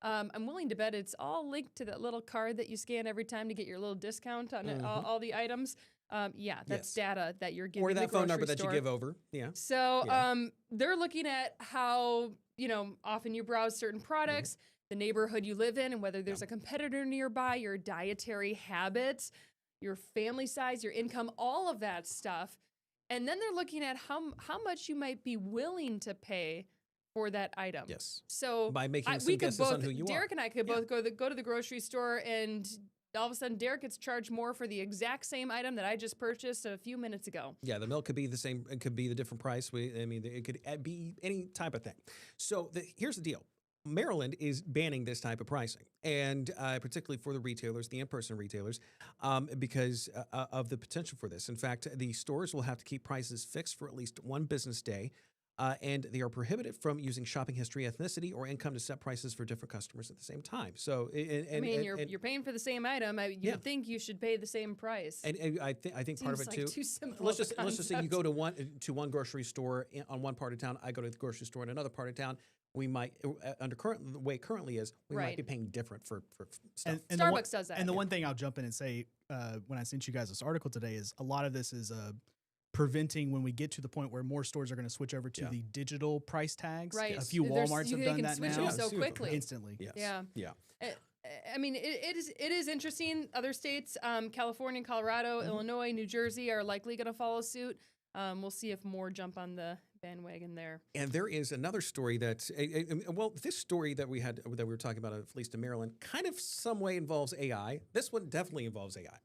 I'm willing to bet it's all linked to that little card that you scan every time to get your little discount on all the items. Yeah, that's data that you're giving. Or that the phone number grocery that you store. give over. Yeah. So they're looking at how, you know, often you browse certain products, the neighborhood you live in, and whether there's a competitor nearby, your dietary habits, your family size, your income, all of that stuff. And then they're looking at how much you might be willing to pay for that item. Yes. So by making some we could guesses both, on who you Derek are. and I could both go to the grocery store, and all of a sudden Derek gets charged more for the exact same item that I just purchased a few minutes ago. Yeah, the milk could be the same. It could be the different price. It could be any type of thing. So here's the deal. Maryland is banning this type of pricing, and particularly for the retailers, the in-person retailers, because of the potential for this. In fact, the stores will have to keep prices fixed for at least one business day, and they are prohibited from using shopping history, ethnicity, or income to set prices for different customers at the same time. So, you're paying for the same item. You would think you should pay the same price. And I think part of it Seems too. like too simple Let's of a just say you go concept. to one grocery store on one part of town. I go to the grocery store in another part of town. We might, under the way it currently is, we might be paying different for stuff. And Starbucks does that. And the one thing I'll jump in and say, when I sent you guys this article today, is a lot of this is preventing when we get to the point where more stores are going to switch over to the digital price tags. Right. A few There's- Walmarts have they done can that switch now. them so quickly. Instantly. Yes. Yeah. Yeah. I mean, it is interesting. Other states, California, Colorado, Illinois, New Jersey are likely going to follow suit. We'll see if more jump on the bandwagon there. And there is another story that, this story that we were talking about, at least in Maryland, kind of some way involves AI. This one definitely involves AI.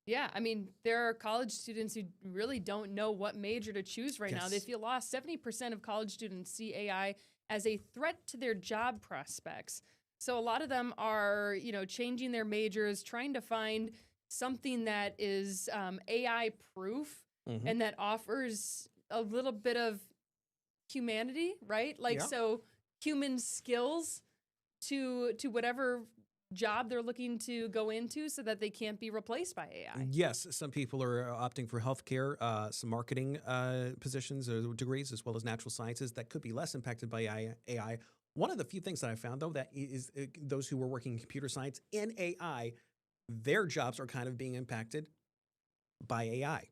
Yeah, I mean, there are college students who really don't know what major to choose right now. They feel lost. 70% of college students see AI as a threat to their job prospects. So a lot of them are, changing their majors, trying to find something that is AI proof and that offers a little bit of humanity, right? So human skills to whatever job they're looking to go into so that they can't be replaced by AI. Yes, some people are opting for healthcare, some marketing positions or degrees, as well as natural sciences that could be less impacted by AI. One of the few things that I found, though, that is those who were working in computer science in AI, their jobs are kind of being impacted by AI.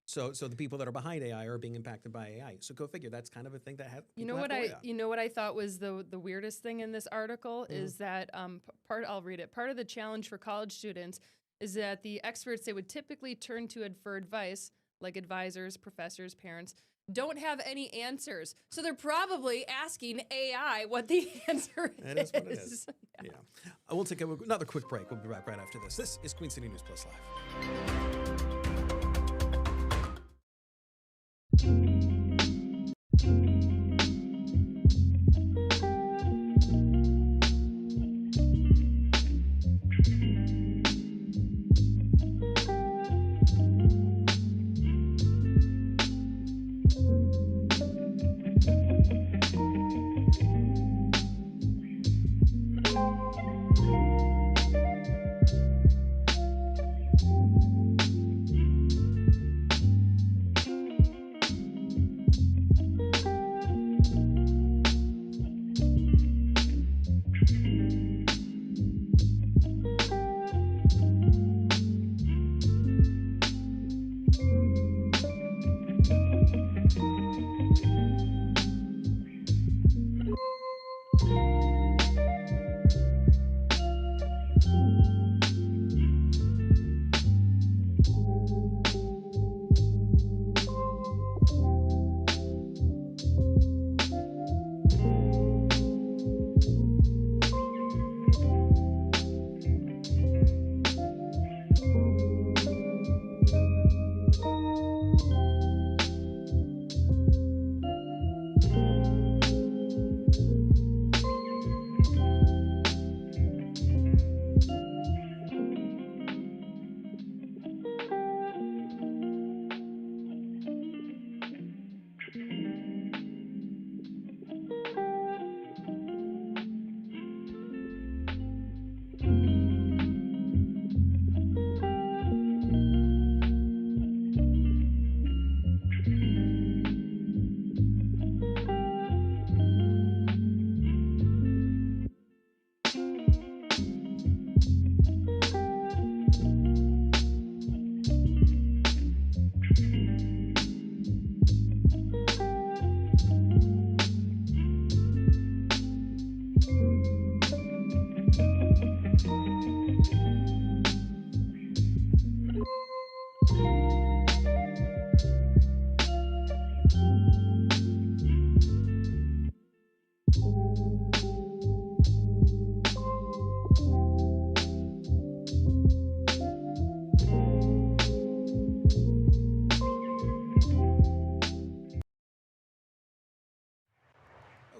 So the people that are behind AI are being impacted by AI. So go figure. That's kind of a thing that You know what I thought was the weirdest thing in this article is that I'll read it. Part of the challenge for college students is that the experts they would typically turn to for advice, like advisors, professors, parents, don't have any answers. So they're probably asking AI what the answer is. That is what it is. Yeah. We'll take another quick break. We'll be back right after this. This is Queen City News Plus Live.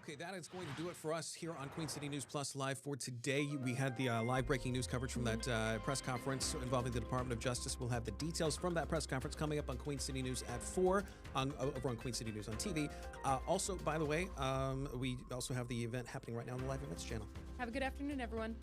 Okay, that is going to do it for us here on Queen City News Plus Live for today. We had the live breaking news coverage from that press conference involving the Department of Justice. We'll have the details from that press conference coming up on Queen City News at 4 over on Queen City News on TV. Also, by the way, we also have the event happening right now on the live events channel. Have a good afternoon, everyone.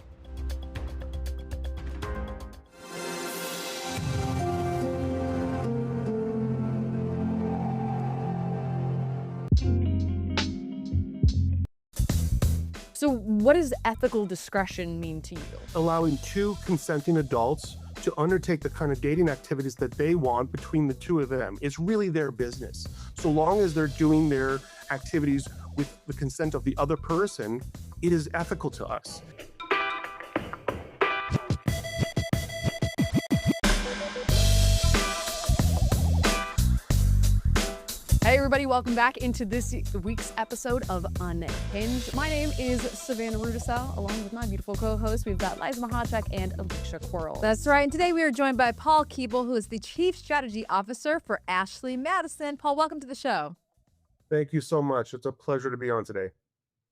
So what does ethical discretion mean to you? Allowing two consenting adults to undertake the kind of dating activities that they want between the two of them. It's really their business. So long as they're doing their activities with the consent of the other person, it is ethical to us. Hey everybody, welcome back into this week's episode of Unhinged. My name is Savannah Rudisell, along with my beautiful co-hosts. We've got Liza Mahachek and Alicia Quarles. That's right, and today we are joined by Paul Keeble, who is the Chief Strategy Officer for Ashley Madison. Paul, welcome to the show. Thank you so much. It's a pleasure to be on today.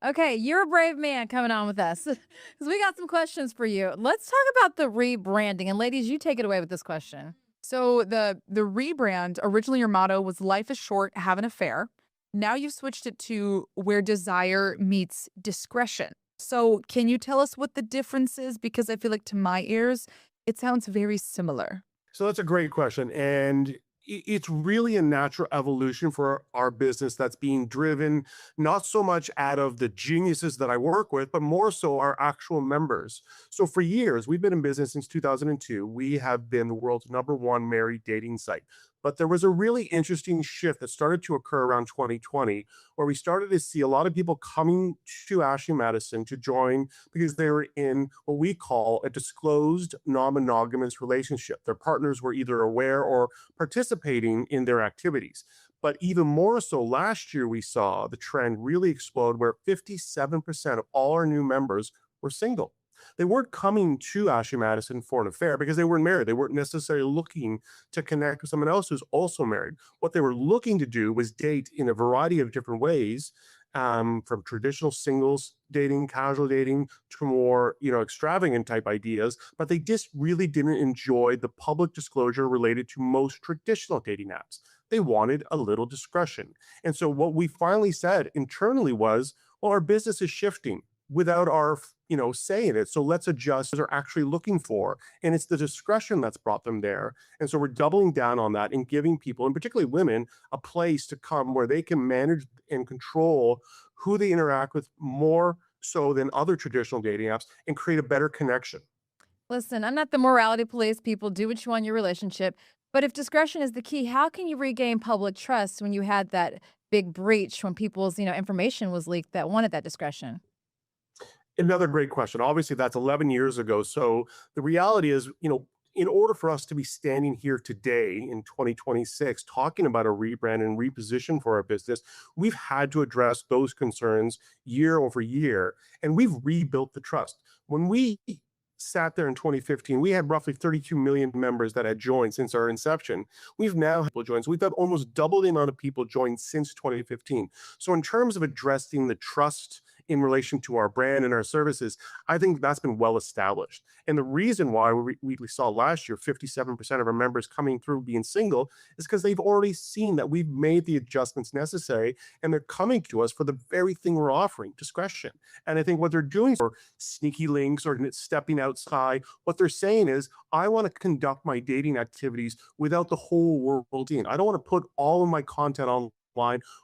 Okay, you're a brave man coming on with us, because we got some questions for you. Let's talk about the rebranding, and ladies, you take it away with this question. So the rebrand, originally your motto was life is short, have an affair. Now you've switched it to where desire meets discretion. So can you tell us what the difference is? Because I feel like to my ears, it sounds very similar. So that's a great question. And it's really a natural evolution for our business that's being driven not so much out of the geniuses that I work with, but more so our actual members. So for years, we've been in business since 2002. We have been the world's #1 married dating site. But there was a really interesting shift that started to occur around 2020, where we started to see a lot of people coming to Ashley Madison to join because they were in what we call a disclosed non-monogamous relationship. Their partners were either aware or participating in their activities. But even more so, last year we saw the trend really explode where 57% of all our new members were single. They weren't coming to Ashley Madison for an affair because they weren't married. They weren't necessarily looking to connect with someone else who's also married. What they were looking to do was date in a variety of different ways, from traditional singles dating, casual dating, to more, extravagant type ideas. But they just really didn't enjoy the public disclosure related to most traditional dating apps. They wanted a little discretion. And so what we finally said internally was, well, our business is shifting without our say in it. So let's adjust what they're actually looking for. And it's the discretion that's brought them there. And so we're doubling down on that and giving people, and particularly women, a place to come where they can manage and control who they interact with more so than other traditional dating apps and create a better connection. Listen, I'm not the morality police. People do what you want in your relationship. But if discretion is the key, how can you regain public trust when you had that big breach when people's, information was leaked that wanted that discretion? Another great question. Obviously, that's 11 years ago. So the reality is, in order for us to be standing here today in 2026 talking about a rebrand and reposition for our business, we've had to address those concerns year over year, and we've rebuilt the trust. When we sat there in 2015, we had roughly 32 million members that had joined since our inception. We've now had people join. So we've had almost double the amount of people join since 2015. So in terms of addressing the trust in relation to our brand and our services, I think that's been well established. And the reason why we saw last year 57% of our members coming through being single is because they've already seen that we've made the adjustments necessary, and they're coming to us for the very thing we're offering, discretion. And I think what they're doing for sneaky links or stepping outside, what they're saying is, I want to conduct my dating activities without the whole world in. I don't want to put all of my content online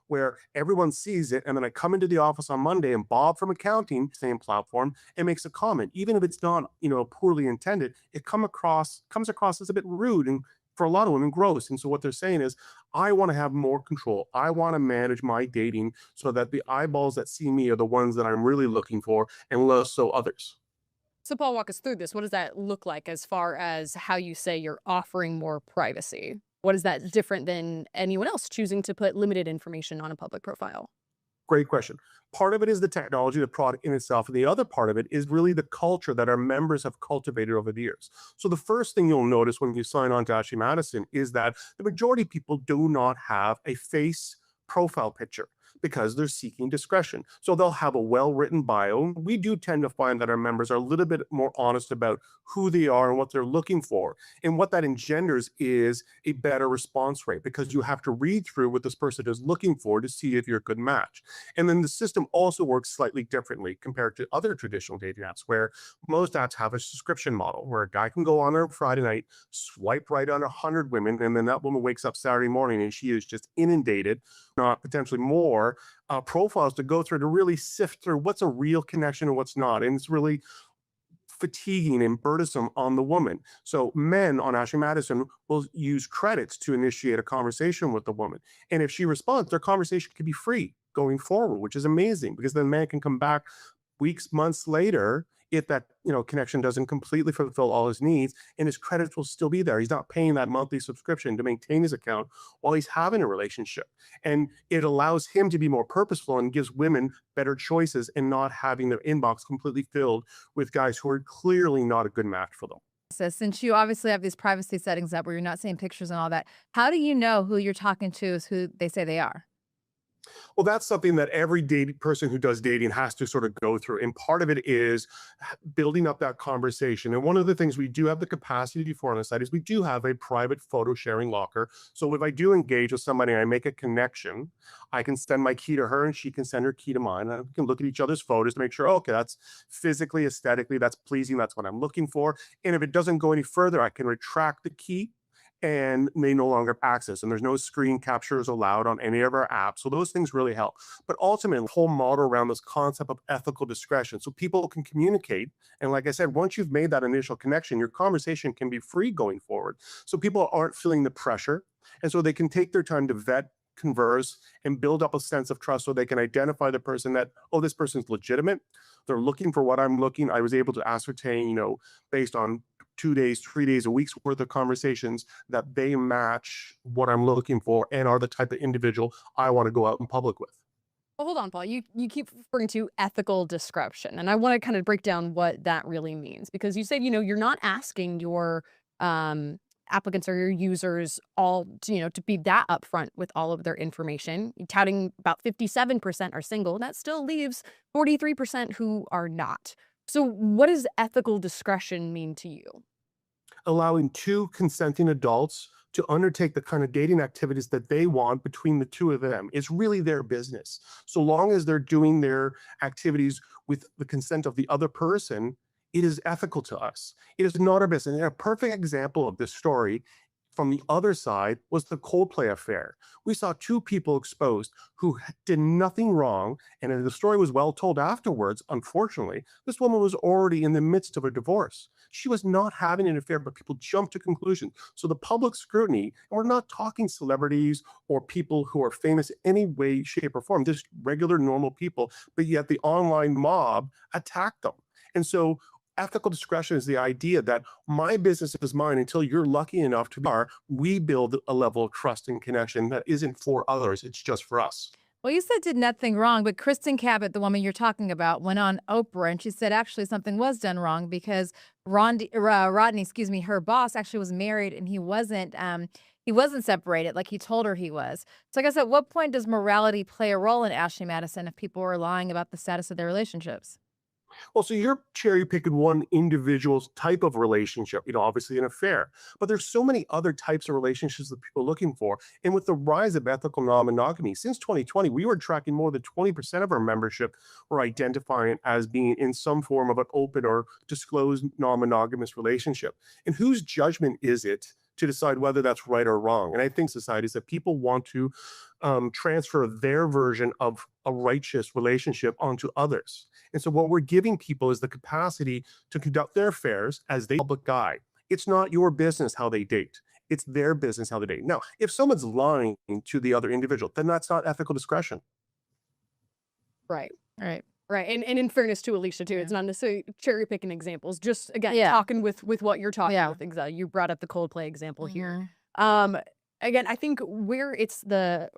where everyone sees it, and then I come into the office on Monday and Bob from accounting, same platform, and makes a comment. Even if it's not, poorly intended, it comes across as a bit rude and for a lot of women gross. And so what they're saying is, I want to have more control. I want to manage my dating so that the eyeballs that see me are the ones that I'm really looking for, and less so others. So, Paul, walk us through this. What does that look like as far as how you say you're offering more privacy? What is that different than anyone else choosing to put limited information on a public profile? Great question. Part of it is the technology, the product in itself. And the other part of it is really the culture that our members have cultivated over the years. So the first thing you'll notice when you sign on to Ashley Madison is that the majority of people do not have a face profile picture, because they're seeking discretion. So they'll have a well-written bio. We do tend to find that our members are a little bit more honest about who they are and what they're looking for. And what that engenders is a better response rate, because you have to read through what this person is looking for to see if you're a good match. And then the system also works slightly differently compared to other traditional dating apps, where most apps have a subscription model where a guy can go on there Friday night, swipe right on 100 women, and then that woman wakes up Saturday morning and she is just inundated, not potentially more profiles to go through to really sift through what's a real connection and what's not. And it's really fatiguing and burdensome on the woman. So men on Ashley Madison will use credits to initiate a conversation with the woman. And if she responds, their conversation can be free going forward, which is amazing, because then the man can come back weeks, months later if that connection doesn't completely fulfill all his needs, and his credits will still be there. He's not paying that monthly subscription to maintain his account while he's having a relationship. And it allows him to be more purposeful and gives women better choices, and not having their inbox completely filled with guys who are clearly not a good match for them. So since you obviously have these privacy settings up where you're not seeing pictures and all that, how do you know who you're talking to is who they say they are? Well, that's something that every person who does dating has to sort of go through. And part of it is building up that conversation. And one of the things we do have the capacity for on the site is we do have a private photo sharing locker. So if I do engage with somebody and I make a connection, I can send my key to her and she can send her key to mine. And we can look at each other's photos to make sure, okay, that's physically, aesthetically, that's pleasing. That's what I'm looking for. And if it doesn't go any further, I can retract the key and may no longer access. And there's no screen captures allowed on any of our apps. So those things really help. But ultimately, the whole model around this concept of ethical discretion, so people can communicate. And like I said, once you've made that initial connection, your conversation can be free going forward. So people aren't feeling the pressure. And so they can take their time to vet, converse, and build up a sense of trust, so they can identify the person that, oh, this person's legitimate. They're looking for what I'm looking. I was able to ascertain, based on 2 days, 3 days, a week's worth of conversations, that they match what I'm looking for and are the type of individual I want to go out in public with. Well, hold on, Paul. You keep referring to ethical discretion, and I want to kind of break down what that really means, because you said, you're not asking your applicants or your users all to be that upfront with all of their information. You're touting about 57% are single. That still leaves 43% who are not. So what does ethical discretion mean to you? Allowing two consenting adults to undertake the kind of dating activities that they want between the two of them. It's really their business. So long as they're doing their activities with the consent of the other person, it is ethical to us. It is not our business. And a perfect example of this story from the other side was the Coldplay affair. We saw two people exposed who did nothing wrong, and the story was well told afterwards. Unfortunately, this woman was already in the midst of a divorce. She was not having an affair, but people jumped to conclusions. So the public scrutiny, and we're not talking celebrities or people who are famous in any way, shape, or form, just regular, normal people, but yet the online mob attacked them. And so ethical discretion is the idea that my business is mine until you're lucky enough to be. We build a level of trust and connection that isn't for others, it's just for us. Well, you said did nothing wrong, but Kristen Cabot, the woman you're talking about, went on Oprah and she said actually something was done wrong because Rodney, her boss actually was married and he wasn't separated like he told her he was. So I guess at what point does morality play a role in Ashley Madison if people are lying about the status of their relationships? Well, so you're cherry picking one individual's type of relationship, obviously an affair, but there's so many other types of relationships that people are looking for. And with the rise of ethical non-monogamy, since 2020, we were tracking more than 20% of our membership were identifying as being in some form of an open or disclosed non-monogamous relationship. And whose judgment is it to decide whether that's right or wrong? And I think society is that people want to transfer their version of a righteous relationship onto others. And so what we're giving people is the capacity to conduct their affairs as they public eye. It's not your business how they date. It's their business how they date. Now, if someone's lying to the other individual, then that's not ethical discretion. Right. And in fairness to Alicia too, it's not necessarily cherry picking examples. Just again, talking with what you're talking with. Exactly. You brought up the Coldplay example here. Again, I think we're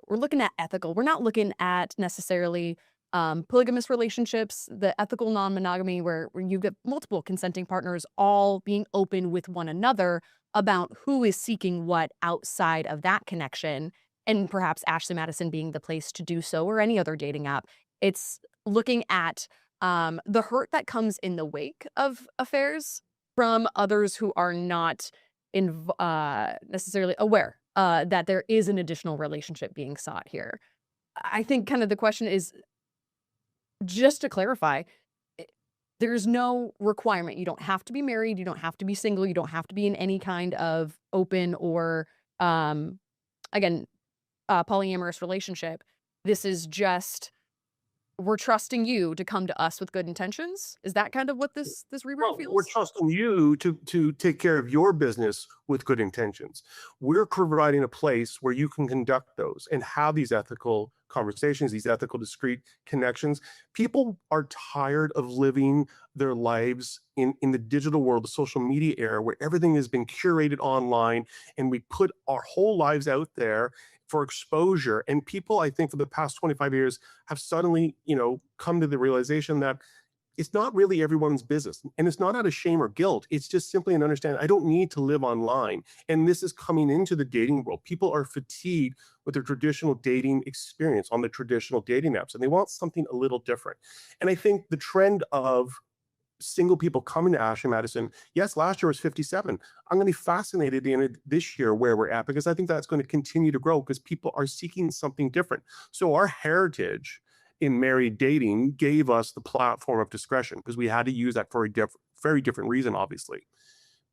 looking at ethical. We're not looking at necessarily polygamous relationships, the ethical non-monogamy where you get multiple consenting partners all being open with one another about who is seeking what outside of that connection, and perhaps Ashley Madison being the place to do so, or any other dating app. It's looking at the hurt that comes in the wake of affairs from others who are not necessarily aware that there is an additional relationship being sought here. I think kind of the question is, just to clarify, there's no requirement. You don't have to be married. You don't have to be single. You don't have to be in any kind of open or, polyamorous relationship. This is just, we're trusting you to come to us with good intentions. Is that kind of what this rebrand feels? We're trusting you to take care of your business with good intentions. We're providing a place where you can conduct those and have these ethical conversations, these ethical, discrete connections. People are tired of living their lives in the digital world, the social media era, where everything has been curated online and we put our whole lives out there for exposure. And people, I think, for the past 25 years have suddenly, come to the realization that it's not really everyone's business. And it's not out of shame or guilt. It's just simply an understanding. I don't need to live online. And this is coming into the dating world. People are fatigued with their traditional dating experience on the traditional dating apps, and they want something a little different. And I think the trend of single people coming to Ashley Madison, yes, last year was 57. I'm going to be fascinated in this year where we're at, because I think that's going to continue to grow because people are seeking something different. So our heritage in married dating gave us the platform of discretion because we had to use that for a very different reason, obviously.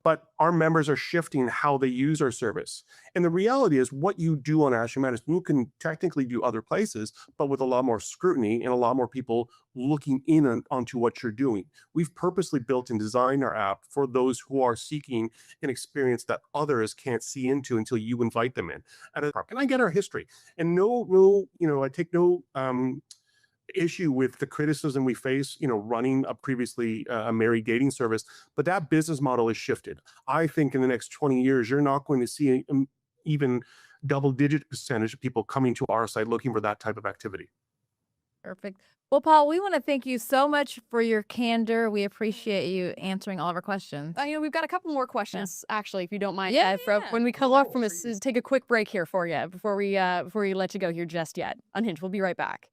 But our members are shifting how they use our service. And the reality is what you do on Ashley Madison, you can technically do other places, but with a lot more scrutiny and a lot more people looking in onto what you're doing. We've purposely built and designed our app for those who are seeking an experience that others can't see into until you invite them in. And I get our history. And I take no issue with the criticism we face, running a previously a married dating service, but that business model is shifted. I think in the next 20 years, you're not going to see even double-digit percentage of people coming to our site looking for that type of activity. Perfect. Well, Paul, we want to thank you so much for your candor. We appreciate you answering all of our questions. We've got a couple more questions, actually, if you don't mind. Yeah. When we come off from us, take a quick break here for you before we let you go here just yet. Unhinged. We'll be right back.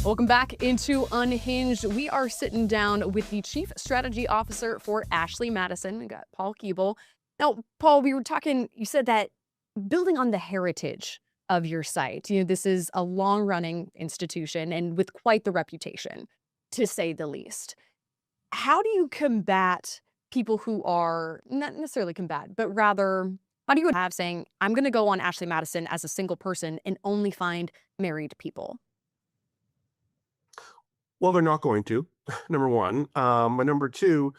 Welcome back into Unhinged. We are sitting down with the Chief Strategy Officer for Ashley Madison. We got Paul Keeble. Now, Paul, we were talking, you said that building on the heritage of your site, this is a long-running institution and with quite the reputation, to say the least. How do you combat people who are, not necessarily combat, but rather, how do you have saying, I'm going to go on Ashley Madison as a single person and only find married people? Well, they're not going to, number one. But number two,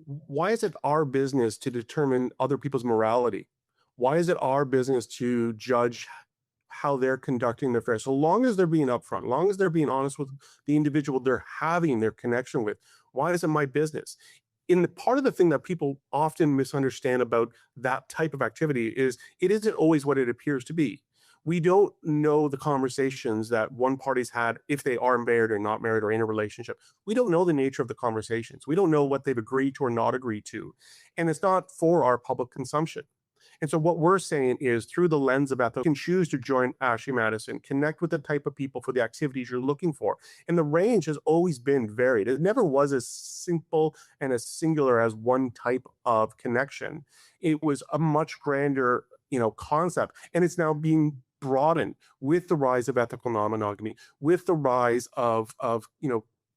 why is it our business to determine other people's morality? Why is it our business to judge how they're conducting their affairs? So long as they're being upfront, long as they're being honest with the individual they're having their connection with, why is it my business? In the part of the thing that people often misunderstand about that type of activity is it isn't always what it appears to be. We don't know the conversations that one party's had if they are married or not married or in a relationship. We don't know the nature of the conversations. We don't know what they've agreed to or not agreed to. And it's not for our public consumption. And so what we're saying is through the lens of ethics, you can choose to join Ashley Madison, connect with the type of people for the activities you're looking for. And the range has always been varied. It never was as simple and as singular as one type of connection. It was a much grander, concept. And it's now being broadened with the rise of ethical non-monogamy, with the rise of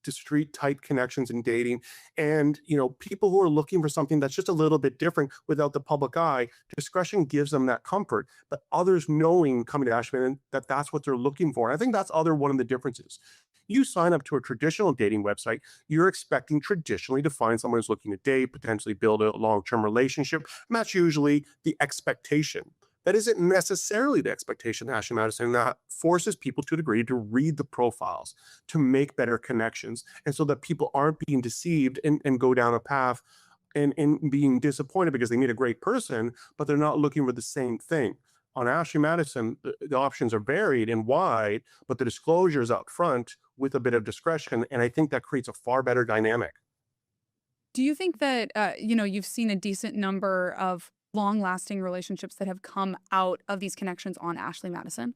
discrete type connections in dating, and people who are looking for something that's just a little bit different without the public eye. Discretion gives them that comfort, but others knowing coming to Ashman that that's what they're looking for. And I think that's one of the differences. You sign up to a traditional dating website, you're expecting traditionally to find someone who's looking to date, potentially build a long-term relationship, and that's usually the expectation. That isn't necessarily the expectation of Ashley Madison. That forces people to a degree to read the profiles, to make better connections, and so that people aren't being deceived and go down a path and being disappointed because they meet a great person, but they're not looking for the same thing. On Ashley Madison, the options are varied and wide, but the disclosure is up front with a bit of discretion, and I think that creates a far better dynamic. Do you think that, you've seen a decent number of long-lasting relationships that have come out of these connections on Ashley Madison?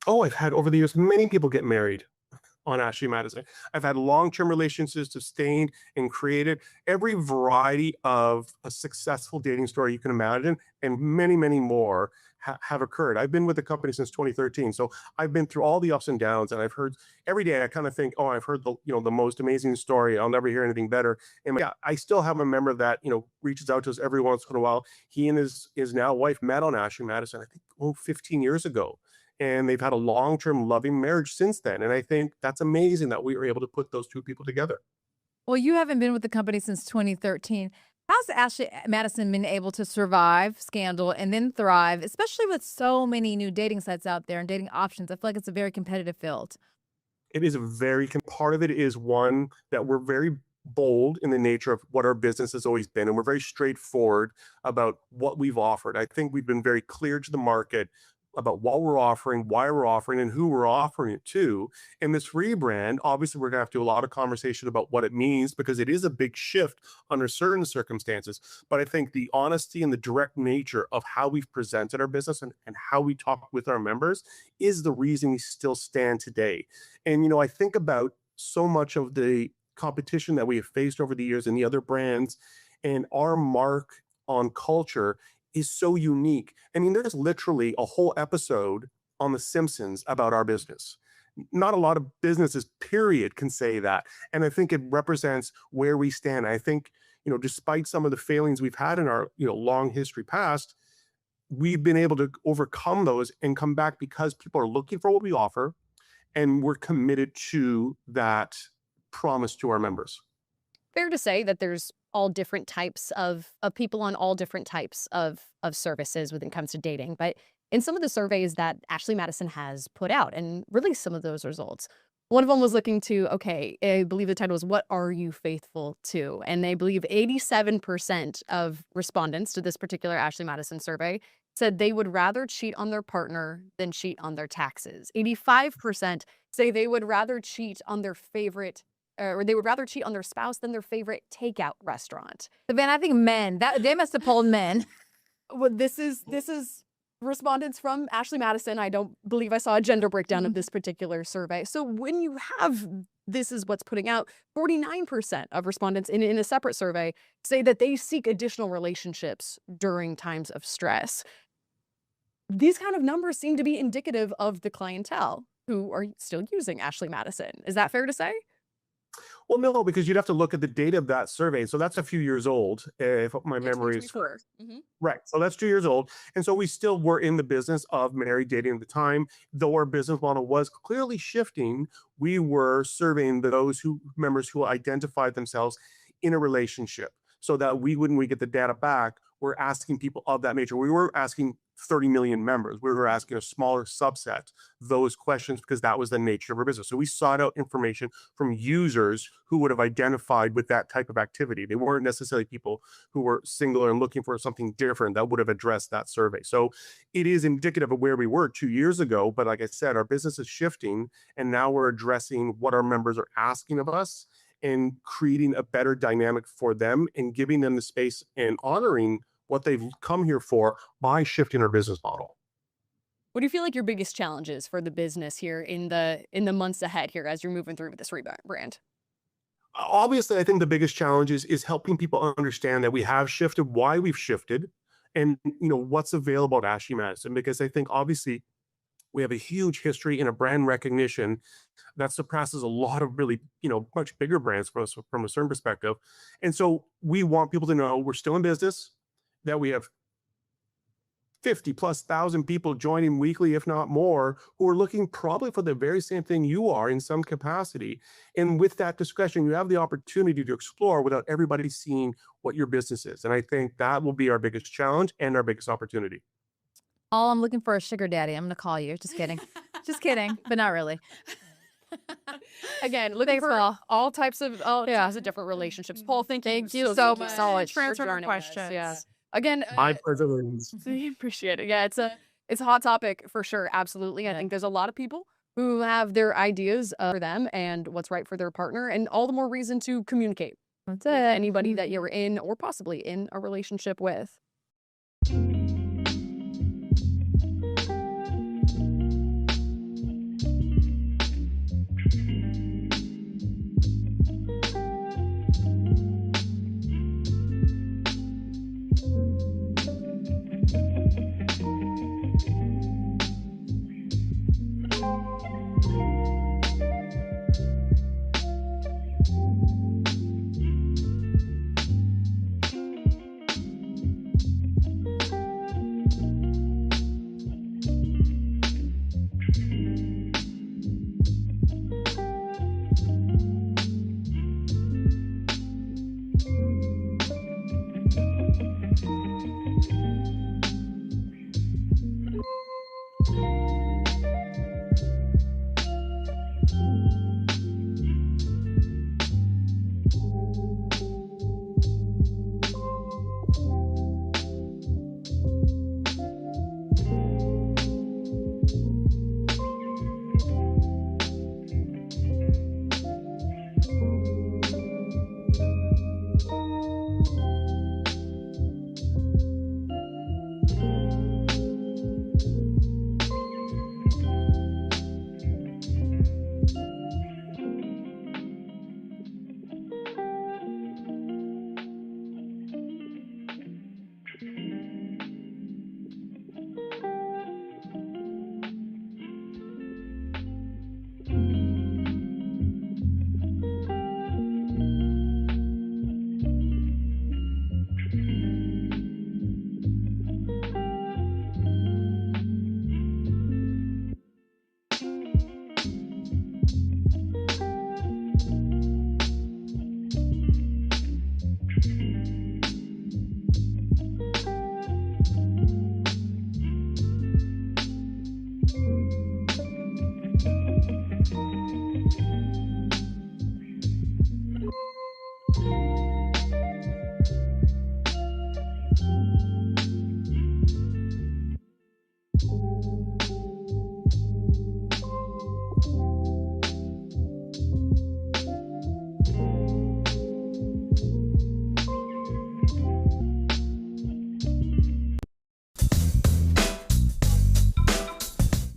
Oh, I've had over the years, many people get married on Ashley Madison. I've had long-term relationships sustained and created every variety of a successful dating story you can imagine, and many, many more have occurred. I've been with the company since 2013, so I've been through all the ups and downs, and I've heard every day. I kind of think, oh, I've heard the most amazing story. I'll never hear anything better. And yeah, I still have a member that reaches out to us every once in a while. He and his now wife met on Ashley Madison, I think, 15 years ago. And they've had a long-term loving marriage since then. And I think that's amazing that we were able to put those two people together. Well, you haven't been with the company since 2013. How's Ashley Madison been able to survive scandal and then thrive, especially with so many new dating sites out there and dating options? I feel like it's a very competitive field. It is part of it is one that we're very bold in the nature of what our business has always been. And we're very straightforward about what we've offered. I think we've been very clear to the market about what we're offering, why we're offering, and who we're offering it to. And this rebrand, obviously, we're going to have to do a lot of conversation about what it means because it is a big shift under certain circumstances. But I think the honesty and the direct nature of how we've presented our business and how we talk with our members is the reason we still stand today. And, I think about so much of the competition that we have faced over the years and the other brands, and our mark on culture is so unique. I mean, there's literally a whole episode on The Simpsons about our business. Not a lot of businesses, period, can say that. And I think it represents where we stand. I think, despite some of the failings we've had in our, long history past, we've been able to overcome those and come back because people are looking for what we offer, and we're committed to that promise to our members. Fair to say that there's all different types of people on all different types of services when it comes to dating. But in some of the surveys that Ashley Madison has put out and released some of those results, one of them was looking to, I believe the title was, "What Are You Faithful To?" And they believe 87% of respondents to this particular Ashley Madison survey said they would rather cheat on their partner than cheat on their taxes. 85% say they would rather cheat on their favorite or they would rather cheat on their spouse than their favorite takeout restaurant. But Van, I think men, that they must have polled men. Well, this is respondents from Ashley Madison. I don't believe I saw a gender breakdown of this particular survey. So when you have this is what's putting out 49% of respondents in a separate survey say that they seek additional relationships during times of stress. These kind of numbers seem to be indicative of the clientele who are still using Ashley Madison. Is that fair to say? Well, no, because you'd have to look at the data of that survey. So that's a few years old, if my memory is correct. Right. So that's 2 years old. And so we still were in the business of married dating at the time. Though our business model was clearly shifting, we were surveying those members who identified themselves in a relationship so that when we get the data back, we're asking people of that nature. We were asking 30 million members. We were asking a smaller subset those questions because that was the nature of our business. So we sought out information from users who would have identified with that type of activity. They weren't necessarily people who were single and looking for something different that would have addressed that survey. So it is indicative of where we were 2 years ago. But like I said, our business is shifting, and now we're addressing what our members are asking of us and creating a better dynamic for them and giving them the space and honoring what they've come here for by shifting our business model. What do you feel like your biggest challenges for the business here in the months ahead here as you're moving through with this rebrand? Obviously, I think the biggest challenge is helping people understand that we have shifted, why we've shifted, and what's available at Ashley Madison. Because I think obviously we have a huge history and a brand recognition that surpasses a lot of really, much bigger brands from us from a certain perspective. And so we want people to know we're still in business, that we have 50,000+ people joining weekly, if not more, who are looking probably for the very same thing you are in some capacity. And with that discretion, you have the opportunity to explore without everybody seeing what your business is. And I think that will be our biggest challenge and our biggest opportunity. Oh, I'm looking for a sugar daddy. I'm going to call you. Just kidding. Just kidding, but not really. Again, looking for all types of different relationships. Paul, thank you so much for answering the questions. Yeah. Again, My pleasure. appreciate it. Yeah, it's a hot topic for sure. Absolutely. I think there's a lot of people who have their ideas for them and what's right for their partner, and all the more reason to communicate. That's it. Anybody that you're in or possibly in a relationship with.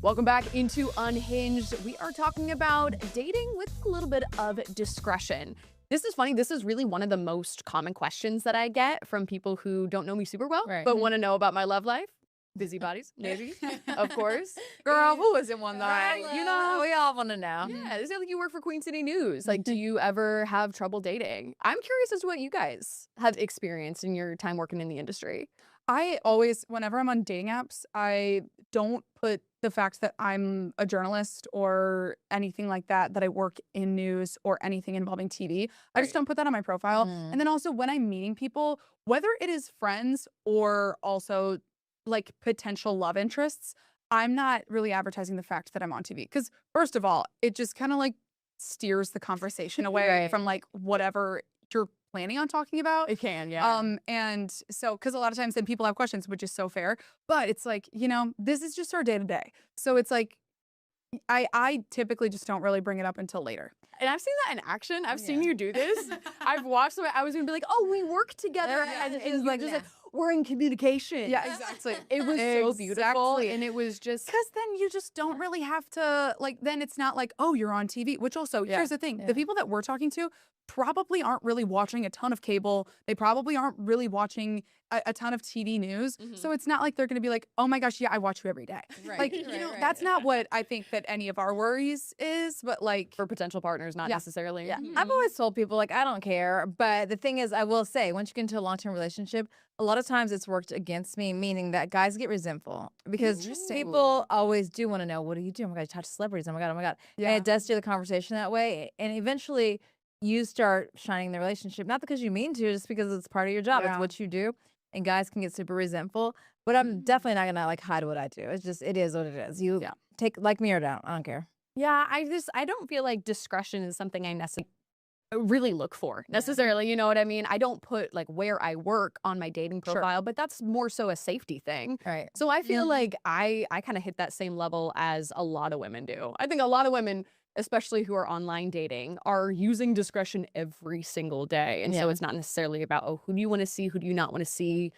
Welcome back into Unhinged. We are talking about dating with a little bit of discretion. This is funny. This is really one of the most common questions that I get from people who don't know me super well, but want to know about my love life. Busybodies, maybe, of course. Girl, who isn't one that? You know, we all want to know. Yeah, it sounds like you work for Queen City News. Like, do you ever have trouble dating? I'm curious as to what you guys have experienced in your time working in the industry. I always, whenever I'm on dating apps, I don't put the fact that I'm a journalist or anything like that, that I work in news or anything involving TV. I just don't put that on my profile. And then also when I'm meeting people, whether it is friends or also like potential love interests, I'm not really advertising the fact that I'm on TV. Because first of all, it just kind of like steers the conversation away from like whatever you're planning on talking about. It can, yeah. And so, because a lot of times then people have questions, which is so fair, but it's like, you know, this is just our day to day. So it's like, I typically just don't really bring it up until later. And I've seen that in action. I've seen you do this. I've watched them. I was gonna be like, oh, we work together. And it's like, just like, we're in communication. Yeah, exactly. It was so beautiful. And it was just. Because then you just don't really have to, like, then it's not like, oh, you're on TV, which also, here's the thing. The people that we're talking to probably aren't really watching a ton of cable. They probably aren't really watching a ton of TV news. So it's not like they're going to be like, oh my gosh, yeah, I watch you every day. Like, you know, that's not what I think that any of our worries is, but like. For potential partners, not necessarily. Yeah. I've always told people, like, I don't care. But the thing is, I will say, once you get into a long-term relationship, a lot of times it's worked against me, meaning that guys get resentful because people always do want to know, what do you do? Oh my God, you talk to celebrities. Oh my God, oh my God. Yeah. And it does steer the conversation that way. And eventually you start shining the relationship, not because you mean to, just because it's part of your job. It's what you do. And guys can get super resentful. But I'm definitely not gonna like hide what I do. It's just, it is what it is. You take, like me or don't. I don't care. Yeah, I don't feel like discretion is something I necessarily really look for necessarily. You know what I mean? I don't put like where I work on my dating profile, but that's more so a safety thing. Right. So I feel like I kind of hit that same level as a lot of women do. I think a lot of women, especially who are online dating, are using discretion every single day. And so it's not necessarily about, oh, who do you want to see? Who do you not want to see?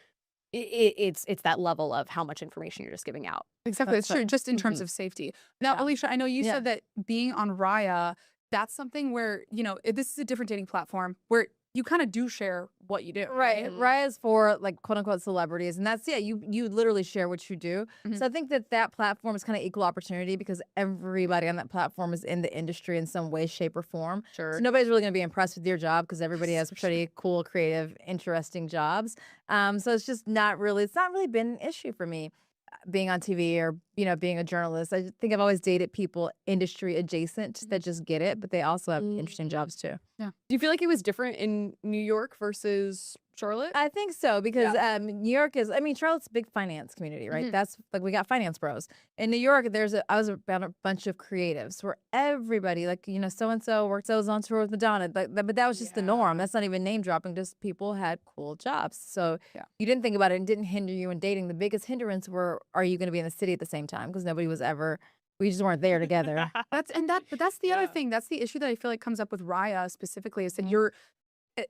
It's that level of how much information you're just giving out. Exactly. It's true. Just in terms of safety. Now, Alicia, I know you said that being on Raya, that's something where, you know, this is a different dating platform where you kind of do share what you do. Right. Raya's for like quote unquote celebrities. And that's, you literally share what you do. So I think that platform is kind of equal opportunity because everybody on that platform is in the industry in some way, shape, or form. Sure. So nobody's really going to be impressed with your job because everybody has pretty cool, creative, interesting jobs. So it's just not really been an issue for me being on TV or, you know, being a journalist. I think I've always dated people industry adjacent that just get it, but they also have interesting jobs too. Yeah. Do you feel like it was different in New York versus Charlotte? I think so because New York is, I mean, Charlotte's a big finance community, right? That's like, we got finance bros. In New York, I was around a bunch of creatives where everybody, like, you know, so-and-so worked, so was on tour with Madonna, but that was just the norm. That's not even name dropping, just people had cool jobs. So you didn't think about it and didn't hinder you in dating. The biggest hindrance were, are you going to be in the city at the same time? Because nobody was ever, we just weren't there together. But that's the other thing. That's the issue that I feel like comes up with Raya specifically is that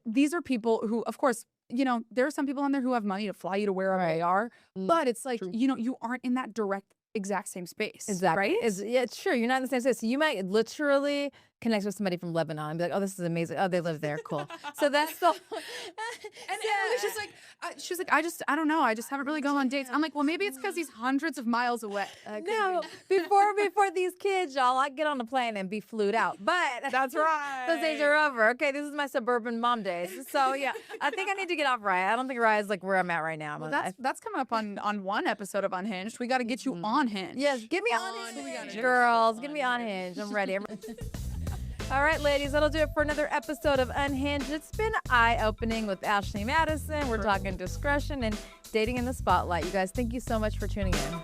these are people who, of course, you know, there are some people on there who have money to fly you to wherever they are, but it's like, you know, you aren't in that direct exact same space. Exactly. Right? It's true. You're not in the same space. So you might literally connect with somebody from Lebanon and be like, oh, this is amazing. Oh, they live there. Cool. So that's the. And Emily's just like, she's like, I don't know. I just haven't really gone on dates. I'm like, well, maybe it's because he's hundreds of miles away. No, before these kids, y'all, I get on the plane and be flued out. But that's right. Those days are over. Okay, this is my suburban mom days. So yeah, I think I need to get off Raya. I don't think Raya is like where I'm at right now. Well, that's coming up on one episode of Unhinged. We got to get you on Hinge. Yes, get me on Hinge, girls. Get me on Hinge. I'm ready. All right, ladies, that'll do it for another episode of Unhinged. It's been eye-opening with Ashley Madison. We're talking discretion and dating in the spotlight. You guys, thank you so much for tuning in.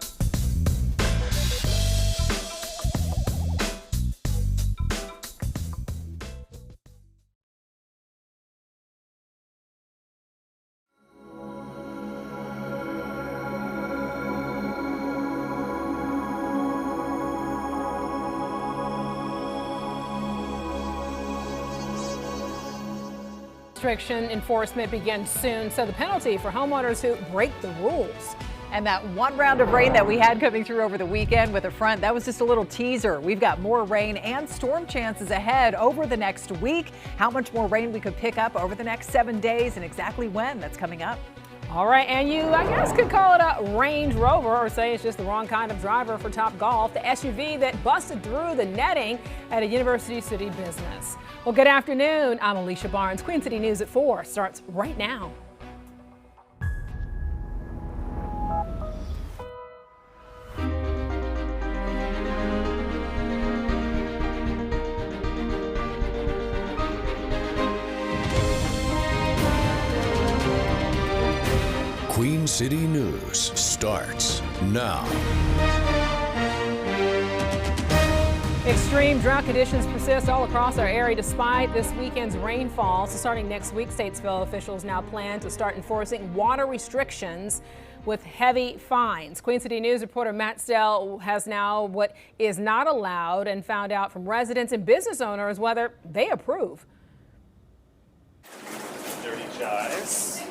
Restriction enforcement begins soon, so the penalty for homeowners who break the rules. And that one round of rain that we had coming through over the weekend with a front, that was just a little teaser. We've got more rain and storm chances ahead over the next week. How much more rain we could pick up over the next 7 days and exactly when, that's coming up. All right, and you, I guess, could call it a Range Rover or say it's just the wrong kind of driver for Topgolf, the SUV that busted through the netting at a University City business. Well, good afternoon. I'm Alicia Barnes. Queen City News at 4 starts right now. Queen City News starts now. Extreme drought conditions persist all across our area despite this weekend's rainfall. So starting next week, Statesville officials now plan to start enforcing water restrictions with heavy fines. Queen City News reporter Matt Stell has now what is not allowed and found out from residents and business owners whether they approve. Dirty chives.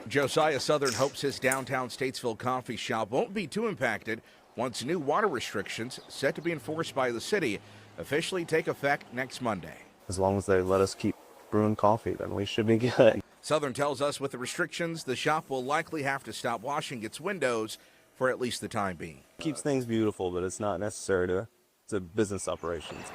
Josiah Southern hopes his downtown Statesville coffee shop won't be too impacted once new water restrictions set to be enforced by the city officially take effect next Monday. As long as they let us keep brewing coffee, then we should be good. Southern tells us with the restrictions, the shop will likely have to stop washing its windows for at least the time being. Keeps things beautiful, but it's not necessary to business operations.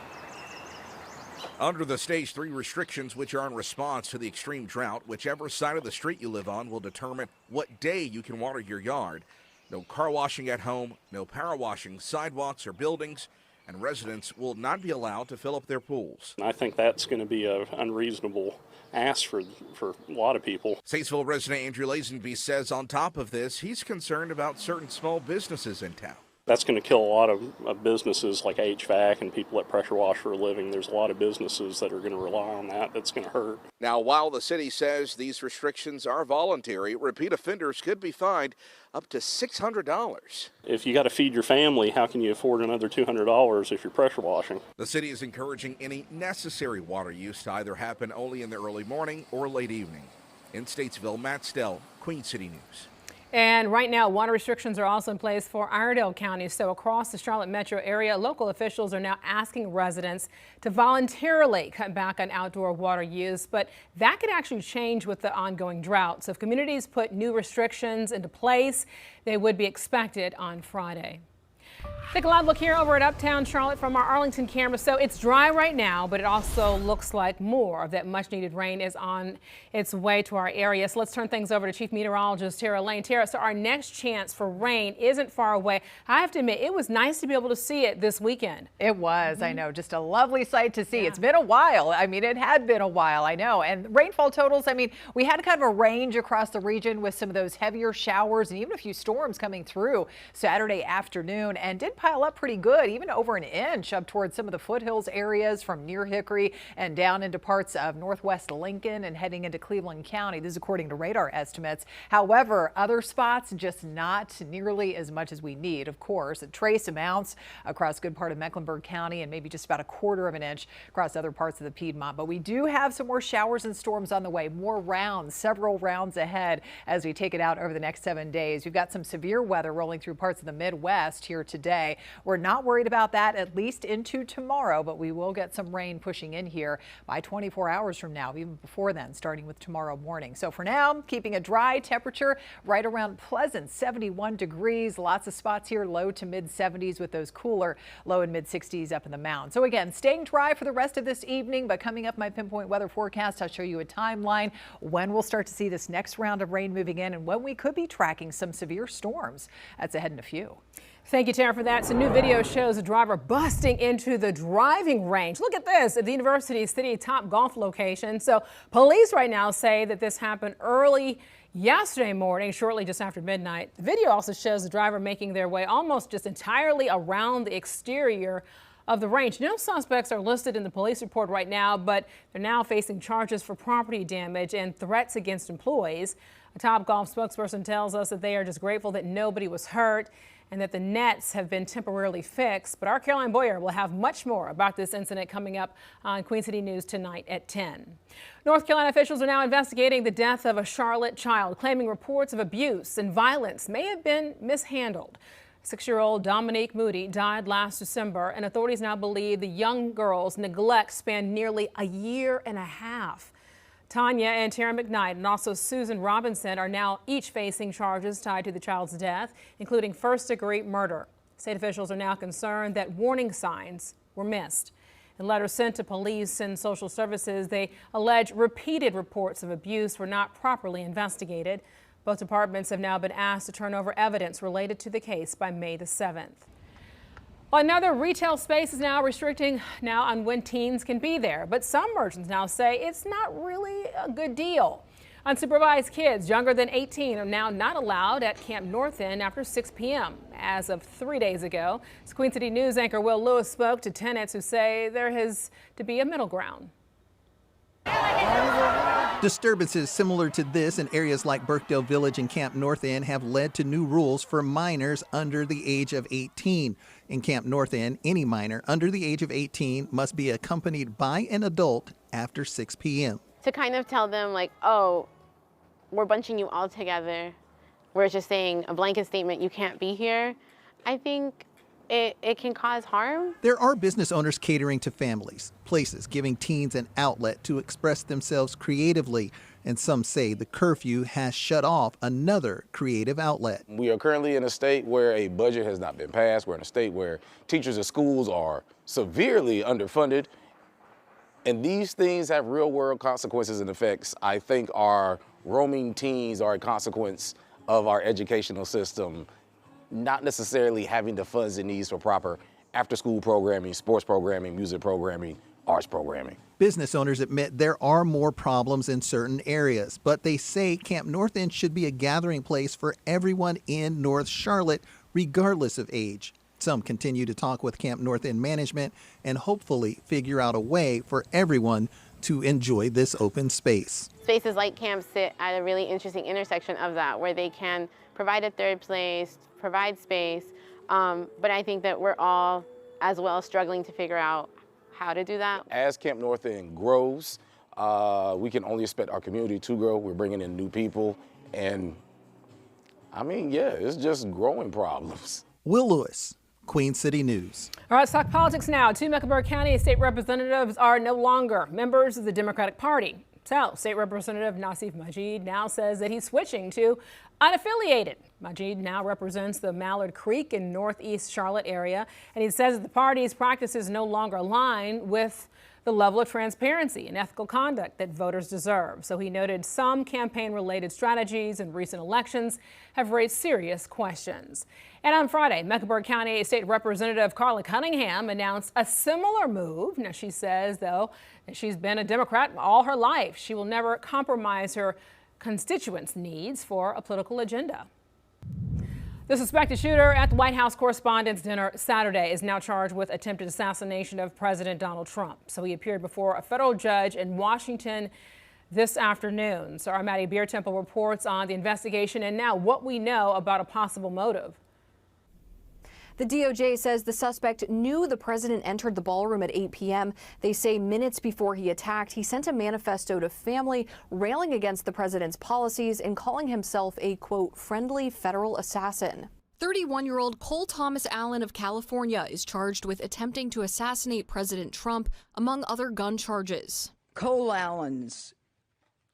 Under the Stage 3 restrictions, which are in response to the extreme drought, whichever side of the street you live on will determine what day you can water your yard. No car washing at home, no power washing sidewalks or buildings, and residents will not be allowed to fill up their pools. I think that's going to be an unreasonable ask for a lot of people. Statesville resident Andrew Lazenby says on top of this, he's concerned about certain small businesses in town. That's going to kill a lot of businesses like HVAC and people that pressure wash for a living. There's a lot of businesses that are going to rely on that. That's going to hurt. Now, while the city says these restrictions are voluntary, repeat offenders could be fined up to $600. If you got to feed your family, how can you afford another $200 if you're pressure washing? The city is encouraging any necessary water use to either happen only in the early morning or late evening. In Statesville, Matt Stell, Queen City News. And right now, water restrictions are also in place for Iredell County. So across the Charlotte metro area, local officials are now asking residents to voluntarily cut back on outdoor water use. But that could actually change with the ongoing drought. So if communities put new restrictions into place, they would be expected on Friday. Take a live look here over at Uptown Charlotte from our Arlington camera. So it's dry right now, but it also looks like more of that much needed rain is on its way to our area. So let's turn things over to Chief Meteorologist Tara Lane. Tara, so our next chance for rain isn't far away. I have to admit, it was nice to be able to see it this weekend. It was, I know, just a lovely sight to see. Yeah. It's been a while. I mean, it had been a while, I know. And rainfall totals, I mean, we had kind of a range across the region with some of those heavier showers and even a few storms coming through Saturday afternoon, and did pile up pretty good, even over an inch up towards some of the foothills areas from near Hickory and down into parts of northwest Lincoln and heading into Cleveland County. This is according to radar estimates. However, other spots just not nearly as much as we need. Of course, trace amounts across a good part of Mecklenburg County and maybe just about 1/4 of an inch across other parts of the Piedmont. But we do have some more showers and storms on the way, more rounds, several rounds ahead as we take it out over the next 7 days. We've got some severe weather rolling through parts of the Midwest here today. We're not worried about that at least into tomorrow, but we will get some rain pushing in here by 24 hours from now, even before then, starting with tomorrow morning. So for now, keeping a dry temperature right around pleasant 71 degrees. Lots of spots here, low to mid 70s with those cooler low and mid 60s up in the mountains. So again, staying dry for the rest of this evening, but coming up my pinpoint weather forecast, I'll show you a timeline when we'll start to see this next round of rain moving in and when we could be tracking some severe storms. That's ahead in a few. Thank you, Tara, for that. So new video shows a driver busting into the driving range. Look at this at the University City Topgolf location. So police right now say that this happened early yesterday morning, shortly just after midnight. The video also shows the driver making their way almost just entirely around the exterior of the range. No suspects are listed in the police report right now, but they're now facing charges for property damage and threats against employees. A Topgolf spokesperson tells us that they are just grateful that nobody was hurt and that the nets have been temporarily fixed. But our Caroline Boyer will have much more about this incident coming up on Queen City News tonight at 10. North Carolina officials are now investigating the death of a Charlotte child, claiming reports of abuse and violence may have been mishandled. 6-year-old Dominique Moody died last December, and authorities now believe the young girl's neglect spanned nearly a year and a half. Tanya and Tara McKnight and also Susan Robinson are now each facing charges tied to the child's death, including first-degree murder. State officials are now concerned that warning signs were missed. In letters sent to police and social services, they allege repeated reports of abuse were not properly investigated. Both departments have now been asked to turn over evidence related to the case by May the 7th. Another retail space is now restricting on when teens can be there, but some merchants now say it's not really a good deal. Unsupervised kids younger than 18 are now not allowed at Camp North End after 6 p.m. as of 3 days ago. Queen City News anchor Will Lewis spoke to tenants who say there has to be a middle ground. Disturbances similar to this in areas like Birkdale Village and Camp North End have led to new rules for minors under the age of 18. In Camp North End, any minor under the age of 18 must be accompanied by an adult after 6 p.m. To kind of tell them, like, oh, we're bunching you all together. We're just saying a blanket statement, you can't be here. I think it can cause harm. There are business owners catering to families, places giving teens an outlet to express themselves creatively, and some say the curfew has shut off another creative outlet. We are currently in a state where a budget has not been passed. We're in a state where teachers and schools are severely underfunded, and these things have real-world consequences and effects. I think our roaming teens are a consequence of our educational system not necessarily having the funds it needs for proper after-school programming, sports programming, music programming, arts programming. Business owners admit there are more problems in certain areas, but they say Camp North End should be a gathering place for everyone in North Charlotte, regardless of age. Some continue to talk with Camp North End management and hopefully figure out a way for everyone to enjoy this open space. Spaces like camp sit at a really interesting intersection of that, where they can provide a third place, provide space, but I think that we're all as well struggling to figure out how to do that. As Camp North End grows, we can only expect our community to grow. We're bringing in new people, and I mean, yeah, it's just growing problems. Will Lewis, Queen City News. All right, let's talk politics now. 2 Mecklenburg County state representatives are no longer members of the Democratic Party. So, State Representative Nassif Majid now says that he's switching to unaffiliated. Majid now represents the Mallard Creek in northeast Charlotte area, and he says that the party's practices no longer align with the level of transparency and ethical conduct that voters deserve. So he noted some campaign-related strategies in recent elections have raised serious questions. And on Friday, Mecklenburg County State Representative Carla Cunningham announced a similar move. Now, she says, though, that she's been a Democrat all her life. She will never compromise her constituents' needs for a political agenda. The suspected shooter at the White House Correspondents' Dinner Saturday is now charged with attempted assassination of President Donald Trump. So he appeared before a federal judge in Washington this afternoon. So our Maddie Beertemple reports on the investigation and now what we know about a possible motive. The DOJ says the suspect knew the president entered the ballroom at 8 p.m. They say minutes before he attacked, he sent a manifesto to family railing against the president's policies and calling himself a, quote, friendly federal assassin. 31-year-old Cole Thomas Allen of California is charged with attempting to assassinate President Trump, among other gun charges. Cole Allen's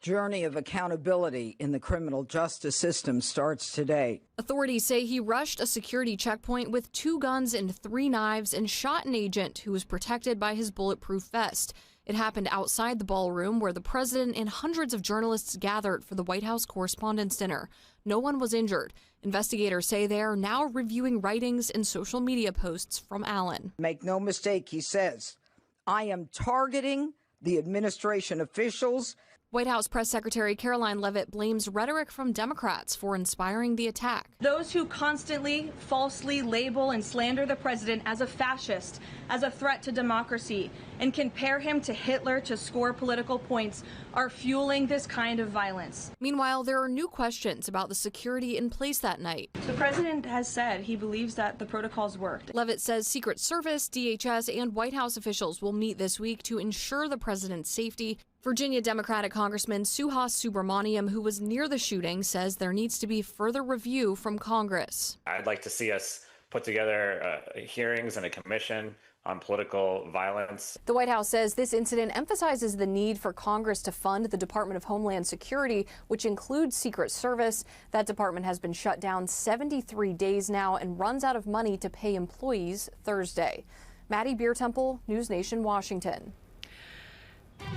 journey of accountability in the criminal justice system starts today. Authorities say he rushed a security checkpoint with 2 guns and 3 knives and shot an agent who was protected by his bulletproof vest. It happened outside the ballroom where the president and hundreds of journalists gathered for the White House Correspondents' Dinner. No one was injured. Investigators say they are now reviewing writings and social media posts from Allen. Make no mistake, he says, I am targeting the administration officials. White House Press Secretary Caroline Leavitt blames rhetoric from Democrats for inspiring the attack. Those who constantly falsely label and slander the president as a fascist, as a threat to democracy, and compare him to Hitler to score political points are fueling this kind of violence. Meanwhile, there are new questions about the security in place that night. The president has said he believes that the protocols worked. Leavitt says Secret Service, DHS, and White House officials will meet this week to ensure the president's safety. Virginia Democratic Congressman Suhas Subramaniam, who was near the shooting, says there needs to be further review from Congress. I'd like to see us put together hearings and a commission on political violence. The White House says this incident emphasizes the need for Congress to fund the Department of Homeland Security, which includes Secret Service. That department has been shut down 73 days now and runs out of money to pay employees Thursday. Maddie Beertemple, News Nation, Washington.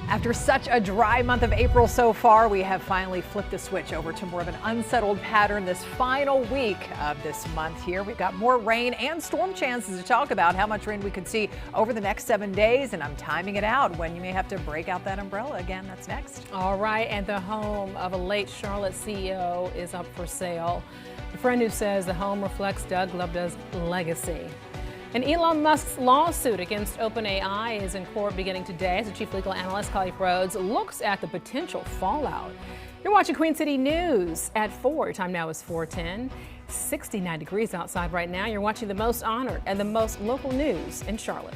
After such a dry month of April so far, we have finally flipped the switch over to more of an unsettled pattern this final week of this month here. We've got more rain and storm chances to talk about, how much rain we could see over the next 7 days, and I'm timing it out when you may have to break out that umbrella again. That's next. All right, and the home of a late Charlotte CEO is up for sale. A friend who says the home reflects Doug Lebda's legacy. And Elon Musk's lawsuit against OpenAI is in court beginning today as the chief legal analyst, Clive Rhodes, looks at the potential fallout. You're watching Queen City News at 4. Your time now is 4:10. 69 degrees outside right now. You're watching the most honored and the most local news in Charlotte.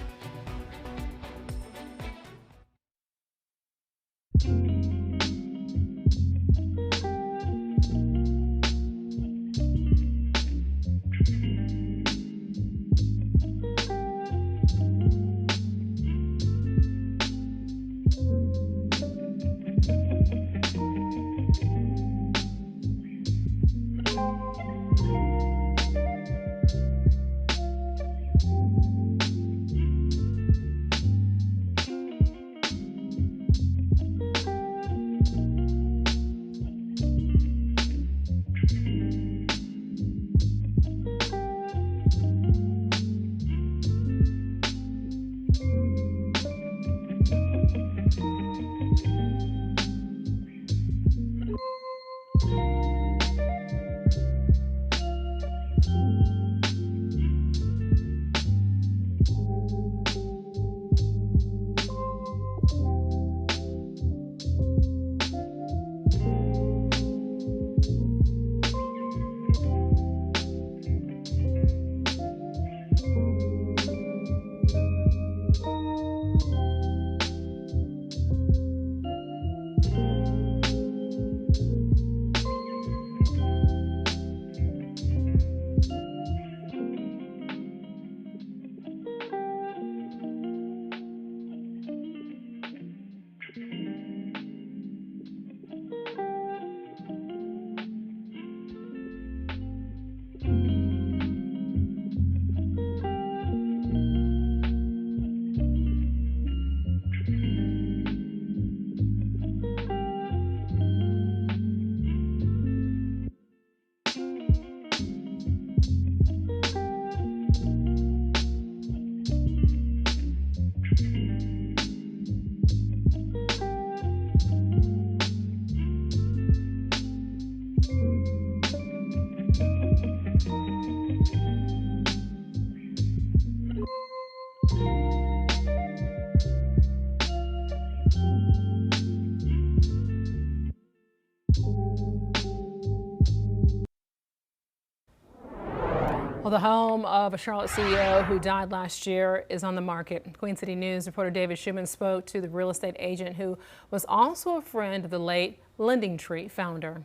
Well, the home of a Charlotte CEO who died last year is on the market. Queen City News reporter David Schumann spoke to the real estate agent who was also a friend of the late Lending Tree founder.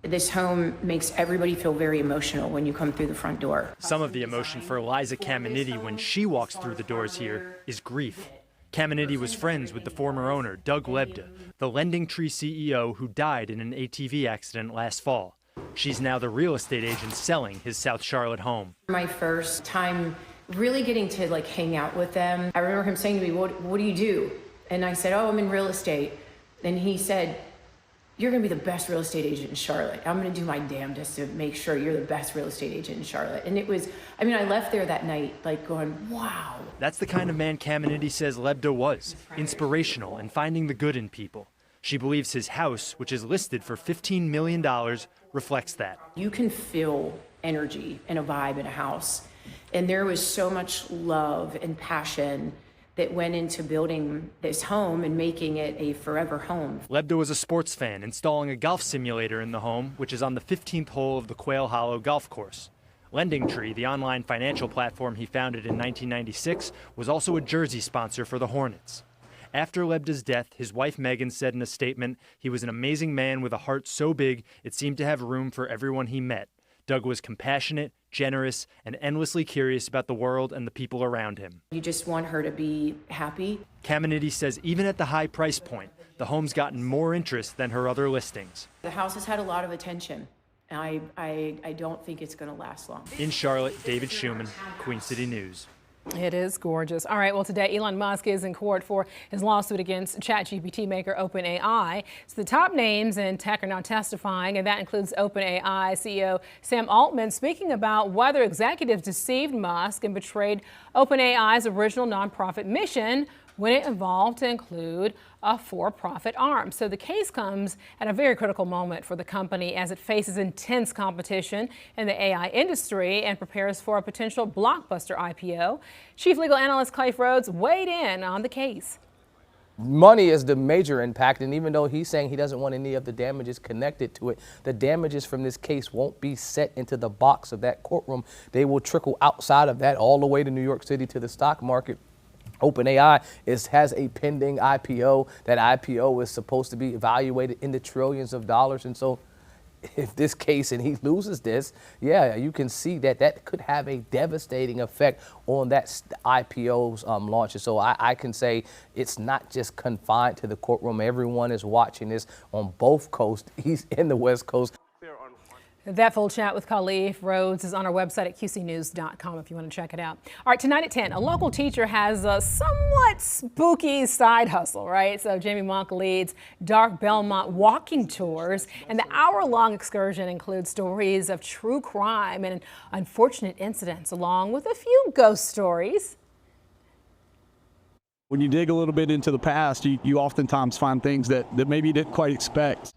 This home makes everybody feel very emotional when you come through the front door. Some of the emotion for Eliza Caminiti when she walks through the doors here is grief. Caminiti was friends with the former owner, Doug Lebda, the Lending Tree CEO who died in an ATV accident last fall. She's now the real estate agent selling his South Charlotte home. My first time really getting to hang out with them, I remember him saying to me, what do you do? And I said, oh, I'm in real estate. And he said, you're gonna be the best real estate agent in Charlotte. I'm gonna do my damnedest to make sure you're the best real estate agent in Charlotte. And it was, I left there that night going, wow. That's the kind of man Caminiti says Lebda was, inspirational and finding the good in people. She believes his house, which is listed for $15 million, reflects that. You can feel energy and a vibe in a house. And there was so much love and passion that went into building this home and making it a forever home. Lebda was a sports fan, installing a golf simulator in the home, which is on the 15th hole of the Quail Hollow golf course. LendingTree, the online financial platform he founded in 1996, was also a jersey sponsor for the Hornets. After Lebda's death, his wife Megan said in a statement, he was an amazing man with a heart so big it seemed to have room for everyone he met. Doug was compassionate, generous, and endlessly curious about the world and the people around him. You just want her to be happy. Caminiti says even at the high price point, the home's gotten more interest than her other listings. The house has had a lot of attention, and I don't think it's going to last long. In Charlotte, David Schumann, Queen City News. It is gorgeous. All right, well, today Elon Musk is in court for his lawsuit against ChatGPT maker OpenAI. So the top names in tech are now testifying, and that includes OpenAI CEO Sam Altman speaking about whether executives deceived Musk and betrayed OpenAI's original nonprofit mission when it evolved to include a for-profit arm. So the case comes at a very critical moment for the company as it faces intense competition in the AI industry and prepares for a potential blockbuster IPO. Chief Legal Analyst Clay Rhodes weighed in on the case. Money is the major impact, and even though he's saying he doesn't want any of the damages connected to it, the damages from this case won't be set into the box of that courtroom. They will trickle outside of that all the way to New York City to the stock market. OpenAI has a pending IPO. That IPO is supposed to be evaluated in the trillions of dollars. And so if this case and he loses this, yeah, you can see that that could have a devastating effect on that IPO's launch. And so I can say it's not just confined to the courtroom. Everyone is watching this on both coasts, East and the West Coast. That full chat with Khalif Rhodes is on our website at qcnews.com if you want to check it out. All right, tonight at 10, a local teacher has a somewhat spooky side hustle, right? So Jamie Monk leads Dark Belmont walking tours, and the hour-long excursion includes stories of true crime and unfortunate incidents, along with a few ghost stories. When you dig a little bit into the past, you oftentimes find things that maybe you didn't quite expect.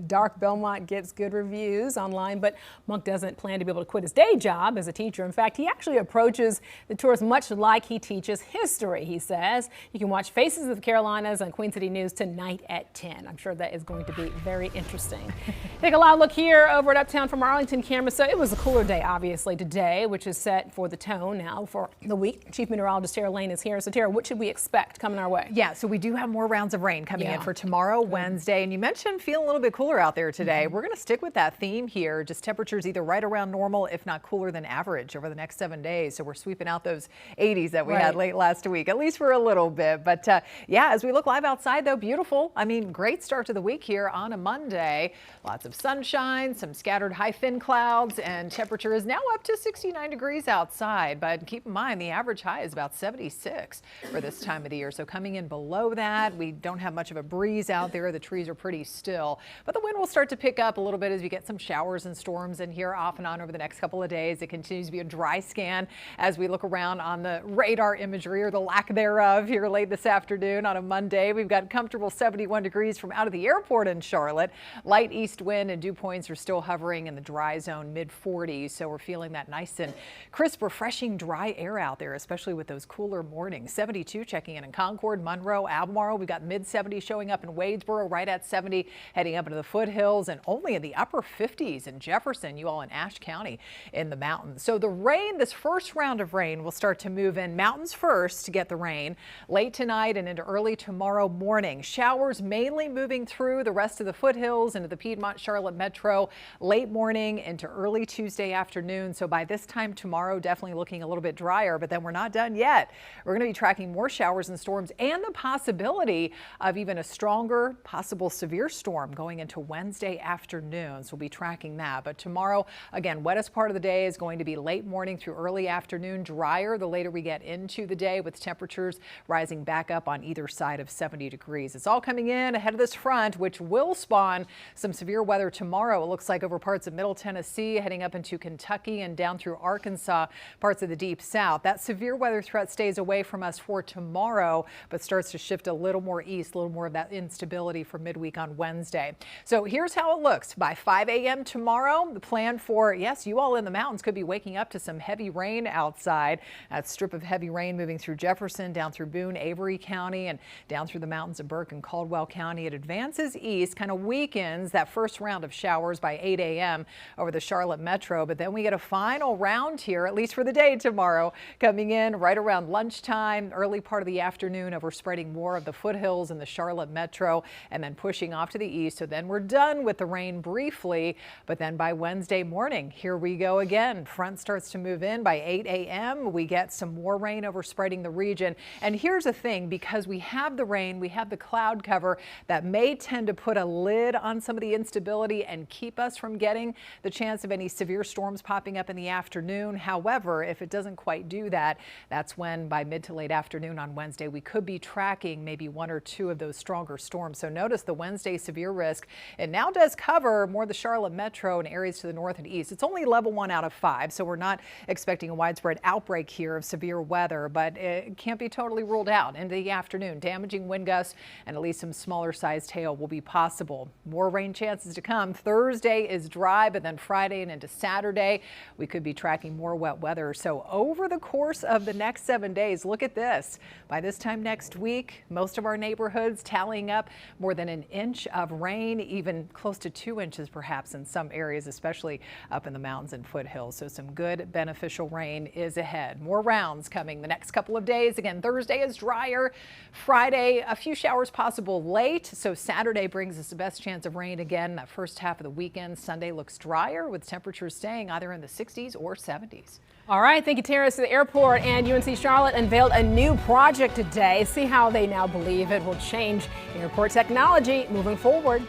Dark Belmont gets good reviews online, but Monk doesn't plan to be able to quit his day job as a teacher. In fact, he actually approaches the tours much like he teaches history, he says. You can watch Faces of the Carolinas on Queen City News tonight at 10. I'm sure that is going to be very interesting. Take a live look here over at Uptown from Arlington camera. So it was a cooler day, obviously, today, which is set for the tone now for the week. Chief Meteorologist Tara Lane is here. So, Tara, what should we expect coming our way? Yeah, so we do have more rounds of rain coming in for tomorrow, Wednesday. And you mentioned feeling a little bit cooler out there today. We're going to stick with that theme here. Just temperatures either right around normal, if not cooler than average over the next 7 days. So we're sweeping out those 80s that we had late last week, at least for a little bit. But yeah, as we look live outside, though, beautiful. I mean, great start to the week here on a Monday. Lots of sunshine, some scattered high thin clouds, and temperature is now up to 69 degrees outside. But keep in mind, the average high is about 76 for this time of the year. So coming in below that, we don't have much of a breeze out there. The trees are pretty still, but the wind will start to pick up a little bit as we get some showers and storms in here off and on over the next couple of days. It continues to be a dry scan as we look around on the radar imagery, or the lack thereof, here late this afternoon on a Monday. We've got comfortable 71 degrees from out of the airport in Charlotte. Light east wind and dew points are still hovering in the dry zone, mid 40s. So we're feeling that nice and crisp, refreshing dry air out there, especially with those cooler mornings. 72 checking in Concord, Monroe, Albemarle. We've got mid 70s showing up in Wadesboro, right at 70, heading up into the foothills, and only in the upper 50s in Jefferson, you all in Ashe County in the mountains. So the rain, this first round of rain, will start to move in mountains first to get the rain late tonight and into early tomorrow morning. Showers mainly moving through the rest of the foothills into the Piedmont Charlotte metro late morning into early Tuesday afternoon. So by this time tomorrow, definitely looking a little bit drier, but then we're not done yet. We're going to be tracking more showers and storms and the possibility of even a stronger, possible severe storm going into Wednesday afternoon. So we'll be tracking that. But tomorrow, again, wettest part of the day is going to be late morning through early afternoon, drier the later we get into the day, with temperatures rising back up on either side of 70 degrees. It's all coming in ahead of this front, which will spawn some severe weather tomorrow. It looks like over parts of Middle Tennessee, heading up into Kentucky and down through Arkansas, parts of the deep south. That severe weather threat stays away from us for tomorrow, but starts to shift a little more east, a little more of that instability for midweek on Wednesday. So here's how it looks. By 5 a.m. tomorrow, the plan for, yes, you all in the mountains could be waking up to some heavy rain outside. That strip of heavy rain moving through Jefferson, down through Boone, Avery County, and down through the mountains of Burke and Caldwell County. It advances east, kind of weakens that first round of showers by 8 a.m. over the Charlotte metro. But then we get a final round here, at least for the day tomorrow, coming in right around lunchtime, early part of the afternoon, overspreading more of the foothills in the Charlotte metro and then pushing off to the east. So then we're done with the rain briefly. But then by Wednesday morning, here we go again. Front starts to move in by 8 a.m. We get some more rain overspreading the region. And here's the thing, because we have the rain, we have the cloud cover that may tend to put a lid on some of the instability and keep us from getting the chance of any severe storms popping up in the afternoon. However, if it doesn't quite do that, that's when by mid to late afternoon on Wednesday, we could be tracking maybe one or two of those stronger storms. So notice the Wednesday severe risk. It now does cover more the Charlotte metro and areas to the north and east. It's only level 1 out of 5, so we're not expecting a widespread outbreak here of severe weather, but it can't be totally ruled out. Into the afternoon, damaging wind gusts and at least some smaller sized hail will be possible. More rain chances to come. Thursday is dry, but then Friday and into Saturday, we could be tracking more wet weather. So over the course of the next 7 days, look at this. By this time next week, most of our neighborhoods tallying up more than an inch of rain, even close to 2 inches perhaps in some areas, especially up in the mountains and foothills. So some good beneficial rain is ahead. More rounds coming the next couple of days. Again, Thursday is drier. Friday, a few showers possible late. So Saturday brings us the best chance of rain again that first half of the weekend. Sunday looks drier with temperatures staying either in the 60s or 70s. All right, thank you, Terrace. The airport and UNC Charlotte unveiled a new project today. See how they now believe it will change airport technology moving forward.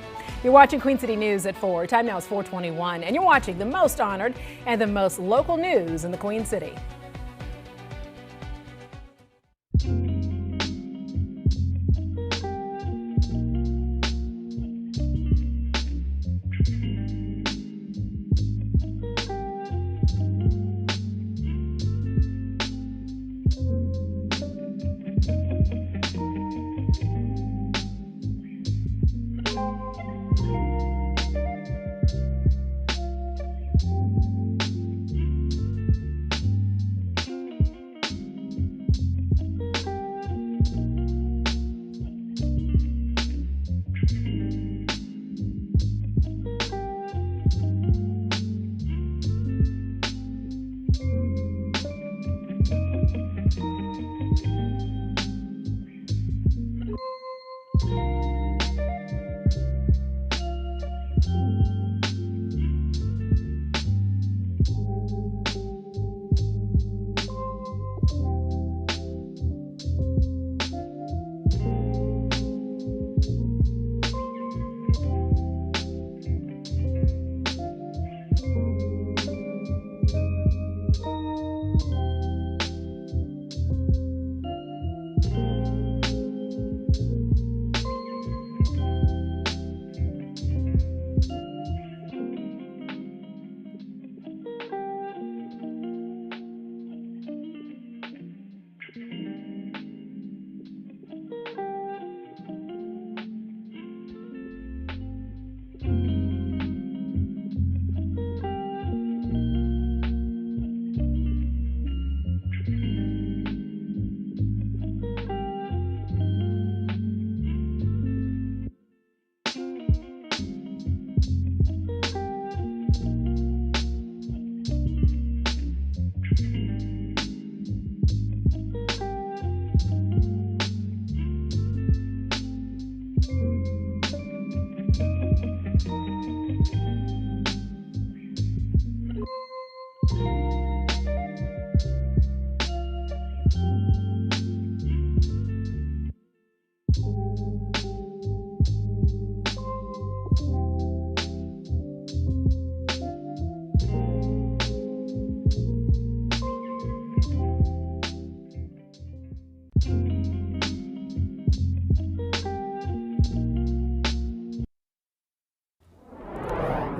You're watching Queen City News at 4. Time now is 4:21, and you're watching the most honored and the most local news in the Queen City.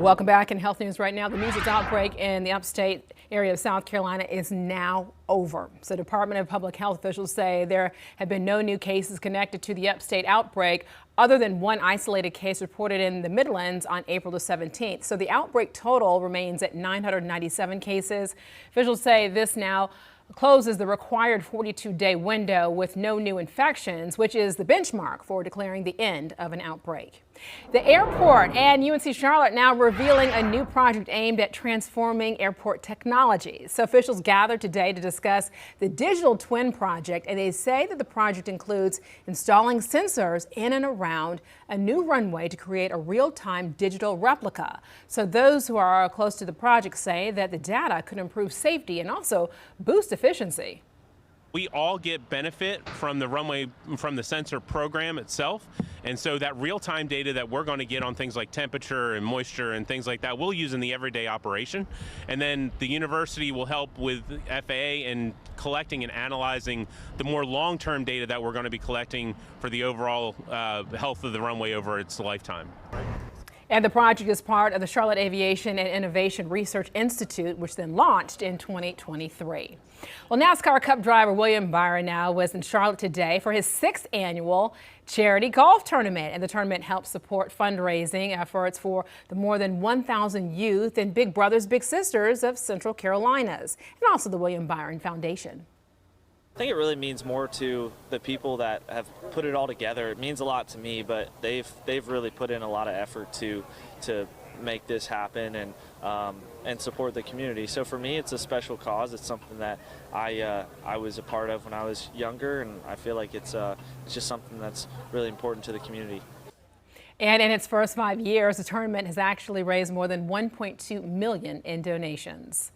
Welcome back in Health News right now. The measles outbreak in the upstate area of South Carolina is now over. So Department of Public Health officials say there have been no new cases connected to the upstate outbreak other than one isolated case reported in the Midlands on April the 17th. So the outbreak total remains at 997 cases. Officials say this now closes the required 42-day window with no new infections, which is the benchmark for declaring the end of an outbreak. The airport and UNC Charlotte now revealing a new project aimed at transforming airport technology. So officials gathered today to discuss the digital twin project, and they say that the project includes installing sensors in and around a new runway to create a real-time digital replica. So those who are close to the project say that the data could improve safety and also boost efficiency. We all get benefit from the runway, from the sensor program itself. And so that real-time data that we're going to get on things like temperature and moisture and things like that, we'll use in the everyday operation. And then the university will help with FAA in collecting and analyzing the more long-term data that we're going to be collecting for the overall health of the runway over its lifetime. And the project is part of the Charlotte Aviation and Innovation Research Institute, which then launched in 2023. Well, NASCAR Cup driver William Byron now was in Charlotte today for his 6th annual charity golf tournament. And the tournament helps support fundraising efforts for the more than 1,000 youth and Big Brothers Big Sisters of Central Carolinas, and also the William Byron Foundation. I think it really means more to the people that have put it all together. It means a lot to me, but they've really put in a lot of effort to make this happen and support the community. So for me, it's a special cause. It's something that I was a part of when I was younger, and I feel like it's just something that's really important to the community. And in its first 5 years, the tournament has actually raised more than $1.2 million in donations.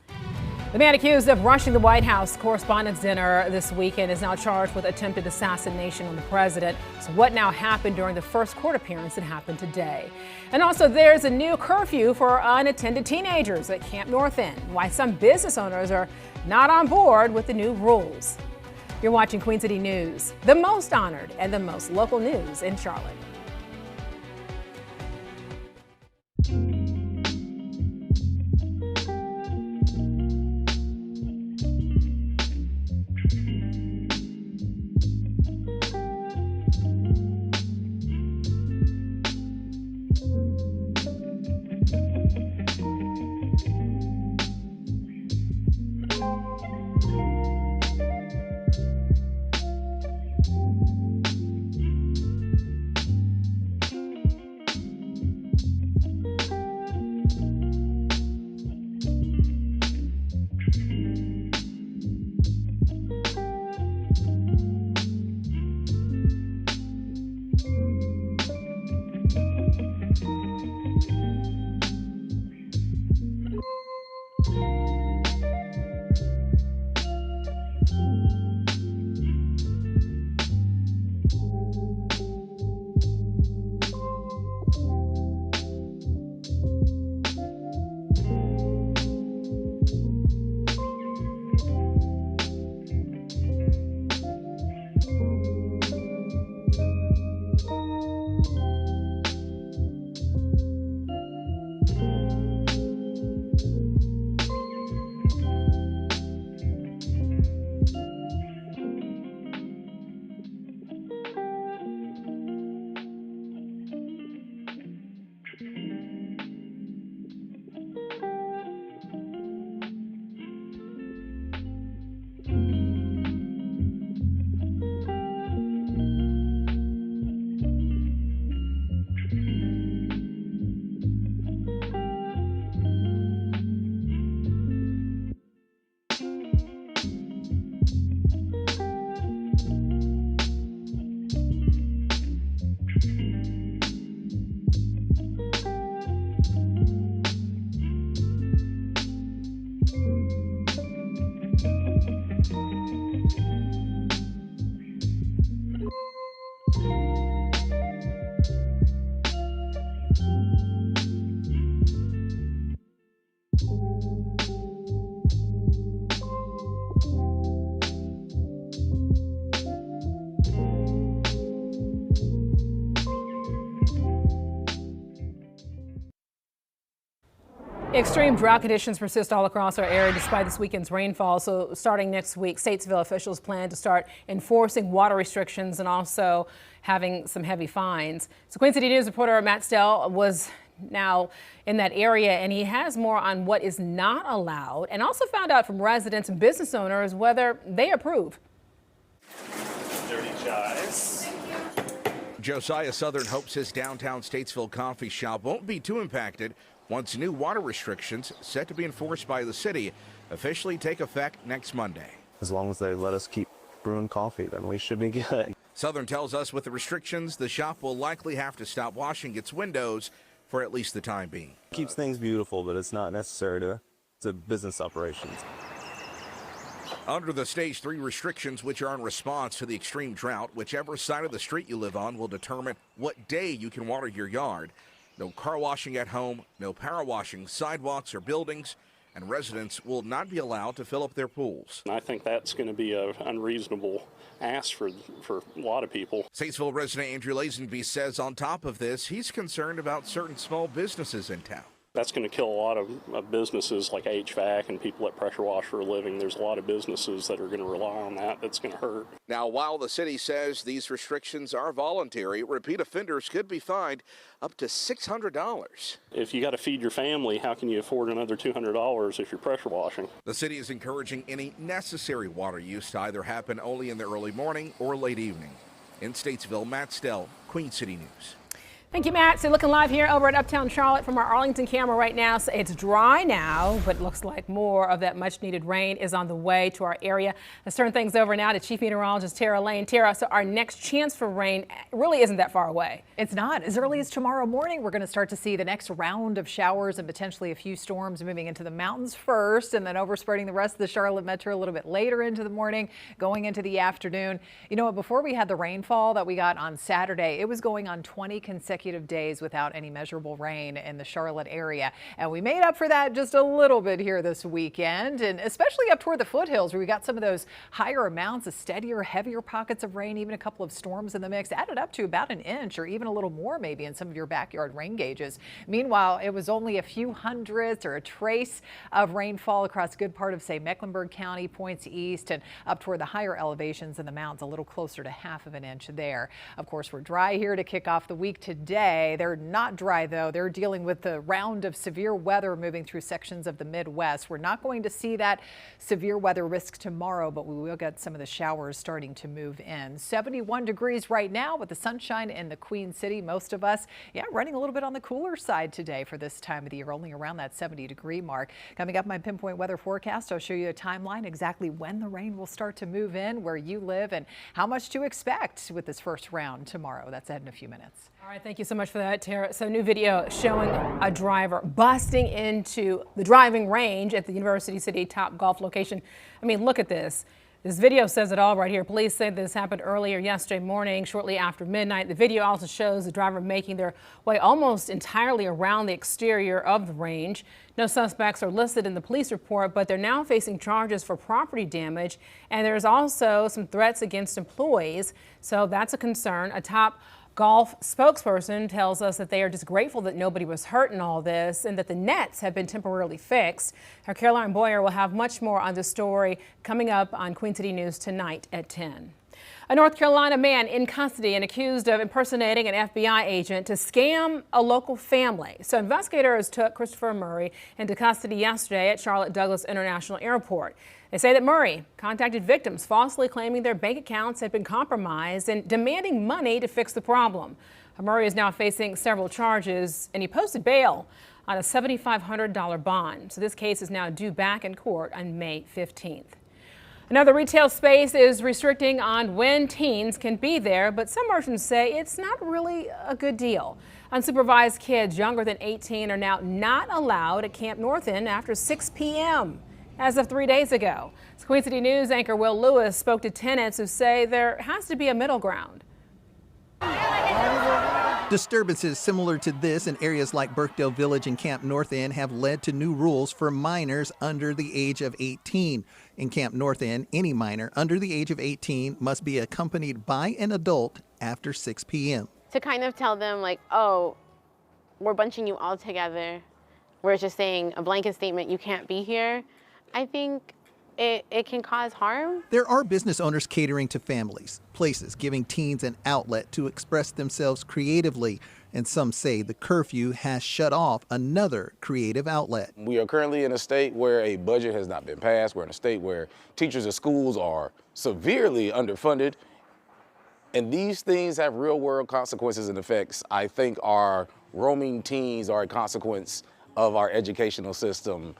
The man accused of rushing the White House Correspondents' Dinner this weekend is now charged with attempted assassination on the president. So what now happened during the first court appearance that happened today? And also there's a new curfew for unattended teenagers at Camp North End. Why some business owners are not on board with the new rules. You're watching Queen City News, the most honored and the most local news in Charlotte. Extreme drought conditions persist all across our area despite this weekend's rainfall. So starting next week, Statesville officials plan to start enforcing water restrictions and also having some heavy fines. So Queen City News reporter Matt Stell was now in that area, and he has more on what is not allowed and also found out from residents and business owners whether they approve. Dirty chives. Josiah Southern hopes his downtown Statesville coffee shop won't be too impacted once new water restrictions set to be enforced by the city officially take effect next Monday. As long as they let us keep brewing coffee, then we should be good. Southern tells us with the restrictions, the shop will likely have to stop washing its windows for at least the time being. Keeps things beautiful, but it's not necessary to business operations. Under the Stage 3 restrictions, which are in response to the extreme drought, whichever side of the street you live on will determine what day you can water your yard. No car washing at home, no power washing sidewalks or buildings, and residents will not be allowed to fill up their pools. And I think that's going to be an unreasonable ask for a lot of people. Statesville resident Andrew Lazenby says on top of this, he's concerned about certain small businesses in town. That's going to kill a lot of businesses like HVAC and people that pressure wash for a living. There's a lot of businesses that are going to rely on that. That's going to hurt. Now, while the city says these restrictions are voluntary, repeat offenders could be fined up to $600. If you got to feed your family, how can you afford another $200 if you're pressure washing? The city is encouraging any necessary water use to either happen only in the early morning or late evening. In Statesville, Matt Stell, Queen City News. Thank you, Matt. So looking live here over at Uptown Charlotte from our Arlington camera right now. So it's dry now, but it looks like more of that much needed rain is on the way to our area. Let's turn things over now to Chief Meteorologist Tara Lane. Tara, so our next chance for rain really isn't that far away. It's not. As early as tomorrow morning, we're going to start to see the next round of showers and potentially a few storms moving into the mountains first and then overspreading the rest of the Charlotte metro a little bit later into the morning, going into the afternoon. You know what, before we had the rainfall that we got on Saturday, it was going on 20 consecutive days without any measurable rain in the Charlotte area. And we made up for that just a little bit here this weekend, and especially up toward the foothills where we got some of those higher amounts of steadier, heavier pockets of rain, even a couple of storms in the mix, added up to about an inch or even a little more maybe in some of your backyard rain gauges. Meanwhile, it was only a few hundredths or a trace of rainfall across a good part of, say, Mecklenburg County, points east, and up toward the higher elevations in the mountains, a little closer to half of an inch there. Of course, we're dry here to kick off the week today. They're not dry, though. They're dealing with the round of severe weather moving through sections of the Midwest. We're not going to see that severe weather risk tomorrow, but we will get some of the showers starting to move in. 71 degrees right now with the sunshine in the Queen City. Most of us, running a little bit on the cooler side today for this time of the year, only around that 70-degree mark. Coming up, my pinpoint weather forecast. I'll show you a timeline exactly when the rain will start to move in, where you live, and how much to expect with this first round tomorrow. That's ahead in a few minutes. All right, thank you so much for that, Tara. So new video showing a driver busting into the driving range at the University City Top Golf location. I mean, look at this. This video says it all right here. Police say this happened earlier yesterday morning, shortly after midnight. The video also shows the driver making their way almost entirely around the exterior of the range. No suspects are listed in the police report, but they're now facing charges for property damage. And there's also some threats against employees. So that's a concern. A Top Golf spokesperson tells us that they are just grateful that nobody was hurt in all this and that the nets have been temporarily fixed. Our Caroline Boyer will have much more on this story coming up on Queen City News tonight at 10. A North Carolina man in custody and accused of impersonating an FBI agent to scam a local family. So investigators took Christopher Murray into custody yesterday at Charlotte Douglas International Airport. They say that Murray contacted victims falsely claiming their bank accounts had been compromised and demanding money to fix the problem. Murray is now facing several charges, and he posted bail on a $7,500 bond. So this case is now due back in court on May 15th. Another retail space is restricting on when teens can be there, but some merchants say it's not really a good deal. Unsupervised kids younger than 18 are now not allowed at Camp North End after 6 p.m. as of 3 days ago. Queen City News anchor Will Lewis spoke to tenants who say there has to be a middle ground. Disturbances similar to this in areas like Birkdale Village and Camp North End have led to new rules for minors under the age of 18. In Camp North End, any minor under the age of 18 must be accompanied by an adult after 6 p.m. To kind of tell them like, oh, we're bunching you all together. where it's just saying a blanket statement, you can't be here, I think it can cause harm. There are business owners catering to families, places giving teens an outlet to express themselves creatively, and some say the curfew has shut off another creative outlet. We are currently in a state where a budget has not been passed. We're in a state where teachers and schools are severely underfunded. And these things have real world consequences and effects. I think our roaming teens are a consequence of our educational system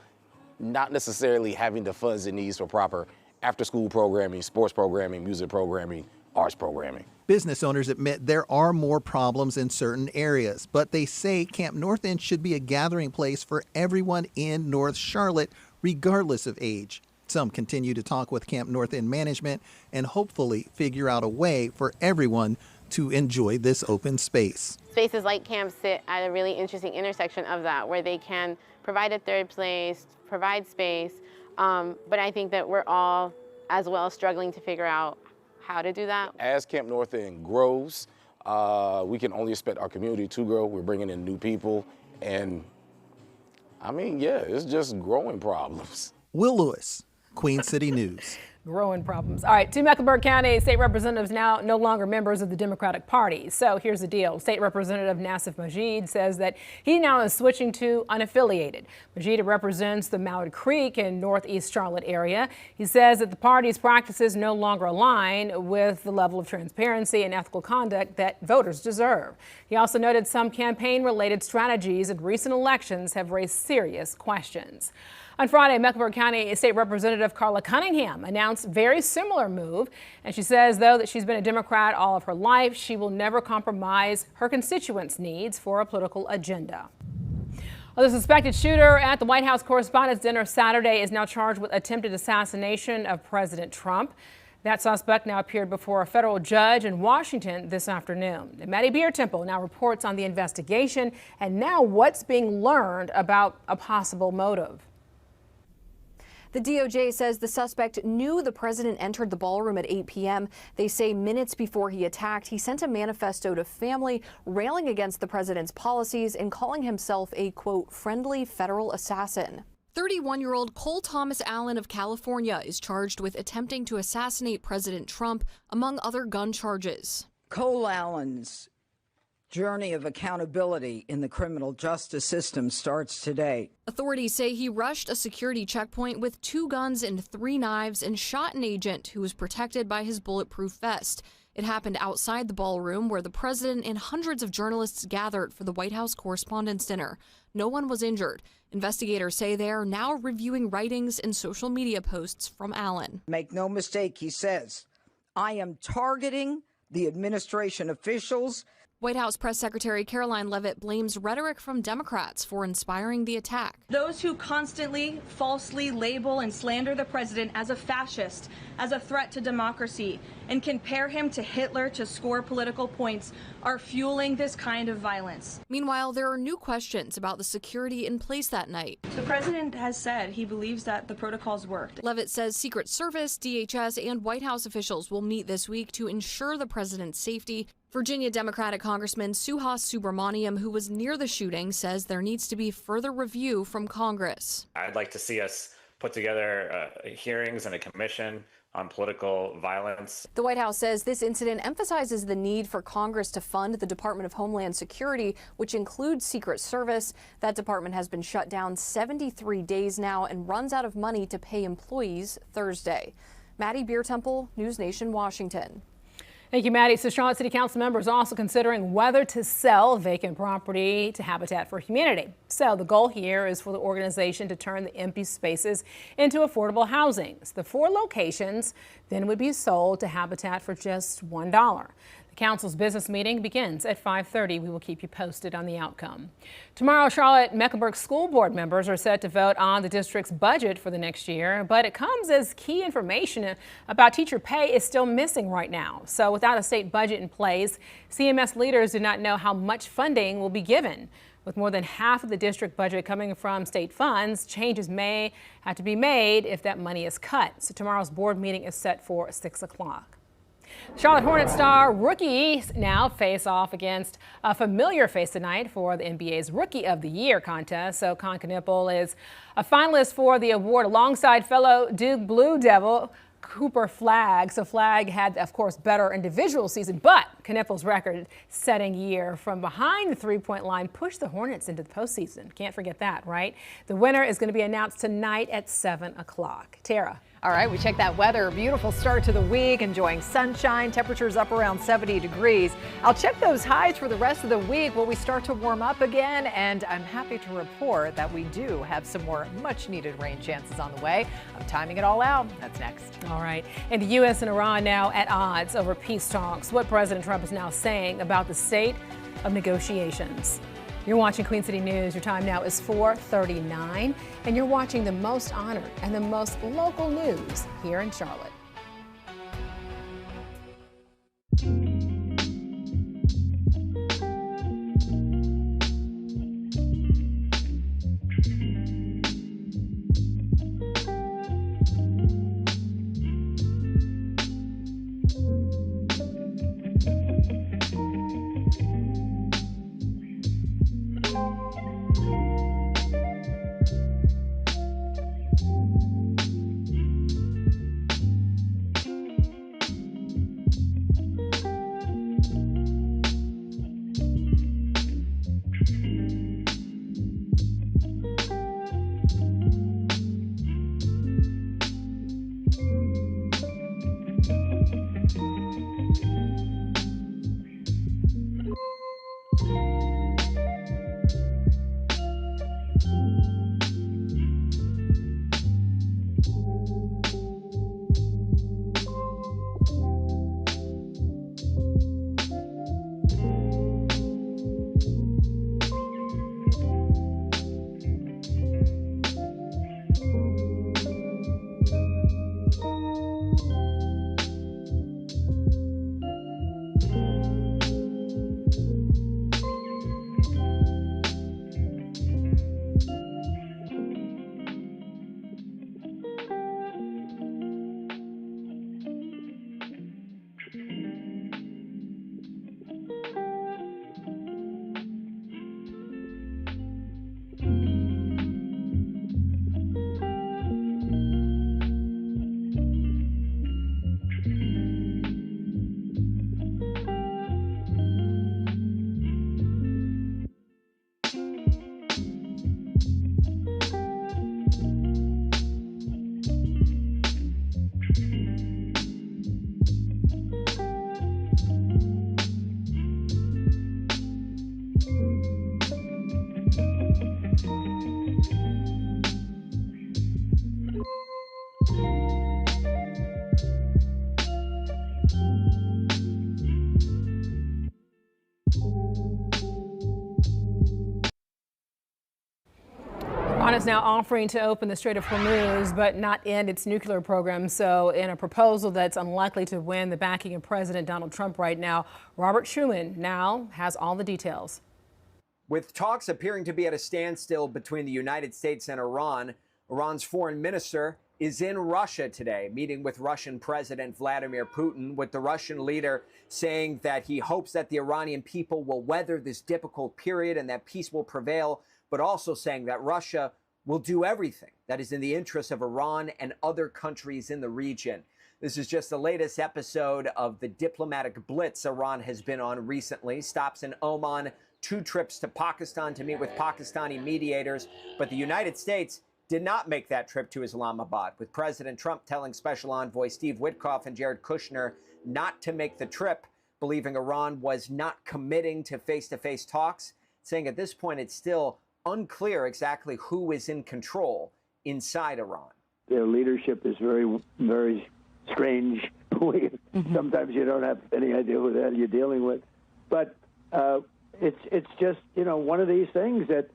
not necessarily having the funds it needs for proper after-school programming, sports programming, music programming, arts programming. Business owners admit there are more problems in certain areas, but they say Camp North End should be a gathering place for everyone in North Charlotte, regardless of age. Some continue to talk with Camp North End management and hopefully figure out a way for everyone to enjoy this open space. Spaces like camp sit at a really interesting intersection of that, where they can provide a third place, provide space, but I think that we're all as well struggling to figure out how to do that. As Camp North End grows, we can only expect our community to grow. We're bringing in new people, and I mean, yeah, it's just growing problems. Will Lewis, Queen City News. Growing problems. All right, two Mecklenburg County state representatives now no longer members of the Democratic Party. So here's the deal. State Representative Nassif Majid says that he now is switching to unaffiliated. Majid represents the Mallard Creek and Northeast Charlotte area. He says that the party's practices no longer align with the level of transparency and ethical conduct that voters deserve. He also noted some campaign-related strategies in recent elections have raised serious questions. On Friday, Mecklenburg County State Representative Carla Cunningham announced a very similar move, and she says, though, that she's been a Democrat all of her life, she will never compromise her constituents' needs for a political agenda. Well, the suspected shooter at the White House Correspondents' Dinner Saturday is now charged with attempted assassination of President Trump. That suspect now appeared before a federal judge in Washington this afternoon. And Maddie Beertemple now reports on the investigation and now what's being learned about a possible motive. The DOJ says the suspect knew the president entered the ballroom at 8 p.m. They say minutes before he attacked, he sent a manifesto to family railing against the president's policies and calling himself a, quote, friendly federal assassin. 31-year-old Cole Thomas Allen of California is charged with attempting to assassinate President Trump, among other gun charges. Cole Allen's journey of accountability in the criminal justice system starts today. Authorities say he rushed a security checkpoint with 2 guns and 3 knives and shot an agent who was protected by his bulletproof vest. It happened outside the ballroom where the president and hundreds of journalists gathered for the White House Correspondents' Dinner. No one was injured. Investigators say they are now reviewing writings and social media posts from Allen. Make no mistake, he says, I am targeting the administration officials. White House Press Secretary Caroline Leavitt blames rhetoric from Democrats for inspiring the attack. Those who constantly falsely label and slander the president as a fascist, as a threat to democracy, and compare him to Hitler to score political points are fueling this kind of violence. Meanwhile, there are new questions about the security in place that night. The president has said he believes that the protocols worked. Leavitt says Secret Service, DHS, and White House officials will meet this week to ensure the president's safety. Virginia Democratic Congressman Suhas Subramaniam, who was near the shooting, says there needs to be further review from Congress. I'd like to see us put together hearings and a commission on political violence. The White House says this incident emphasizes the need for Congress to fund the Department of Homeland Security, which includes Secret Service. That department has been shut down 73 days now and runs out of money to pay employees Thursday. Maddie Beertemple, News Nation, Washington. Thank you, Maddie. So Charlotte City Council members are also considering whether to sell vacant property to Habitat for Humanity. So the goal here is for the organization to turn the empty spaces into affordable housing. The 4 locations then would be sold to Habitat for just $1. The council's business meeting begins at 5:30. We will keep you posted on the outcome. Tomorrow, Charlotte Mecklenburg School Board members are set to vote on the district's budget for the next year, but it comes as key information about teacher pay is still missing right now. So without a state budget in place, CMS leaders do not know how much funding will be given. With more than half of the district budget coming from state funds, changes may have to be made if that money is cut. So tomorrow's board meeting is set for 6 o'clock. Charlotte Hornets star rookies now face off against a familiar face tonight for the NBA's Rookie of the Year contest. So Con Knippel is a finalist for the award alongside fellow Duke Blue Devil Cooper Flagg. So Flagg had, of course, better individual season, but Knippel's record-setting year from behind the three-point line pushed the Hornets into the postseason. Can't forget that, right? The winner is going to be announced tonight at 7 o'clock. Tara. All right, we check that weather. Beautiful start to the week, enjoying sunshine. Temperatures up around 70 degrees. I'll check those highs for the rest of the week when we start to warm up again, and I'm happy to report that we do have some more much-needed rain chances on the way. I'm timing it all out. That's next. All right. And the U.S. and Iran now at odds over peace talks. What President Trump is now saying about the state of negotiations. You're watching Queen City News. Your time now is 4:39, and you're watching the most honored and the most local news here in Charlotte. Iran is now offering to open the Strait of Hormuz, but not end its nuclear program. So in a proposal that's unlikely to win the backing of President Donald Trump right now, Robert Schuman now has all the details. With talks appearing to be at a standstill between the United States and Iran, Iran's foreign minister is in Russia today, meeting with Russian President Vladimir Putin, with the Russian leader saying that he hopes that the Iranian people will weather this difficult period and that peace will prevail, but also saying that Russia will do everything that is in the interest of Iran and other countries in the region. This is just the latest episode of the diplomatic blitz Iran has been on recently. Stops in Oman, 2 trips to Pakistan to meet with Pakistani mediators, but the United States did not make that trip to Islamabad, with President Trump telling Special Envoy Steve Witkoff and Jared Kushner not to make the trip, believing Iran was not committing to face-to-face talks, saying at this point it's still unclear exactly who is in control inside Iran. Their leadership is very, very strange. Sometimes you don't have any idea who the hell you're dealing with. But it's just, you know, one of these things that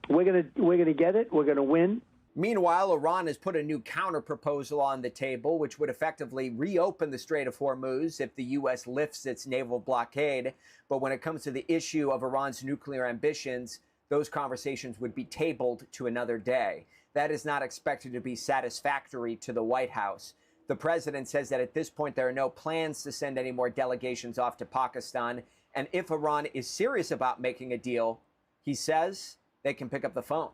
we're gonna get it. We're gonna win. Meanwhile, Iran has put a new counter-proposal on the table, which would effectively reopen the Strait of Hormuz if the U.S. lifts its naval blockade. But when it comes to the issue of Iran's nuclear ambitions, those conversations would be tabled to another day. That is not expected to be satisfactory to the White House. The president says that at this point, there are no plans to send any more delegations off to Pakistan. And if Iran is serious about making a deal, he says they can pick up the phone.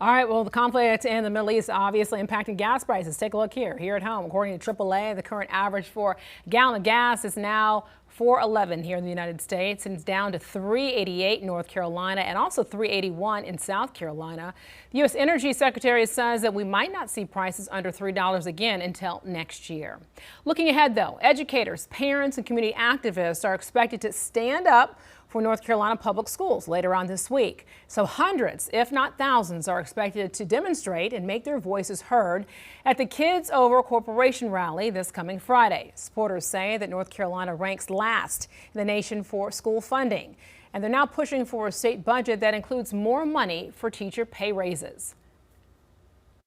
All right, well, the conflict in the Middle East obviously impacting gas prices. Take a look here at home. According to AAA, the current average for a gallon of gas is now $4.11 here in the United States, and it's down to $3.88 in North Carolina and also $3.81 in South Carolina. The U.S. Energy Secretary says that we might not see prices under $3 again until next year. Looking ahead, though, educators, parents, and community activists are expected to stand up for North Carolina public schools later on this week. So hundreds, if not thousands, are expected to demonstrate and make their voices heard at the Kids Over Corporation rally this coming Friday. Supporters say that North Carolina ranks last in the nation for school funding, and they're now pushing for a state budget that includes more money for teacher pay raises.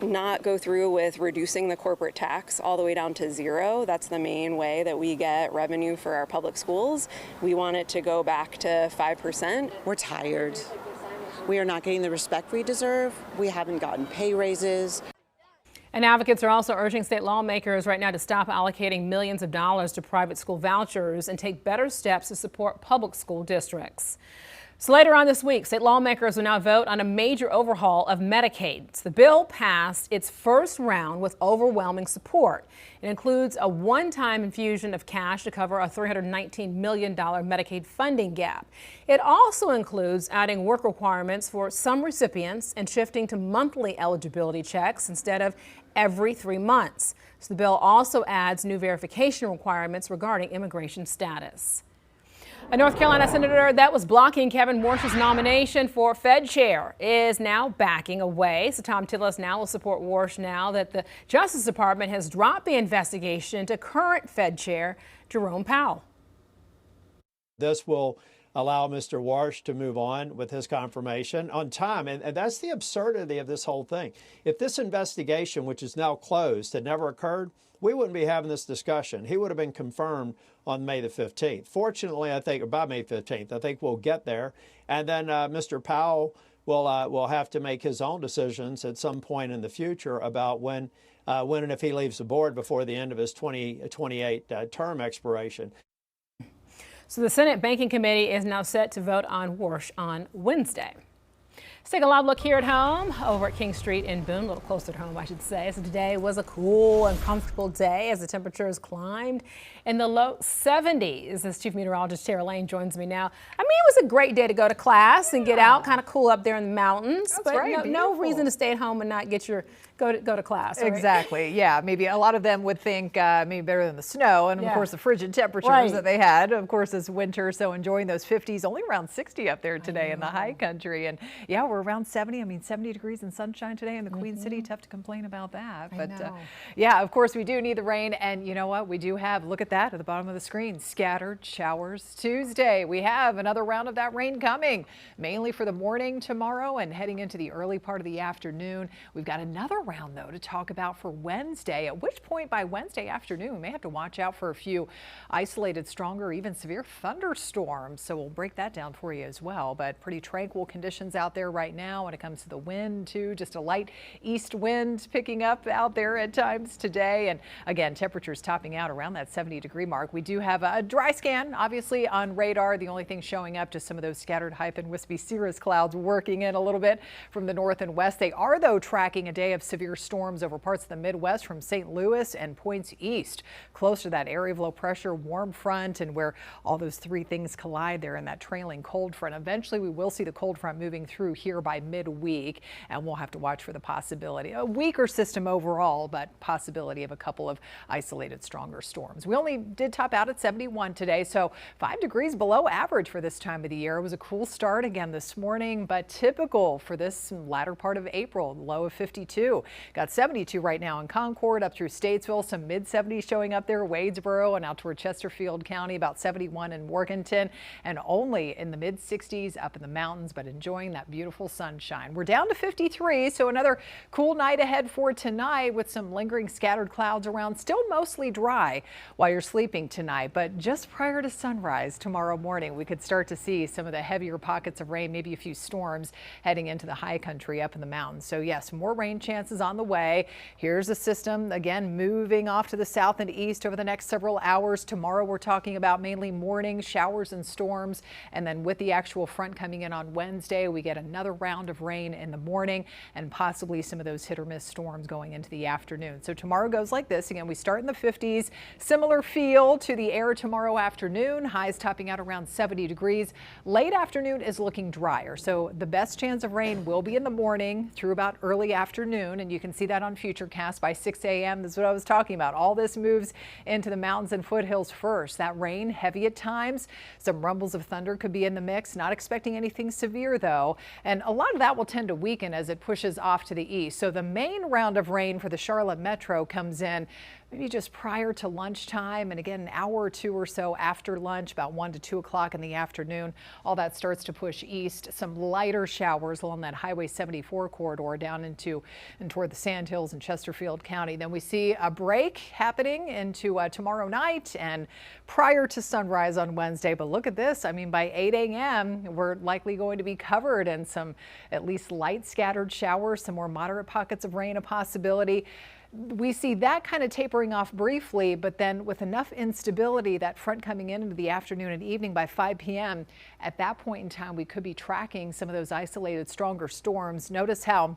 Not go through with reducing the corporate tax all the way down to zero. That's the main way that we get revenue for our public schools. We want it to go back to 5%. We're tired. We are not getting the respect we deserve. We haven't gotten pay raises. And advocates are also urging state lawmakers right now to stop allocating millions of dollars to private school vouchers and take better steps to support public school districts. So later on this week, state lawmakers will now vote on a major overhaul of Medicaid. The bill passed its first round with overwhelming support. It includes a one-time infusion of cash to cover a $319 million Medicaid funding gap. It also includes adding work requirements for some recipients and shifting to monthly eligibility checks instead of every 3 months. So the bill also adds new verification requirements regarding immigration status. A North Carolina senator that was blocking Kevin Warsh's nomination for Fed chair is now backing away. So Tom Tillis now will support Warsh now that the Justice Department has dropped the investigation into current Fed chair Jerome Powell. This will allow Mr. Warsh to move on with his confirmation on time. And that's the absurdity of this whole thing. If this investigation, which is now closed, had never occurred, we wouldn't be having this discussion. He would have been confirmed on May the 15th. Fortunately, I think by May 15th, I think we'll get there. And then Mr. Powell will have to make his own decisions at some point in the future about when and if he leaves the board before the end of his 2028 term expiration. So the Senate Banking Committee is now set to vote on Warsh on Wednesday. Let's take a live look here at home over at King Street in Boone, a little closer to home, I should say. So today was a cool and comfortable day as the temperatures climbed in the low 70s. As Chief Meteorologist Tara Lane joins me now. I mean, it was a great day to go to class and get out, kind of cool up there in the mountains. That's but right, no reason to stay at home and not get your go to class. Right? Exactly. Yeah. Maybe a lot of them would think maybe better than the snow and of course the frigid temperatures that they had. Of course, this winter, so enjoying those 50s. Only around 60 up there today in the high country, and yeah, we're around 70. I mean, 70 degrees and sunshine today in the Queen City. Tough to complain about that. But yeah, of course, we do need the rain, and you know what? We do have. Look at that at the bottom of the screen. Scattered showers Tuesday. We have another round of that rain coming, mainly for the morning tomorrow and heading into the early part of the afternoon. We've got another round, though, to talk about for Wednesday, at which point by Wednesday afternoon, we may have to watch out for a few isolated, stronger, even severe thunderstorms. So we'll break that down for you as well. But pretty tranquil conditions out there right now when it comes to the wind, too. Just a light east wind picking up out there at times today. And again, temperatures topping out around that 70-degree mark. We do have a dry scan, obviously, on radar. The only thing showing up, just some of those scattered high and wispy cirrus clouds working in a little bit from the north and west. They are, though, tracking a day of severe storms over parts of the Midwest from St. Louis and points east, close to that area of low pressure, warm front, and where all those three things collide there in that trailing cold front. Eventually, we will see the cold front moving through here by midweek, and we'll have to watch for the possibility. A weaker system overall, but possibility of a couple of isolated stronger storms. We only did top out at 71 today, so 5 degrees below average for this time of the year. It was a cool start again this morning, but typical for this latter part of April, low of 52. Got 72 right now in Concord, up through Statesville, some mid-70s showing up there, Wadesboro, and out toward Chesterfield County, about 71 in Morganton, and only in the mid-60s up in the mountains, but enjoying that beautiful sunshine. We're down to 53, so another cool night ahead for tonight with some lingering scattered clouds around, still mostly dry while you're sleeping tonight, but just prior to sunrise tomorrow morning, we could start to see some of the heavier pockets of rain, maybe a few storms heading into the high country up in the mountains. So yes, more rain chances is on the way. Here's a system, again, moving off to the south and east over the next several hours. Tomorrow, we're talking about mainly morning showers and storms. And then with the actual front coming in on Wednesday, we get another round of rain in the morning and possibly some of those hit or miss storms going into the afternoon. So tomorrow goes like this. Again, we start in the 50s. Similar feel to the air tomorrow afternoon. Highs topping out around 70 degrees. Late afternoon is looking drier. So the best chance of rain will be in the morning through about early afternoon. And you can see that on Futurecast by 6 a.m. This is what I was talking about. All this moves into the mountains and foothills first. That rain heavy at times. Some rumbles of thunder could be in the mix. Not expecting anything severe though. And a lot of that will tend to weaken as it pushes off to the east. So the main round of rain for the Charlotte Metro comes in maybe just prior to lunchtime, and again, an hour or two or so after lunch, about 1 to 2 o'clock in the afternoon. All that starts to push east. Some lighter showers along that Highway 74 corridor down and toward the Sandhills and Chesterfield County. Then we see a break happening into tomorrow night and prior to sunrise on Wednesday. But look at this. I mean, by 8 a.m., we're likely going to be covered in some at least light scattered showers, some more moderate pockets of rain a possibility. We see that kind of tapering off briefly, but then with enough instability, that front coming in into the afternoon and evening by 5 p.m., at that point in time, we could be tracking some of those isolated stronger storms. Notice how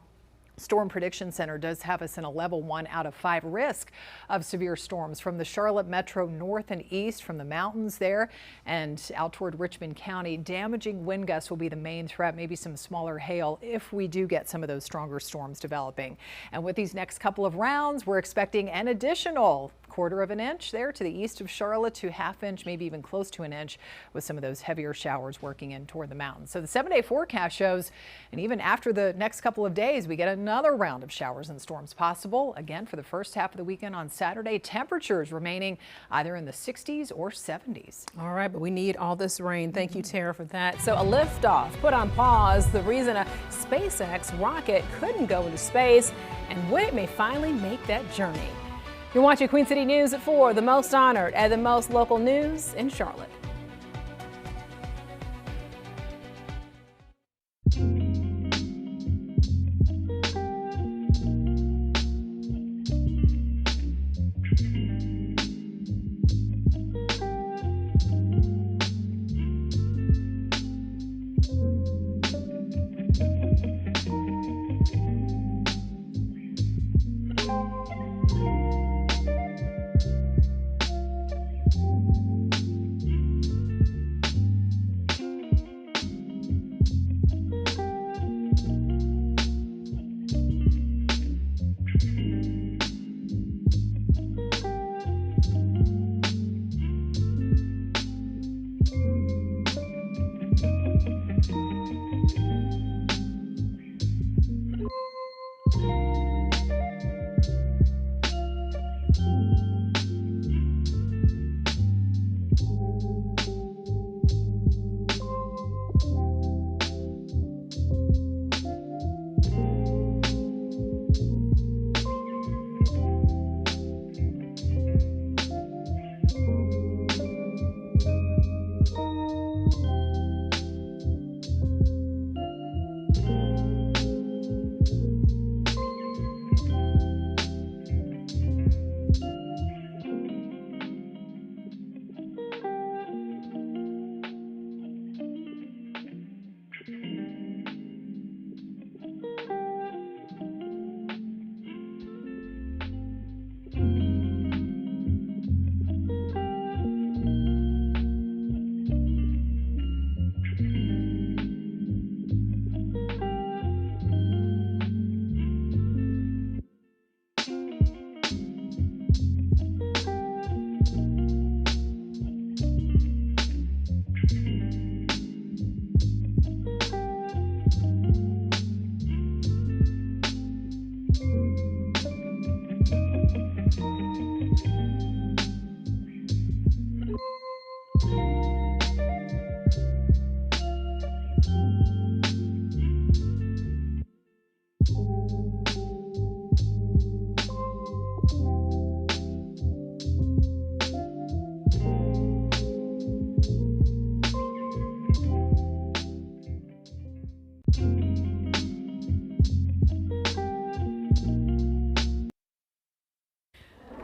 Storm Prediction Center does have us in a level 1 out of 5 risk of severe storms from the Charlotte Metro north and east from the mountains there and out toward Richmond County. Damaging wind gusts will be the main threat, maybe some smaller hail if we do get some of those stronger storms developing. And with these next couple of rounds, we're expecting an additional 1/4 of an inch there to the east of Charlotte to 1/2 inch, maybe even close to an inch with some of those heavier showers working in toward the mountains. So the 7-day forecast shows, and even after the next couple of days, we get another round of showers and storms possible again for the first half of the weekend on Saturday. Temperatures remaining either in the 60s or 70s. All right, but we need all this rain. Thank you, Tara, for that. So a liftoff put on pause, the reason a SpaceX rocket couldn't go into space and when it may finally make that journey. You're watching Queen City News at 4, the most honored and the most local news in Charlotte.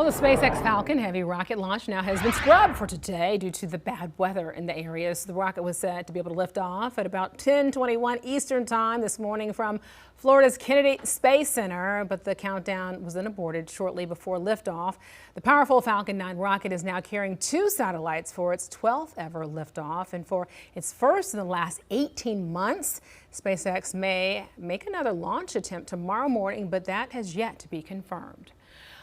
Well, the SpaceX Falcon Heavy rocket launch now has been scrubbed for today due to the bad weather in the area. So the rocket was set to be able to lift off at about 10:21 Eastern Time this morning from Florida's Kennedy Space Center, but the countdown was then aborted shortly before liftoff. The powerful Falcon 9 rocket is now carrying 2 satellites for its 12th ever liftoff, and for its first in the last 18 months. SpaceX may make another launch attempt tomorrow morning, but that has yet to be confirmed.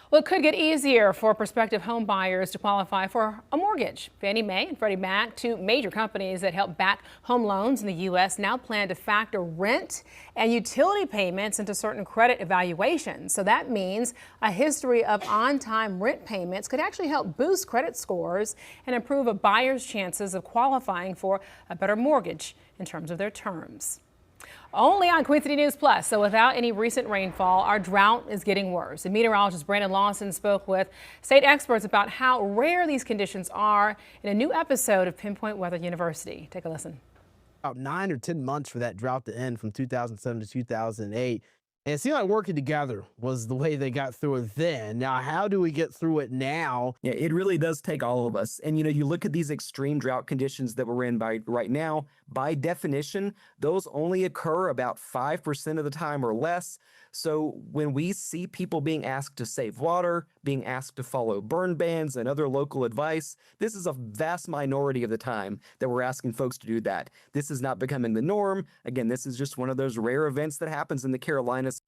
Well, it could get easier for prospective home buyers to qualify for a mortgage. Fannie Mae and Freddie Mac, 2 major companies that help back home loans in the U.S., now plan to factor rent and utility payments into certain credit evaluations. So that means a history of on-time rent payments could actually help boost credit scores and improve a buyer's chances of qualifying for a better mortgage in terms of their terms. Only on Queen City News Plus. So without any recent rainfall, our drought is getting worse. And meteorologist Brandon Lawson spoke with state experts about how rare these conditions are in a new episode of Pinpoint Weather University. Take a listen. About 9 or 10 months for that drought to end from 2007 to 2008. And it seemed like working together was the way they got through it then. Now, how do we get through it now? Yeah, it really does take all of us. And, you look at these extreme drought conditions that we're in right now, by definition, those only occur about 5% of the time or less. So when we see people being asked to save water, being asked to follow burn bans and other local advice, this is a vast minority of the time that we're asking folks to do that. This is not becoming the norm. Again, this is just one of those rare events that happens in the Carolinas.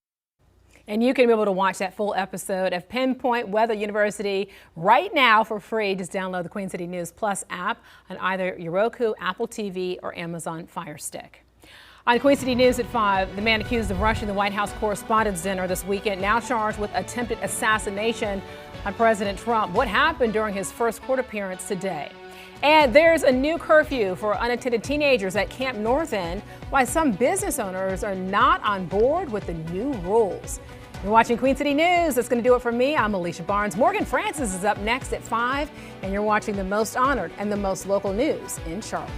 And you can be able to watch that full episode of Pinpoint Weather University right now for free. Just download the Queen City News Plus app on either your Roku, Apple TV, or Amazon Fire Stick. On Queen City News at 5, the man accused of rushing the White House Correspondents' Dinner this weekend now charged with attempted assassination on President Trump. What happened during his first court appearance today? And there's a new curfew for unattended teenagers at Camp North End, why some business owners are not on board with the new rules. You're watching Queen City News. That's going to do it for me. I'm Alicia Barnes. Morgan Francis is up next at 5, and you're watching the most honored and the most local news in Charlotte.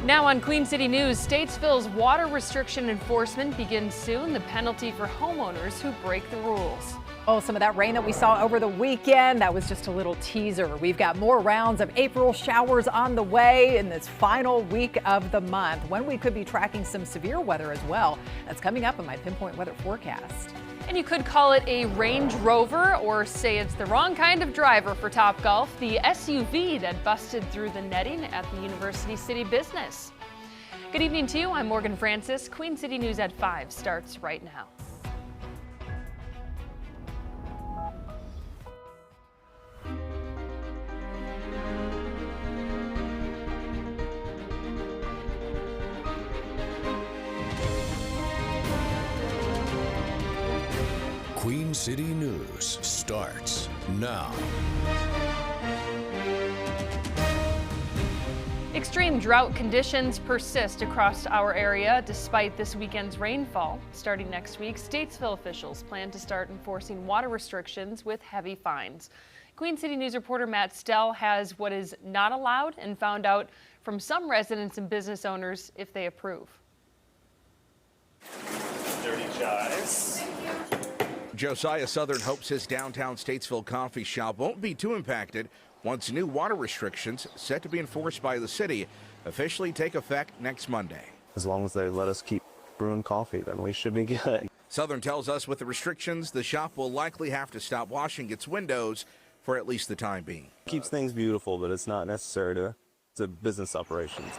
Now on Queen City News, Statesville's water restriction enforcement begins soon. The penalty for homeowners who break the rules. Oh, some of that rain that we saw over the weekend, that was just a little teaser. We've got more rounds of April showers on the way in this final week of the month, when we could be tracking some severe weather as well. That's coming up in my Pinpoint Weather Forecast. And you could call it a Range Rover or say it's the wrong kind of driver for Topgolf, the SUV that busted through the netting at the University City Business. Good evening to you. I'm Morgan Francis. Queen City News at 5 starts right now. Queen City News starts now. Extreme drought conditions persist across our area despite this weekend's rainfall. Starting next week, Statesville officials plan to start enforcing water restrictions with heavy fines. Queen City News reporter Matt Stell has what is not allowed and found out from some residents and business owners if they approve. Dirty chives. Josiah Southern hopes his downtown Statesville coffee shop won't be too impacted once new water restrictions set to be enforced by the city officially take effect next Monday. As long as they let us keep brewing coffee, then we should be good. Southern tells us with the restrictions, the shop will likely have to stop washing its windows for at least the time being. Keeps things beautiful, but it's not necessary to business operations.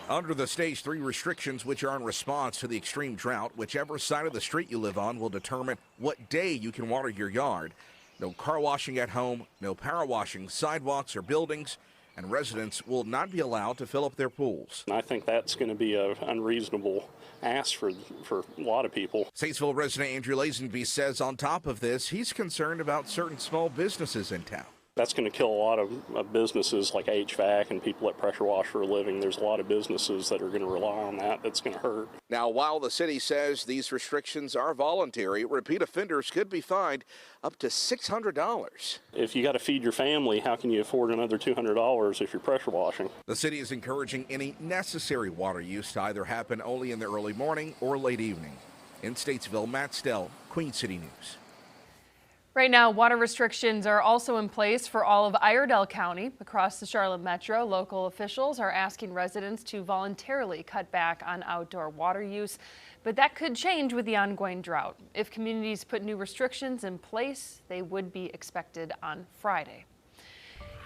Under the Stage 3 restrictions, which are in response to the extreme drought, whichever side of the street you live on will determine what day you can water your yard. No car washing at home, no power washing sidewalks or buildings, and residents will not be allowed to fill up their pools. And I think that's going to be an unreasonable ask for a lot of people. Statesville resident Andrew Lazenby says on top of this, he's concerned about certain small businesses in town. That's going to kill a lot of businesses like HVAC and people that pressure wash for a living. There's a lot of businesses that are going to rely on that. That's going to hurt. Now, while the city says these restrictions are voluntary, repeat offenders could be fined up to $600. If you got to feed your family, how can you afford another $200 if you're pressure washing? The city is encouraging any necessary water use to either happen only in the early morning or late evening. In Statesville, Matt Stell, Queen City News. Right now, water restrictions are also in place for all of Iredell County. Across the Charlotte Metro, local officials are asking residents to voluntarily cut back on outdoor water use, but that could change with the ongoing drought. If communities put new restrictions in place, they would be expected on Friday.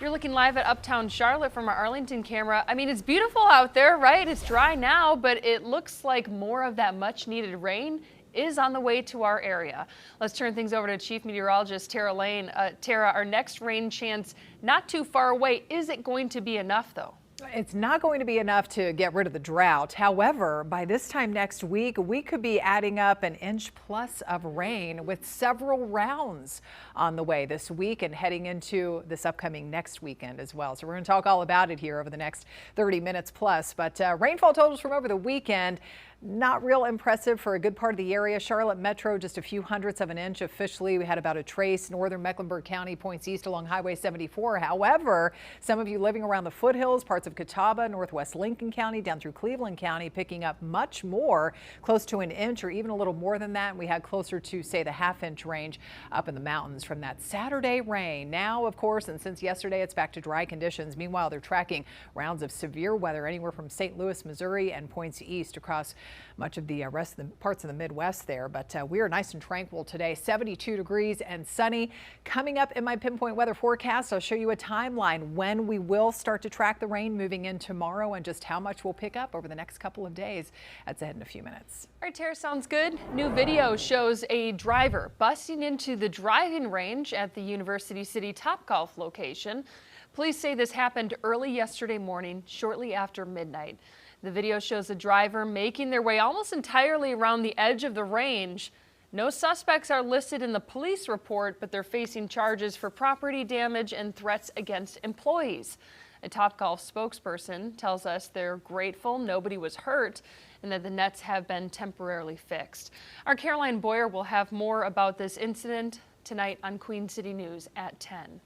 You're looking live at Uptown Charlotte from our Arlington camera. I mean, it's beautiful out there, right? It's dry now, but it looks like more of that much needed rain is on the way to our area. Let's turn things over to Chief Meteorologist Tara Lane. Tara, our next rain chance not too far away. Is it going to be enough, though? It's not going to be enough to get rid of the drought. However, by this time next week, we could be adding up an inch plus of rain with several rounds on the way this week and heading into this upcoming next weekend as well. So we're going to talk all about it here over the next 30 minutes plus. But rainfall totals from over the weekend, not real impressive for a good part of the area. Charlotte Metro, just a few hundredths of an inch officially. We had about a trace. Northern Mecklenburg County points east along Highway 74. However, some of you living around the foothills, parts of Catawba, northwest Lincoln County, down through Cleveland County, picking up much more, close to an inch or even a little more than that. We had closer to, say, the half-inch range up in the mountains from that Saturday rain. Now, of course, and since yesterday, it's back to dry conditions. Meanwhile, they're tracking rounds of severe weather anywhere from St. Louis, Missouri, and points east across much of the rest of the parts of the Midwest there. But we are nice and tranquil today, 72 degrees and sunny. Coming up in my Pinpoint Weather Forecast, I'll show you a timeline when we will start to track the rain moving in tomorrow and just how much we'll pick up over the next couple of days. That's ahead in a few minutes. All right, Tara, sounds good. New video shows a driver busting into the driving range at the University City Topgolf location. Police say this happened early yesterday morning, shortly after midnight. The video shows the driver making their way almost entirely around the edge of the range. No suspects are listed in the police report, but they're facing charges for property damage and threats against employees. A Topgolf spokesperson tells us they're grateful nobody was hurt and that the nets have been temporarily fixed. Our Caroline Boyer will have more about this incident tonight on Queen City News at 10.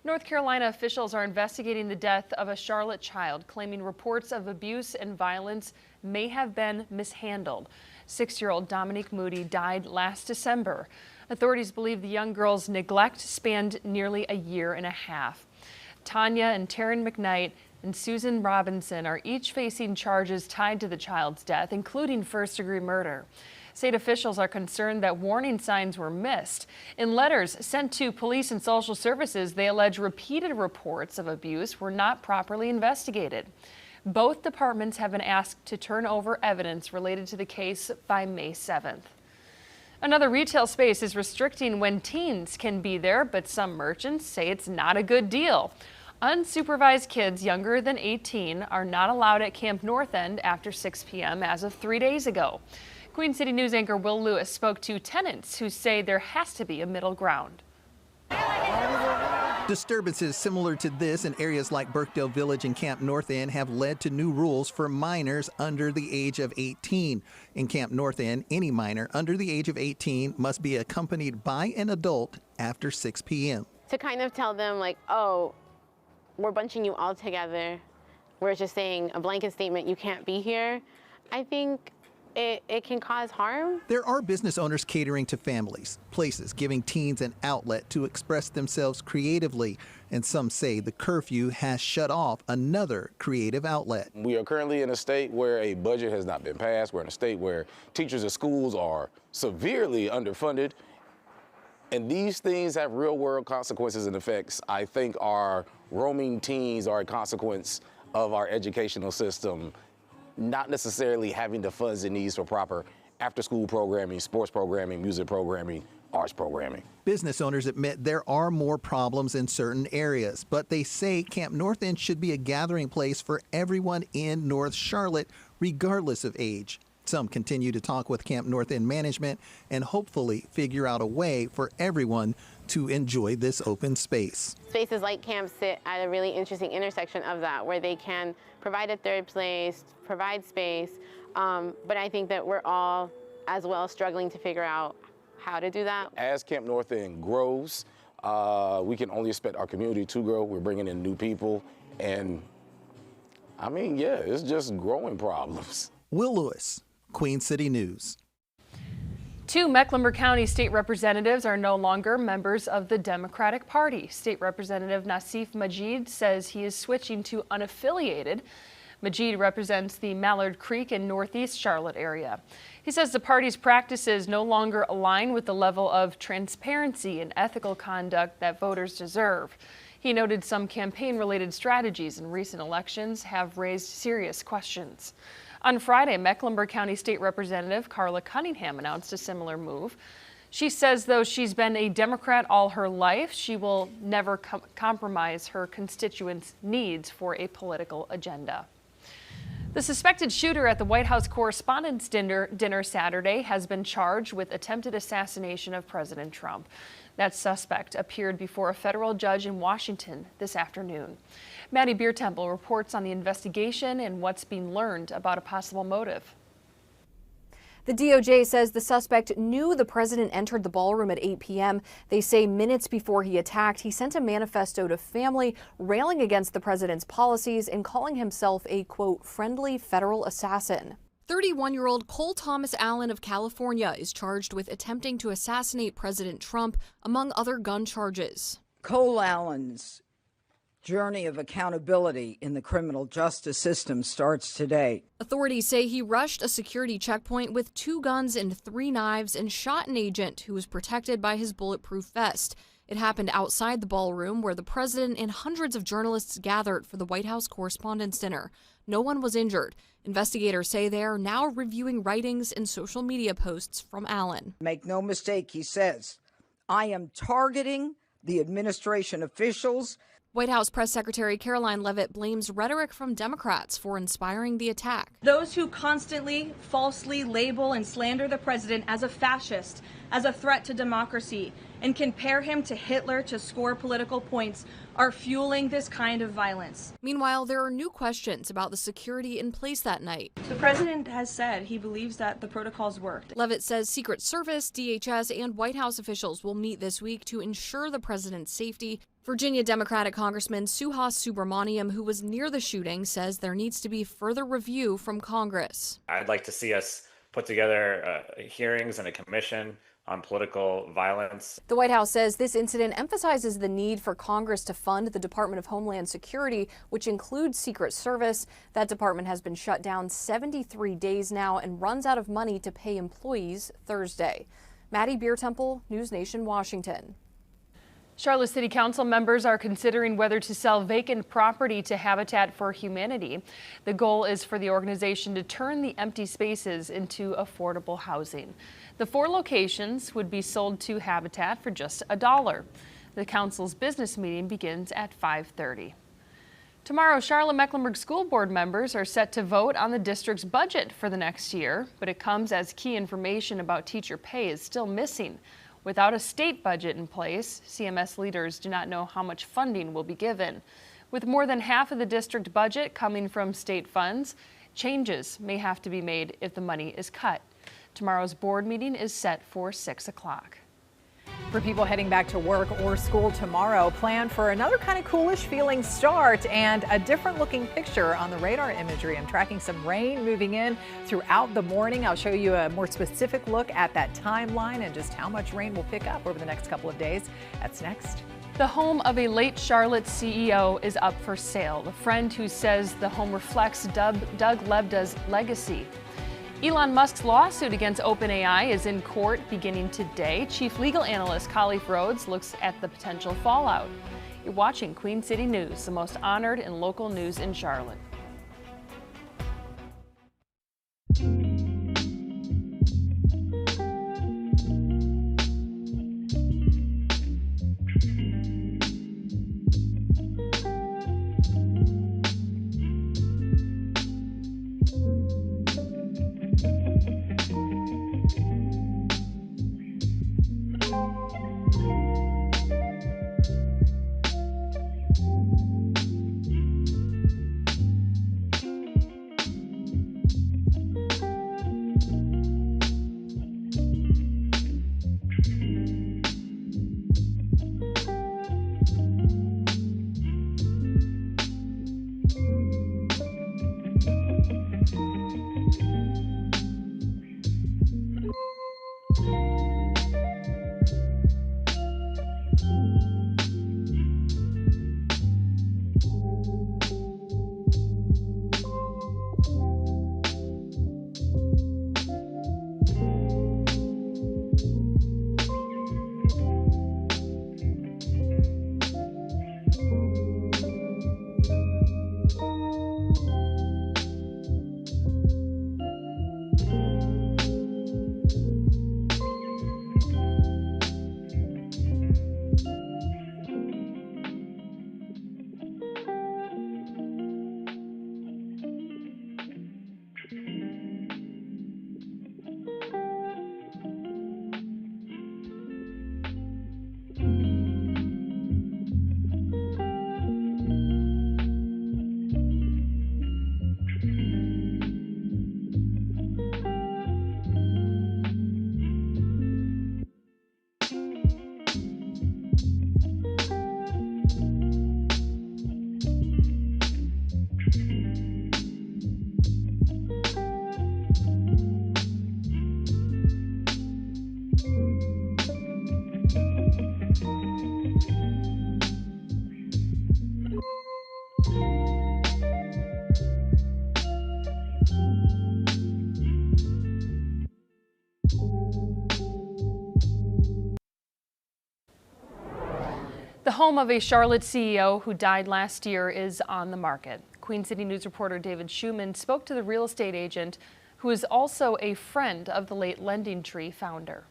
North Carolina officials are investigating the death of a Charlotte child, claiming reports of abuse and violence may have been mishandled. 6-year-old Dominique Moody died last December. Authorities believe the young girl's neglect spanned nearly a year and a half. Tanya and Taryn McKnight and Susan Robinson are each facing charges tied to the child's death, including first-degree murder. State officials are concerned that warning signs were missed. In letters sent to police and social services, they allege repeated reports of abuse were not properly investigated. Both departments have been asked to turn over evidence related to the case by May 7th. Another retail space is restricting when teens can be there, but some merchants say it's not a good deal. Unsupervised kids younger than 18 are not allowed at Camp North End after 6 p.m. as of 3 days ago. Queen City News anchor Will Lewis spoke to tenants who say there has to be a middle ground. Disturbances similar to this in areas like Birkdale Village and Camp North End have led to new rules for minors under the age of 18. In Camp North End, any minor under the age of 18 must be accompanied by an adult after 6 p.m. To kind of tell them, like, oh, we're bunching you all together. We're just saying a blanket statement, you can't be here. I think it can cause harm. There are business owners catering to families, places giving teens an outlet to express themselves creatively, and some say the curfew has shut off another creative outlet. We are currently in a state where a budget has not been passed. We're in a state where teachers and schools are severely underfunded, and these things have real-world consequences and effects. I think our roaming teens are a consequence of our educational system not necessarily having the funds it needs for proper after-school programming, sports programming, music programming, arts programming. Business owners admit there are more problems in certain areas, but they say Camp North End should be a gathering place for everyone in North Charlotte, regardless of age. Some continue to talk with Camp North End management and hopefully figure out a way for everyone to enjoy this open space. Spaces like camp sit at a really interesting intersection of that, where they can provide a third place, provide space, but I think that we're all as well struggling to figure out how to do that. As Camp North End grows, we can only expect our community to grow. We're bringing in new people, and I mean, yeah, it's just growing problems. Will Lewis, Queen City News. 2 Mecklenburg County state representatives are no longer members of the Democratic Party. State Representative Nassif Majid says he is switching to unaffiliated. Majid represents the Mallard Creek and Northeast Charlotte area. He says the party's practices no longer align with the level of transparency and ethical conduct that voters deserve. He noted some campaign-related strategies in recent elections have raised serious questions. On Friday, Mecklenburg County State Representative Carla Cunningham announced a similar move. She says, though she's been a Democrat all her life, she will never compromise her constituents' needs for a political agenda. The suspected shooter at the White House Correspondents' Dinner Saturday has been charged with attempted assassination of President Trump. That suspect appeared before a federal judge in Washington this afternoon. Maddie Biertemple reports on the investigation and what's being learned about a possible motive. The DOJ says the suspect knew the president entered the ballroom at 8 p.m. They say minutes before he attacked, he sent a manifesto to family railing against the president's policies and calling himself a, quote, friendly federal assassin. 31-year-old Cole Thomas Allen of California is charged with attempting to assassinate President Trump, among other gun charges. Cole Allen's journey of accountability in the criminal justice system starts today. Authorities say he rushed a security checkpoint with 2 guns and 3 knives and shot an agent who was protected by his bulletproof vest. It happened outside the ballroom where the president and hundreds of journalists gathered for the White House Correspondents' Dinner. No one was injured. Investigators say they are now reviewing writings and social media posts from Allen. Make no mistake, he says, I am targeting the administration officials. White House Press Secretary Caroline Leavitt blames rhetoric from Democrats for inspiring the attack. Those who constantly falsely label and slander the president as a fascist, as a threat to democracy and compare him to Hitler to score political points are fueling this kind of violence. Meanwhile, there are new questions about the security in place that night. The president has said he believes that the protocols worked. Leavitt says Secret Service, DHS, and White House officials will meet this week to ensure the president's safety. Virginia Democratic Congressman Suhas Subramaniam, who was near the shooting, says there needs to be further review from Congress. I'd like to see us put together hearings and a commission on political violence. The White House says this incident emphasizes the need for Congress to fund the Department of Homeland Security, which includes Secret Service. That department has been shut down 73 days now and runs out of money to pay employees Thursday. Maddie Beertemple, News Nation, Washington. Charlotte City Council members are considering whether to sell vacant property to Habitat for Humanity. The goal is for the organization to turn the empty spaces into affordable housing. The 4 locations would be sold to Habitat for just $1. The council's business meeting begins at 5:30. Tomorrow, Charlotte-Mecklenburg School Board members are set to vote on the district's budget for the next year, but it comes as key information about teacher pay is still missing. Without a state budget in place, CMS leaders do not know how much funding will be given. With more than half of the district budget coming from state funds, changes may have to be made if the money is cut. Tomorrow's board meeting is set for 6 o'clock. For people heading back to work or school tomorrow, plan for another kind of coolish feeling start and a different looking picture on the radar imagery. I'm tracking some rain moving in throughout the morning. I'll show you a more specific look at that timeline and just how much rain will pick up over the next couple of days. That's next. The home of a late Charlotte CEO is up for sale. A friend who says the home reflects Doug Lebda's legacy. Elon Musk's lawsuit against OpenAI is in court beginning today. Chief legal analyst Khalif Rhodes looks at the potential fallout. You're watching Queen City News, the most honored and local news in Charlotte. The home of a Charlotte CEO who died last year is on the market. Queen City News reporter David Schumann spoke to the real estate agent, who is also a friend of the late Lending Tree founder.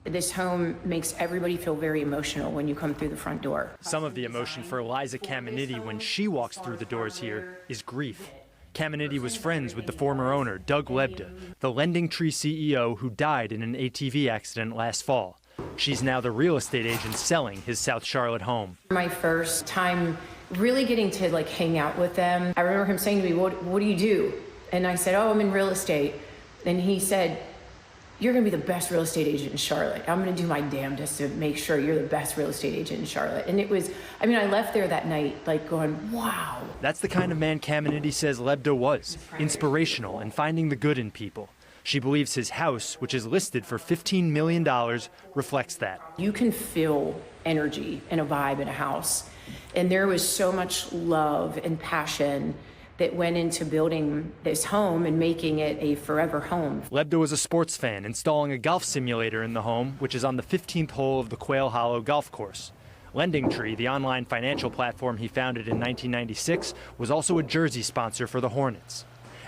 This home makes everybody feel very emotional when you come through the front door. Some of the emotion for Eliza Caminiti when she walks through the doors here is grief. Caminiti was friends with the former owner, Doug Lebda, the Lending Tree CEO who died in an ATV accident last fall. She's now the real estate agent selling his South Charlotte home. My first time really getting to hang out with them, I remember him saying to me, what do you do? And I said, oh, I'm in real estate. And he said, you're going to be the best real estate agent in Charlotte. I'm going to do my damnedest to make sure you're the best real estate agent in Charlotte. And it was, I left there that night going, wow. That's the kind of man Caminiti says Lebda was, inspirational and finding the good in people. She believes his house, which is listed for $15 million, reflects that. You can feel energy and a vibe in a house. And there was so much love and passion that went into building this home and making it a forever home. Lebda was a sports fan, installing a golf simulator in the home, which is on the 15th hole of the Quail Hollow golf course. Lending Tree, the online financial platform he founded in 1996, was also a jersey sponsor for the Hornets.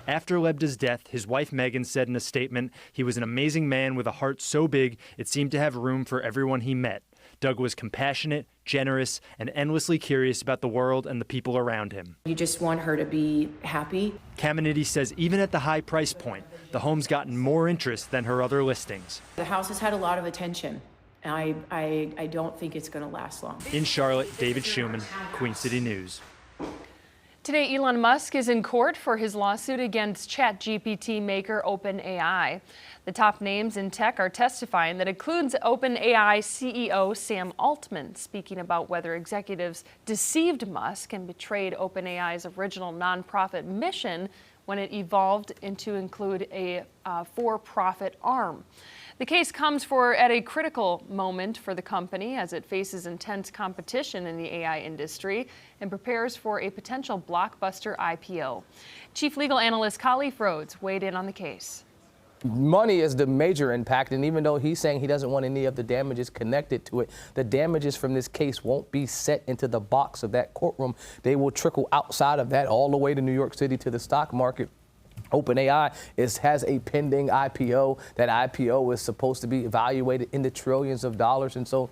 After Lebda's death, his wife Megan said in a statement, he was an amazing man with a heart so big it seemed to have room for everyone he met. Doug was compassionate, generous, and endlessly curious about the world and the people around him. You just want her to be happy. Caminiti says even at the high price point, the home's gotten more interest than her other listings. The house has had a lot of attention, and I don't think it's going to last long. In Charlotte, David Schumann, Queen City News. Today, Elon Musk is in court for his lawsuit against ChatGPT maker OpenAI. The top names in tech are testifying. That includes OpenAI CEO Sam Altman, speaking about whether executives deceived Musk and betrayed OpenAI's original nonprofit mission when it evolved into include a for-profit arm. The case comes at a critical moment for the company as it faces intense competition in the AI industry and prepares for a potential blockbuster IPO. Chief Legal Analyst Khalif Rhodes weighed in on the case. Money is the major impact, and even though he's saying he doesn't want any of the damages connected to it, the damages from this case won't be set into the box of that courtroom. They will trickle outside of that all the way to New York City to the stock market. OpenAI has a pending IPO. That IPO is supposed to be evaluated in the trillions of dollars. And so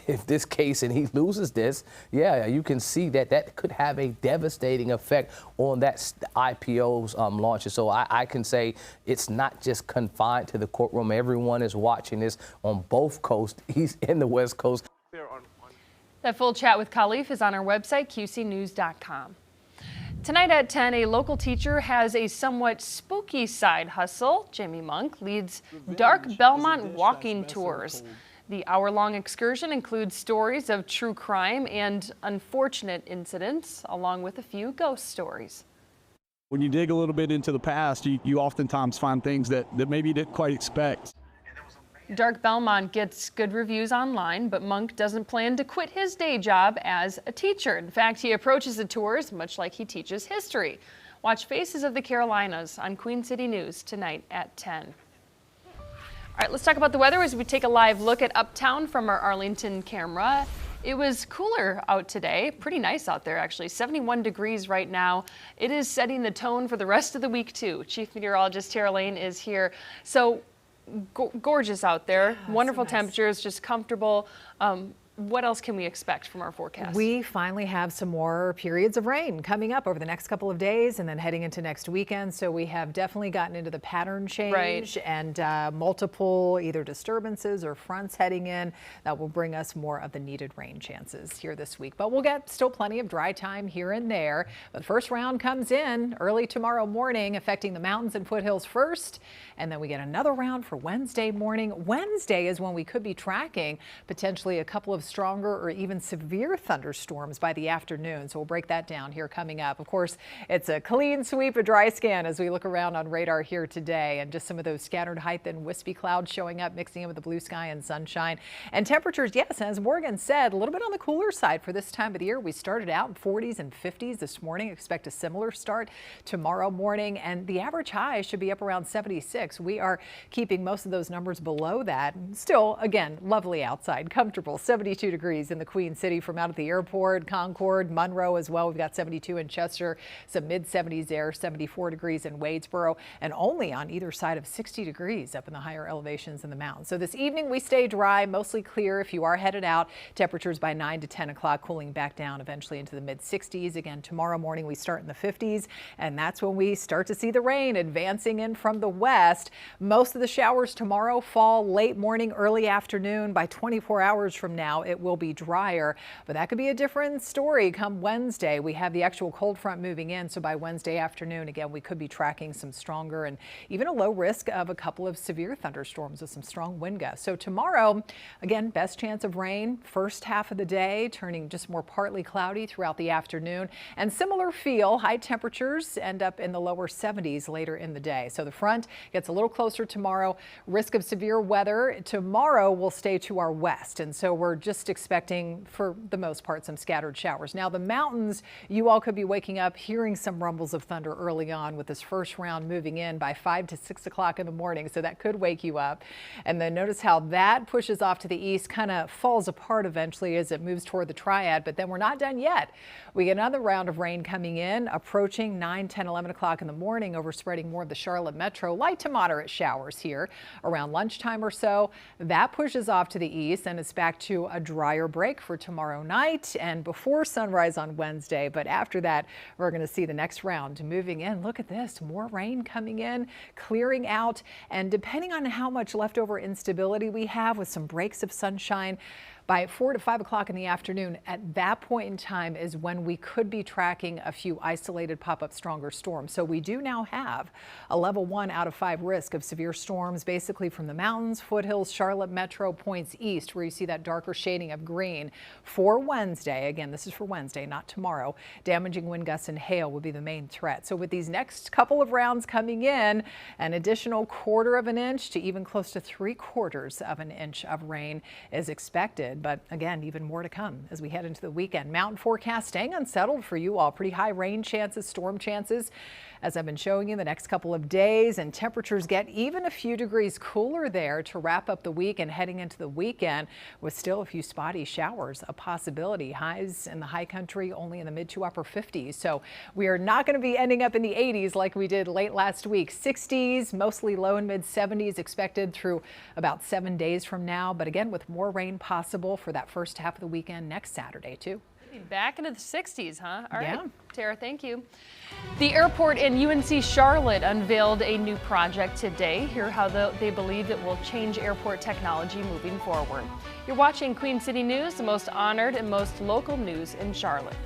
if this case and he loses this, you can see that could have a devastating effect on that IPO's launch. And so I can say it's not just confined to the courtroom. Everyone is watching this on both coasts, East and the West Coast. That full chat with Khalif is on our website, qcnews.com. Tonight at 10, a local teacher has a somewhat spooky side hustle. Jamie Monk leads Dark Belmont walking tours. The hour-long excursion includes stories of true crime and unfortunate incidents, along with a few ghost stories. When you dig a little bit into the past, you oftentimes find things that maybe you didn't quite expect. Dark Belmont gets good reviews online, but Monk doesn't plan to quit his day job as a teacher. In fact, he approaches the tours much like he teaches history. Watch Faces of the Carolinas on Queen City News tonight at 10. All right, let's talk about the weather as we take a live look at Uptown from our Arlington camera. It was cooler out today, pretty nice out there actually, 71 degrees right now. It is setting the tone for the rest of the week too. Chief Meteorologist Tara Lane is here. So gorgeous out there, wonderful temperatures, just comfortable. What else can we expect from our forecast? We finally have some more periods of rain coming up over the next couple of days and then heading into next weekend. So we have definitely gotten into the pattern change and multiple either disturbances or fronts heading in that will bring us more of the needed rain chances here this week. But we'll get still plenty of dry time here and there. But the first round comes in early tomorrow morning, affecting the mountains and foothills first. And then we get another round for Wednesday morning. Wednesday is when we could be tracking potentially a couple of stronger or even severe thunderstorms by the afternoon. So we'll break that down here coming up. Of course, it's a clean sweep, a dry scan as we look around on radar here today, and just some of those scattered high thin wispy clouds showing up, mixing in with the blue sky and sunshine. And temperatures, yes, as Morgan said, a little bit on the cooler side for this time of the year. We started out in 40s and 50s this morning. Expect a similar start tomorrow morning, and the average high should be up around 76. We are keeping most of those numbers below that. Still, again, lovely outside, comfortable. 76 72 degrees in the Queen City from out at the airport, Concord, Monroe as well. We've got 72 in Chester, some mid-70s there, 74 degrees in Wadesboro, and only on either side of 60 degrees up in the higher elevations in the mountains. So this evening we stay dry, mostly clear if you are headed out. Temperatures by 9 to 10 o'clock cooling back down eventually into the mid-60s. Again, tomorrow morning we start in the 50s, and that's when we start to see the rain advancing in from the west. Most of the showers tomorrow fall late morning, early afternoon. By 24 hours from now, it will be drier, but that could be a different story come Wednesday. We have the actual cold front moving in, so by Wednesday afternoon, again, we could be tracking some stronger and even a low risk of a couple of severe thunderstorms with some strong wind gusts. So tomorrow, again, best chance of rain first half of the day, turning just more partly cloudy throughout the afternoon, and similar feel. High temperatures end up in the lower 70s later in the day. So the front gets a little closer tomorrow. Risk of severe weather tomorrow will stay to our west, and so we're just expecting, for the most part, some scattered showers. Now the mountains, you all could be waking up hearing some rumbles of thunder early on with this first round moving in by 5 to 6 o'clock in the morning, so that could wake you up. And then notice how that pushes off to the east, kind of falls apart eventually as it moves toward the triad, but then we're not done yet. We get another round of rain coming in, approaching 9, 10, 11 o'clock in the morning, overspreading more of the Charlotte metro. Light to moderate showers here around lunchtime or so. That pushes off to the east, and it's back to a drier break for tomorrow night and before sunrise on Wednesday. But after that, we're going to see the next round moving in. Look at this, more rain coming in, clearing out, and depending on how much leftover instability we have with some breaks of sunshine, by 4 to 5 o'clock in the afternoon, at that point in time is when we could be tracking a few isolated pop-up stronger storms. So we do now have a level 1 out of 5 risk of severe storms, basically from the mountains, foothills, Charlotte metro, points east, where you see that darker shading of green. For Wednesday, again, this is for Wednesday, not tomorrow, damaging wind gusts and hail will be the main threat. So with these next couple of rounds coming in, an additional 1/4 of an inch to even close to 3/4 of an inch of rain is expected. But again, even more to come as we head into the weekend. Mountain forecast staying unsettled for you all. Pretty high rain chances, storm chances, as I've been showing you the next couple of days, and temperatures get even a few degrees cooler there to wrap up the week and heading into the weekend, with still a few spotty showers a possibility. Highs in the high country only in the mid to upper 50s. So we are not going to be ending up in the 80s like we did late last week. 60s, mostly low and mid 70s expected through about 7 days from now. But again, with more rain possible for that first half of the weekend next Saturday too. Back into the 60s, huh? All right, Yeah. Tara, thank you. The airport in UNC Charlotte unveiled a new project today. Hear how they believe it will change airport technology moving forward. You're watching Queen City News, the most honored and most local news in Charlotte.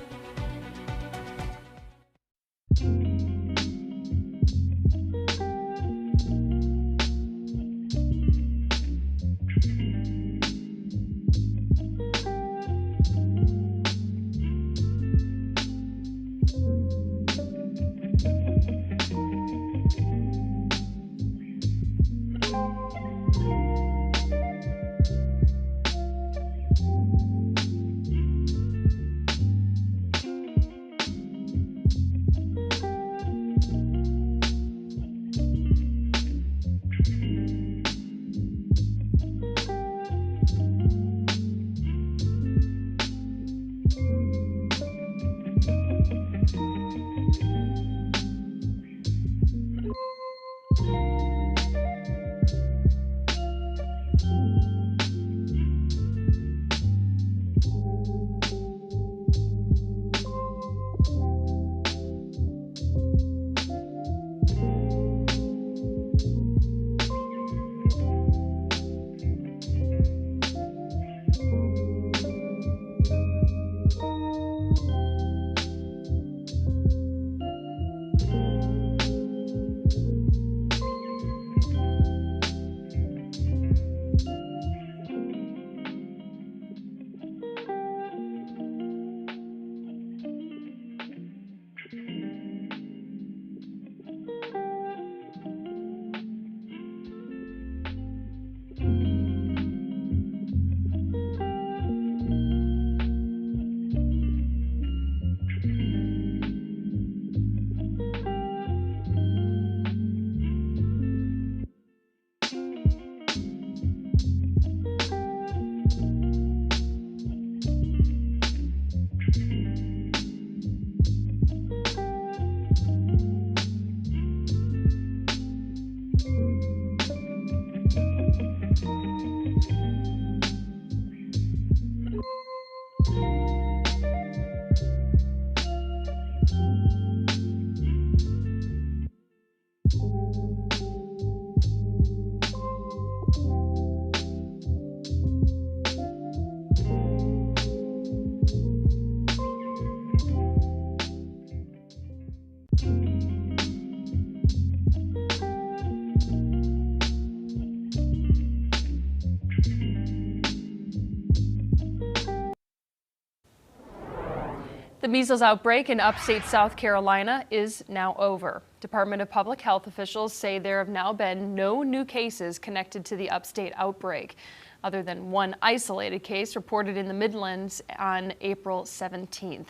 The measles outbreak in upstate South Carolina is now over. Department of Public Health officials say there have now been no new cases connected to the upstate outbreak, other than one isolated case reported in the Midlands on April 17th.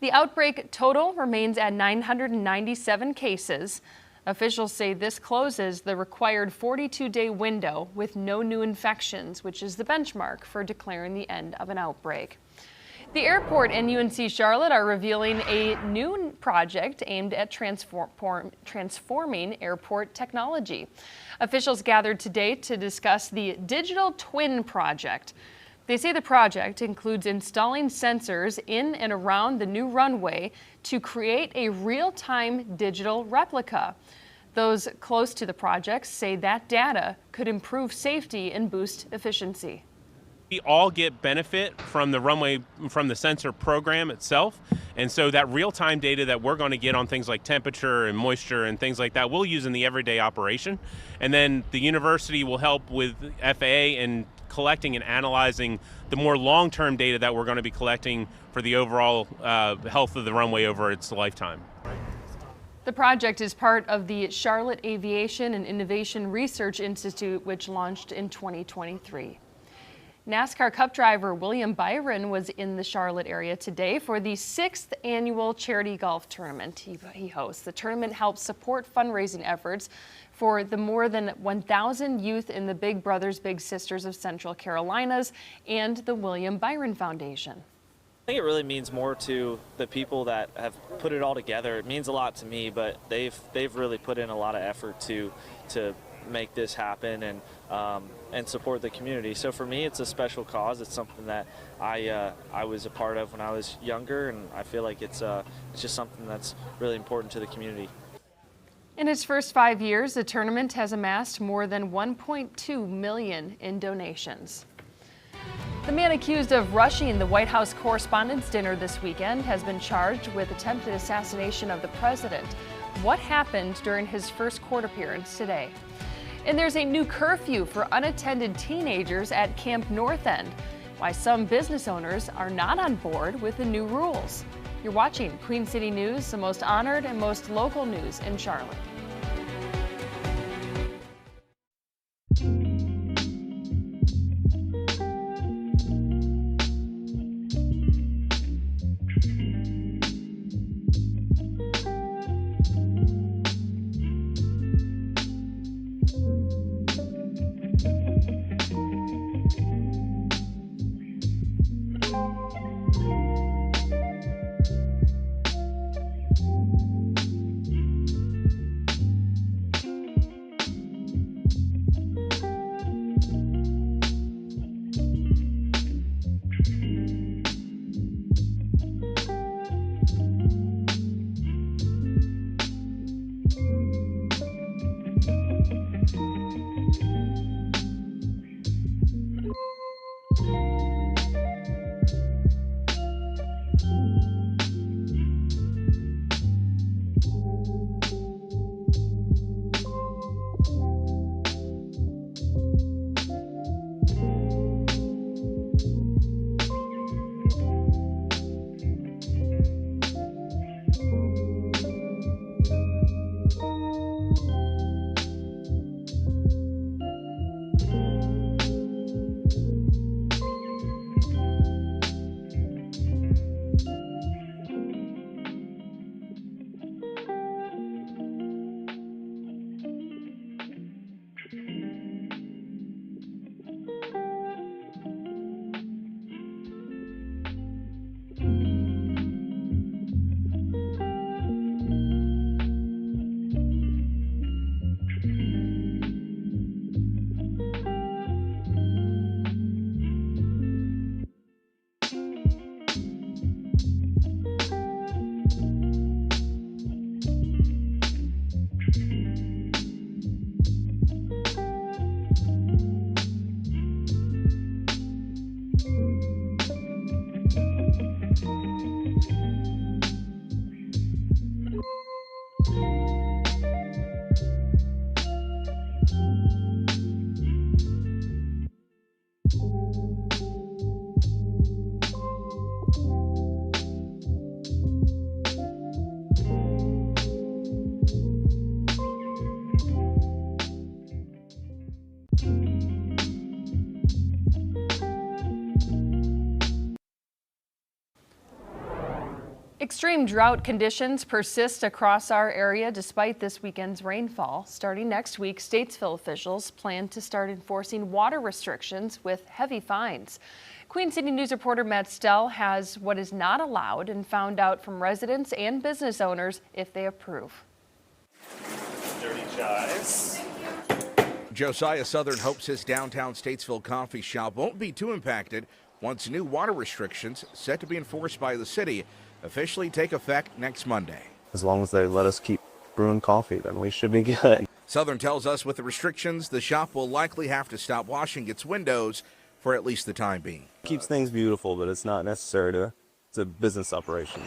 The outbreak total remains at 997 cases. Officials say this closes the required 42-day window with no new infections, which is the benchmark for declaring the end of an outbreak. The airport and UNC Charlotte are revealing a new project aimed at transforming airport technology. Officials gathered today to discuss the Digital Twin project. They say the project includes installing sensors in and around the new runway to create a real-time digital replica. Those close to the project say that data could improve safety and boost efficiency. We all get benefit from the runway, from the sensor program itself. And so that real-time data that we're going to get on things like temperature and moisture and things like that, we'll use in the everyday operation. And then the university will help with FAA in collecting and analyzing the more long-term data that we're going to be collecting for the overall health of the runway over its lifetime. The project is part of the Charlotte Aviation and Innovation Research Institute, which launched in 2023. NASCAR Cup driver William Byron was in the Charlotte area today for the 6th annual charity golf tournament he hosts. The tournament helps support fundraising efforts for the more than 1,000 youth in the Big Brothers Big Sisters of Central Carolinas and the William Byron Foundation. I think it really means more to the people that have put it all together. It means a lot to me, but they've really put in a lot of effort to make this happen and support the community. So for me, it's a special cause. It's something that I was a part of when I was younger, and I feel like it's just something that's really important to the community. In its first 5 years, the tournament has amassed more than $1.2 million in donations. The man accused of rushing the White House Correspondents' Dinner this weekend has been charged with attempted assassination of the president. What happened during his first court appearance today? And there's a new curfew for unattended teenagers at Camp North End. Why some business owners are not on board with the new rules. You're watching Queen City News, the most honored and most local news in Charlotte. Extreme drought conditions persist across our area despite this weekend's rainfall. Starting next week, Statesville officials plan to start enforcing water restrictions with heavy fines. Queen City News reporter Matt Stell has what is not allowed and found out from residents and business owners if they approve. Dirty chives. Josiah Southern hopes his downtown Statesville coffee shop won't be too impacted once new water restrictions set to be enforced by the city officially take effect next Monday. As long as they let us keep brewing coffee, then we should be good. Southern tells us with the restrictions, the shop will likely have to stop washing its windows for at least the time being. Keeps things beautiful, but it's not necessary it's a business operation.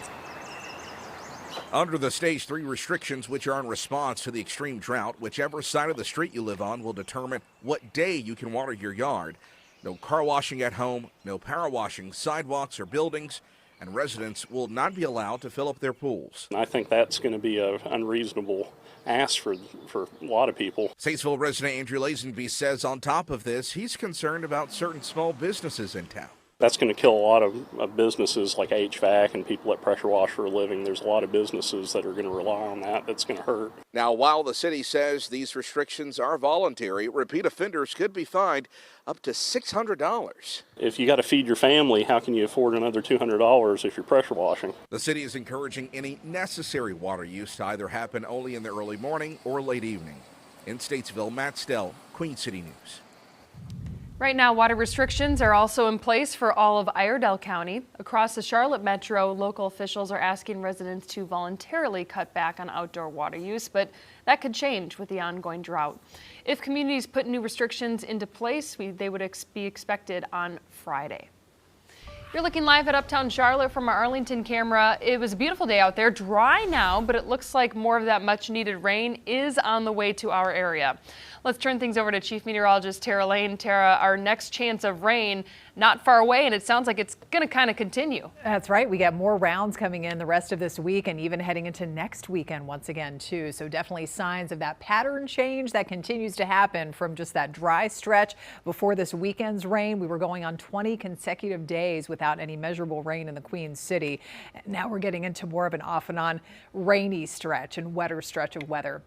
Under the Stage 3 restrictions, which are in response to the extreme drought, whichever side of the street you live on will determine what day you can water your yard. No car washing at home, no power washing sidewalks or buildings, and residents will not be allowed to fill up their pools. I think that's going to be an unreasonable ask for a lot of people. Statesville resident Andrew Lazenby says on top of this, he's concerned about certain small businesses in town. That's going to kill a lot of businesses like HVAC and people that pressure wash for a living. There's a lot of businesses that are going to rely on that. That's going to hurt. Now, while the city says these restrictions are voluntary, repeat offenders could be fined up to $600. If you got to feed your family, how can you afford another $200 if you're pressure washing? The city is encouraging any necessary water use to either happen only in the early morning or late evening. In Statesville, Matt Stell, Queen City News. Right now, water restrictions are also in place for all of Iredell County. Across the Charlotte Metro, local officials are asking residents to voluntarily cut back on outdoor water use, but that could change with the ongoing drought. If communities put new restrictions into place, they would be expected on Friday. You're looking live at Uptown Charlotte from our Arlington camera. It was a beautiful day out there, dry now, but it looks like more of that much needed rain is on the way to our area. Let's turn things over to Chief Meteorologist Tara Lane. Tara, our next chance of rain not far away, and it sounds like it's going to kind of continue. That's right. We got more rounds coming in the rest of this week and even heading into next weekend once again, too. So definitely signs of that pattern change that continues to happen from just that dry stretch before this weekend's rain. We were going on 20 consecutive days without any measurable rain in the Queen City. Now we're getting into more of an off and on rainy stretch and wetter stretch of weather.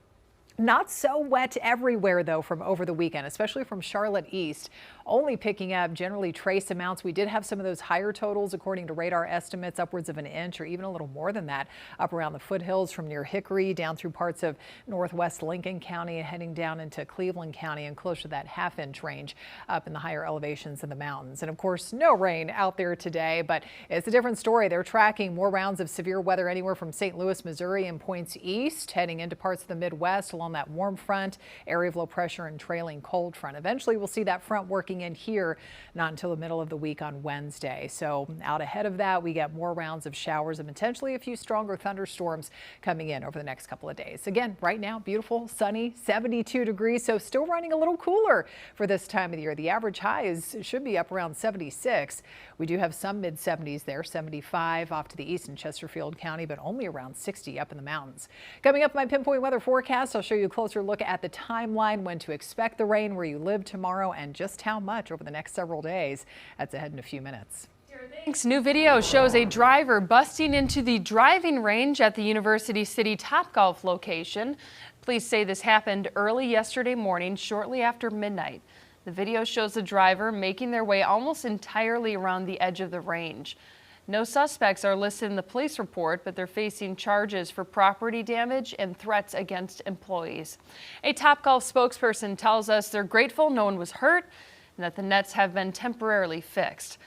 Not so wet everywhere, though, from over the weekend, especially from Charlotte East. Only picking up generally trace amounts. We did have some of those higher totals, according to radar estimates, upwards of an inch or even a little more than that, up around the foothills from near Hickory down through parts of northwest Lincoln County and heading down into Cleveland County and close to that half-inch range up in the higher elevations in the mountains. And of course, no rain out there today, but it's a different story. They're tracking more rounds of severe weather anywhere from St. Louis, Missouri and points east, heading into parts of the Midwest along that warm front, area of low pressure and trailing cold front. Eventually, we'll see that front working in here, not until the middle of the week on Wednesday. So out ahead of that, we get more rounds of showers and potentially a few stronger thunderstorms coming in over the next couple of days. Again, right now, beautiful, sunny, 72 degrees, so still running a little cooler for this time of the year. The average high should be up around 76. We do have some mid-70s there, 75 off to the east in Chesterfield County, but only around 60 up in the mountains. Coming up, my pinpoint weather forecast, I'll show you a closer look at the timeline, when to expect the rain where you live tomorrow and just how much over the next several days. That's ahead in a few minutes. Thanks. New video shows a driver busting into the driving range at the University City Topgolf location. Police say this happened early yesterday morning, shortly after midnight. The video shows the driver making their way almost entirely around the edge of the range. No suspects are listed in the police report, but they're facing charges for property damage and threats against employees. A Topgolf spokesperson tells us they're grateful no one was hurt and that the nets have been temporarily fixed.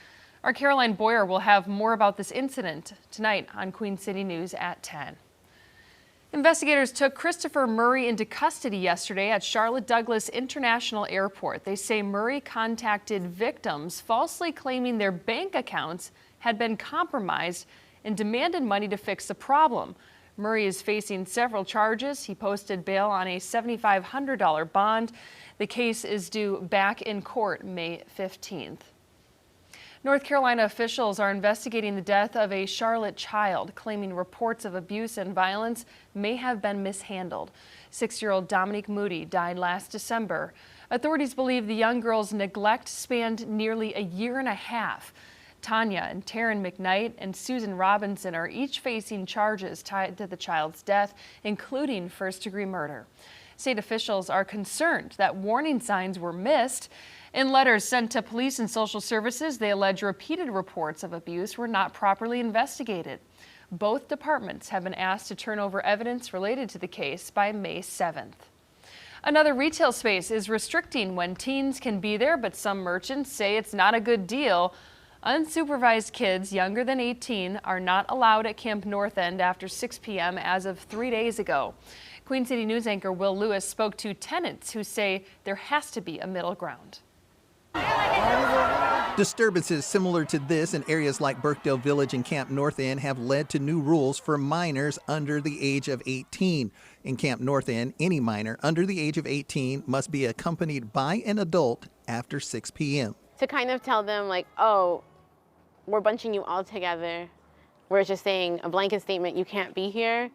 Our Caroline Boyer will have more about this incident tonight on Queen City News at 10. Investigators took Christopher Murray into custody yesterday at Charlotte Douglas International Airport. They say Murray contacted victims, falsely claiming their bank accounts had been compromised and demanded money to fix the problem. Murray is facing several charges. He posted bail on a $7,500 bond. The case is due back in court May 15th. North Carolina officials are investigating the death of a Charlotte child, claiming reports of abuse and violence may have been mishandled. 6-year-old Dominique Moody died last December. Authorities believe the young girl's neglect spanned nearly a year and a half. Tanya and Taryn McKnight and Susan Robinson are each facing charges tied to the child's death, including first-degree murder. State officials are concerned that warning signs were missed. In letters sent to police and social services, they allege repeated reports of abuse were not properly investigated. Both departments have been asked to turn over evidence related to the case by May 7th. Another retail space is restricting when teens can be there, but some merchants say it's not a good deal. Unsupervised kids younger than 18 are not allowed at Camp North End after 6 p.m. as of 3 days ago. Queen City News anchor Will Lewis spoke to tenants who say there has to be a middle ground. Disturbances similar to this in areas like Birkdale Village and Camp North End have led to new rules for minors under the age of 18. In Camp North End, any minor under the age of 18 must be accompanied by an adult after 6 p.m. To kind of tell them like, oh, we're bunching you all together. We're just saying a blanket statement, you can't be here.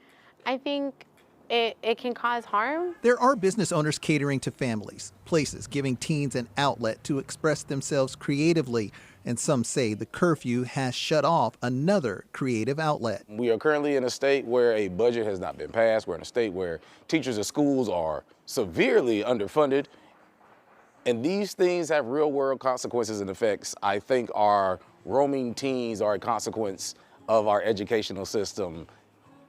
I think it can cause harm. There are business owners catering to families, places giving teens an outlet to express themselves creatively, and some say the curfew has shut off another creative outlet. We are currently in a state where a budget has not been passed. We're in a state where teachers and schools are severely underfunded, and these things have real-world consequences and effects. I think our roaming teens are a consequence of our educational system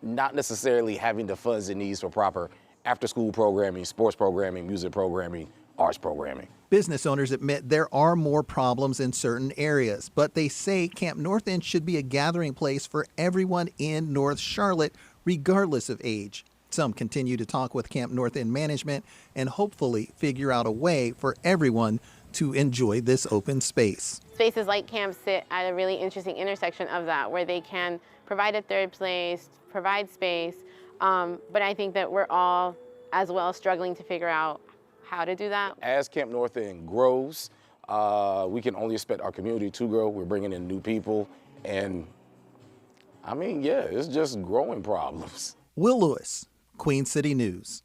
not necessarily having the funds it needs for proper after-school programming, sports programming, music programming, arts programming. Business owners admit there are more problems in certain areas, but they say Camp North End should be a gathering place for everyone in North Charlotte, regardless of age. Some continue to talk with Camp North End management and hopefully figure out a way for everyone to enjoy this open space. Spaces like camp sit at a really interesting intersection of that, where they can provide a third place, provide space, but I think that we're all as well struggling to figure out how to do that. As Camp North End grows, we can only expect our community to grow. We're bringing in new people, and I mean, yeah, it's just growing problems. Will Lewis, Queen City News.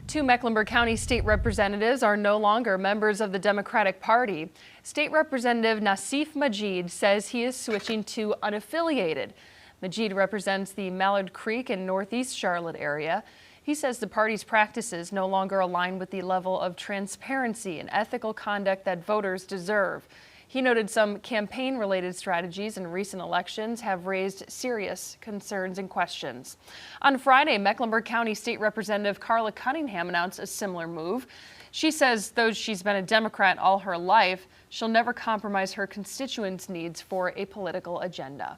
2 Mecklenburg County state representatives are no longer members of the Democratic Party. State Representative Nassif Majid says he is switching to unaffiliated. Majid represents the Mallard Creek and Northeast Charlotte area. He says the party's practices no longer align with the level of transparency and ethical conduct that voters deserve. He noted some campaign-related strategies in recent elections have raised serious concerns and questions. On Friday, Mecklenburg County State Representative Carla Cunningham announced a similar move. She says though she's been a Democrat all her life, she'll never compromise her constituents' needs for a political agenda.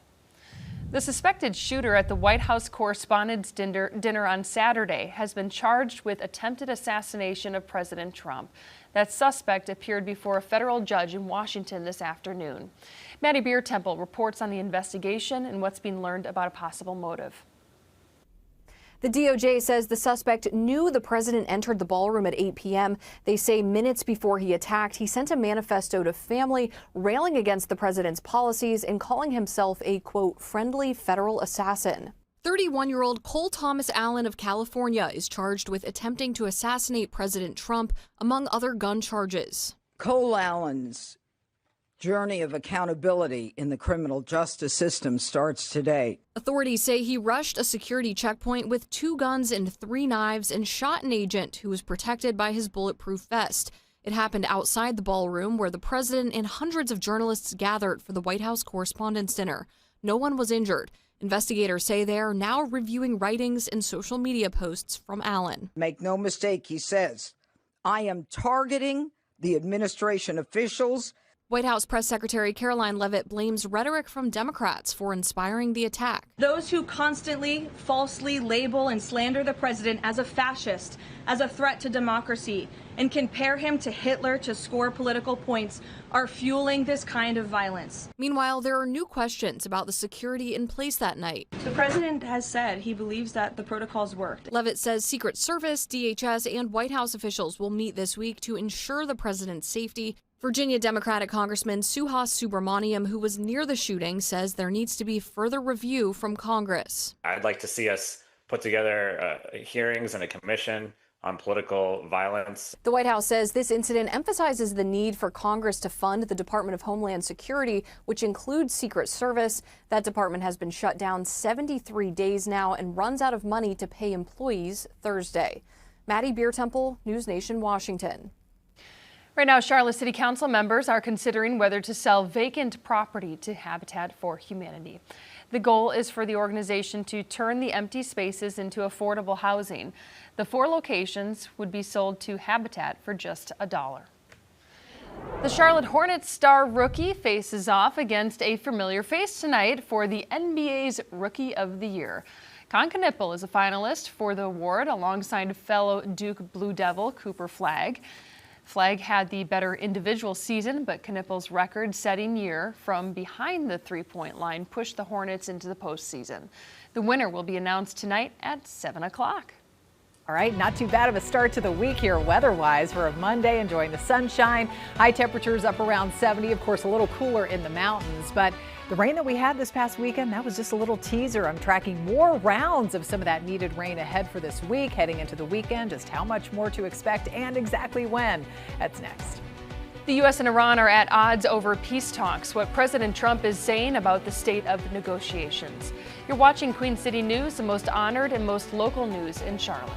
The suspected shooter at the White House Correspondents' Dinner on Saturday has been charged with attempted assassination of President Trump. That suspect appeared before a federal judge in Washington this afternoon. Maddie Beer-Temple reports on the investigation and what's being learned about a possible motive. The DOJ says the suspect knew the president entered the ballroom at 8 p.m. They say minutes before he attacked, he sent a manifesto to family railing against the president's policies and calling himself a, quote, friendly federal assassin. 31-year-old Cole Thomas Allen of California is charged with attempting to assassinate President Trump, among other gun charges. Cole Allen's journey of accountability in the criminal justice system starts today. Authorities say he rushed a security checkpoint with 2 guns and 3 knives and shot an agent who was protected by his bulletproof vest. It happened outside the ballroom where the president and hundreds of journalists gathered for the White House Correspondents' Dinner. No one was injured. Investigators say they are now reviewing writings and social media posts from Allen. Make no mistake, he says, I am targeting the administration officials White House Press Secretary Caroline Leavitt blames rhetoric from Democrats for inspiring the attack. Those who constantly falsely label and slander the president as a fascist, as a threat to democracy, and compare him to Hitler to score political points are fueling this kind of violence. Meanwhile, there are new questions about the security in place that night. The president has said he believes that the protocols worked. Leavitt says Secret Service, DHS, and White House officials will meet this week to ensure the president's safety. Virginia Democratic Congressman Suhas Subramaniam, who was near the shooting, says there needs to be further review from Congress. I'd like to see us put together hearings and a commission on political violence. The White House says this incident emphasizes the need for Congress to fund the Department of Homeland Security, which includes Secret Service. That department has been shut down 73 days now and runs out of money to pay employees Thursday. Maddie Beertemple, News Nation, Washington. Right now, Charlotte City Council members are considering whether to sell vacant property to Habitat for Humanity. The goal is for the organization to turn the empty spaces into affordable housing. The 4 locations would be sold to Habitat for just $1. The Charlotte Hornets star rookie faces off against a familiar face tonight for the NBA's Rookie of the Year. Con Knippel is a finalist for the award alongside fellow Duke Blue Devil Cooper Flagg. Flagg had the better individual season, but Knippel's record-setting year from behind the three-point line pushed the Hornets into the postseason. The winner will be announced tonight at 7 o'clock. All right, not too bad of a start to the week here weather-wise for a Monday, enjoying the sunshine. High temperatures up around 70, of course, a little cooler in the mountains, but the rain that we had this past weekend, that was just a little teaser. I'm tracking more rounds of some of that needed rain ahead for this week, heading into the weekend. Just how much more to expect and exactly when. That's next. The U.S. and Iran are at odds over peace talks, what President Trump is saying about the state of negotiations. You're watching Queen City News, the most honored and most local news in Charlotte.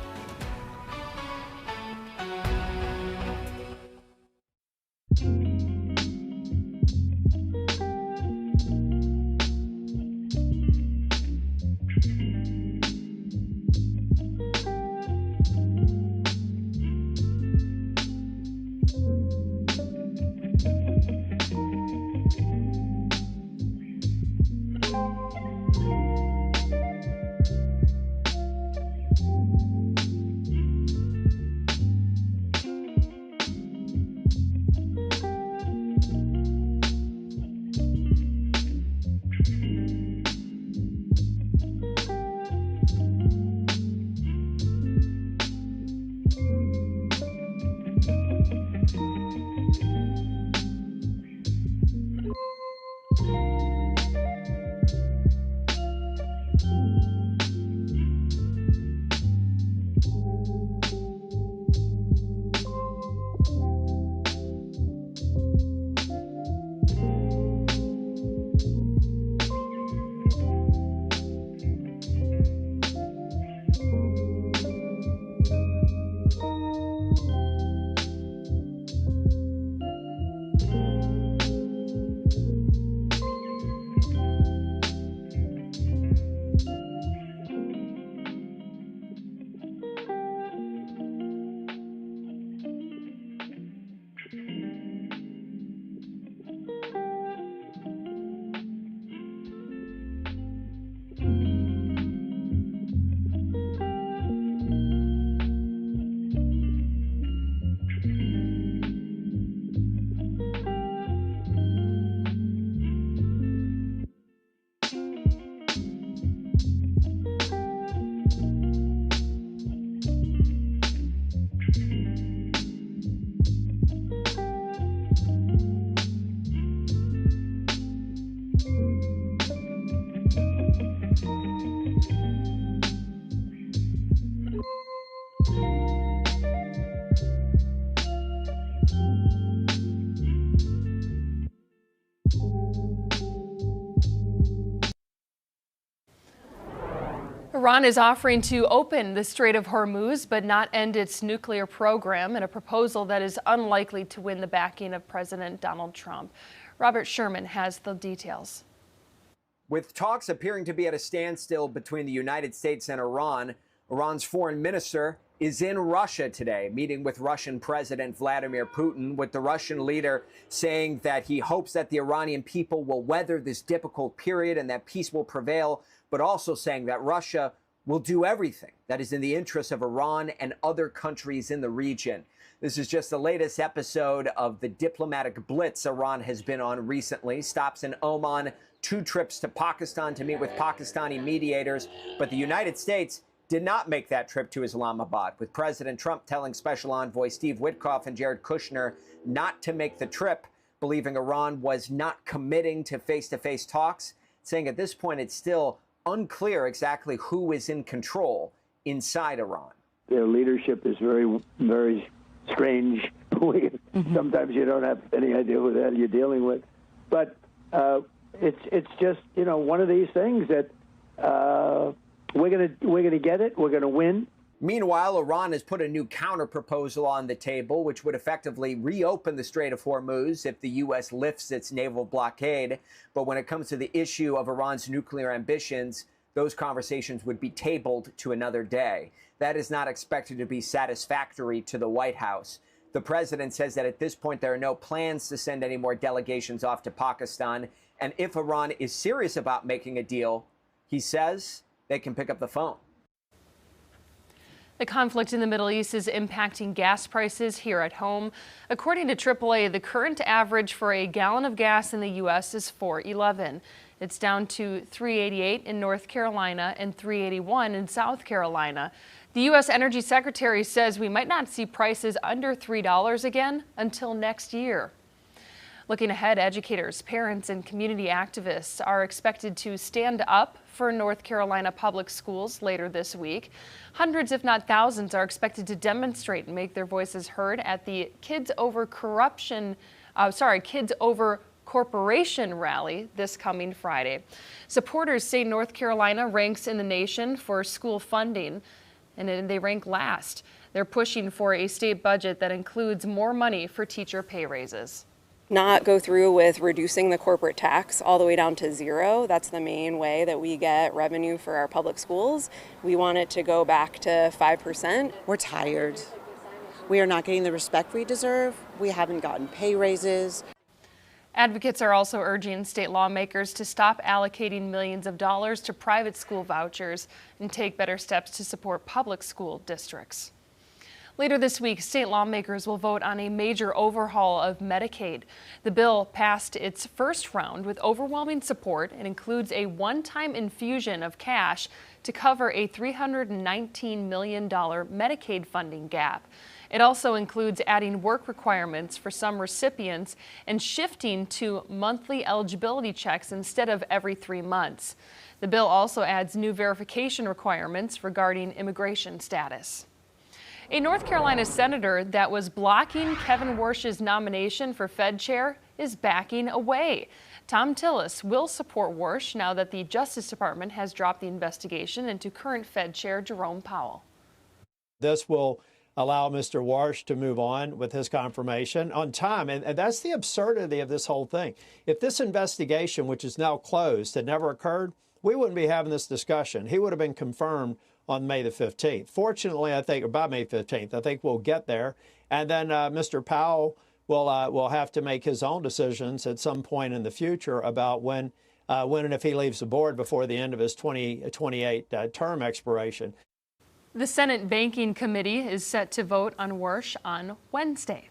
Iran is offering to open the Strait of Hormuz but not end its nuclear program in a proposal that is unlikely to win the backing of President Donald Trump. Robert Sherman has the details. With talks appearing to be at a standstill between the United States and Iran, Iran's foreign minister is in Russia today, meeting with Russian President Vladimir Putin, with the Russian leader saying that he hopes that the Iranian people will weather this difficult period and that peace will prevail, but also saying that Russia will do everything that is in the interest of Iran and other countries in the region. This is just the latest episode of the diplomatic blitz Iran has been on recently. Stops in Oman, 2 trips to Pakistan to meet with Pakistani mediators, but the United States did not make that trip to Islamabad, with President Trump telling Special Envoy Steve Witkoff and Jared Kushner not to make the trip, believing Iran was not committing to face-to-face talks, saying at this point it's still unclear exactly who is in control inside Iran. Their leadership is very, very strange. Sometimes you don't have any idea who the hell you're dealing with. But it's just, you know, one of these things that we're gonna get it. We're gonna win. Meanwhile, Iran has put a new counter-proposal on the table, which would effectively reopen the Strait of Hormuz if the U.S. lifts its naval blockade. But when it comes to the issue of Iran's nuclear ambitions, those conversations would be tabled to another day. That is not expected to be satisfactory to the White House. The president says that at this point there are no plans to send any more delegations off to Pakistan. And if Iran is serious about making a deal, he says they can pick up the phone. The conflict in the Middle East is impacting gas prices here at home. According to AAA, the current average for a gallon of gas in the U.S. is $4.11. It's down to $3.88 in North Carolina and $3.81 in South Carolina. The U.S. Energy Secretary says we might not see prices under $3 again until next year. Looking ahead, educators, parents, and community activists are expected to stand up for North Carolina public schools later this week. Hundreds, if not thousands, are expected to demonstrate and make their voices heard at the Kids Over Corporation rally this coming Friday. Supporters say North Carolina ranks in the nation for school funding, and they rank last. They're pushing for a state budget that includes more money for teacher pay raises. Not go through with reducing the corporate tax all the way down to zero. That's the main way that we get revenue for our public schools. We want it to go back to 5%. We're tired. We are not getting the respect we deserve. We haven't gotten pay raises. Advocates are also urging state lawmakers to stop allocating millions of dollars to private school vouchers and take better steps to support public school districts. Later this week, state lawmakers will vote on a major overhaul of Medicaid. The bill passed its first round with overwhelming support and includes a one-time infusion of cash to cover a $319 million Medicaid funding gap. It also includes adding work requirements for some recipients and shifting to monthly eligibility checks instead of every 3 months. The bill also adds new verification requirements regarding immigration status. A North Carolina senator that was blocking Kevin Warsh's nomination for Fed chair is backing away. Tom Tillis will support Warsh now that the Justice Department has dropped the investigation into current Fed chair Jerome Powell. This will allow Mr. Warsh to move on with his confirmation on time. And that's the absurdity of this whole thing. If this investigation, which is now closed, had never occurred, we wouldn't be having this discussion. He would have been confirmed on May the 15th. Fortunately, I think, or by May 15th, I think we'll get there. And then Mr. Powell will have to make his own decisions at some point in the future about when and if he leaves the board before the end of his 2028 term expiration. The Senate Banking Committee is set to vote on Warsh on Wednesday.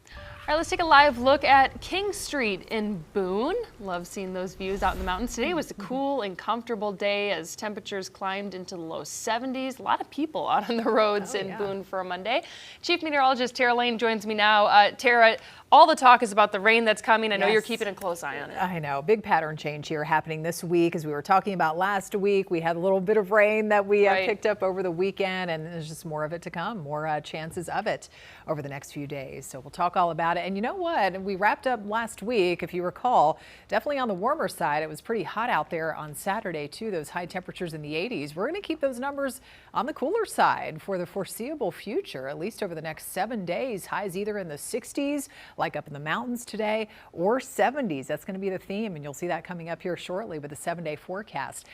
All right, let's take a live look at King Street in Boone. Love seeing those views out in the mountains. Today was a cool and comfortable day as temperatures climbed into the low 70s. A lot of people out on the roads in Boone for a Monday. Chief Meteorologist Tara Lane joins me now. Tara, all the talk is about the rain that's coming. I know you're keeping a close eye on it. I know. Big pattern change here happening this week. As we were talking about last week, we had a little bit of rain that we picked up over the weekend, and there's just more of it to come, more chances of it over the next few days. So we'll talk all about it. And you know what? We wrapped up last week, if you recall, definitely on the warmer side. It was pretty hot out there on Saturday, too, those high temperatures in the 80s. We're going to keep those numbers on the cooler side for the foreseeable future, at least over the next 7 days. Highs either in the 60s, like up in the mountains today, or 70s. That's going to be the theme, and you'll see that coming up here shortly with the 7-day forecast.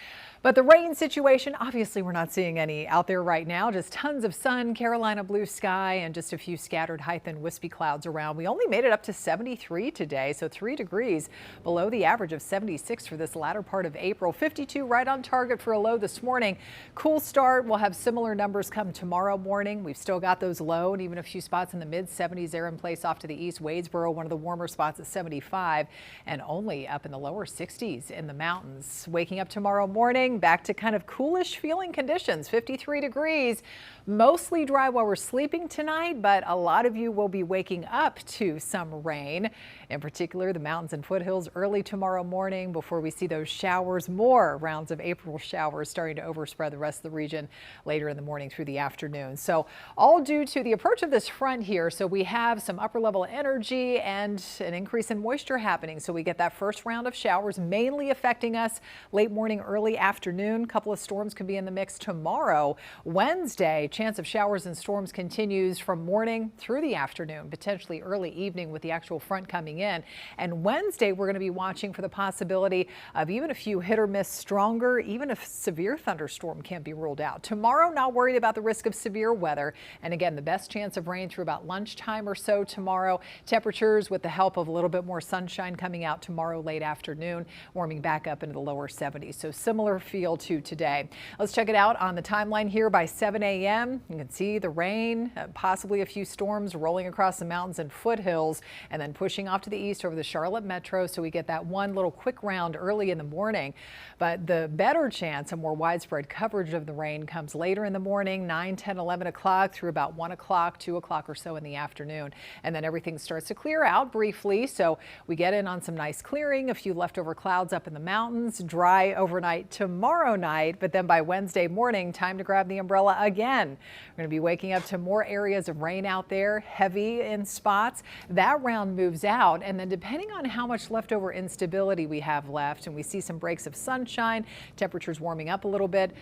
But the rain situation, obviously we're not seeing any out there right now, just tons of sun, Carolina blue sky, and just a few scattered high thin wispy clouds around. We only made it up to 73 today, so 3 degrees below the average of 76 for this latter part of April. 52 right on target for a low this morning. Cool start. We'll have similar numbers come tomorrow morning. We've still got those low and even a few spots in the mid 70s there in place off to the east. Wadesboro, one of the warmer spots at 75, and only up in the lower 60s in the mountains. Waking up tomorrow morning, back to kind of coolish feeling conditions, 53 degrees, mostly dry while we're sleeping tonight, but a lot of you will be waking up to some rain, in particular the mountains and foothills early tomorrow morning before we see those showers, more rounds of April showers starting to overspread the rest of the region later in the morning through the afternoon. So all due to the approach of this front here. So we have some upper level energy and an increase in moisture happening. So we get that first round of showers mainly affecting us late morning, early afternoon. A couple of storms could be in the mix tomorrow. Wednesday, chance of showers and storms continues from morning through the afternoon, potentially early evening with the actual front coming in. And Wednesday, we're going to be watching for the possibility of even a few hit or miss stronger, even if severe thunderstorm can't be ruled out. Tomorrow, not worried about the risk of severe weather. And again, the best chance of rain through about lunchtime or so tomorrow. Temperatures with the help of a little bit more sunshine coming out tomorrow late afternoon, warming back up into the lower 70s. So similar feel to today. Let's check it out on the timeline here by 7 a.m. You can see the rain, possibly a few storms rolling across the mountains and foothills, and then pushing off to the east over the Charlotte metro. So we get that one little quick round early in the morning. But the better chance of more widespread coverage of the rain comes later in the morning, 9, 10, 11 o'clock through about 1 o'clock, 2 o'clock or so in the afternoon. And then everything starts to clear out briefly. So we get in on some nice clearing, a few leftover clouds up in the mountains, dry overnight tomorrow night. But then by Wednesday morning, time to grab the umbrella again. We're going to be waking up to more areas of rain out there, heavy in spots. That round moves out. And then depending on how much leftover instability we have left, and we see some breaks of sunshine, temperatures warming up a little bit.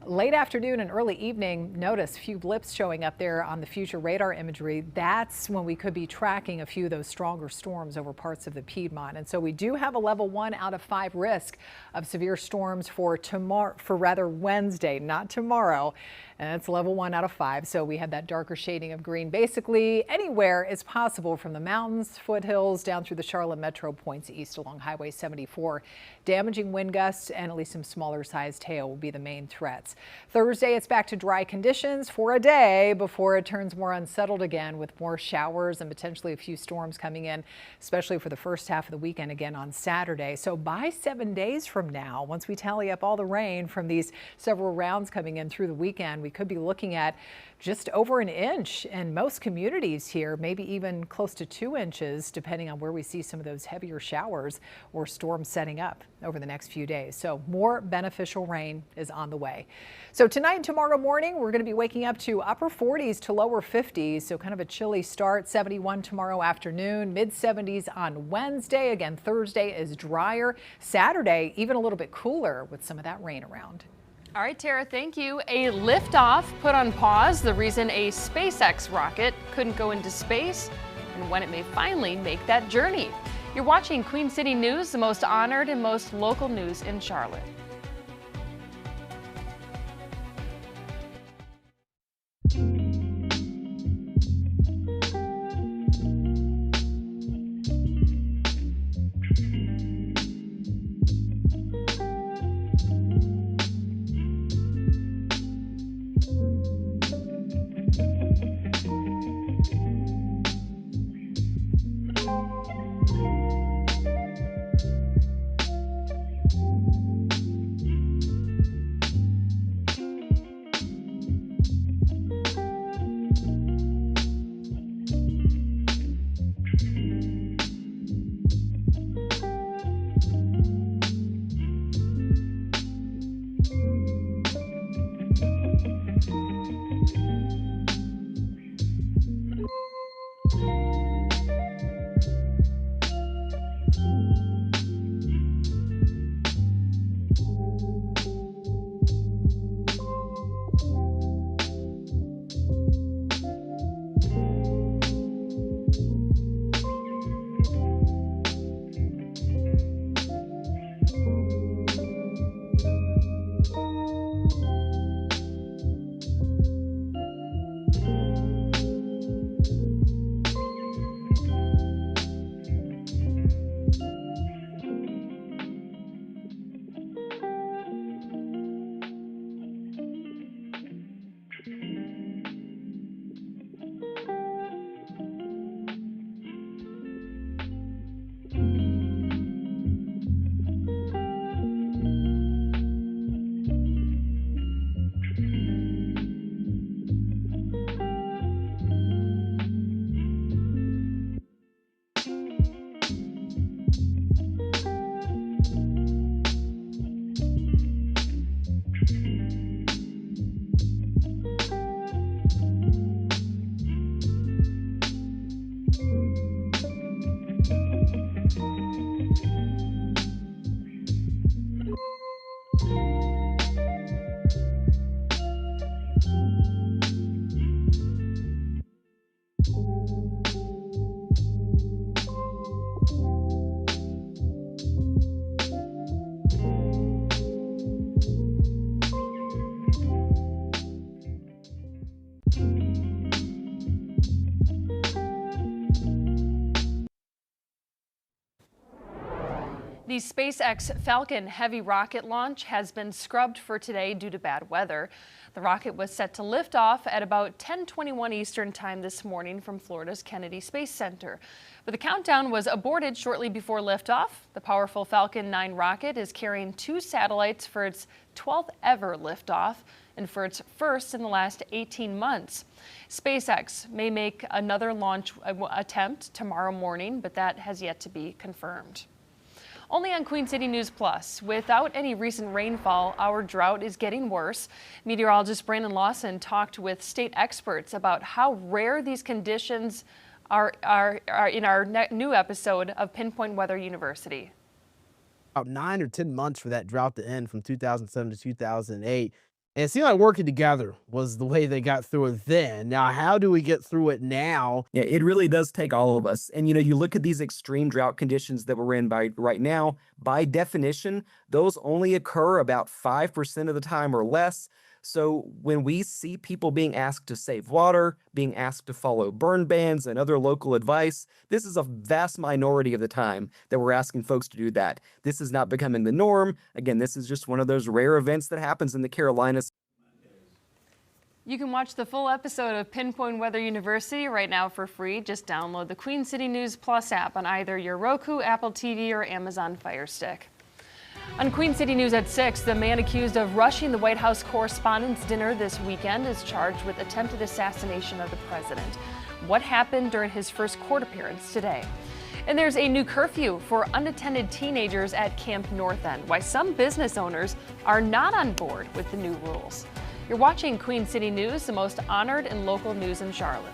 Late afternoon and early evening, notice a few blips showing up there on the future radar imagery. That's when we could be tracking a few of those stronger storms over parts of the Piedmont. And so we do have a level 1 out of 5 risk of severe storms for Wednesday, not tomorrow. And it's level 1 out of 5. So we have that darker shading of green. Basically anywhere is possible from the mountains, foothills, down through the Charlotte metro, points east along Highway 74. Damaging wind gusts and at least some smaller sized hail will be the main threats. Thursday, it's back to dry conditions for a day before it turns more unsettled again with more showers and potentially a few storms coming in, especially for the first half of the weekend again on Saturday. So by 7 days from now, once we tally up all the rain from these several rounds coming in through the weekend, we could be looking at just over an inch in most communities here, maybe even close to 2 inches, depending on where we see some of those heavier showers or storms setting up over the next few days. So more beneficial rain is on the way. So tonight and tomorrow morning, we're going to be waking up to upper 40s to lower 50s. So kind of a chilly start, 71 tomorrow afternoon, mid 70s on Wednesday. Again, Thursday is drier. Saturday, even a little bit cooler with some of that rain around. All right, Tara, thank you. A liftoff put on pause, the reason a SpaceX rocket couldn't go into space and when it may finally make that journey. You're watching Queen City News, the most honored and most local news in Charlotte. The SpaceX Falcon Heavy rocket launch has been scrubbed for today due to bad weather. The rocket was set to lift off at about 10:21 Eastern Time this morning from Florida's Kennedy Space Center. But the countdown was aborted shortly before liftoff. The powerful Falcon 9 rocket is carrying 2 satellites for its 12th ever liftoff and for its first in the last 18 months. SpaceX may make another launch attempt tomorrow morning, but that has yet to be confirmed. Only on Queen City News Plus. Without any recent rainfall, our drought is getting worse. Meteorologist Brandon Lawson talked with state experts about how rare these conditions are in our new episode of Pinpoint Weather University. About 9 or 10 months for that drought to end from 2007 to 2008. And it seemed like working together was the way they got through it then. Now, how do we get through it now? Yeah, it really does take all of us. And, you look at these extreme drought conditions that we're in right now, by definition, those only occur about 5% of the time or less. So when we see people being asked to save water, being asked to follow burn bans and other local advice, this is a vast minority of the time that we're asking folks to do that. This is not becoming the norm. Again, this is just one of those rare events that happens in the Carolinas. You can watch the full episode of Pinpoint Weather University right now for free. Just download the Queen City News Plus app on either your Roku, Apple TV, or Amazon Fire Stick. On Queen City News at 6, the man accused of rushing the White House Correspondents' Dinner this weekend is charged with attempted assassination of the president. What happened during his first court appearance today? And there's a new curfew for unattended teenagers at Camp North End. Why some business owners are not on board with the new rules. You're watching Queen City News, the most honored and local news in Charlotte.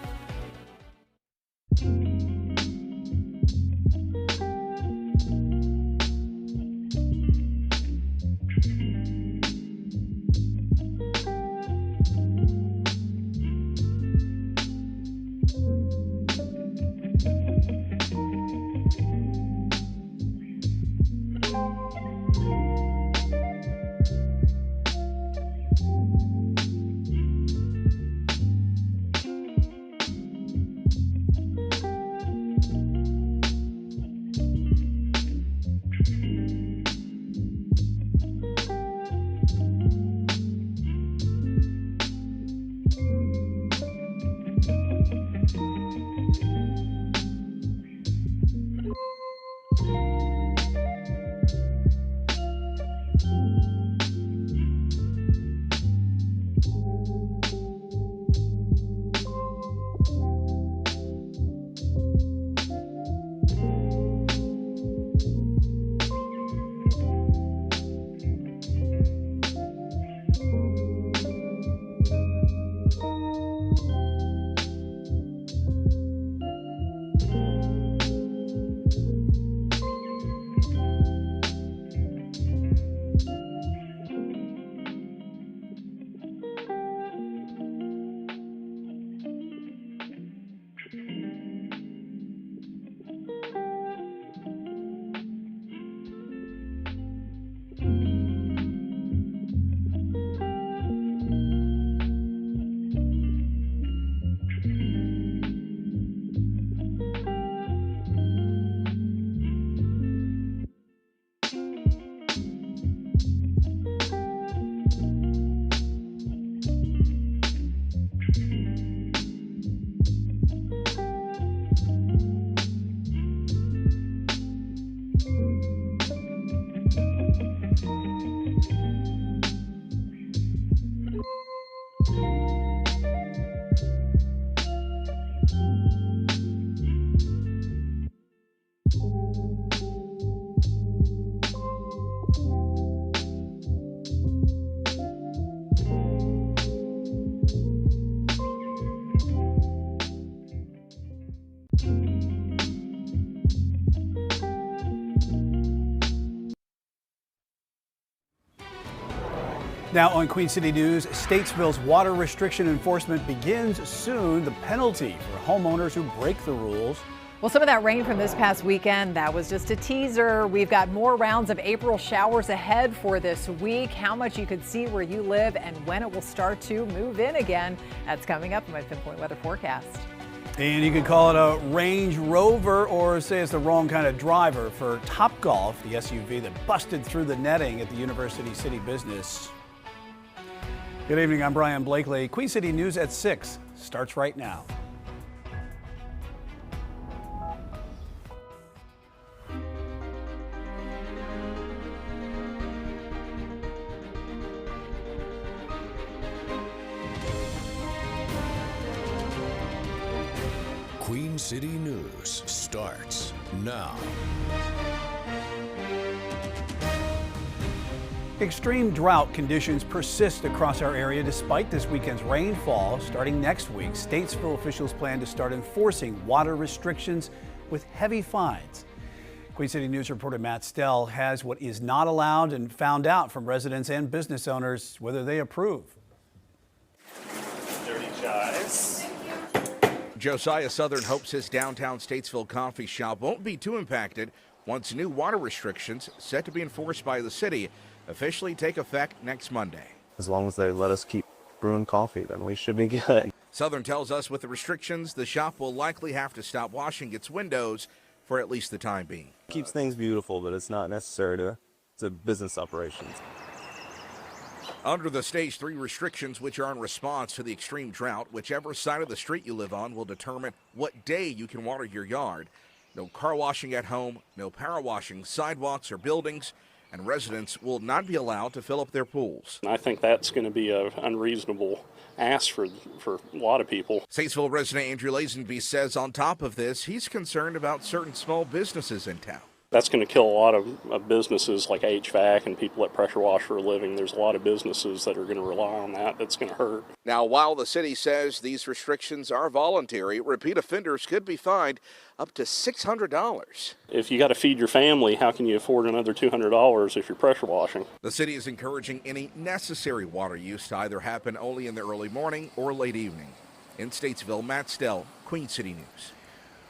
Now on Queen City News, Statesville's water restriction enforcement begins soon. The penalty for homeowners who break the rules. Well, some of that rain from this past weekend, that was just a teaser. We've got more rounds of April showers ahead for this week. How much you could see where you live and when it will start to move in again. That's coming up in my Pinpoint Weather Forecast. And you could call it a Range Rover or say it's the wrong kind of driver for Topgolf, the SUV that busted through the netting at the University City Business. Good evening, I'm Brian Blakely. Queen City News at 6 starts right now. Queen City News starts now. Extreme drought conditions persist across our area despite this weekend's rainfall. Starting next week, Statesville officials plan to start enforcing water restrictions with heavy fines. Queen City News reporter Matt Stell has what is not allowed and found out from residents and business owners whether they approve. Dirty chives. Josiah Southern hopes his downtown Statesville coffee shop won't be too impacted once new water restrictions set to be enforced by the city officially take effect next Monday. As long as they let us keep brewing coffee, then we should be good. Southern tells us with the restrictions, the shop will likely have to stop washing its windows for at least the time being. Keeps things beautiful, but it's not necessary it's a business operation. Under the Stage 3 restrictions, which are in response to the extreme drought, whichever side of the street you live on will determine what day you can water your yard. No car washing at home, no power washing sidewalks or buildings, and residents will not be allowed to fill up their pools. I think that's going to be an unreasonable ask for a lot of people. Statesville resident Andrew Lazenby says on top of this, he's concerned about certain small businesses in town. That's going to kill a lot of businesses like HVAC and people that pressure wash for a living. There's a lot of businesses that are going to rely on that. That's going to hurt. Now, while the city says these restrictions are voluntary, repeat offenders could be fined up to $600. If you got to feed your family, how can you afford another $200 if you're pressure washing? The city is encouraging any necessary water use to either happen only in the early morning or late evening. In Statesville, Matt Stell, Queen City News.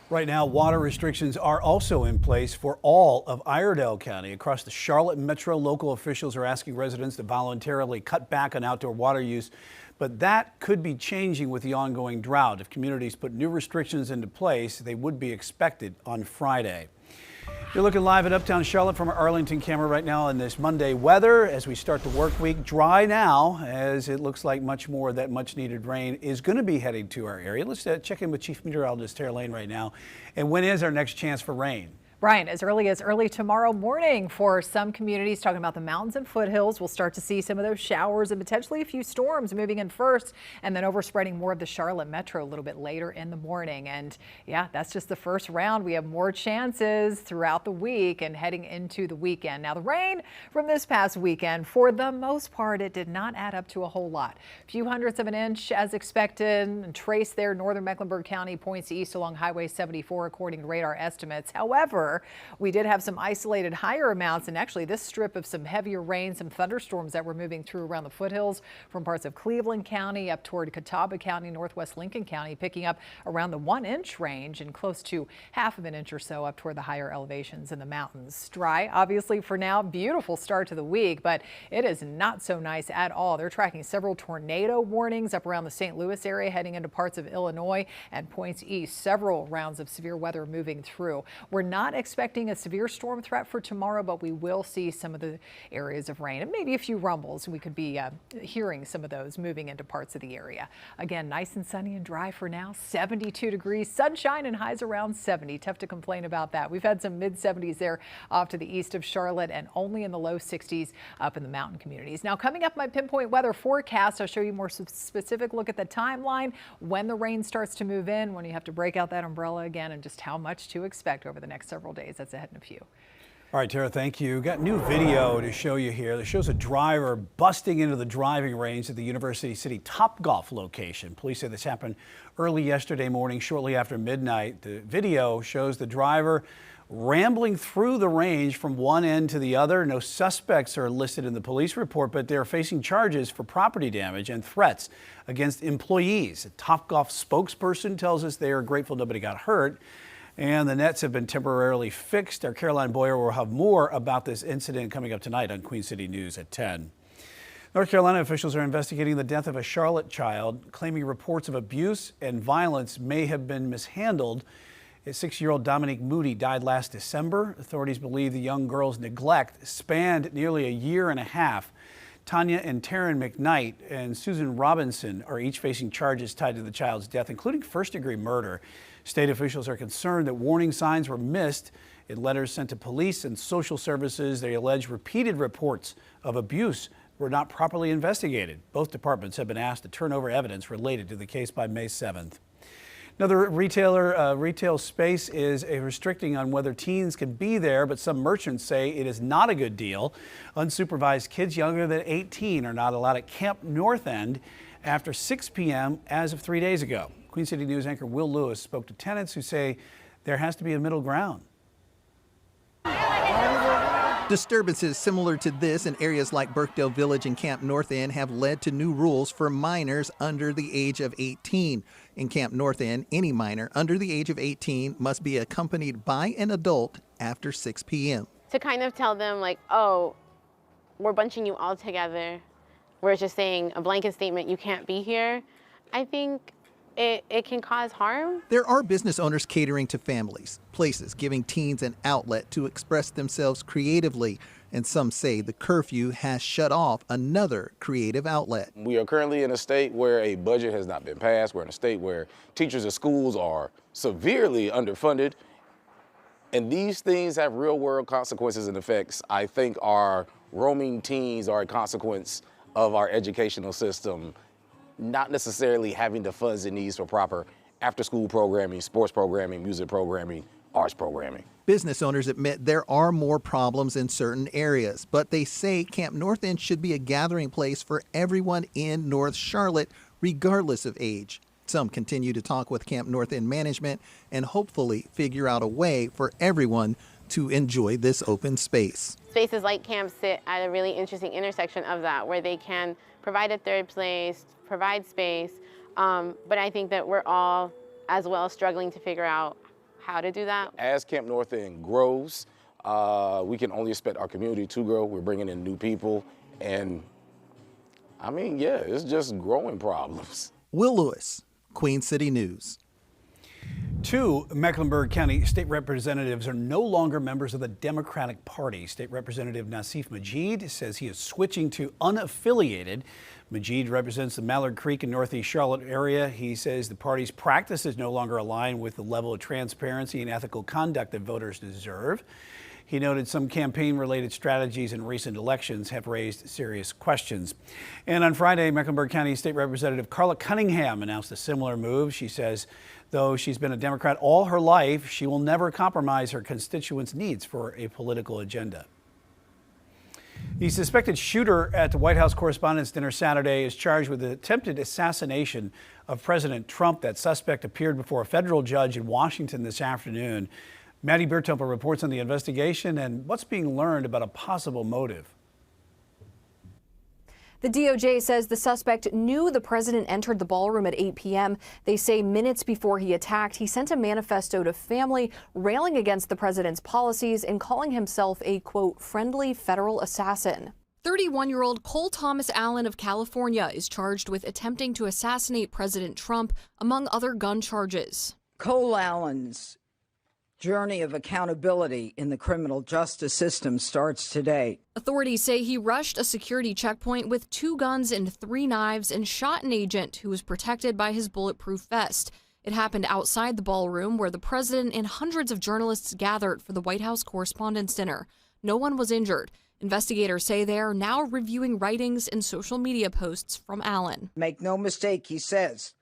Right now, water restrictions are also in place for all of Iredell County. Across the Charlotte Metro, local officials are asking residents to voluntarily cut back on outdoor water use, but that could be changing with the ongoing drought. If communities put new restrictions into place, they would be expected on Friday. You're looking live at Uptown Charlotte from our Arlington camera right now in this Monday weather as we start the work week. Dry now, as it looks like much more of that much needed rain is going to be heading to our area. Let's check in with Chief Meteorologist Tara Lane right now. And when is our next chance for rain? Brian, as early tomorrow morning for some communities, talking about the mountains and foothills, we'll start to see some of those showers and potentially a few storms moving in first and then overspreading more of the Charlotte Metro a little bit later in the morning. And yeah, that's just the first round. We have more chances throughout the week and heading into the weekend. Now, the rain from this past weekend, for the most part, it did not add up to a whole lot. A few hundredths of an inch as expected and traced there, northern Mecklenburg County points east along Highway 74, according to radar estimates. However, we did have some isolated higher amounts, and actually this strip of some heavier rain, some thunderstorms that were moving through around the foothills from parts of Cleveland County up toward Catawba County, northwest Lincoln County, picking up around the 1 inch range and close to ½ of an inch or so up toward the higher elevations in the mountains. Dry, obviously, for now. Beautiful start to the week, but it is not so nice at all. They're tracking several tornado warnings up around the St. Louis area, heading into parts of Illinois and points east. Several rounds of severe weather moving through. We're not expecting a severe storm threat for tomorrow, but we will see some of the areas of rain and maybe a few rumbles. We could be hearing some of those moving into parts of the area. Again, nice and sunny and dry for now. 72 degrees, sunshine and highs around 70. Tough to complain about that. We've had some mid 70s there off to the east of Charlotte and only in the low 60s up in the mountain communities. Now, coming up, my pinpoint weather forecast. I'll show you more specific look at the timeline, when the rain starts to move in, when you have to break out that umbrella again, and just how much to expect over the next several days. That's ahead in a few. All right, Tara, thank you. Got new video to show you here that shows a driver busting into the driving range at the University City Topgolf location. Police say this happened early yesterday morning, shortly after midnight. The video shows the driver rambling through the range from one end to the other. No suspects are listed in the police report, but they're facing charges for property damage and threats against employees. A Topgolf spokesperson tells us they are grateful nobody got hurt, and the nets have been temporarily fixed. Our Caroline Boyer will have more about this incident coming up tonight on Queen City News at 10. North Carolina officials are investigating the death of a Charlotte child, claiming reports of abuse and violence may have been mishandled. A 6-year-old Dominique Moody died last December. Authorities believe the young girl's neglect spanned nearly a year and a half. Tanya and Taryn McKnight and Susan Robinson are each facing charges tied to the child's death, including first-degree murder. State officials are concerned that warning signs were missed in letters sent to police and social services. They allege repeated reports of abuse were not properly investigated. Both departments have been asked to turn over evidence related to the case by May 7th. Another retail space is restricting on whether teens can be there, but some merchants say it is not a good deal. Unsupervised kids younger than 18 are not allowed at Camp North End after 6 p.m. as of 3 days ago. Queen City News anchor Will Lewis spoke to tenants who say there has to be a middle ground. Disturbances similar to this in areas like Birkdale Village and Camp North End have led to new rules for minors under the age of 18. In Camp North End, any minor under the age of 18 must be accompanied by an adult after 6 p.m. To kind of tell them like, oh, we're bunching you all together. We're just saying a blanket statement, you can't be here. I think it can cause harm. There are business owners catering to families, places giving teens an outlet to express themselves creatively, and some say the curfew has shut off another creative outlet. We are currently in a state where a budget has not been passed. We're in a state where teachers and schools are severely underfunded, and these things have real-world consequences and effects. I think our roaming teens are a consequence of our educational system not necessarily having the funds it needs for proper after-school programming, sports programming, music programming, arts programming. Business owners admit there are more problems in certain areas, but they say Camp North End should be a gathering place for everyone in North Charlotte, regardless of age. Some continue to talk with Camp North End management and hopefully figure out a way for everyone to enjoy this open space. Spaces like camp sit at a really interesting intersection of that, where they can provide a third place, provide space, but I think that we're all as well struggling to figure out how to do that. As Camp North End grows, we can only expect our community to grow. We're bringing in new people, and I mean, yeah, it's just growing problems. Will Lewis, Queen City News. 2 Mecklenburg County state representatives are no longer members of the Democratic Party. State Representative Nassif Majid says he is switching to unaffiliated. Majid represents the Mallard Creek and Northeast Charlotte area. He says the party's practices no longer align with the level of transparency and ethical conduct that voters deserve. He noted some campaign-related strategies in recent elections have raised serious questions. And on Friday, Mecklenburg County State Representative Carla Cunningham announced a similar move. She says, though she's been a Democrat all her life, she will never compromise her constituents' needs for a political agenda. The suspected shooter at the White House Correspondents' Dinner Saturday is charged with the attempted assassination of President Trump. That suspect appeared before a federal judge in Washington this afternoon. Maddie Beertemper reports on the investigation and what's being learned about a possible motive. The DOJ says the suspect knew the president entered the ballroom at 8 p.m. They say minutes before he attacked, he sent a manifesto to family railing against the president's policies and calling himself a, quote, friendly federal assassin. 31-year-old Cole Thomas Allen of California is charged with attempting to assassinate President Trump, among other gun charges. Cole Allen's journey of accountability in the criminal justice system starts today. Authorities say he rushed a security checkpoint with 2 guns and 3 knives and shot an agent who was protected by his bulletproof vest. It happened outside the ballroom where the president and hundreds of journalists gathered for the White House Correspondents' Dinner. No one was injured. Investigators say they are now reviewing writings and social media posts from Allen. Make no mistake, he says,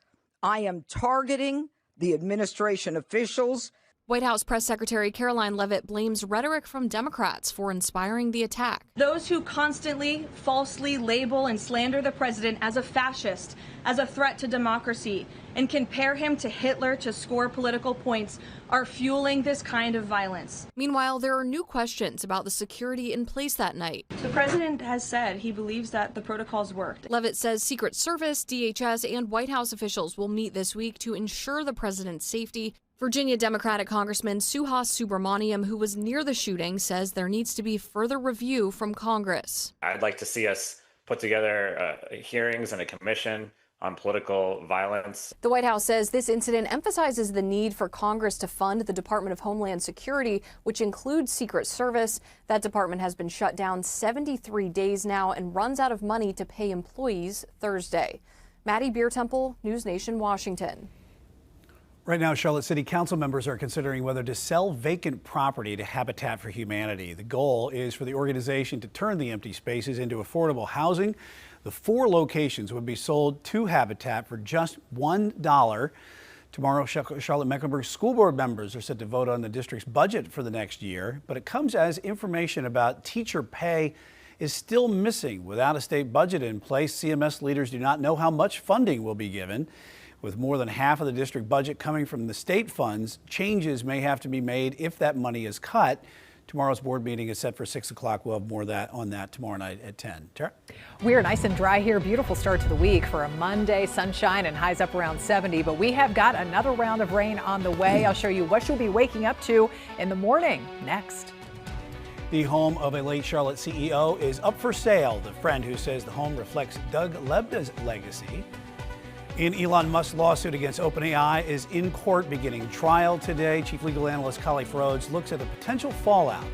I am targeting the administration officials. White House Press Secretary Caroline Leavitt blames rhetoric from Democrats for inspiring the attack. Those who constantly falsely label and slander the president as a fascist, as a threat to democracy, and compare him to Hitler to score political points are fueling this kind of violence. Meanwhile, there are new questions about the security in place that night. The president has said he believes that the protocols worked. Leavitt says Secret Service, DHS, and White House officials will meet this week to ensure the president's safety. Virginia Democratic Congressman Suhas Subramaniam, who was near the shooting, says there needs to be further review from Congress. I'd like to see us put together hearings and a commission on political violence. The White House says this incident emphasizes the need for Congress to fund the Department of Homeland Security, which includes Secret Service. That department has been shut down 73 days now and runs out of money to pay employees Thursday. Maddie Beertemple, News Nation, Washington. Right now, Charlotte City Council members are considering whether to sell vacant property to Habitat for Humanity. The goal is for the organization to turn the empty spaces into affordable housing. The 4 locations would be sold to Habitat for just $1. Tomorrow, Charlotte-Mecklenburg school board members are set to vote on the district's budget for the next year, but it comes as information about teacher pay is still missing. Without a state budget in place, CMS leaders do not know how much funding will be given. With more than half of the district budget coming from the state funds, changes may have to be made if that money is cut. Tomorrow's board meeting is set for 6 o'clock. We'll have more on that tomorrow night at 10. Tara? We're nice and dry here. Beautiful start to the week for a Monday. Sunshine and highs up around 70. But we have got another round of rain on the way. I'll show you what you'll be waking up to in the morning next. The home of a late Charlotte CEO is up for sale. The friend who says the home reflects Doug Lebda's legacy. In Elon Musk's lawsuit against OpenAI is in court beginning trial today. Chief legal analyst Kali Frodes looks at the potential fallout.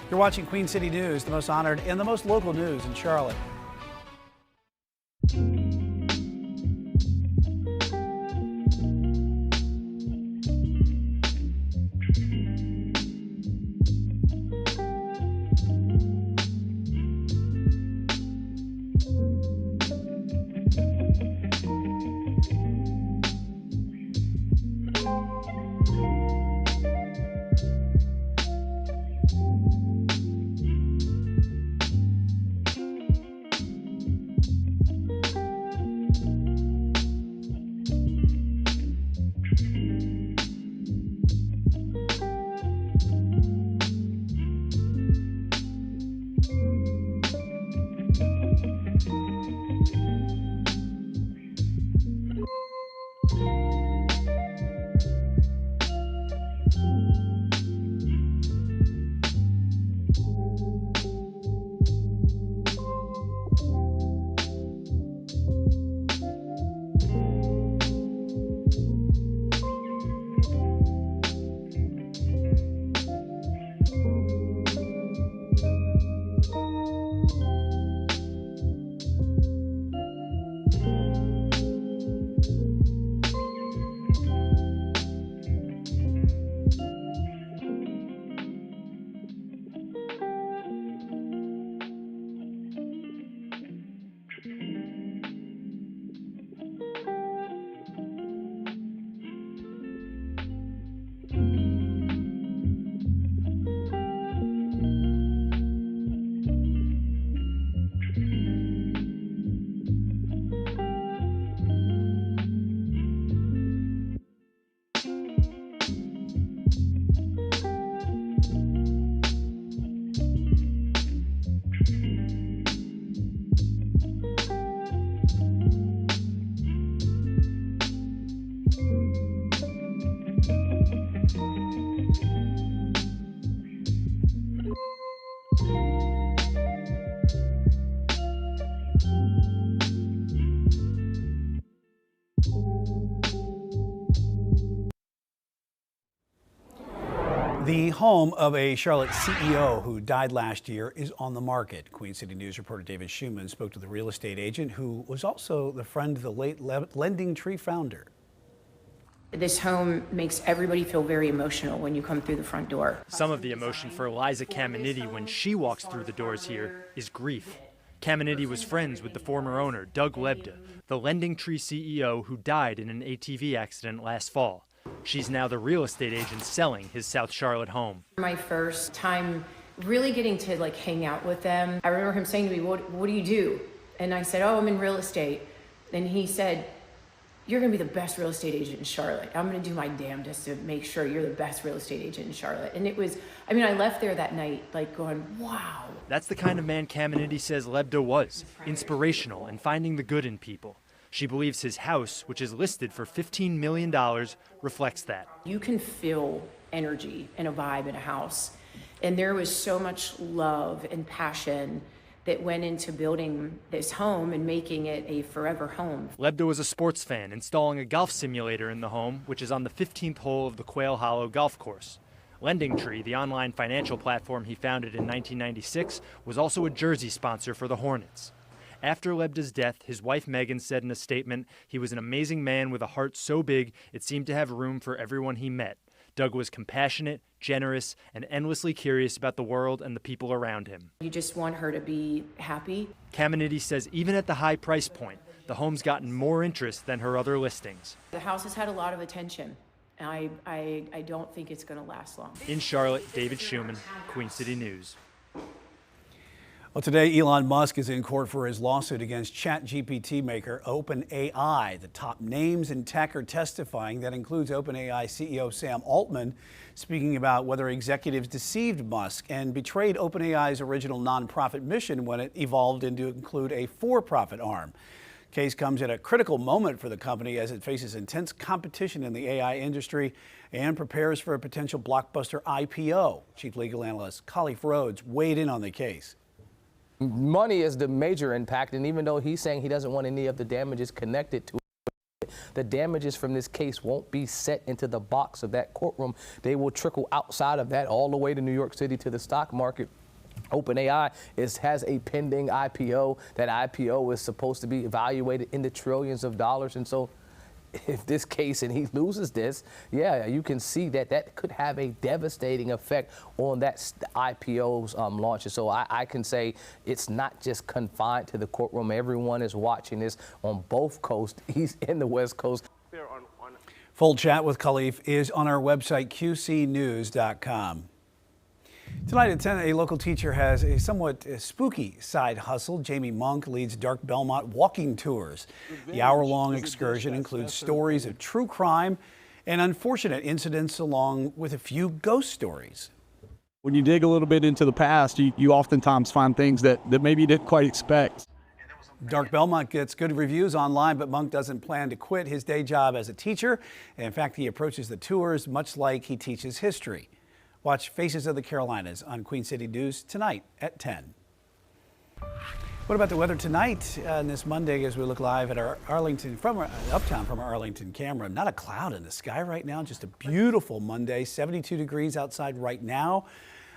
You're watching Queen City News, the most honored and the most local news in Charlotte. The home of a Charlotte CEO who died last year is on the market. Queen City News reporter David Schumann spoke to the real estate agent who was also the friend of the late Lending Tree founder. This home makes everybody feel very emotional when you come through the front door. Some of the emotion for Eliza Caminiti when she walks through the doors here is grief. Caminiti was friends with the former owner, Doug Lebda, the Lending Tree CEO who died in an ATV accident last fall. She's now the real estate agent selling his South Charlotte home. My first time really getting to hang out with them, I remember him saying to me, what do you do? And I said, oh, I'm in real estate. And he said, you're gonna be the best real estate agent in Charlotte. I'm gonna do my damnedest to make sure you're the best real estate agent in Charlotte. And it was, I left there that night going, wow. That's the kind of man Caminiti says Lebda was, inspirational and finding the good in people. She believes his house, which is listed for $15 million, reflects that. You can feel energy and a vibe in a house. And there was so much love and passion that went into building this home and making it a forever home. Lebda was a sports fan, installing a golf simulator in the home, which is on the 15th hole of the Quail Hollow golf course. LendingTree, the online financial platform he founded in 1996, was also a jersey sponsor for the Hornets. After Lebda's death, his wife Megan said in a statement, "He was an amazing man with a heart so big it seemed to have room for everyone he met. Doug was compassionate, generous, and endlessly curious about the world and the people around him." You just want her to be happy. Caminiti says even at the high price point, the home's gotten more interest than her other listings. The house has had a lot of attention. I don't think it's going to last long. In Charlotte, David Schumann, Queen City News. Well, today, Elon Musk is in court for his lawsuit against ChatGPT maker OpenAI. The top names in tech are testifying. That includes OpenAI CEO Sam Altman, speaking about whether executives deceived Musk and betrayed OpenAI's original nonprofit mission when it evolved into include a for-profit arm. Case comes at a critical moment for the company as it faces intense competition in the AI industry and prepares for a potential blockbuster IPO. Chief Legal Analyst Khalif Rhodes weighed in on the case. Money is the major impact, and even though he's saying he doesn't want any of the damages connected to it, the damages from this case won't be set into the box of that courtroom. They will trickle outside of that all the way to New York City to the stock market. OpenAI has a pending IPO. That IPO is supposed to be evaluated in the trillions of dollars, and so if this case and he loses this, yeah, you can see that could have a devastating effect on that IPO's launch. So I can say it's not just confined to the courtroom. Everyone is watching this on both coasts, East and the West Coast. Full chat with Khalif is on our website, qcnews.com. Tonight at 10, a local teacher has a somewhat spooky side hustle. Jamie Monk leads Dark Belmont walking tours. The hour-long excursion includes stories of true crime and unfortunate incidents along with a few ghost stories. When you dig a little bit into the past, you oftentimes find things that maybe you didn't quite expect. Dark Belmont gets good reviews online, but Monk doesn't plan to quit his day job as a teacher. And in fact, he approaches the tours much like he teaches history. Watch Faces of the Carolinas on Queen City News tonight at 10. What about the weather tonight on this Monday as we look live at our uptown from our Arlington camera? Not a cloud in the sky right now, just a beautiful Monday, 72 degrees outside right now.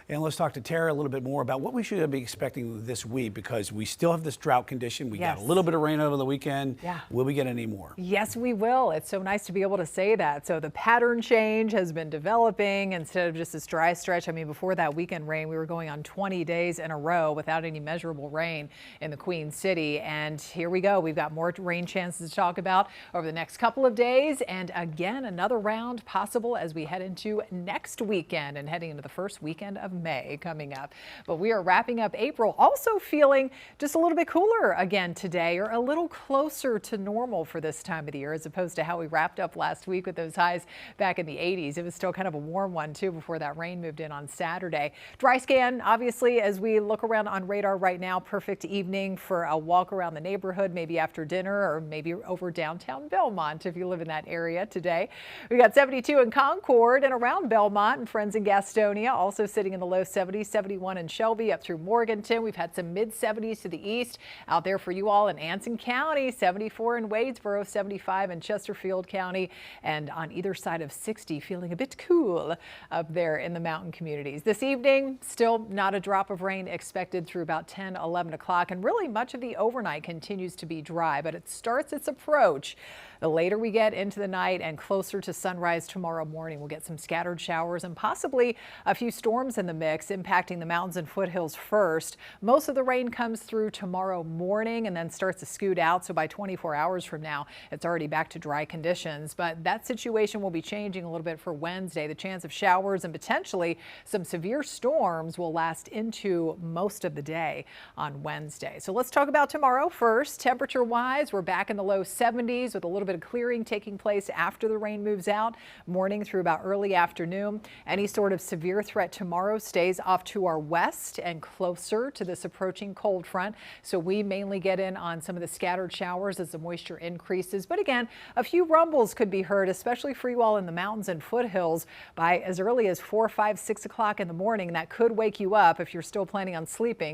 And let's talk to Tara a little bit more about what we should be expecting this week, because we still have this drought condition. We got a little bit of rain over the weekend. Yeah. Will we get any more? Yes, we will. It's so nice to be able to say that. So the pattern change has been developing instead of just this dry stretch. I mean, before that weekend rain, we were going on 20 days in a row without any measurable rain in the Queen City. And here we go. We've got more rain chances to talk about over the next couple of days. And again, another round possible as we head into next weekend and heading into the first weekend of May coming up. But we are wrapping up April, also feeling just a little bit cooler again today, or a little closer to normal for this time of the year, as opposed to how we wrapped up last week with those highs back in the 80s. It was still kind of a warm one too before that rain moved in on Saturday. Dry scan, obviously, as we look around on radar right now, perfect evening for a walk around the neighborhood, maybe after dinner or maybe over downtown Belmont if you live in that area today. We got 72 in Concord and around Belmont, and friends in Gastonia also sitting in the low 70s, 71 in Shelby up through Morganton. We've had some mid 70s to the east out there for you all in Anson County, 74 in Wadesboro, 75 in Chesterfield County, and on either side of 60, feeling a bit cool up there in the mountain communities. This evening, still not a drop of rain expected through about 10, 11 o'clock, and really much of the overnight continues to be dry, but it starts its approach. The later we get into the night and closer to sunrise tomorrow morning, we'll get some scattered showers and possibly a few storms in the mix, impacting the mountains and foothills first. Most of the rain comes through tomorrow morning and then starts to scoot out. So by 24 hours from now, it's already back to dry conditions. But that situation will be changing a little bit for Wednesday. The chance of showers and potentially some severe storms will last into most of the day on Wednesday. So let's talk about tomorrow first. Temperature wise, we're back in the low 70s with a little bit of clearing taking place after the rain moves out, morning through about early afternoon. Any sort of severe threat tomorrow stays off to our west and closer to this approaching cold front. So we mainly get in on some of the scattered showers as the moisture increases. But again, a few rumbles could be heard, especially for you all in the mountains and foothills by as early as 4, 5, 6 o'clock in the morning. That could wake you up if you're still planning on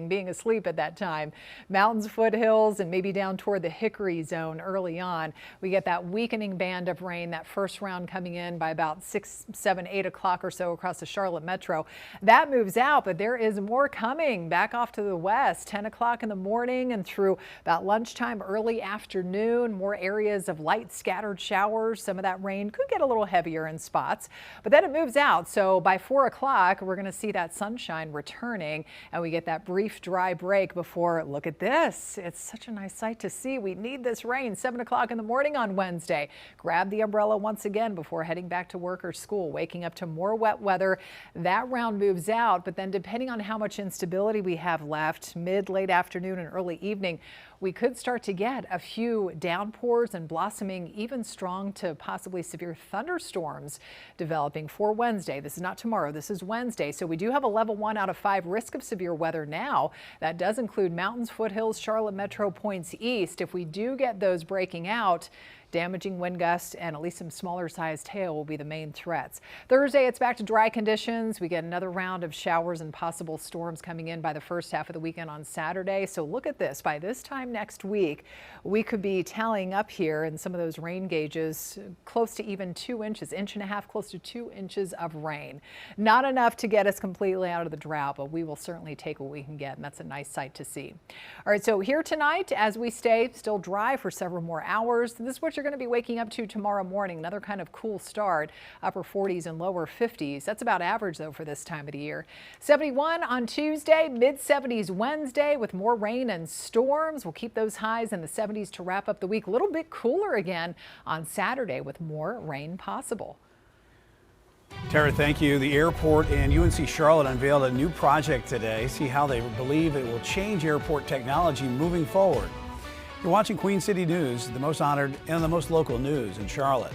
being asleep at that time. Mountains, foothills, and maybe down toward the Hickory zone early on. We get that weakening band of rain, that first round coming in by about 6, 7, 8 o'clock or so across the Charlotte metro. That moves out, but there is more coming back off to the west, 10 o'clock in the morning and through about lunchtime, early afternoon. More areas of light scattered showers. Some of that rain could get a little heavier in spots, but then it moves out. So by 4 o'clock, we're going to see that sunshine returning and we get that brief dry break before, look at this. It's such a nice sight to see. We need this rain. 7 o'clock in the morning on Wednesday. Grab the umbrella once again before heading back to work or school, waking up to more wet weather. That round moves out, but then depending on how much instability we have left, late afternoon and early evening, we could start to get a few downpours and blossoming, even strong to possibly severe thunderstorms developing for Wednesday. This is not tomorrow, this is Wednesday. So we do have a level 1 out of 5 risk of severe weather now. That does include mountains, foothills, Charlotte metro, points east. If we do get those breaking out, damaging wind gusts and at least some smaller sized hail will be the main threats. Thursday, it's back to dry conditions. We get another round of showers and possible storms coming in by the first half of the weekend on Saturday. So look at this. By this time next week, we could be tallying up here in some of those rain gauges close to even 2 inches, 1.5 inches, close to 2 inches of rain. Not enough to get us completely out of the drought, but we will certainly take what we can get, and that's a nice sight to see. All right, so here tonight, as we stay still dry for several more hours, this is what you're going to be waking up to tomorrow morning. Another kind of cool start, upper 40s and lower 50s. That's about average though for this time of the year. 71 on Tuesday, mid 70s Wednesday with more rain and storms. We'll keep those highs in the 70s to wrap up the week. A little bit cooler again on Saturday with more rain possible. Tara, thank you. The airport and UNC Charlotte unveiled a new project today. See how they believe it will change airport technology moving forward. You're watching Queen City News, the most honored and the most local news in Charlotte.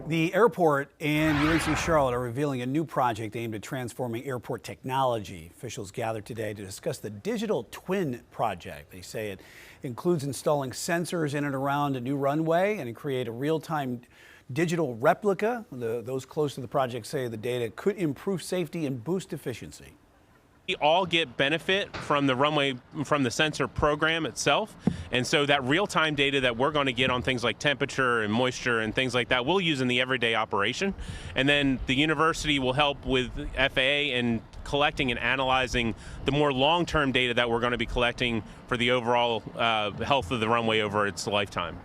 The airport and UNC Charlotte are revealing a new project aimed at transforming airport technology. Officials gathered today to discuss the Digital Twin project. They say it includes installing sensors in and around a new runway and create a real-time digital replica. Those close to the project say the data could improve safety and boost efficiency. We all get benefit from the runway, from the sensor program itself. And so that real-time data that we're going to get on things like temperature and moisture and things like that, we'll use in the everyday operation. And then the university will help with FAA in collecting and analyzing the more long-term data that we're going to be collecting for the overall health of the runway over its lifetime.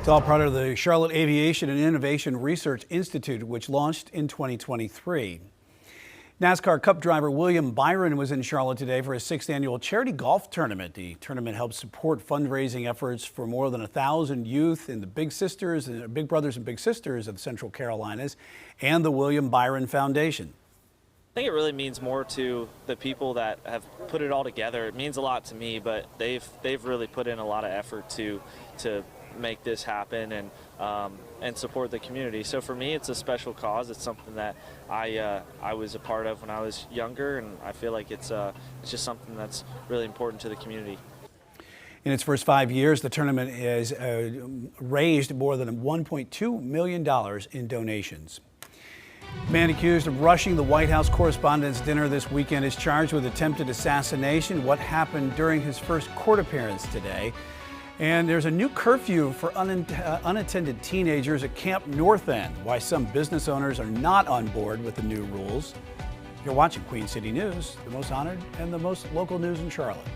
It's all part of the Charlotte Aviation and Innovation Research Institute, which launched in 2023. NASCAR Cup driver William Byron was in Charlotte today for his 6th annual charity golf tournament. The tournament helps support fundraising efforts for more than 1,000 youth in the Big Brothers and Big Sisters of the Central Carolinas and the William Byron Foundation. I think it really means more to the people that have put it all together. It means a lot to me, but they've really put in a lot of effort to make this happen and support the community. So for me, it's a special cause. It's something that I was a part of when I was younger, and I feel like it's just something that's really important to the community. In its first 5 years, the tournament has raised more than $1.2 million in donations. The man accused of rushing the White House Correspondents' Dinner this weekend is charged with attempted assassination. What happened during his first court appearance today? And there's a new curfew for unattended teenagers at Camp North End. Why some business owners are not on board with the new rules. You're watching Queen City News, the most honored and the most local news in Charlotte.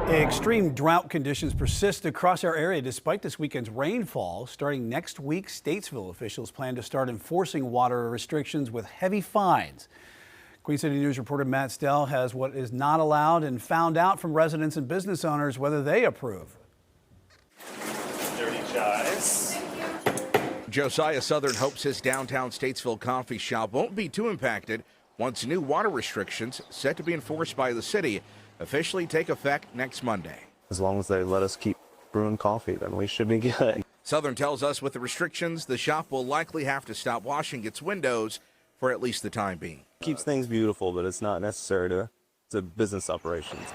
Extreme drought conditions persist across our area despite this weekend's rainfall. Starting next week, Statesville officials plan to start enforcing water restrictions with heavy fines. Queen City News reporter Matt Stell has what is not allowed and found out from residents and business owners whether they approve. Dirty Chives. Josiah Southern hopes his downtown Statesville coffee shop won't be too impacted once new water restrictions set to be enforced by the city officially take effect next Monday. As long as they let us keep brewing coffee, then we should be good. Southern tells us with the restrictions, the shop will likely have to stop washing its windows for at least the time being. Keeps things beautiful, but it's not necessary to business operations.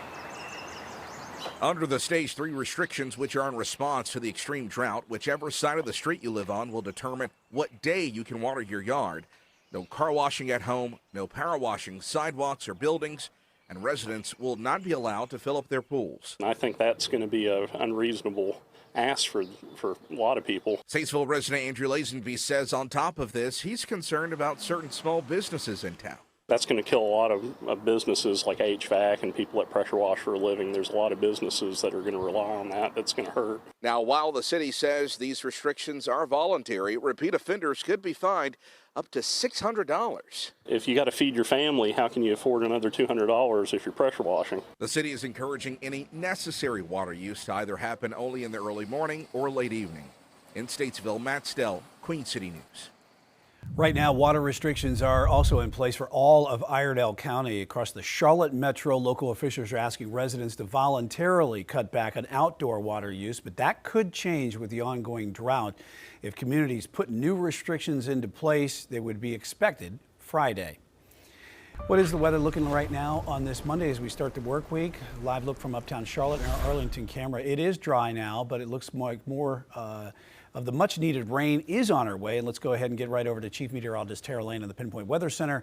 Under the Stage 3 restrictions, which are in response to the extreme drought, whichever side of the street you live on will determine what day you can water your yard. No car washing at home, no power washing sidewalks or buildings, and residents will not be allowed to fill up their pools. I think that's going to be an unreasonable ask for a lot of people. Statesville resident Andrew Lazenby says on top of this, he's concerned about certain small businesses in town. That's going to kill a lot of businesses like HVAC and people that pressure wash for a living. There's a lot of businesses that are going to rely on that. That's going to hurt. Now, while the city says these restrictions are voluntary, repeat offenders could be fined up to $600. If you got to feed your family, how can you afford another $200 if you're pressure washing? The city is encouraging any necessary water use to either happen only in the early morning or late evening. In Statesville, Matt Stell, Queen City News. Right now, water restrictions are also in place for all of Iredell County. Across the Charlotte Metro, local officials are asking residents to voluntarily cut back on outdoor water use, but that could change with the ongoing drought. If communities put new restrictions into place, they would be expected Friday. What is the weather looking right now on this Monday as we start the work week? Live look from uptown Charlotte and our Arlington camera. It is dry now, but it looks like more of the much needed rain is on our way. And let's go ahead and get right over to Chief Meteorologist Tara Lane in the Pinpoint Weather Center.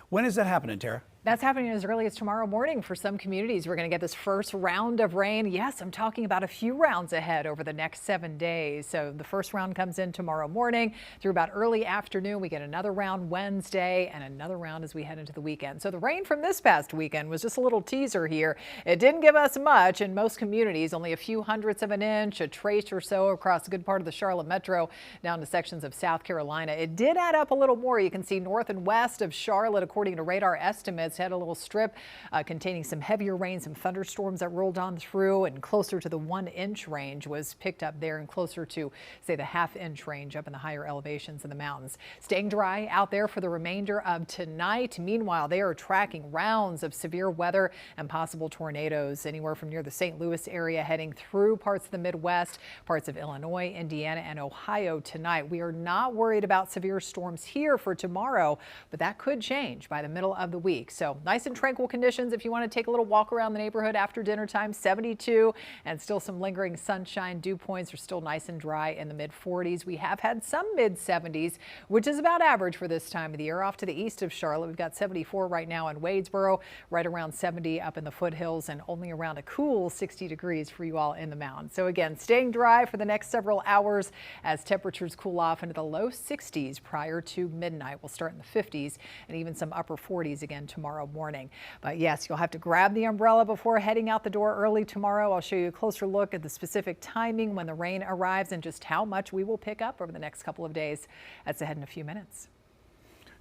When is that happening, Tara? That's happening as early as tomorrow morning for some communities. We're going to get this first round of rain. Yes, I'm talking about a few rounds ahead over the next 7 days. So the first round comes in tomorrow morning through about early afternoon. We get another round Wednesday and another round as we head into the weekend. So the rain from this past weekend was just a little teaser here. It didn't give us much in most communities, only a few hundredths of an inch, a trace or so across a good part of the Charlotte Metro down to sections of South Carolina. It did add up a little more. You can see north and west of Charlotte, according to radar estimates, had a little strip containing some heavier rain, some thunderstorms that rolled on through, and closer to the 1 inch range was picked up there, and closer to, say, the half-inch range up in the higher elevations in the mountains. Staying dry out there for the remainder of tonight. Meanwhile, they are tracking rounds of severe weather and possible tornadoes anywhere from near the St. Louis area heading through parts of the Midwest, parts of Illinois, Indiana, and Ohio tonight. We are not worried about severe storms here for tomorrow, but that could change by the middle of the week. So nice and tranquil conditions if you want to take a little walk around the neighborhood after dinner time. 72 and still some lingering sunshine. Dew points are still nice and dry in the mid 40s. We have had some mid 70s, which is about average for this time of the year. Off to the east of Charlotte, we've got 74 right now in Wadesboro, right around 70 up in the foothills, and only around a cool 60 degrees for you all in the mountains. So again, staying dry for the next several hours as temperatures cool off into the low 60s prior to midnight. We'll start in the 50s and even some upper 40s again tomorrow morning. But yes, you'll have to grab the umbrella before heading out the door early tomorrow. I'll show you a closer look at the specific timing when the rain arrives and just how much we will pick up over the next couple of days. That's ahead in a few minutes.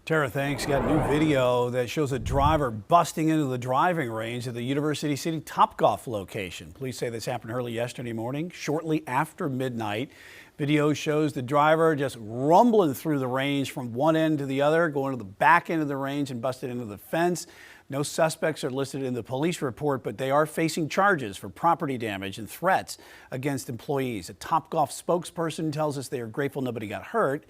Tara, thanks. Got a new video that shows a driver busting into the driving range at the University City Topgolf location. Police say this happened early yesterday morning, shortly after midnight. Video shows the driver just rumbling through the range from one end to the other, going to the back end of the range and busted into the fence. No suspects are listed in the police report, but they are facing charges for property damage and threats against employees. A Topgolf spokesperson tells us they are grateful nobody got hurt,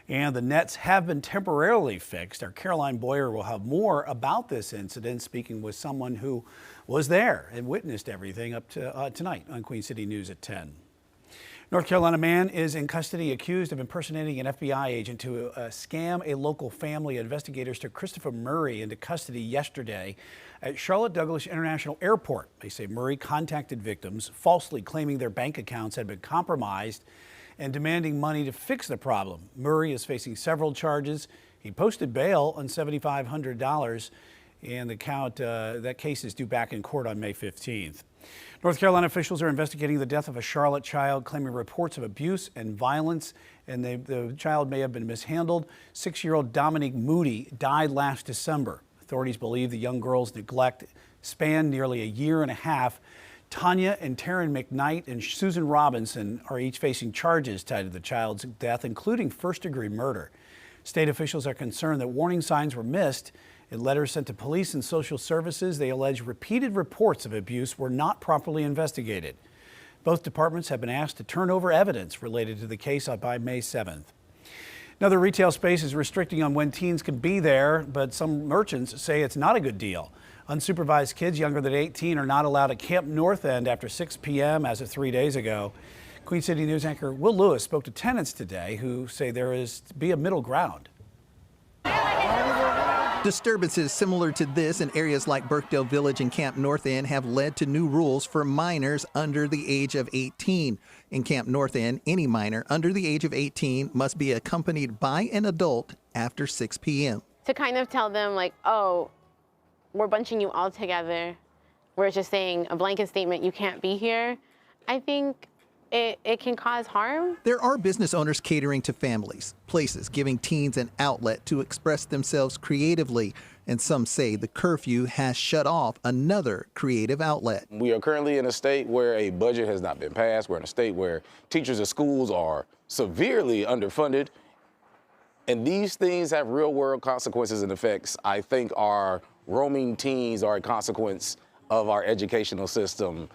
and the nets have been temporarily fixed. Our Caroline Boyer will have more about this incident, speaking with someone who was there and witnessed everything up to tonight on Queen City News at 10. North Carolina man is in custody accused of impersonating an FBI agent to scam a local family. Investigators took Christopher Murray into custody yesterday at Charlotte Douglas International Airport. They say Murray contacted victims, falsely claiming their bank accounts had been compromised and demanding money to fix the problem. Murray is facing several charges. He posted bail on $7,500, and that case is due back in court on May 15th. North Carolina officials are investigating the death of a Charlotte child, claiming reports of abuse and violence, and the child may have been mishandled. 6-year-old Dominique Moody died last December. Authorities believe the young girl's neglect spanned nearly a year and a half. Tanya and Taryn McKnight and Susan Robinson are each facing charges tied to the child's death, including first-degree murder. State officials are concerned that warning signs were missed. In letters sent to police and social services, they allege repeated reports of abuse were not properly investigated. Both departments have been asked to turn over evidence related to the case by May 7th. Another retail space is restricting on when teens can be there, but some merchants say it's not a good deal. Unsupervised kids younger than 18 are not allowed at Camp North End after 6 p.m. as of 3 days ago. Queen City News anchor Will Lewis spoke to tenants today who say there is to be a middle ground. Disturbances similar to this in areas like Birkdale Village and Camp North End have led to new rules for minors under the age of 18. In Camp North End, any minor under the age of 18 must be accompanied by an adult after 6 p.m. To kind of tell them like, oh, we're bunching you all together. We're just saying a blanket statement, you can't be here. I think it can cause harm. There are business owners catering to families, places giving teens an outlet to express themselves creatively, and some say the curfew has shut off another creative outlet. We are currently in a state where a budget has not been passed. We're in a state where teachers and schools are severely underfunded, and these things have real-world consequences and effects. I think our roaming teens are a consequence of our educational system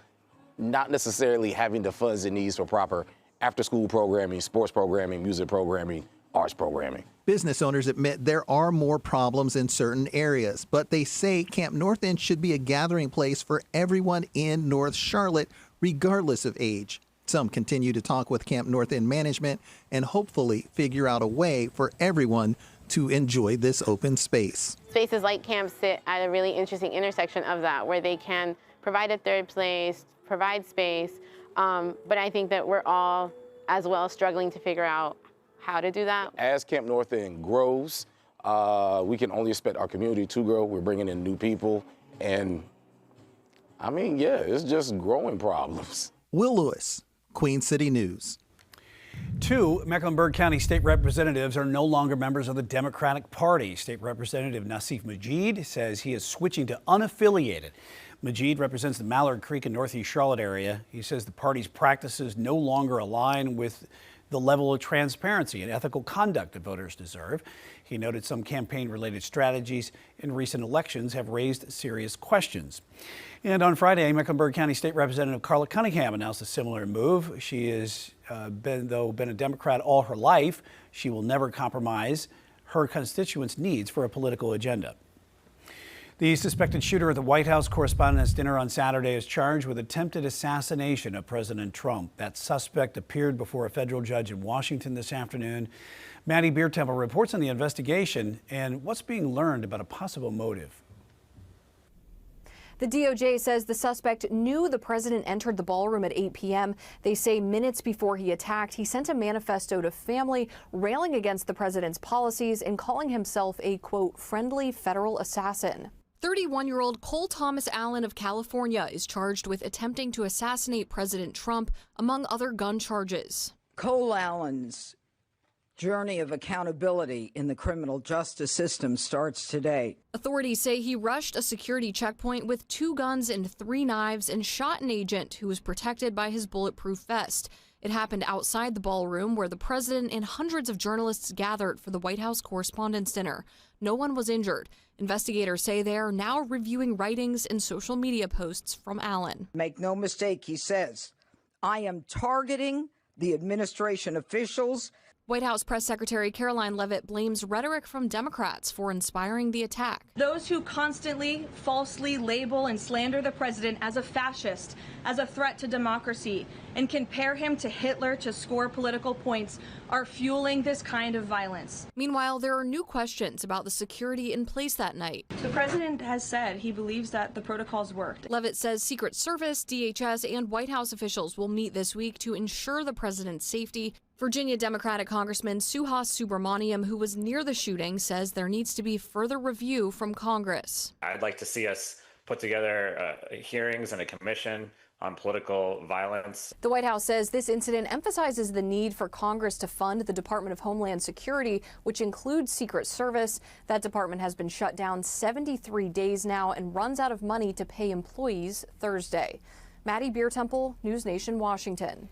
not necessarily having the funds it needs for proper after-school programming, sports programming, music programming, arts programming. Business owners admit there are more problems in certain areas, but they say Camp North End should be a gathering place for everyone in North Charlotte, regardless of age. Some continue to talk with Camp North End management and hopefully figure out a way for everyone to enjoy this open space. Spaces like camp sit at a really interesting intersection of that, where they can provide a third place, provide space, but I think that we're all as well struggling to figure out how to do that. As Camp North End grows, we can only expect our community to grow. We're bringing in new people, and I mean, yeah, it's just growing problems. Will Lewis, Queen City News. 2 Mecklenburg County state representatives are no longer members of the Democratic Party. State Representative Nassif Majid says he is switching to unaffiliated. Majid represents the Mallard Creek and Northeast Charlotte area. He says the party's practices no longer align with the level of transparency and ethical conduct that voters deserve. He noted some campaign-related strategies in recent elections have raised serious questions. And on Friday, Mecklenburg County State Representative Carla Cunningham announced a similar move. She has been a Democrat all her life. She will never compromise her constituents' needs for a political agenda. The suspected shooter at the White House Correspondents' Dinner on Saturday is charged with attempted assassination of President Trump. That suspect appeared before a federal judge in Washington this afternoon. Maddie Beertemple reports on the investigation and what's being learned about a possible motive. The DOJ says the suspect knew the president entered the ballroom at 8 p.m. They say minutes before he attacked, he sent a manifesto to family railing against the president's policies and calling himself a, quote, friendly federal assassin. 31-year-old Cole Thomas Allen of California is charged with attempting to assassinate President Trump, among other gun charges. Cole Allen's journey of accountability in the criminal justice system starts today. Authorities say he rushed a security checkpoint with 2 guns and 3 knives and shot an agent who was protected by his bulletproof vest. It happened outside the ballroom where the president and hundreds of journalists gathered for the White House Correspondents' Dinner. No one was injured. Investigators say they are now reviewing writings and social media posts from Allen. Make no mistake, he says, I am targeting the administration officials. White House Press Secretary Caroline Leavitt blames rhetoric from Democrats for inspiring the attack. Those who constantly falsely label and slander the president as a fascist, as a threat to democracy, and compare him to Hitler to score political points are fueling this kind of violence. Meanwhile, there are new questions about the security in place that night. The president has said he believes that the protocols worked. Leavitt says Secret Service, DHS, and White House officials will meet this week to ensure the president's safety. Virginia Democratic Congressman Suhas Subramaniam, who was near the shooting, says there needs to be further review from Congress. I'd like to see us put together hearings and a commission on political violence. The White House says this incident emphasizes the need for Congress to fund the Department of Homeland Security, which includes Secret Service. That department has been shut down 73 days now and runs out of money to pay employees Thursday. Maddie Beertemple, News Nation, Washington.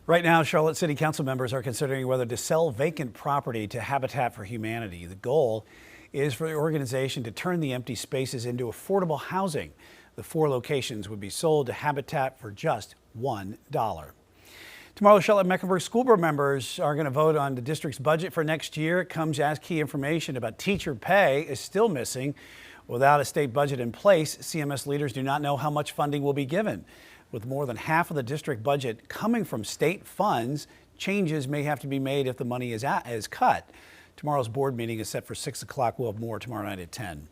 Right now, Charlotte City Council members are considering whether to sell vacant property to Habitat for Humanity. The goal is for the organization to turn the empty spaces into affordable housing. The 4 locations would be sold to Habitat for just $1. Tomorrow, Charlotte-Mecklenburg school board members are going to vote on the district's budget for next year. It comes as key information about teacher pay is still missing. Without a state budget in place, CMS leaders do not know how much funding will be given. With more than half of the district budget coming from state funds, changes may have to be made if the money is cut. Tomorrow's board meeting is set for 6 o'clock. We'll have more tomorrow night at 10.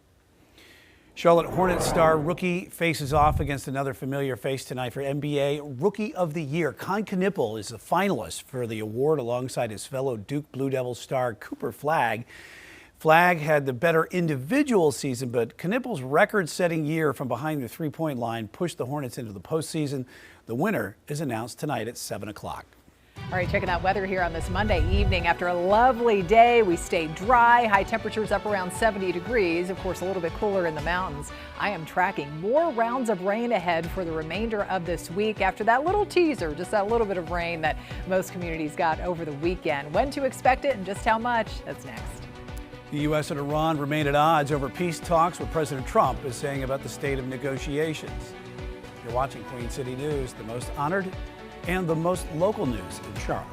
Charlotte Hornets star rookie faces off against another familiar face tonight for NBA Rookie of the Year. Con Knippel is the finalist for the award alongside his fellow Duke Blue Devils star Cooper Flagg. Flagg had the better individual season, but Knippel's record-setting year from behind the three-point line pushed the Hornets into the postseason. The winner is announced tonight at 7 o'clock. All right, checking out weather here on this Monday evening. After a lovely day, we stayed dry. High temperatures up around 70 degrees. Of course, a little bit cooler in the mountains. I am tracking more rounds of rain ahead for the remainder of this week after that little teaser, just that little bit of rain that most communities got over the weekend. When to expect it and just how much, that's next. The U.S. and Iran remain at odds over peace talks. What President Trump is saying about the state of negotiations. You're watching Queen City News, the most honored and the most local news in Charlotte.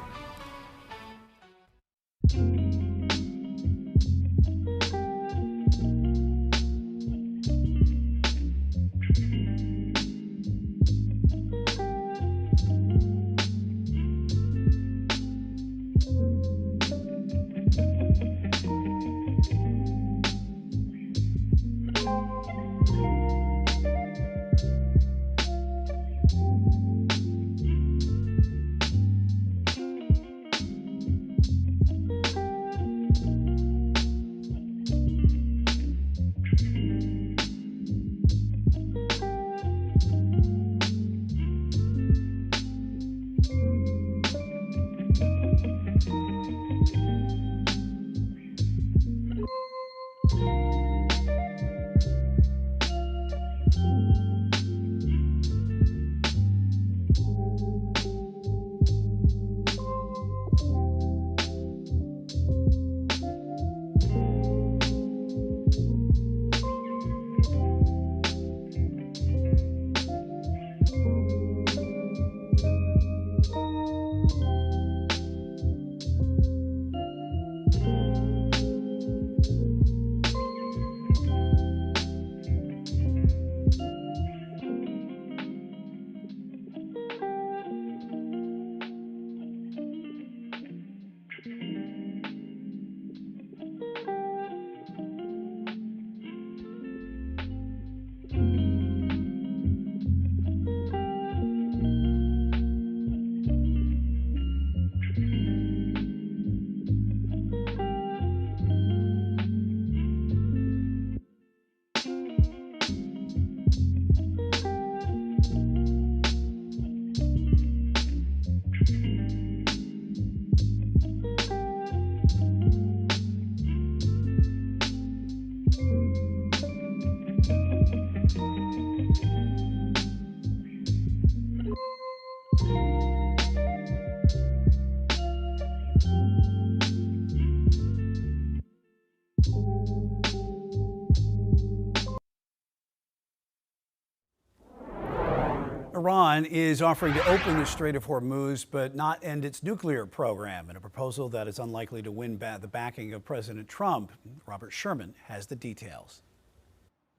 Iran is offering to open the Strait of Hormuz but not end its nuclear program in a proposal that is unlikely to win the backing of President Trump. Robert Sherman has the details.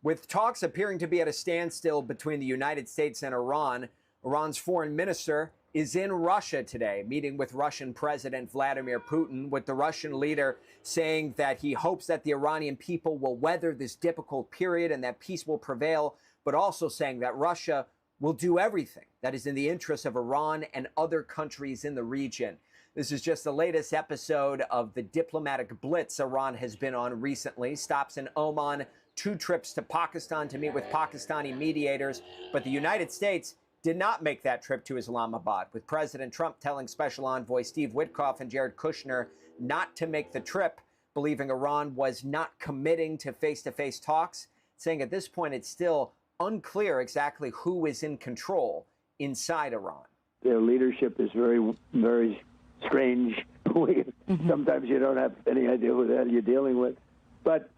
With talks appearing to be at a standstill between the United States and Iran, Iran's foreign minister is in Russia today, meeting with Russian President Vladimir Putin, with the Russian leader saying that he hopes that the Iranian people will weather this difficult period and that peace will prevail, but also saying that Russia will do everything that is in the interest of Iran and other countries in the region. This is just the latest episode of the diplomatic blitz Iran has been on recently. Stops in Oman, 2 trips to Pakistan to meet with Pakistani mediators. But the United States did not make that trip to Islamabad, with President Trump telling Special Envoy Steve Witkoff and Jared Kushner not to make the trip, believing Iran was not committing to face-to-face talks, saying at this point it's still unclear exactly who is in control inside Iran. Their leadership is very, very strange. Sometimes you don't have any idea who the hell you're dealing with. But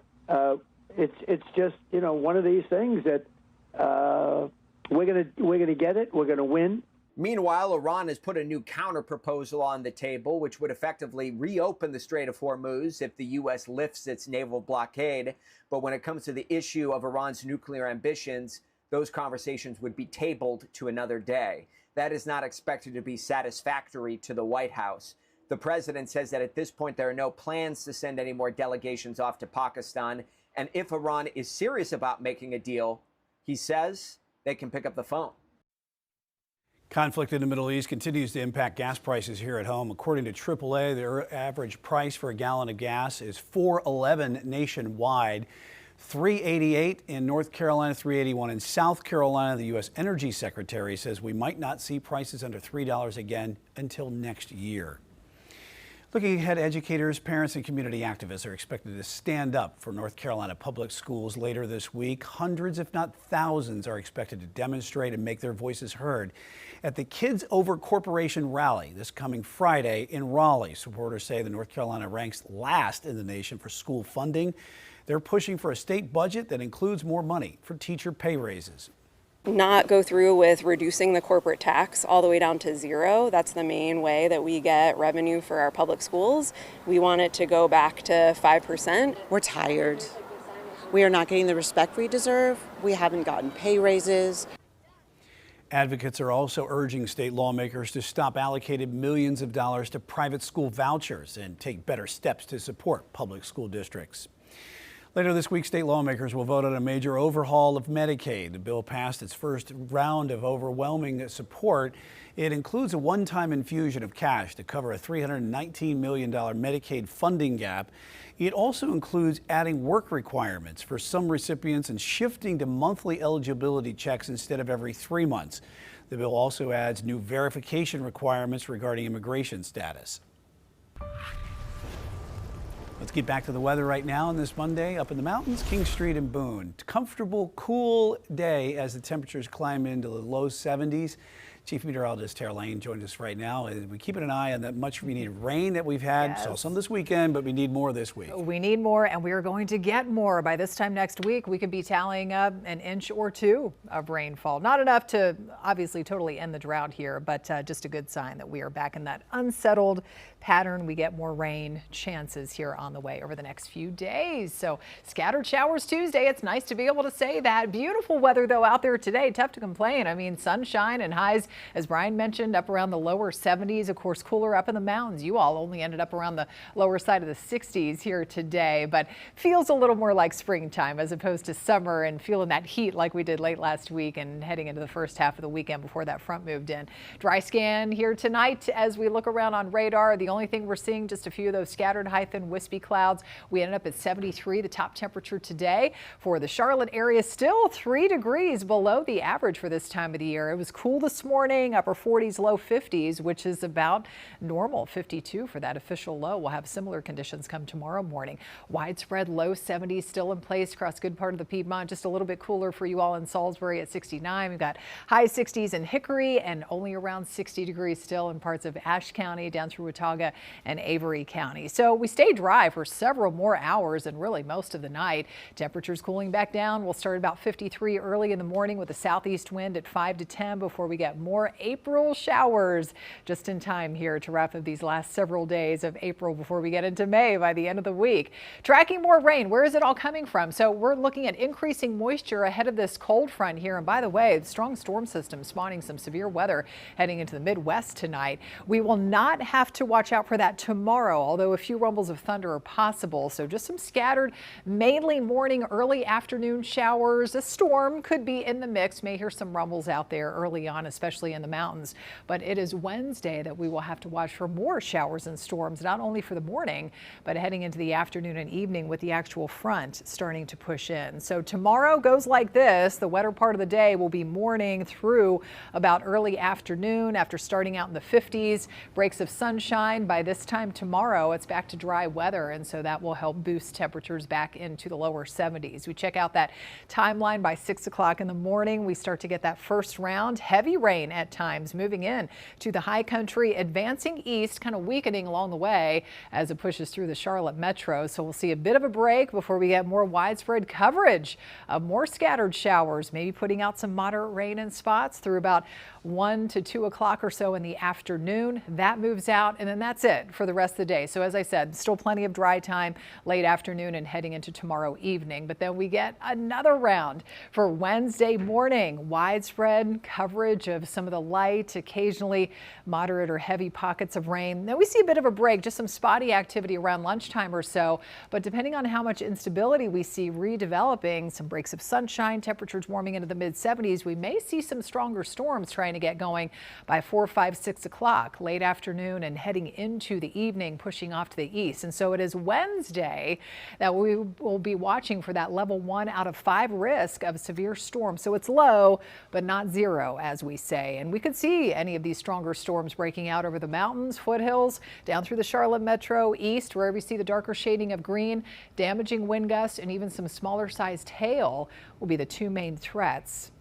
it's just, you know, one of these things that we're gonna get it. We're gonna win. Meanwhile, Iran has put a new counterproposal on the table, which would effectively reopen the Strait of Hormuz if the U.S. lifts its naval blockade. But when it comes to the issue of Iran's nuclear ambitions, those conversations would be tabled to another day. That is not expected to be satisfactory to the White House. The president says that at this point, there are no plans to send any more delegations off to Pakistan. And if Iran is serious about making a deal, he says they can pick up the phone. Conflict in the Middle East continues to impact gas prices here at home. According to AAA, the average price for a gallon of gas is $4.11 nationwide, $3.88 in North Carolina, $3.81 in South Carolina. The U.S. Energy Secretary says we might not see prices under $3 again until next year. Looking ahead, educators, parents, and community activists are expected to stand up for North Carolina public schools later this week. Hundreds, if not thousands, are expected to demonstrate and make their voices heard at the Kids Over Corporation rally this coming Friday in Raleigh. Supporters say the North Carolina ranks last in the nation for school funding. They're pushing for a state budget that includes more money for teacher pay raises. Not go through with reducing the corporate tax all the way down to zero. That's the main way that we get revenue for our public schools. We want it to go back to 5%. We're tired. We are not getting the respect we deserve. We haven't gotten pay raises. Advocates are also urging state lawmakers to stop allocating millions of dollars to private school vouchers and take better steps to support public school districts. Later this week, state lawmakers will vote on a major overhaul of Medicaid. The bill passed its first round of overwhelming support. It includes a one-time infusion of cash to cover a $319 million Medicaid funding gap. It also includes adding work requirements for some recipients and shifting to monthly eligibility checks instead of every 3 months. The bill also adds new verification requirements regarding immigration status. Let's get back to the weather right now on this Monday. Up in the mountains, King Street and Boone. Comfortable, cool day as the temperatures climb into the low 70s. Chief Meteorologist Tara Lane joins us right now. We're keeping an eye on that much needed rain that we've had. Yes. Saw some this weekend, but we need more this week. We need more, and we are going to get more. By this time next week, we could be tallying up an inch or two of rainfall. Not enough to obviously totally end the drought here, but just a good sign that we are back in that unsettled pattern. We get more rain chances here on the way over the next few days. So scattered showers Tuesday. It's nice to be able to say that. Beautiful weather, though, out there today. Tough to complain. I mean, sunshine and highs, as Brian mentioned, up around the lower 70s. Of course, cooler up in the mountains. You all only ended up around the lower side of the 60s here today, but feels a little more like springtime as opposed to summer and feeling that heat like we did late last week and heading into the first half of the weekend before that front moved in. Dry scan here tonight as we look around on radar. The only thing we're seeing just a few of those scattered high thin wispy clouds. We ended up at 73, the top temperature today for the Charlotte area, still 3 degrees below the average for this time of the year. It was cool this morning, upper 40s, low 50s, which is about normal. 52 for that official low. We'll have similar conditions come tomorrow morning. Widespread low 70s still in place across a good part of the Piedmont. Just a little bit cooler for you all in Salisbury at 69. We've got high 60s in Hickory and only around 60 degrees still in parts of Ashe County down through Watauga and Avery County. So we stay dry for several more hours and really most of the night. Temperatures cooling back down. We'll start about 53 early in the morning with a southeast wind at 5 to 10 before we get more April showers just in time here to wrap up these last several days of April before we get into May by the end of the week. Tracking more rain. Where is it all coming from? So we're looking at increasing moisture ahead of this cold front here. And by the way, the strong storm system spawning some severe weather heading into the Midwest tonight. We will not have to watch out for that tomorrow, although a few rumbles of thunder are possible. So just some scattered, mainly morning, early afternoon showers. A storm could be in the mix. May hear some rumbles out there early on, especially in the mountains. But it is Wednesday that we will have to watch for more showers and storms, not only for the morning, but heading into the afternoon and evening with the actual front starting to push in. So tomorrow goes like this. The wetter part of the day will be morning through about early afternoon after starting out in the 50s. Breaks of sunshine. By this time tomorrow, it's back to dry weather, and so that will help boost temperatures back into the lower 70s. We check out that timeline by 6 o'clock in the morning. We start to get that first round heavy rain rain at times, moving in to the high country, advancing east, kind of weakening along the way as it pushes through the Charlotte metro. So we'll see a bit of a break before we get more widespread coverage of more scattered showers, maybe putting out some moderate rain in spots through about 1 to 2 o'clock or so in the afternoon. That moves out, and then that's it for the rest of the day. So as I said, still plenty of dry time late afternoon and heading into tomorrow evening. But then we get another round for Wednesday morning. Widespread coverage of some of the light, occasionally moderate or heavy pockets of rain. Then we see a bit of a break, just some spotty activity around lunchtime or so. But depending on how much instability we see redeveloping, some breaks of sunshine, temperatures warming into the mid-70s, we may see some stronger storms trying to get going by 4, 5, 6 o'clock late afternoon and heading into the evening, pushing off to the east. And so it is Wednesday that we will be watching for that level 1 out of 5 risk of severe storm. So it's low, but not zero, as we say. And we could see any of these stronger storms breaking out over the mountains, foothills, down through the Charlotte metro, east, wherever you see the darker shading of green. Damaging wind gusts and even some smaller sized hail will be the 2 main threats.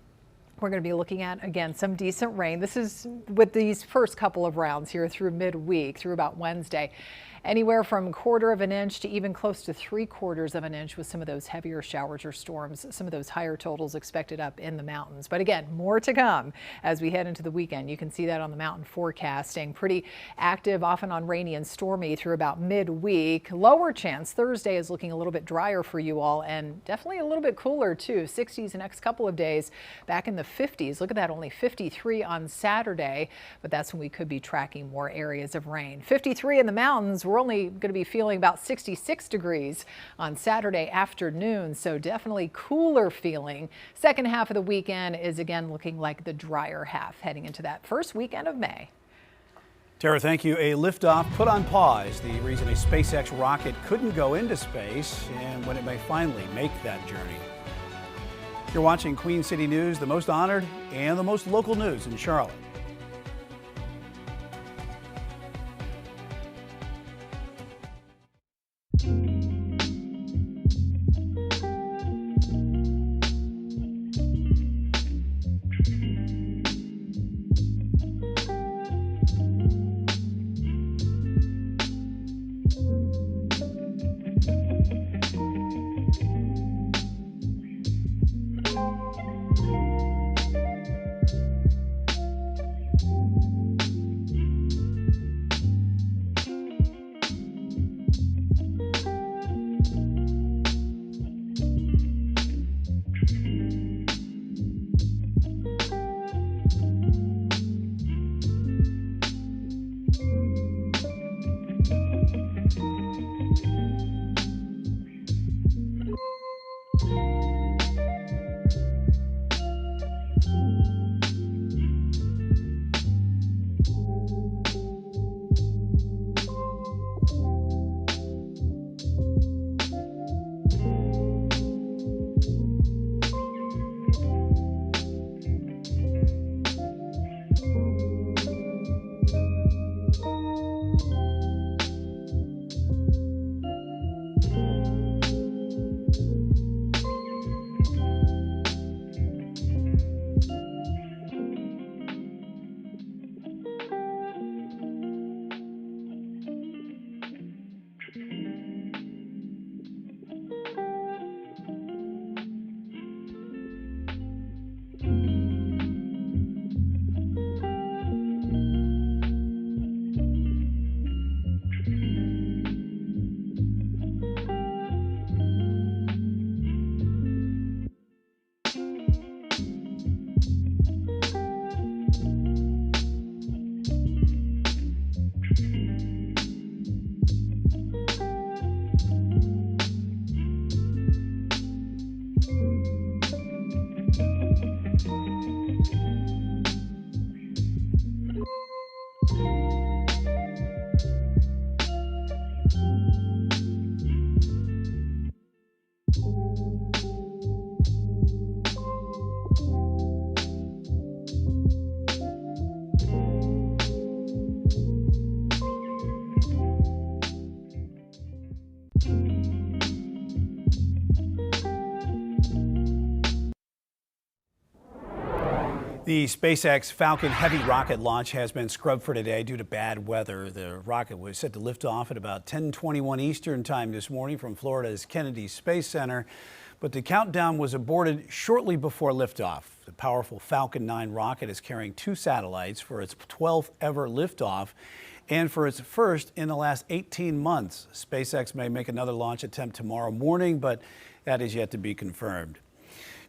We're going to be looking at, again, some decent rain. This is with these first couple of rounds here through midweek, through about Wednesday. Anywhere from 1/4 of an inch to even close to 3/4 of an inch with some of those heavier showers or storms, some of those higher totals expected up in the mountains. But again, more to come as we head into the weekend. You can see that on the mountain forecasting. Pretty active, often on rainy and stormy through about midweek. Lower chance Thursday is looking a little bit drier for you all, and definitely a little bit cooler too. 60s the next couple of days, back in the 50s. Look at that, only 53 on Saturday, but that's when we could be tracking more areas of rain. 53 in the mountains. We're only going to be feeling about 66 degrees on Saturday afternoon, so definitely cooler feeling. Second half of the weekend is again looking like the drier half, heading into that first weekend of May. Tara, thank you. A liftoff put on pause, the reason a SpaceX rocket couldn't go into space and when it may finally make that journey. You're watching Queen City News, the most honored and the most local news in Charlotte. The SpaceX Falcon Heavy rocket launch has been scrubbed for today due to bad weather. The rocket was set to lift off at about 10:21 Eastern time this morning from Florida's Kennedy Space Center, but the countdown was aborted shortly before liftoff. The powerful Falcon 9 rocket is carrying 2 satellites for its 12th ever liftoff and for its first in the last 18 months. SpaceX may make another launch attempt tomorrow morning, but that is yet to be confirmed.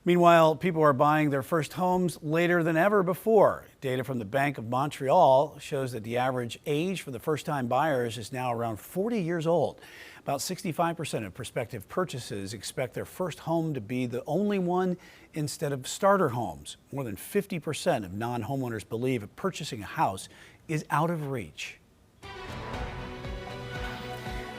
Meanwhile, people are buying their first homes later than ever before. Data from the Bank of Montreal shows that the average age for the first-time buyers is now around 40 years old. About 65% of prospective purchases expect their first home to be the only one instead of starter homes. More than 50% of non-homeowners believe purchasing a house is out of reach.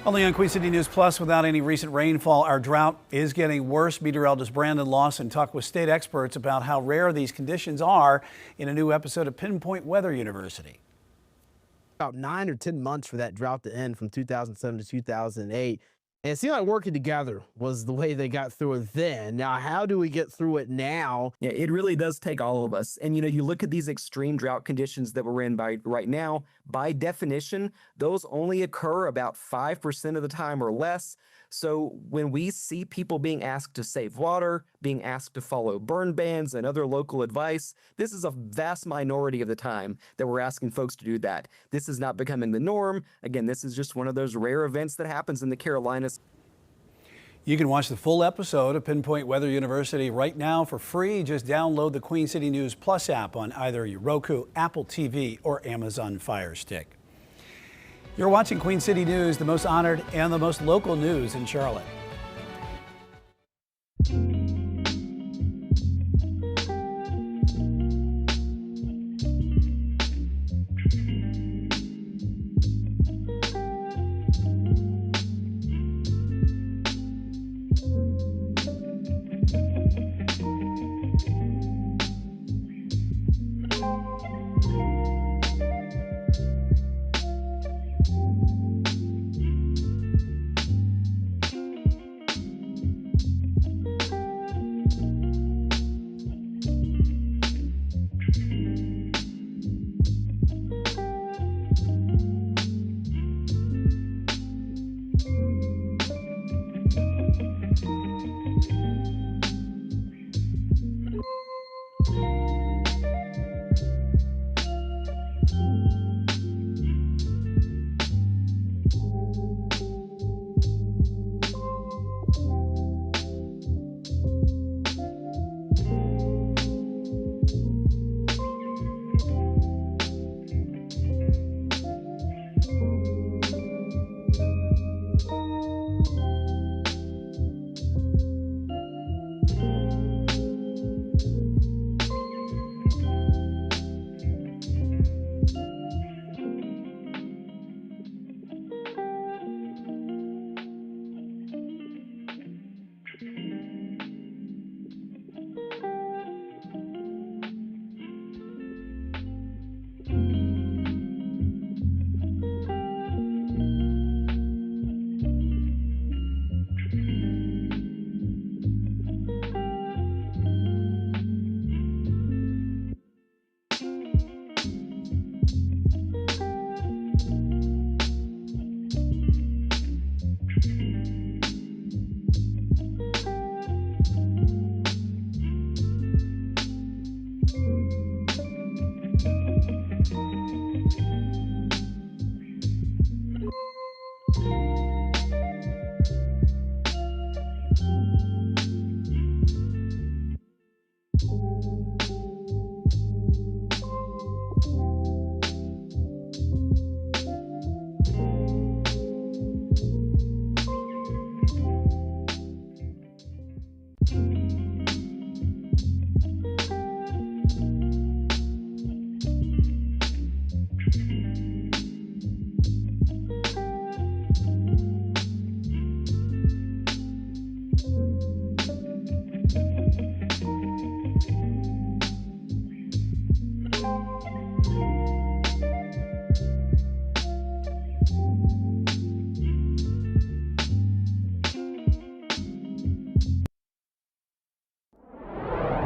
Only on Queen City News Plus, without any recent rainfall, our drought is getting worse. Meteorologist Brandon Lawson talked with state experts about how rare these conditions are in a new episode of Pinpoint Weather University. About 9 or 10 months for that drought to end from 2007 to 2008. And it seemed like working together was the way they got through it then. Now, how do we get through it now? Yeah, it really does take all of us. And, you look at these extreme drought conditions that we're in right now, by definition, those only occur about 5% of the time or less. So when we see people being asked to save water, being asked to follow burn bans and other local advice, this is a vast minority of the time that we're asking folks to do that. This is not becoming the norm. Again, this is just one of those rare events that happens in the Carolinas. You can watch the full episode of Pinpoint Weather University right now for free. Just download the Queen City News Plus app on either your Roku, Apple TV, or Amazon Fire Stick. You're watching Queen City News, the most honored and the most local news in Charlotte.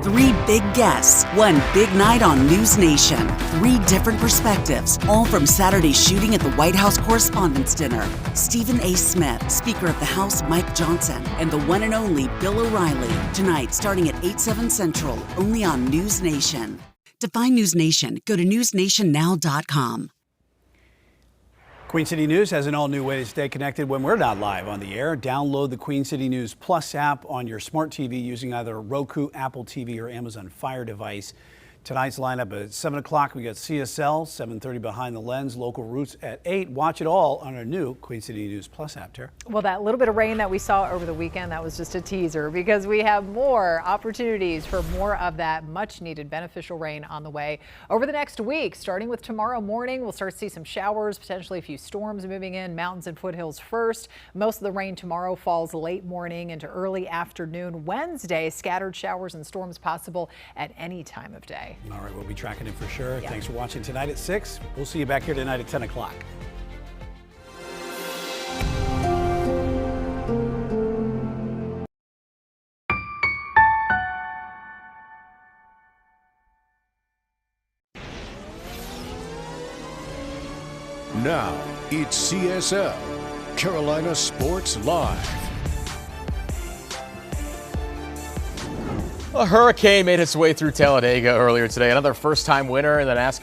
3 big guests, 1 big night on News Nation. 3 different perspectives, all from Saturday's shooting at the White House Correspondents' Dinner. Stephen A. Smith, Speaker of the House Mike Johnson, and the one and only Bill O'Reilly. Tonight, starting at 8/7 Central, only on News Nation. To find News Nation, go to newsnationnow.com. Queen City News has an all-new way to stay connected when we're not live on the air. Download the Queen City News Plus app on your smart TV using either a Roku, Apple TV, or Amazon Fire device. Tonight's lineup at 7 o'clock, we got CSL, 7:30 Behind the Lens, Local Roots at 8. Watch it all on our new Queen City News Plus app, Tara. Well, that little bit of rain that we saw over the weekend, that was just a teaser because we have more opportunities for more of that much needed beneficial rain on the way over the next week. Starting with tomorrow morning, we'll start to see some showers, potentially a few storms moving in, mountains and foothills first. Most of the rain tomorrow falls late morning into early afternoon. Wednesday, scattered showers and storms possible at any time of day. All right, we'll be tracking it for sure. Yeah. Thanks for watching tonight at 6. We'll see you back here tonight at 10 o'clock. Now, it's CSL, Carolina Sports Live. A hurricane made its way through Talladega earlier today. Another first-time winner in the NASCAR